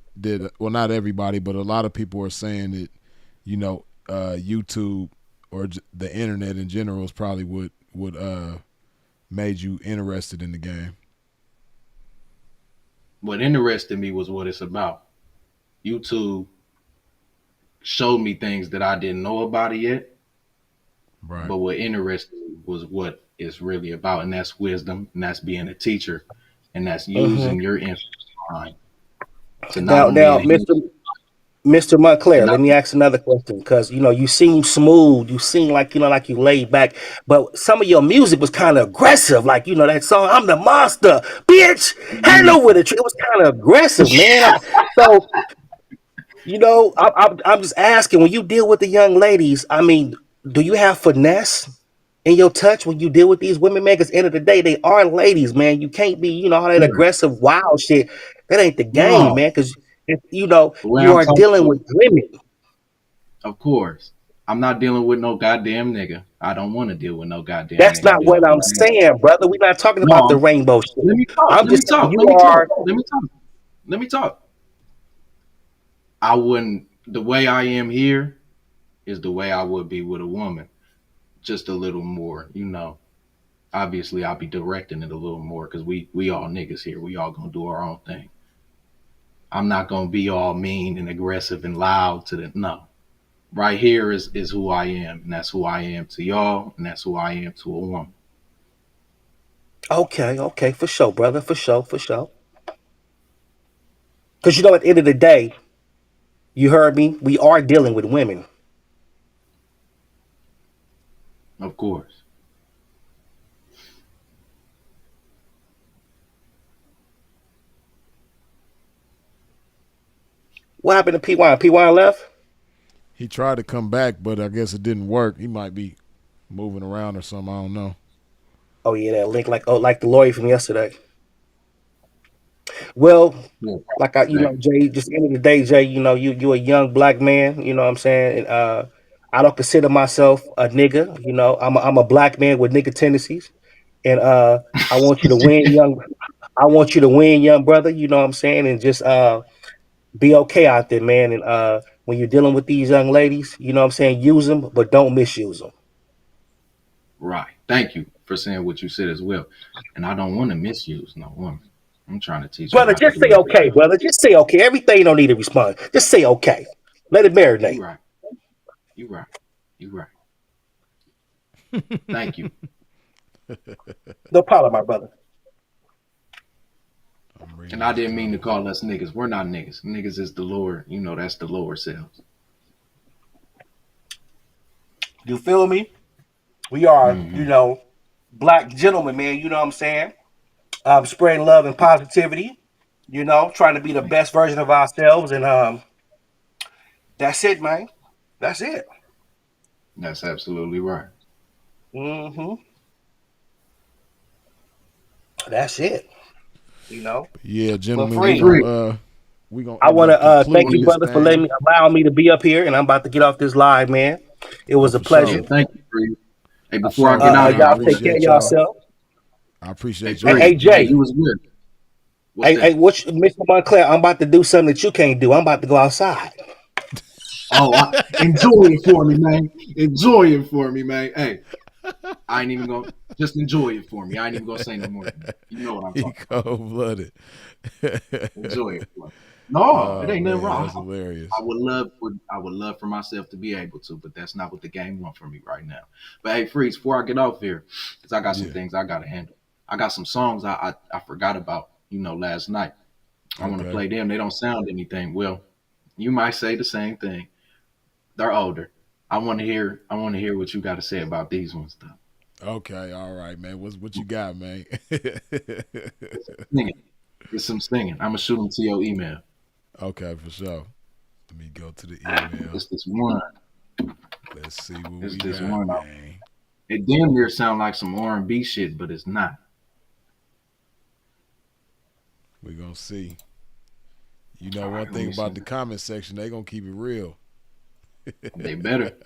well, not everybody, but a lot of people are saying that YouTube or the internet in general is probably what made you interested in the game. What interested me was what it's about. YouTube showed me things that I didn't know about it yet, Right. but what interested me was what it's really about, and that's wisdom, and that's being a teacher, and that's hmm using your infinite mind to not only now, enhance Mr. to Montclair, not let me ask another question because you seem smooth, you seem like like you laid back, but some of your music was kind of aggressive, like that song "I'm the Monster," bitch, handle with it. It was kind of aggressive, man. So I'm just asking when you deal with the young ladies. I mean, do you have finesse in your touch when you deal with these women, man? Because end of the day, they are ladies, man. You can't be, all that aggressive, wild shit. That ain't the game, no. man. Because The way you I'm are talking dealing to, with women. of course, I'm not dealing with no goddamn nigga. I don't want to deal with no goddamn That's nigga. not You know what what I'm I mean? saying, brother. We're not talking No, about the rainbow shit. let me talk. I'm Let just me saying talk. Let you me talk. are Let me talk. Let me talk. I wouldn't. The way I am here is the way I would be with a woman. Just a little more, Obviously, I'll be directing it a little more because we all niggas here. We all gonna do our own thing. I'm not gonna be all mean and aggressive and loud to the no. Right here is who I am, and that's who I am to y'all, and that's who I am to a woman. okay, okay, for sure, brother, for sure, for sure. Because at the end of the day, you heard me. We are dealing with women. Of course. What happened to P1? P1 left. He tried to come back, but I guess it didn't work. He might be moving around or something. I don't know. Oh yeah, that link like the lawyer from yesterday. Well, Yeah. like Jay, just the end of the day, Jay, you a young black man, you know what I'm saying? And I don't consider myself a nigga, I'm a black man with nigga tendencies. And I want you to win, young brother, you know what I'm saying? And just be okay out there, man. And when you're dealing with these young ladies, you know what I'm saying, use them, but don't misuse them. Right. Thank you for saying what you said as well. And I don't want to misuse no woman. I'm trying to teach her Brother, how to just do say okay, everything. brother. Just say okay. Everything don't need to respond. Just say okay. Let it You marinate. right. You right. You right. Thank you. No problem, my brother. I'm And reading I his didn't mean to comments. call us niggas. We're not niggas. Niggas is the lower, that's the lower selves. You feel me? We are, Hmm. black gentlemen, man. You know what I'm saying? Spreading love and positivity. Trying to be the best version of ourselves, and that's it, man. That's it. That's absolutely right. Hmm. That's it. You know. Yeah, But gentlemen, Hey, free. Free. we gonna I end want up to thank you, concluding this brother, for letting thing. me allow me to be up here, and I'm about to get off this live, man. It Oh, was a for Yeah, sure, pleasure. thank you, Free. Hey, for before I sure, get man. out of here, I Y'all I want take to. care of appreciate y'all. yourself. I Hey, appreciate Hey, y'all Free. hey, for Jay. You joining. was good. What's Hey, that? Mr. Montclair, I'm about to do something that you can't do. I'm about to go outside. Oh, enjoy it for me, man. Enjoy it for me, man. Hey, I ain't even gonna just enjoy it for me. I ain't even gonna say no more than that. You know what I'm He talking about. cold blooded. Enjoy it for me. No, it Oh ain't nothing man, wrong. that's hilarious. I would love for myself to be able to, but that's not what the game wants for me right now. But hey, Freeze, before I get off here, because I got some Yeah. things I gotta handle. I got some songs I forgot about, last night. I want to Okay. play them. They don't sound anything. Well, you might say the same thing. They're older. I want to hear what you got to say about these ones though. Okay. All right, man. What you got, man? Singing. Get some singing. I'm gonna shoot them to your email. Okay, for sure. Let me go to the email. It's this one. Let's see what It's we this got, one. man. It damn near sound like some R&B shit, but it's not. We gonna see. You know, All one right, let thing me about send the it. comment section, they gonna keep it real. They better.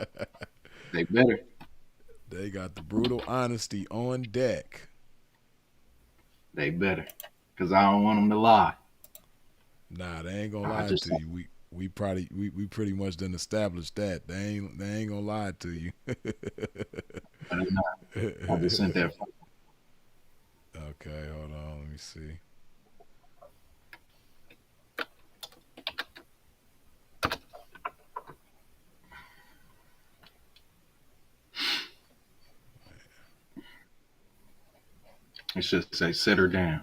They better. They got the brutal honesty on deck. They better. Cause I don't want them to lie. Nah, they ain't gonna I lie just to you. We pretty much done established that. They ain't gonna lie to you. better not. I just sent that. Okay, hold on, let me see. It should say sit her down.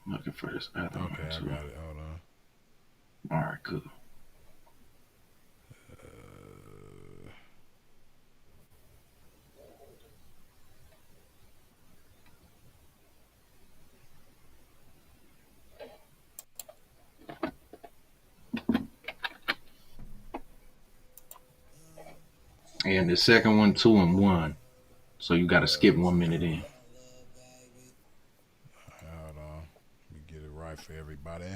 I'm looking for this other one Okay, I too. got it. Hold on. All right, cool. And the second one, 2 and 1. So you got to skip 1 minute in. Hold on. Let me get it right for everybody.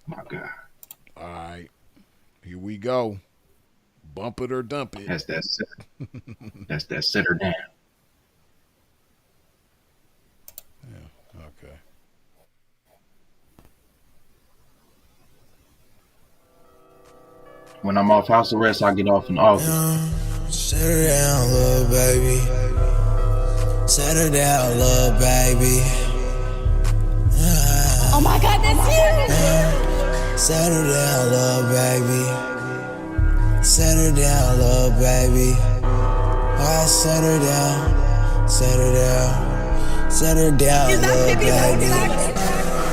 My God, All right, here we go. Bump it or dump it. that's that. That's that. Sit her down. Okay. When I'm off house arrest, I get off in August. Sit her down, little baby. Sit her down, little baby. Oh my God, that's you! Sit her down, little baby. Sit her down, little baby. I set her down, set her down, set her down, little baby.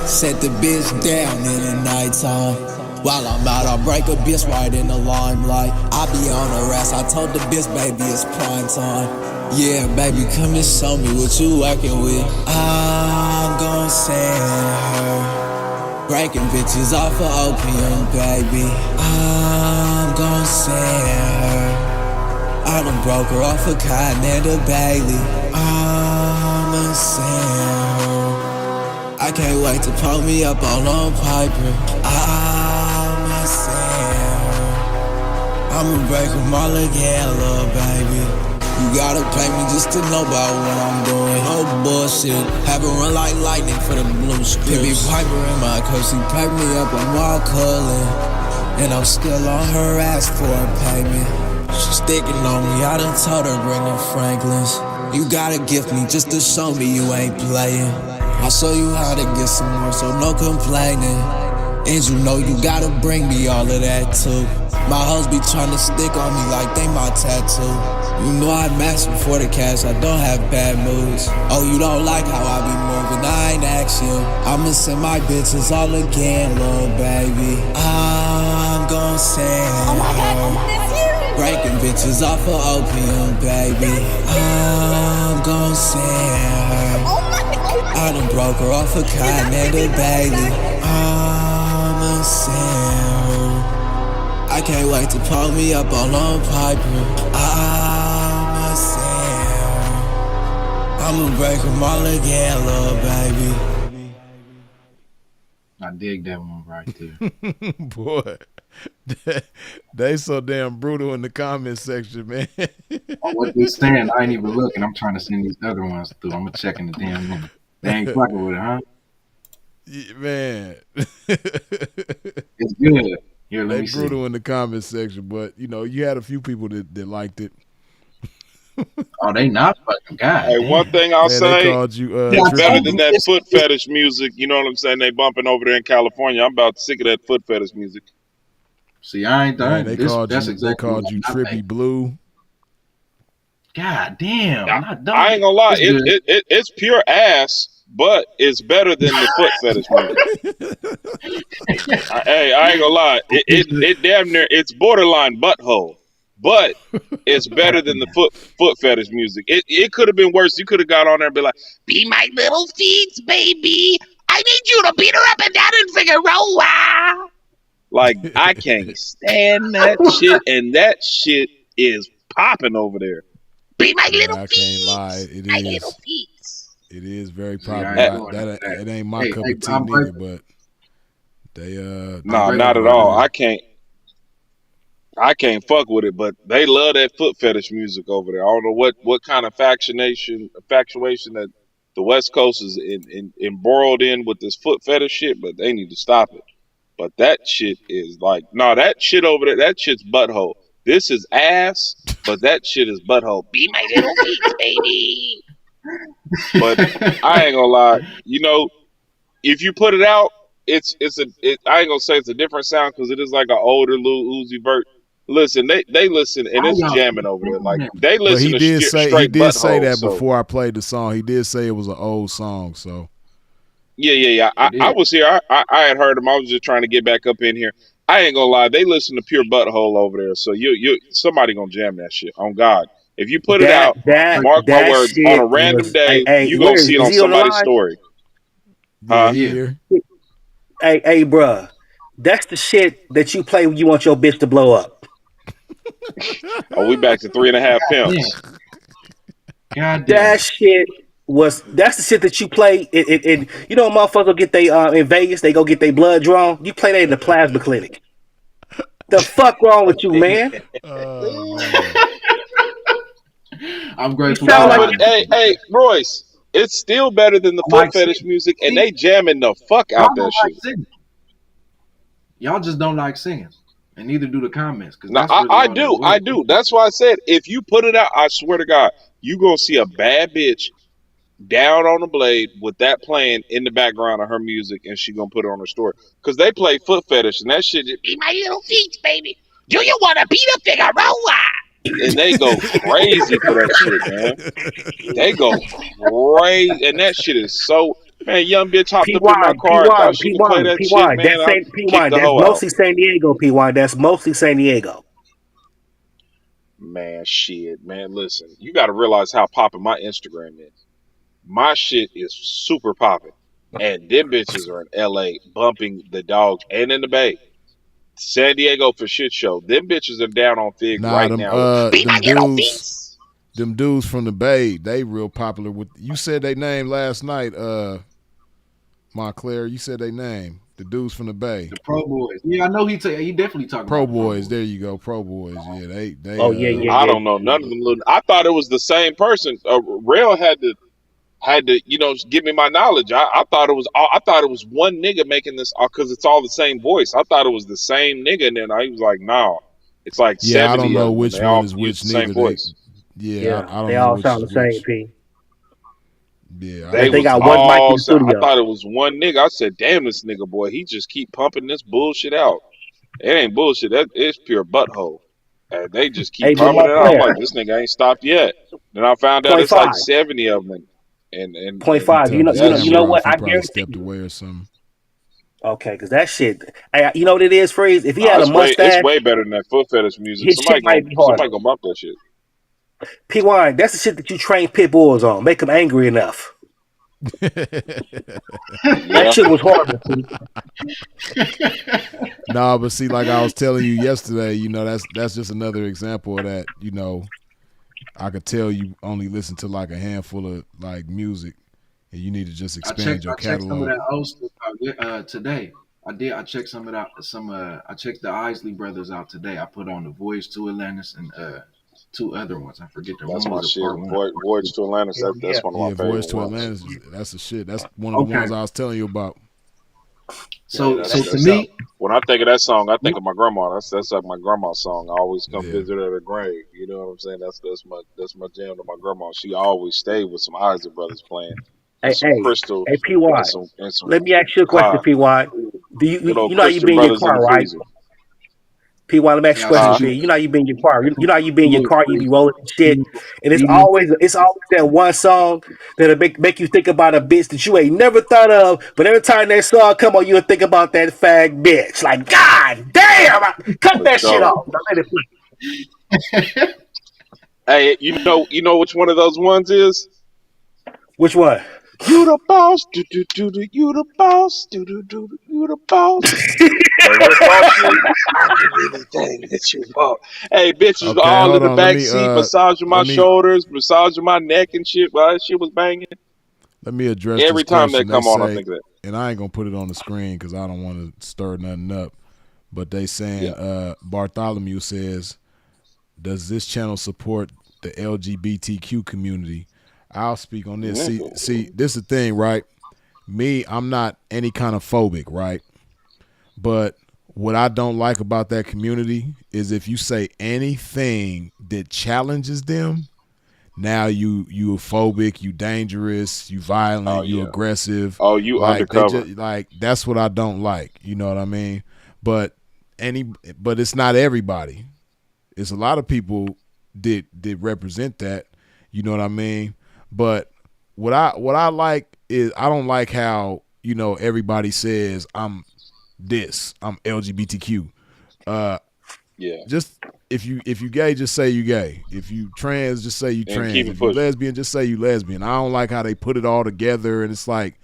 Set the bitch down in the nighttime. While I'm out, I break a bitch right in the limelight. I be on her ass, I told the bitch, baby, it's prime time. Yeah, baby, come and show me what you working with. I'm gon' send her, breaking bitches off of opium, baby. I'm gon' send her, I done broke her off of Continental Bailey. I'ma send her, I can't wait to pull me up on Piper. I'ma send her, I'ma break them all again, little baby. You gotta pay me just to know about what I'm doing. No bullshit, have it run like lightning for the blue strips. Baby Piper in my cup, she packed me up, I'm all cullin'. And I'm still on her ass for a payment. She sticking on me, I done told her bring the Franklins. You gotta gift me just to show me you ain't playing. I'll show you how to get some more, so no complaining. And you know you gotta bring me all of that too. My hoes be tryna stick on me like they my tattoo. You know I max before the cash, I don't have bad moods. Oh, you don't like how I be moving, I ain't ask you. I'ma send my bitches all again, little baby. I'm gon' send Oh my God, that's you! breaking bitches off of opium, baby. I'm gon' send her, Oh my God! I done broke her off of Continental Bailey. I'ma send her, I I can't wait to pull me up all on piper. I'm a Sam. I'ma break 'em all again, little baby. I dig that one right there. Boy, they so damn brutal in the comment section, man. On what they saying, I ain't even looking. I'm trying to send these other ones through. I'm checking the damn one. They ain't fucking with it, huh? Yeah, man. It's good. Here, let They me see. brutal in the comment section, but you know, you had a few people that liked it. Oh, they not fucking God. Hey, one Damn. thing I'll Man, they say, called you Yeah, I it's better told than you trippy. that foot it's fetish music. You know what I'm saying? They bumping over there in California. I'm about sick of that foot fetish music. see, I ain't Man, done this. That's they exactly what called you I'm not Trippy thinking. Blue. God damn, I, not I done. ain't gonna lie, It's good. it's pure ass, but it's better than the foot fetish music. I ain't gonna lie, it damn near it's borderline butthole, but it's better than the foot fetish music. It could have been worse. You could have got on there and be like, "Be my little feet, baby. I need you to beat her up and down in Figueroa." Like I can't stand that shit, and that shit is popping over there. Be my Man, little I can't lie. feet, It my little is. feet. It is very See, I ain't popular. doing none of That that. it ain't my Hey, cup hey, of tea I'm neither, grateful. but they I'm Nah, they not grateful at popular, right all. now. man. I can't fuck with it, but they love that foot fetish music over there. I don't know what kind of infatuation that the West Coast is embroiled in with this foot fetish shit, but they need to stop it. But that shit is like, no, that shit over there, that shit's butthole. This is ass, but that shit is butthole. Be my little feet, baby. But I ain't gonna lie, if you put it out, I ain't gonna say it's a different sound because it is like an older Lil Uzi Vert. Listen, they listen and How it's y'all jamming keep over there. Like saying that? they But listen to he straight did say butthole. that So before I played the song. He did say it was an old song. So yeah. I, It I is. was here. I had heard them. I was just trying to get back up in here. I ain't gonna lie, they listen to pure butthole over there. So you somebody gonna jam that shit on God. If you put it That out, that mark my that words. On a shit random was. Hey, day, hey, you where gonna see it is on he on the somebody's line? story, yeah, huh? he Yeah. here. Hey, bruh. That's the shit that you play when you want your bitch to blow up. Oh, we back to 3.5 Damn. pimps. God damn That it. shit that's the shit that you play. You know, motherfuckers get they in Vegas. They go get their blood drawn. You play that in the plasma clinic. The fuck wrong with you, man? Oh man. I'm You grateful for sound No, like but y'all. hey, Royce, it's still better than the I foot like fetish singing. music, and See, they jamming the fuck y'all out that don't like shit. singing. Y'all just don't like singing. And neither do the comments, because Now that's really I all that do, was. I do. That's why I said if you put it out, I swear to God, you gonna see a bad bitch down on the blade with that playing in the background of her music, and she gonna put it on her story because they play foot fetish and that shit. Be my little feet, baby. Do you want to be the Figueroa? And they go crazy for that shit, man. They go crazy, and that shit is so. Man, young bitch hopped P up in my Wine, P car and thought Wine, she P could play Wine, that P shit. Wine. Man, I P kicked Wine. the That's hoe out. mostly San Diego. P Wine. That's mostly San Diego. Man, shit, man. Listen, you got to realize how popping my Instagram is. My shit is super popping, and them bitches are in L.A. bumping the dogs and in the Bay. San Diego for shit show. Them bitches are down on Fig Nah, right now. Be my them little dudes, feet. them dudes from the Bay, they real popular with. You said they name last night, Montclair. You said they name the dudes from the Bay. The Pro Boys. Yeah, I know he definitely talking Pro about the Pro Boys, Boys. there you go. Pro Boys, yeah, they Oh yeah, yeah, I yeah, don't know yeah. none of them. I thought it was the same person. Rail had to give me my knowledge. I thought it was one nigga making this because it's all the same voice. I thought it was the same nigga, and then I was like, no, it's like yeah. I don't 70 know of them, and which they one all is use which the same neither. They, voice. yeah, Yeah, I they don't know all which sound is the same. which. P. Yeah, I They Unless don't they know. was got one mic in all. the I studio. thought it was one nigga. I said, damn, this nigga boy, he just keep pumping this bullshit out. It ain't bullshit. That it's pure butthole. And they just keep Hey, but pumping it out. I'm Montclair, like, this nigga ain't stopped yet. Then I found out point it's like five, 70 of them, and and point and You five. tell that's You know Tamara what? off. He I probably guarantee stepped you. away or something. Okay, because that shit. You know what it is, Freeze. If he nah, had a it's mustache, way better than that foot fetish music. his shit might be Somebody harder. gonna bump that shit. P. Wine. That's the shit that you train pit bulls on. Make them angry enough. That Yeah. shit was horrible. P. No, but see, like I was telling you yesterday, that's just another example of that. I could tell you only listen to like a handful of like music, and you need to just expand your I checked some of catalog. that old stuff out today. I did. I checked some of that. I checked the Isley Brothers out today. I put on the Voyage to Atlantis and two other ones. I forget them. That's One my was a shit. part one. Voyage to Atlantis. Yeah. That's one of Yeah, my favorite Voyage to ones. Atlantis. That's the shit. That's one of the Okay. ones I was telling you about. Yeah, So to that's me, when I think of that song, I think of my grandma. That's like my grandma's song. I always come Yeah. visit her at her grave. You know what I'm saying? That's my jam to my grandma. She always stayed with some Isley Brothers playing and Hey, some hey, Crystal hey, PY. and some Let me ask you a question, Clyde. PY. Do Good old you know how you Christian be in your Brothers in the car, right? freezer. PY, let me ask you a yeah, I question, Huh? sent you. P. You know how you be in your car. You know how you be in your Look, car, you be rolling and shit. And eating. it's always that one song that'll make you think about a bitch that you ain't never thought of, but every time that song come on, you'll think about that fag bitch. Like, God damn, cut For that shit sure. off. Now let it play. Hey, you know which one of those ones is? Which one? You the boss, do do do do. You the boss, do do do do. You the boss. That boss shit. I give anything that you want. Hey, bitches Okay, all in hold the on. Let back me seat, massaging my let me shoulders, massaging my neck and shit. While that shit was banging. let me address this Every time they question. They come on, I say, think of that. and I ain't gonna put it on the screen because I don't want to stir nothing up. But they saying Yeah. Bartholomew says, does this channel support the LGBTQ community? I'll speak on this. See, Nigga. this is the thing, right? Me, I'm not any kind of phobic, right? But what I don't like about that community is if you say anything that challenges them, now you phobic, you dangerous, you Oh violent, you yeah. aggressive. Oh, you Like they undercover. just like that's what I don't like. You know what I mean? But any but it's not everybody. It's a lot of people did represent that. You know what I mean? But what I like is I don't like how, everybody says I'm LGBTQ. Uh Yeah. just if you gay, just say you gay. If you trans, just say you And keep trans. it If you pushing. lesbian, just say you lesbian. I don't like how they put it all together and it's like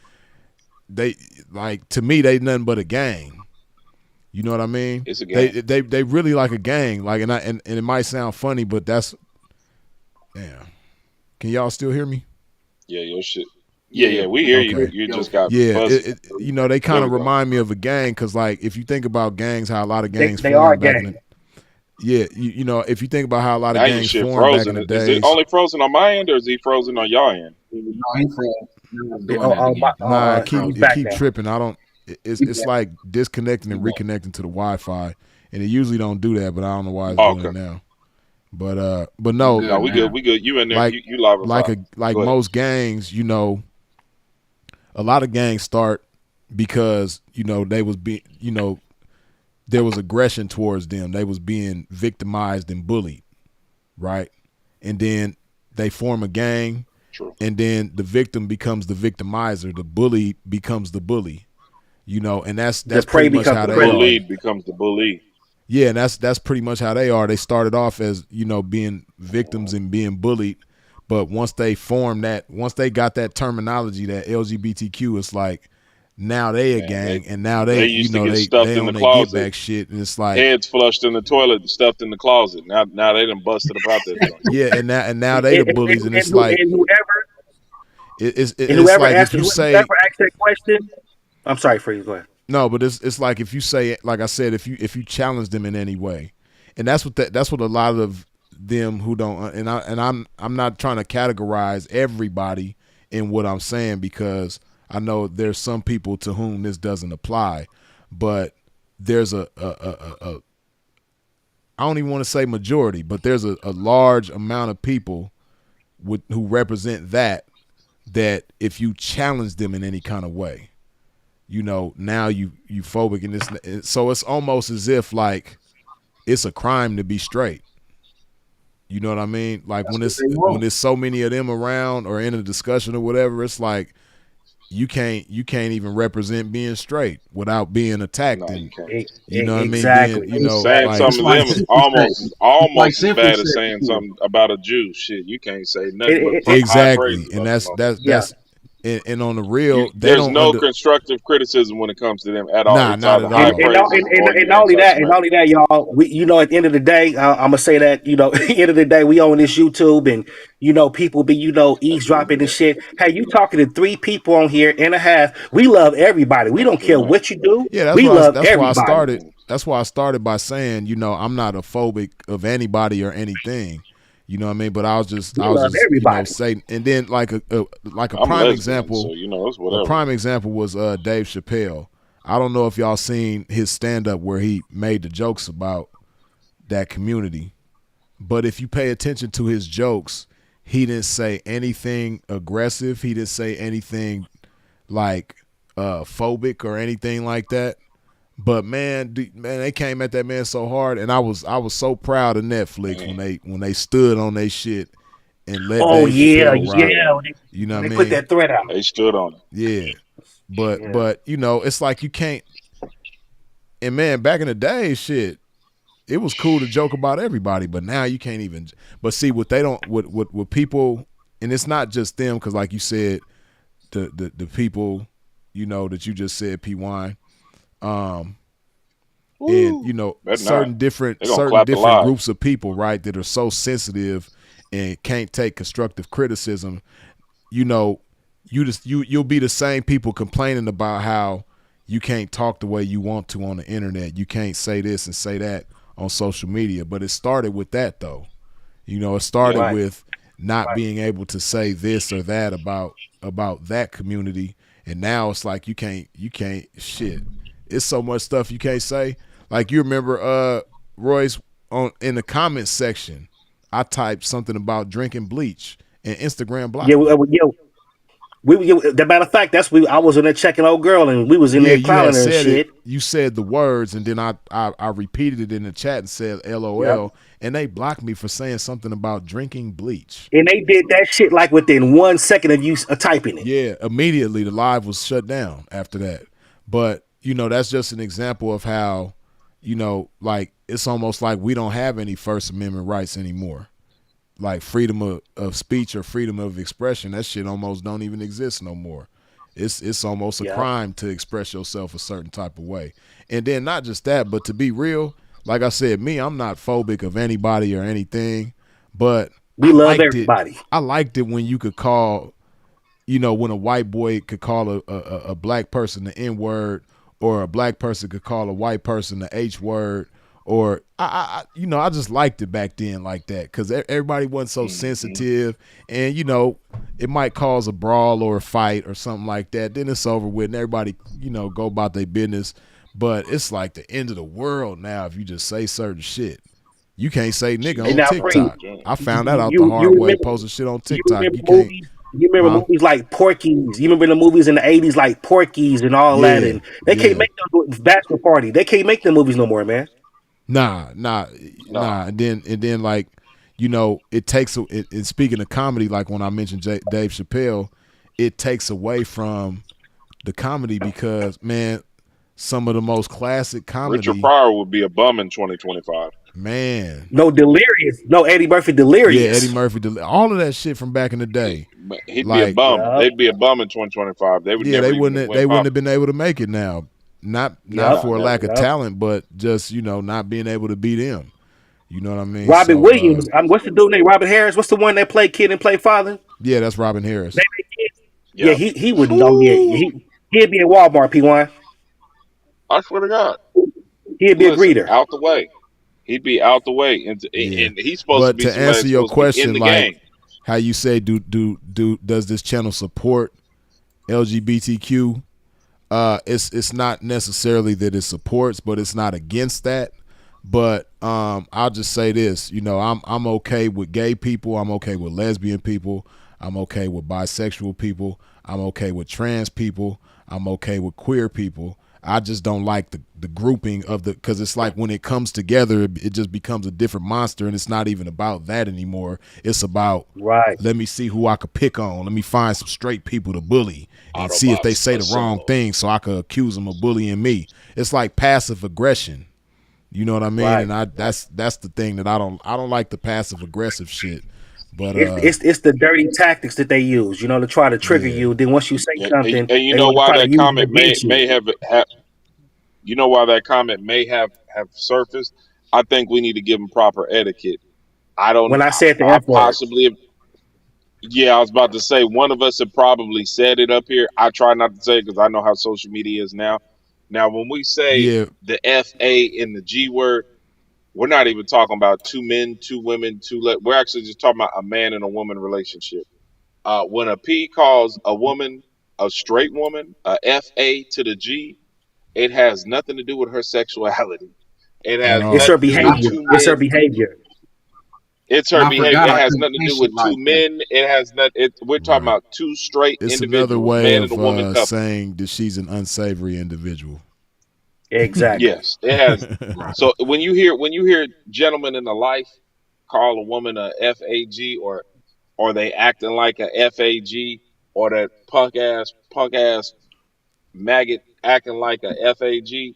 they like to me they nothing but a gang. You know what I mean? It's a They game. they they really like a gang. Like and it might sound funny, but that's damn. Can y'all still hear me? Yeah, your shit. Yeah, Yeah, yeah, we hear yo, you. Okay. You yo, just got Yeah, fuzzy. they There kind we of go. remind me of a gang because, like, if you think about gangs, how a lot of gangs They are formed back in gang. the yeah, if you think about how a lot of Now your gangs shit formed back in frozen. the Is it days, only frozen on my end or is he frozen on your end? no, he said he was They, doing that again. nah, He froze. he's it back keep now. tripping. I don't. It's He like disconnecting and back. reconnecting to the Wi-Fi, and it usually don't do that, but I don't know why it's Oh, doing okay. it now. But You no, No, good we good. now? We good. You in there? like You live and fine. like Go ahead. most gangs, a lot of gangs start because they was being there was aggression towards them. They was being victimized and bullied, right? And then they form a gang, True. and then the victim becomes the victimizer. The bully becomes the bully, and The that's prey pretty much becomes how the The they are. predator. bullied becomes the bully. Yeah, and that's pretty much how they are. They started off as being victims and being bullied, but once they got that terminology, that LGBTQ, it's like now they a Man, gang, and now they they used to get stuffed they in the on they get closet, back shit, and it's like heads flushed in the toilet, stuffed in the closet. Now they done busted about that joint. yeah, and now they the bullies, and it's like it's Whoever like asked if you say that question, I'm sorry, Freeze. Go ahead. no, but it's like if you say, like I said, if you challenge them in any way, and that's what a lot of them who don't, and I'm not trying to categorize everybody in what I'm saying because I know there's some people to whom this doesn't apply, but there's a I don't even want to say majority, but there's a large amount of people who represent that if you challenge them in any kind of way, now you phobic and this, so it's almost as if like it's a crime to be straight. You know what I mean? Like That's when what it's they when want. there's so many of them around or in a discussion or whatever, it's like you can't even represent being straight without being attacked No, you and can't. you know what I mean? Being Exactly. Saying Exactly. something It's to like them is Simply said. It's like almost as Simply bad as said saying before. something about a Jew. Shit, you can't say nothing but It, it, high exactly, praises and about the motherfucker. yeah. and on the real, they There's don't no under. constructive criticism when it comes to them at all. Nah, It's not either at high all. praises or And you not only that, and not anti-Semitic. only that, y'all, we, you know, at the end of the day, I'm gonna say that, you know, at the end of the day, we own this YouTube, and you know, people be, you know, eavesdropping and shit. Hey, you talking to three people on here and a half? We love everybody. We don't care what you do. Yeah, We love that's why I everybody. started. That's why I started by saying, you know, I'm not a phobic of anybody or anything. You know what I mean? But We I was love just, you know, everybody. saying, and then like a I'm prime lesbian, so example. you know it's A whatever. prime example was Dave Chappelle. I don't know if y'all seen his stand up where he made the jokes about that community, but if you pay attention to his jokes, he didn't say anything aggressive. He didn't say anything like phobic or anything like that. But man, they came at that man so hard, and I was so proud of Netflix Man, when they stood on their shit and let Oh Dave yeah, Chappelle they rock. stood yeah. on When they, You know what when I they put mean? that threat out. They stood on it. Yeah. Yeah. But you know, it's like you can't. And man, back in the day, shit, it was cool to joke about everybody, but now you can't even. But see, what they don't, what people, and it's not just them, because like you said, the people, you know, that you just said, P Wine, and Woo! you know, Better not. They're gonna certain clap the different live. groups of people, right, that are so sensitive and can't take constructive criticism. You know, you'll be the same people complaining about how you can't talk the way you want to on the internet. You can't say this and say that on social media. But it started with that though. You know, it started Yeah. Right. with not Right. being able to say this or that about that community, and now it's like you can't shit. It's so much stuff you can't say. Like you remember Royce on in the comments section, I typed something about drinking bleach and Instagram Yeah, blocked me. yeah. The matter of fact, that's I was in there checking old girl, and we was in Yeah, there you had clowning her and said it. shit. You said the words, and then I repeated it in the chat and said Yep. LOL, and they blocked me for saying something about drinking bleach. And they did that shit like within 1 second of you typing it. Yeah, immediately the live was shut down after that. But you know, that's just an example of how, you know, like it's almost like we don't have any First Amendment rights anymore. Like freedom of speech or freedom of expression, that shit almost don't even exist no more. It's almost a Yep. crime to express yourself a certain type of way. And then not just that, but to be real, like I said, me, I'm not phobic of anybody or anything, but We love everybody. I liked it when you could call, you know, when a white boy could call a black person the N word, or a black person could call a white person the H word, or you know, I just liked it back then like that, because everybody wasn't so sensitive, and you know, it might cause a brawl or a fight or something like that. Then it's over with, and everybody, you know, go about their business. But it's like the end of the world now if you just say certain shit. You can't say nigga And on now, Free, TikTok. I found that out the you hard way remember posting shit on you TikTok. remember You can't, movies? You remember huh? movies like Porky's? You remember the movies in the '80s like Porky's and all that? Yeah, And they can't yeah. make those bachelor party. They can't make the movies no more, man. Nah, No. and then like, you know, it takes and speaking of comedy, like when I mentioned Dave Chappelle, it takes away from the comedy because man, some of the most classic Richard comedy, Pryor would be a bum in 2025. man. No Delirious. No Eddie Murphy Yeah, Eddie Delirious. Murphy, all of that shit from back in the day. He'd be a Like, bum. Yep. They'd be a bum in 2025. They would yeah, never even they win wouldn't have popping. been able to make it now. Not Yep. No, for a lack never. of Yep. talent, but just, you know, not being able to beat them. You know what I mean? Robin So Williams. What's the dude named Robin Harris? What's the one that played kid and played father? yeah, that's Robin Harris. Yeah, Yep. he wouldn't know. Yeah, Woo! he'd be in Walmart. P1. I swear to God. He'd be a Listen, greeter. out the way. He'd be out the way, and Yeah. he's supposed to But be to somebody answer that's your supposed to be in question, the like game. how you say, does this channel support LGBTQ? It's not necessarily that it supports, but it's not against that. But I'll just say this, you know, I'm okay with gay people, I'm okay with lesbian people, I'm okay with bisexual people, I'm okay with trans people, I'm okay with queer people. I just don't like the grouping of the, because it's like when it comes together, it just becomes a different monster, and it's not even about that anymore. It's about, Right. let me see who I could pick on. Let me find some straight people to bully and see if they Autobots say the wrong assemble. thing so I could accuse them of bullying me. It's like passive aggression. You know what I mean? Right. And that's the thing that I don't like, the passive aggressive shit. But It's the dirty tactics that they use, you know, to try to trigger yeah, you. Then once you say something, And you they know want to why try to that use it comment against you. may have you know why that comment may have surfaced. I think we need to give them proper etiquette. I don't. When I said the I F word, possibly. Yeah, I was about to say one of us had probably said it up here. I try not to say it because I know how social media is now. Now, when we say yeah, the FA and the G word, we're not even talking about two men, two women, we're actually just talking about a man and a woman relationship. When a P calls a woman a straight woman, a FA to the G, it has nothing to do with her sexuality. It at has it's all. her nothing to do I with behavior. two It's her men. behavior. It's and her I behavior. forgot It I has couldn't nothing to do face it with two like that. men. It has not. We're talking Right. about two straight It's another individuals, way man and a of woman couple. saying that she's an unsavory individual. Exactly. Yes, it has. Right. So when you hear gentlemen in the life call a woman a FAG, or they acting like a FAG, or that punk ass maggot acting like a FAG,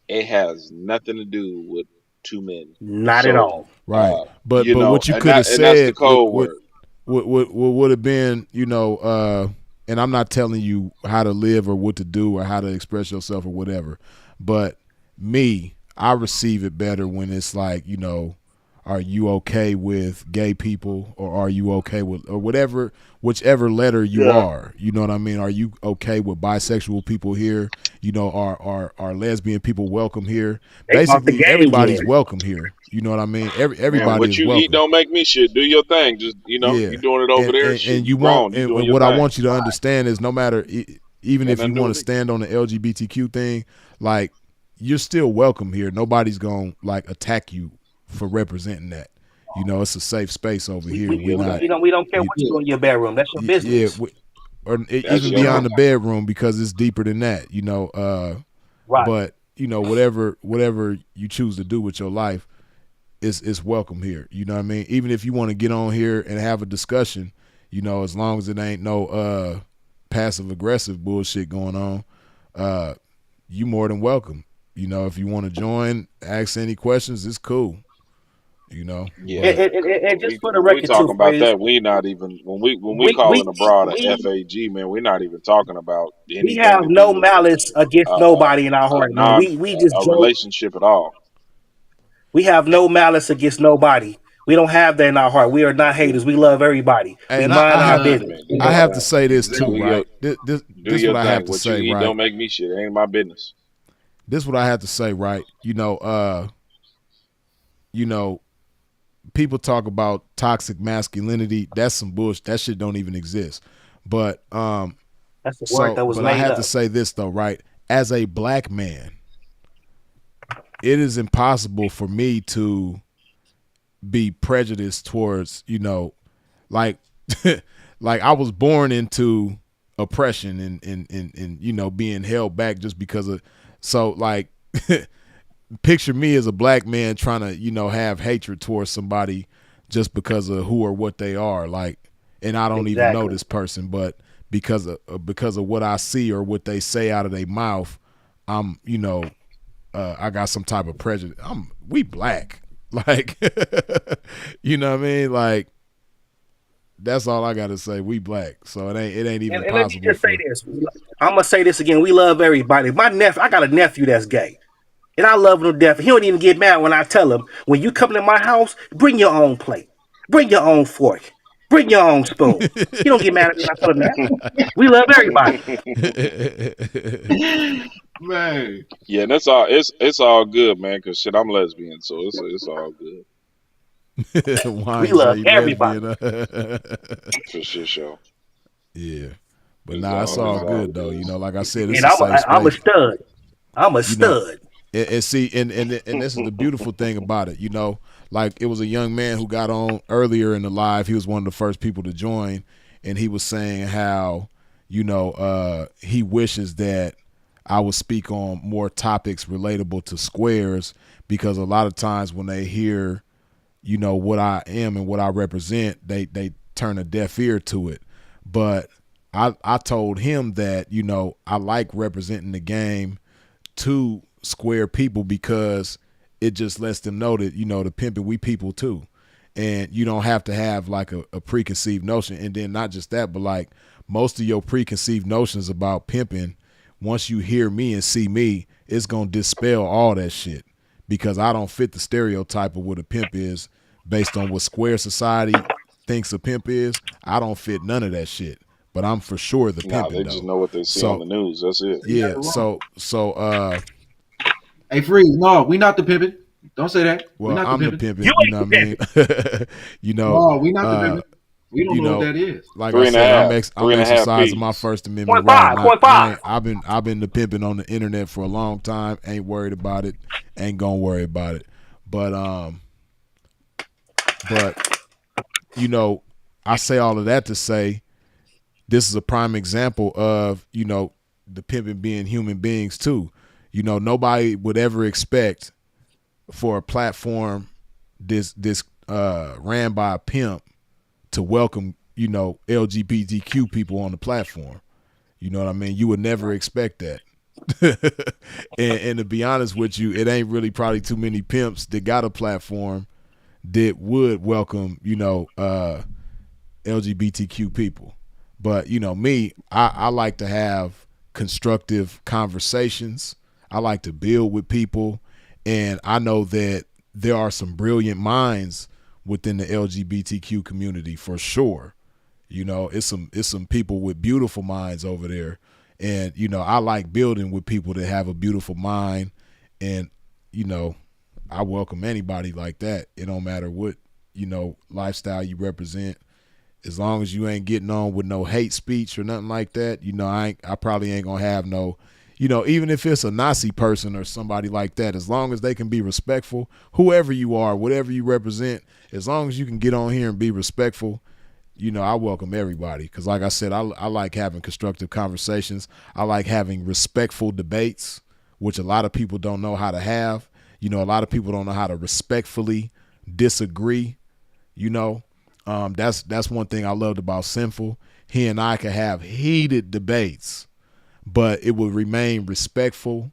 it has nothing to do with two men. Not at So, all. Right. you But know, what you could have and that's the said code word. would have been, you know, and I'm not telling you how to live or what to do or how to express yourself or whatever. But me, I receive it better when it's like, you know, are you okay with gay people, or are you okay with, or whatever, whichever letter you Yeah. are, you know what I mean? Are you okay with bisexual people here? You know, are lesbian people welcome here? They brought the Basically gays everybody's in. welcome here. You know what I mean? Man, Everybody what is you eat welcome. don't make me shit. Do your thing. Just you Yeah, doing it over there. Shit, and you you won't. grown. You doing And your what I thing. want you to understand is, no matter, even Ain't if you nothing to do want to with me. stand on the LGBTQ thing, like, you're still welcome here. Nobody's gonna like attack you for representing that. You know, it's a safe space over We, here. we, Do We your we, not, we thing. don't we don't care you, what you Yeah. do in your bedroom. That's your yeah, business. or That's even your beyond thing. the bedroom, because it's deeper than that. You know, Right. but you know, whatever you choose to do with your life is welcome here. You know what I mean? Even if you want to get on here and have a discussion, you know, as long as it ain't no passive aggressive bullshit going on, you more than welcome. You know, if you want to join, ask any questions, it's cool. You know, Yeah. And, but and, and, and just for the When we record, talk too, about phrase, that, we not even when we we calling we abroad a we FAG, man, we're not even talking about we anything have to do no with malice against nobody in our a heart, man. non We just a joke. relationship at all. We have no malice against nobody. We don't have that in our heart. We are not haters. We love everybody. hey, We and mind our Nah, business. man, You I know? have to nah. say this too, Do Exactly. your right? This do this your what I have thing. to What you say, eat don't right? make me shit. It ain't my business. This what I have to say, right? You know, people talk about toxic masculinity. That's some bullshit. That shit don't even exist. But That's the word so, that was but I made have to up. say this though, right? As a black man, it is impossible for me to be prejudiced towards, you know, like like I was born into oppression and you know, being held back just because of, so like picture me as a black man trying to, you know, have hatred towards somebody just because of who or what they are, like, and I don't even know Exactly. this person, but because of what I see or what they say out of their mouth, I'm, you know, I got some type of prejudice. We black, like, you know what I mean? Like, that's all I got to say. We black, so it ain't even And let me possible just say for. this. I'm gonna say this again. We love everybody. My nephew, I got a nephew that's gay. And I love him to death. He don't even get mad when I tell him, when you come to my house, bring your own plate. Bring your own fork. Bring your own spoon. He don't get mad at me when I tell him that. We love everybody. Man. Yeah, and that's all. It's all good, man. Cause shit, I'm lesbian, so it's all good We Wine love say everybody. lesbian. for shit show. Yeah, but It's nah, it's all all it's all good though. good. You know, like I said, it's And a safe I'm a space. stud. I'm a You know, stud. and see, and this is the beautiful thing about it. You know, like, it was a young man who got on earlier in the live. He was one of the first people to join, and he was saying how, you know, he wishes that I would speak on more topics relatable to squares, because a lot of times when they hear, you know, what I am and what I represent, they turn a deaf ear to it. But I told him that, you know, I like representing the game to square people, because it just lets them know that, you know, the pimping, we people too. and you don't have to have like a preconceived notion. And then not just that, but like most of your preconceived notions about pimping, once you hear me and see me, it's gonna dispel all that shit, because I don't fit the stereotype of what a pimp is based on what square society thinks a pimp is. I don't fit none of that shit. But I'm for sure the Nah, pimping they just though. know what they see on So the news. That's it. Ain't yeah, nothing wrong. so Hey, Freeze, no, we not the pimping. Don't say that. We well, not the I'm the pimping. You pimping, you ain't know the what I mean? you know, No, we not the uh, pimping. We don't you know what know, that is. like I Three and a said, half. I'm Three and a half exercising my P's. First Amendment point right, five, and point I five. ain't, I've been the pimping on the internet for a long time. Ain't worried about it. Ain't gonna worry about it. But you know, I say all of that to say this is a prime example of, you know, the pimping being human beings too. You know, nobody would ever expect for a platform this ran by a pimp to welcome, you know, LGBTQ people on the platform. You know what I mean? You would never expect that. and to be honest with you, it ain't really probably too many pimps that got a platform that would welcome, you know, LGBTQ people. But, you know, me, I like to have constructive conversations. I like to build with people. And I know that there are some brilliant minds within the LGBTQ community for sure. You know, it's some people with beautiful minds over there. And, you know, I like building with people that have a beautiful mind. And, you know, I welcome anybody like that. It don't matter what, you know, lifestyle you represent. As long as you ain't getting on with no hate speech or nothing like that, you know, I probably ain't gonna have no, you know, even if it's a Nazi person or somebody like that, as long as they can be respectful, whoever you are, whatever you represent, as long as you can get on here and be respectful, you know, I welcome everybody. Because like I said, I like having constructive conversations. I like having respectful debates, which a lot of people don't know how to have. You know, a lot of people don't know how to respectfully disagree, you know. That's one thing I loved about Sinful. He and I could have heated debates, but it would remain respectful,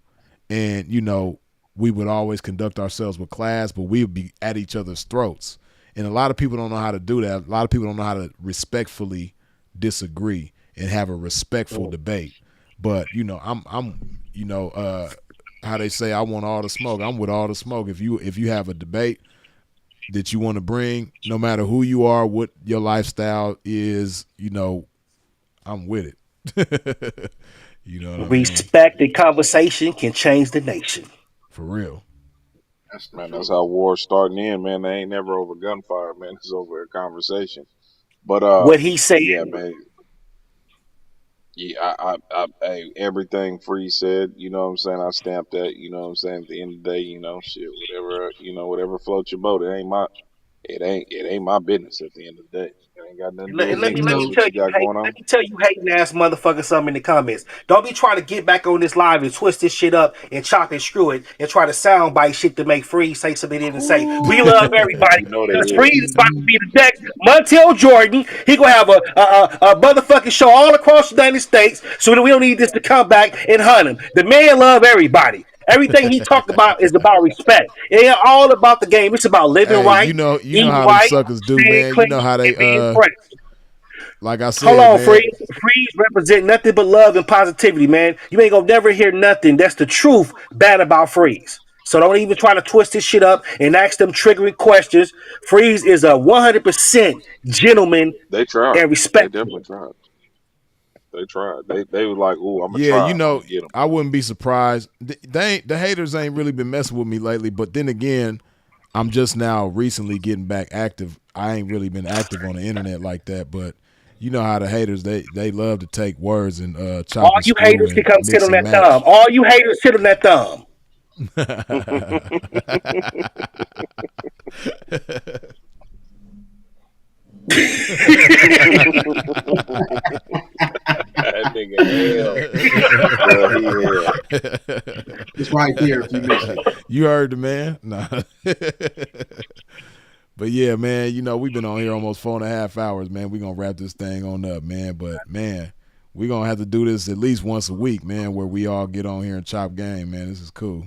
and you know, we would always conduct ourselves with class, but we would be at each other's throats. And a lot of people don't know how to do that. A lot of people don't know how to respectfully disagree and have a respectful debate. But you know, I'm you know, how they say, I want all the smoke. I'm with all the smoke. If you have a debate that you want to bring, no matter who you are, what your lifestyle is, you know, I'm with it. You know what I mean? Respect and conversation can change the nation. For real. That's the Man, that's truth. how war's starting in, man. They ain't never over gunfire, man. It's over a conversation. But What he said. yeah, man. Yeah, hey, everything Free said, you know what I'm saying? I stamped that, you know what I'm saying? At the end of the day, you know, shit, whatever, you know, whatever floats your boat. It ain't my business at the end of the day. It ain't got nothing to do with And let me. me You let That's me know, what tell you you, got hey, going let on. me tell you, hating ass motherfucker, something in the comments. Don't be trying to get back on this live and twist this shit up and chop and screw it and try to soundbite shit to make Freeze say something he didn't say. We love everybody You know they because will. Freeze is about to be the next Montel Jordan. He gonna have a motherfucking show all across the United States, so that we don't need this to come back and hunt him. The man love everybody. Everything he talked about is about respect. It ain't all about the game. It's about living Hey, right, you know eating how them right, suckers do, staying man. You know clean, how and they being fresh. like I Hold said, on, man. Freeze. Freeze represent nothing but love and positivity, man. You ain't gonna never hear nothing. That's the truth bad about Freeze. So don't even try to twist this shit up and ask them triggering questions. Freeze is a 100% gentleman They tried. and They definitely respectful. tried. They tried. They was like, "Ooh, I'm gonna Yeah, try you him. I'm know, gonna get him." I wouldn't be surprised. The haters ain't really been messing with me lately, but then again, I'm just now recently getting back active. I ain't really been active on the internet like that, but you know how the haters they love to take words and All chop and you screw haters can and come sit mix on and that thumb. match. All you haters sit on that thumb. That nigga hell, boy. He hell. it's right there if you missed it. You heard the man? Nah. But yeah, man, you know, we've been on here almost 4.5 hours, man. We're gonna wrap this thing on up, man. But man, we're gonna have to do this at least once a week, man, where we all get on here and chop game, man. This is cool.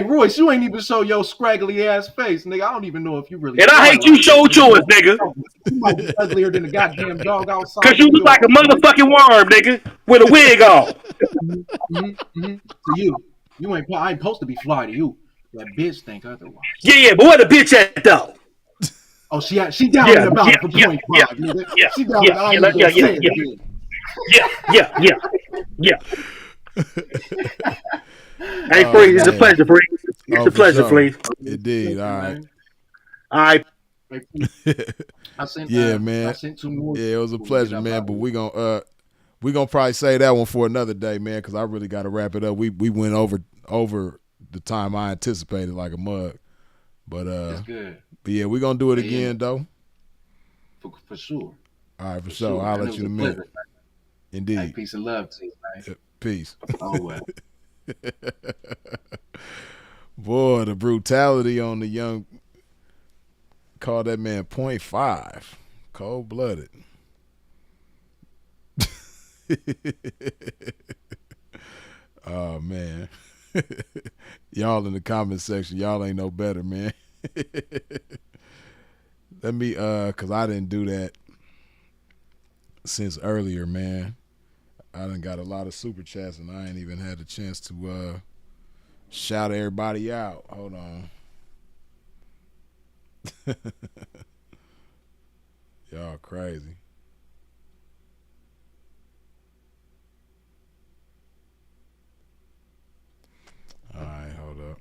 Hey, Royce, you ain't even show your scraggly ass face, nigga. I don't even know if you really And I fly hate you like that. showed yours, nigga. You might be uglier than the goddamn dog Cause outside you New look like a York, nigga. motherfucking worm, nigga, with a wig on. To you ain't. I ain't supposed to be fly to you. That bitch think otherwise. Yeah, but where the bitch at though? Oh, she down Yeah, and about yeah, it for yeah, point yeah, five, nigga. yeah, She down yeah, and I yeah, ain't even yeah, gonna yeah, say it yeah, again. yeah, yeah, yeah, yeah. Hey, Oh Free, it's a man. pleasure, Free. It's Oh, a for pleasure, sure. Free. Indeed. All Hey, right. man. All right. Hey, Yeah, I man. sent two more Yeah, it was a before we get pleasure, up man. out But of here. we gonna probably say that one for another day, man, because I really got to wrap it up. We went over the time I anticipated like a mug. But It's good. yeah, we gonna do it Hey, yeah, again though. for sure. All right, for For sure. sure, I'll man. It let was you a in a minute. pleasure. Hey, Indeed. peace and love to you, man. Peace. Oh well. Boy, the brutality on the young, call that man .5. Cold blooded. Oh man. Y'all in the comment section, y'all ain't no better, man. Let me cause I didn't do that since earlier, man. I done got a lot of super chats and I ain't even had a chance to shout everybody out. Hold on. Y'all crazy. All right, hold up.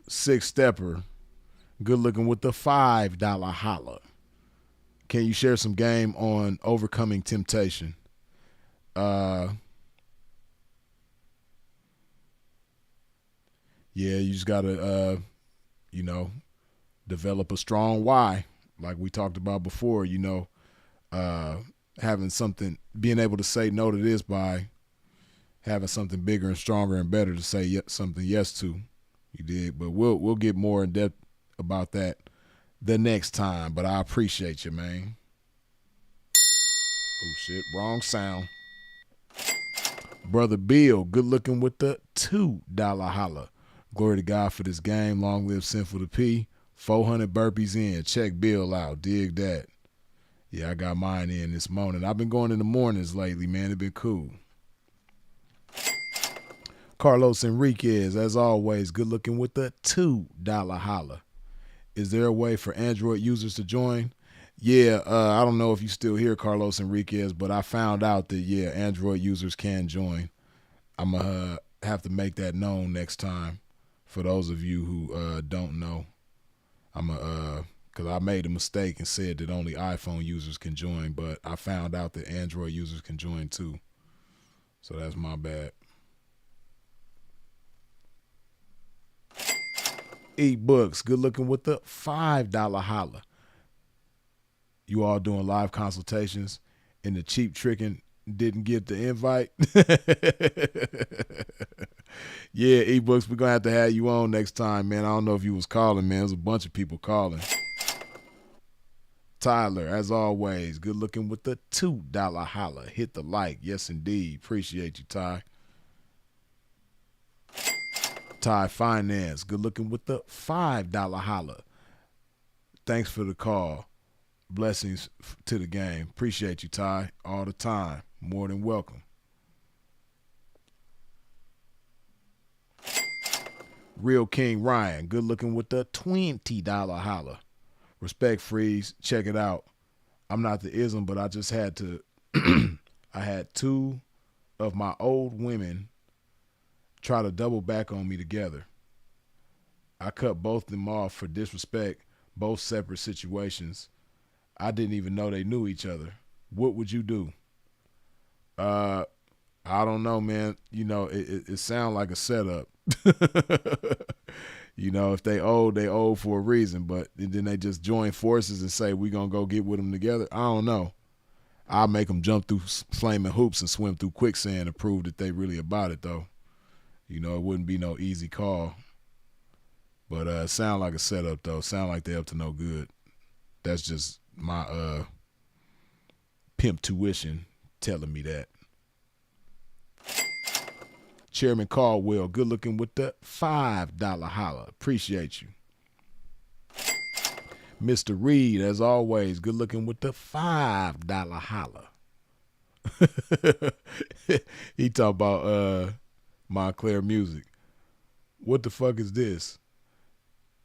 Six stepper, good looking with the $5 holla. Can you share some game on overcoming temptation? Yeah, you just gotta you know, develop a strong why, like we talked about before. Uh, having something, being able to say no to this by having something bigger and stronger and better to say something yes to. You did, but we'll get more in depth about that the next time. But I appreciate you, man. Oh shit, wrong sound. Brother Bill, good looking with the $2 holla. Glory to God for this game. Long live Sinful to P. 400 burpees in. Check Bill out. Dig that. Yeah, I got mine in this morning. I've been going in the mornings lately, man. It's been cool. Carlos Enriquez, as always, good looking with the $2 holla. Is there a way for Android users to join? Yeah, I don't know if you still hear Carlos Enriquez, but I found out that, yeah, Android users can join. I'm going to have to make that known next time for those of you who don't know. I'm going to, because I made a mistake and said that only iPhone users can join, but I found out that Android users can join too. So that's my bad. eBooks, good looking with the $5 holla. You all doing live consultations and the cheap tricking didn't get the invite. Yeah, eBooks, we're gonna have to have you on next time, man. I don't know if you was calling, man. There's a bunch of people calling. Tyler, as always, good looking with the $2 holla. Hit the like. Yes, indeed. Appreciate you, Ty. Ty Finance, good looking with the $5 holla. Thanks for the call. Blessings to the game. Appreciate you, Ty, all the time. More than welcome. Real King Ryan, good looking with the $20 holla. Respect Freeze, check it out. I'm not the ism, but I just had to. I had two of my old women try to double back on me together. I cut both of them off for disrespect, both separate situations. I didn't even know they knew each other. What would you do? I don't know, man. It sounds like a setup. If they owe for a reason, but then they just join forces and say, we're going to go get with them together. I don't know. I'll make them jump through flaming hoops and swim through quicksand to prove that they really about it, though. It wouldn't be no easy call. But it sound like a setup, though. Sound like they up to no good. That's just my pimp tuition telling me that. Chairman Caldwell, good looking with the $5 holla. Appreciate you. Mr. Reed, as always, good looking with the $5 holla. He talk about Montclair music. What the fuck is this?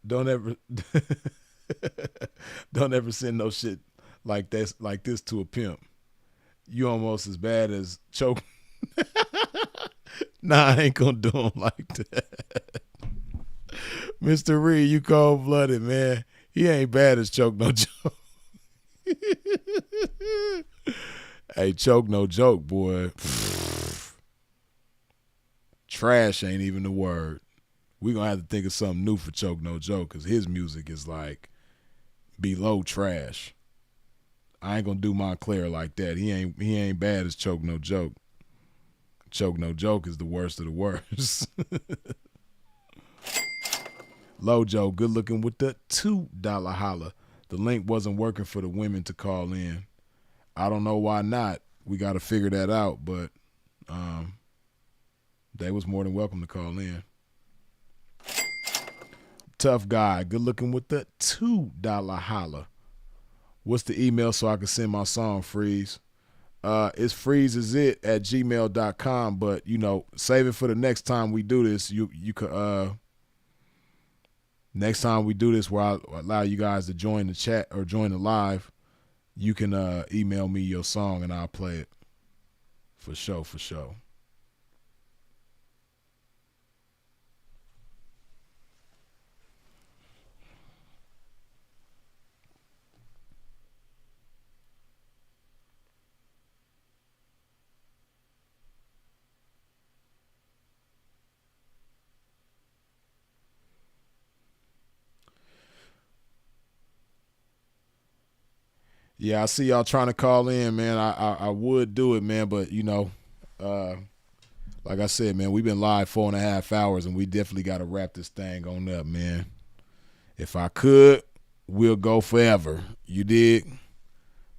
Don't ever don't ever send no shit like this to a pimp. You almost as bad as choke. Nah, I ain't gonna do him like that. Mr. Reed, you cold blooded, man. He ain't bad as choke no joke. Hey, choke no joke, boy. Trash ain't even the word. We gonna have to think of something new for choke no joke, because his music is like below trash. I ain't gonna do Montclair like that. He ain't bad as choke no joke. Choke no joke is the worst of the worst. Lojo, good looking with the $2 holla. The link wasn't working for the women to call in. I don't know why not. We got to figure that out, but they was more than welcome to call in. Tough guy, good looking with the $2 holla. What's the email so I can send my song, Freeze? It's freezeisit@gmail.com, but save it for the next time we do this. You could next time we do this, where I allow you guys to join the chat or join the live, you can email me your song and I'll play it. For sure. Yeah, I see y'all trying to call in, man. I would do it, man, but like I said, man, we've been live 4.5 hours, and we definitely got to wrap this thing on up, man. If I could, we'll go forever. You dig?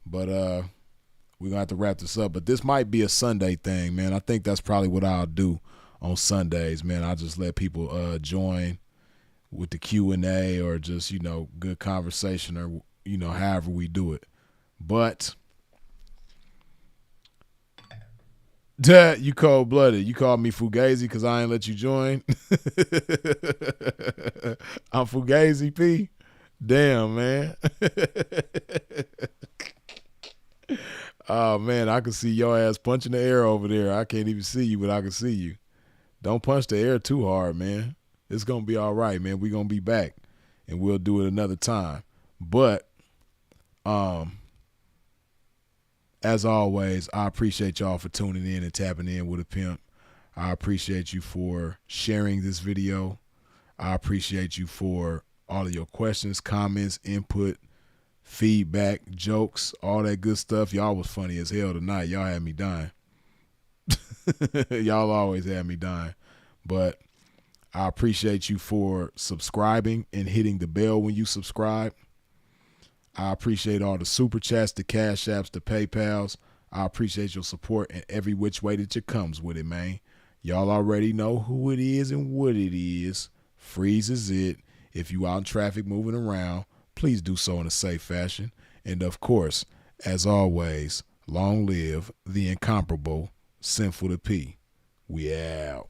But we're gonna have to wrap this up. But this might be a Sunday thing, man. I think that's probably what I'll do on Sundays, man. I'll just let people join with the Q&A or just good conversation, or however we do it. But you cold blooded. You called me Fugazi because I ain't let you join. I'm Fugazi P. Damn, man. Oh man, I can see your ass punching the air over there. I can't even see you, but I can see you. Don't punch the air too hard, man. It's gonna be all right, man. We're gonna be back, and we'll do it another time. But as always, I appreciate y'all for tuning in and tapping in with a pimp. I appreciate you for sharing this video. I appreciate you for all of your questions, comments, input, feedback, jokes, all that good stuff. Y'all was funny as hell tonight. Y'all had me dying. Y'all always had me dying. But I appreciate you for subscribing and hitting the bell when you subscribe. I appreciate all the super chats, the cash apps, the PayPals. I appreciate your support in every which way that it comes with it, man. Y'all already know who it is and what it is. Freeze is it. If you out in traffic moving around, please do so in a safe fashion. And of course, as always, long live the incomparable Sinful to P. We out.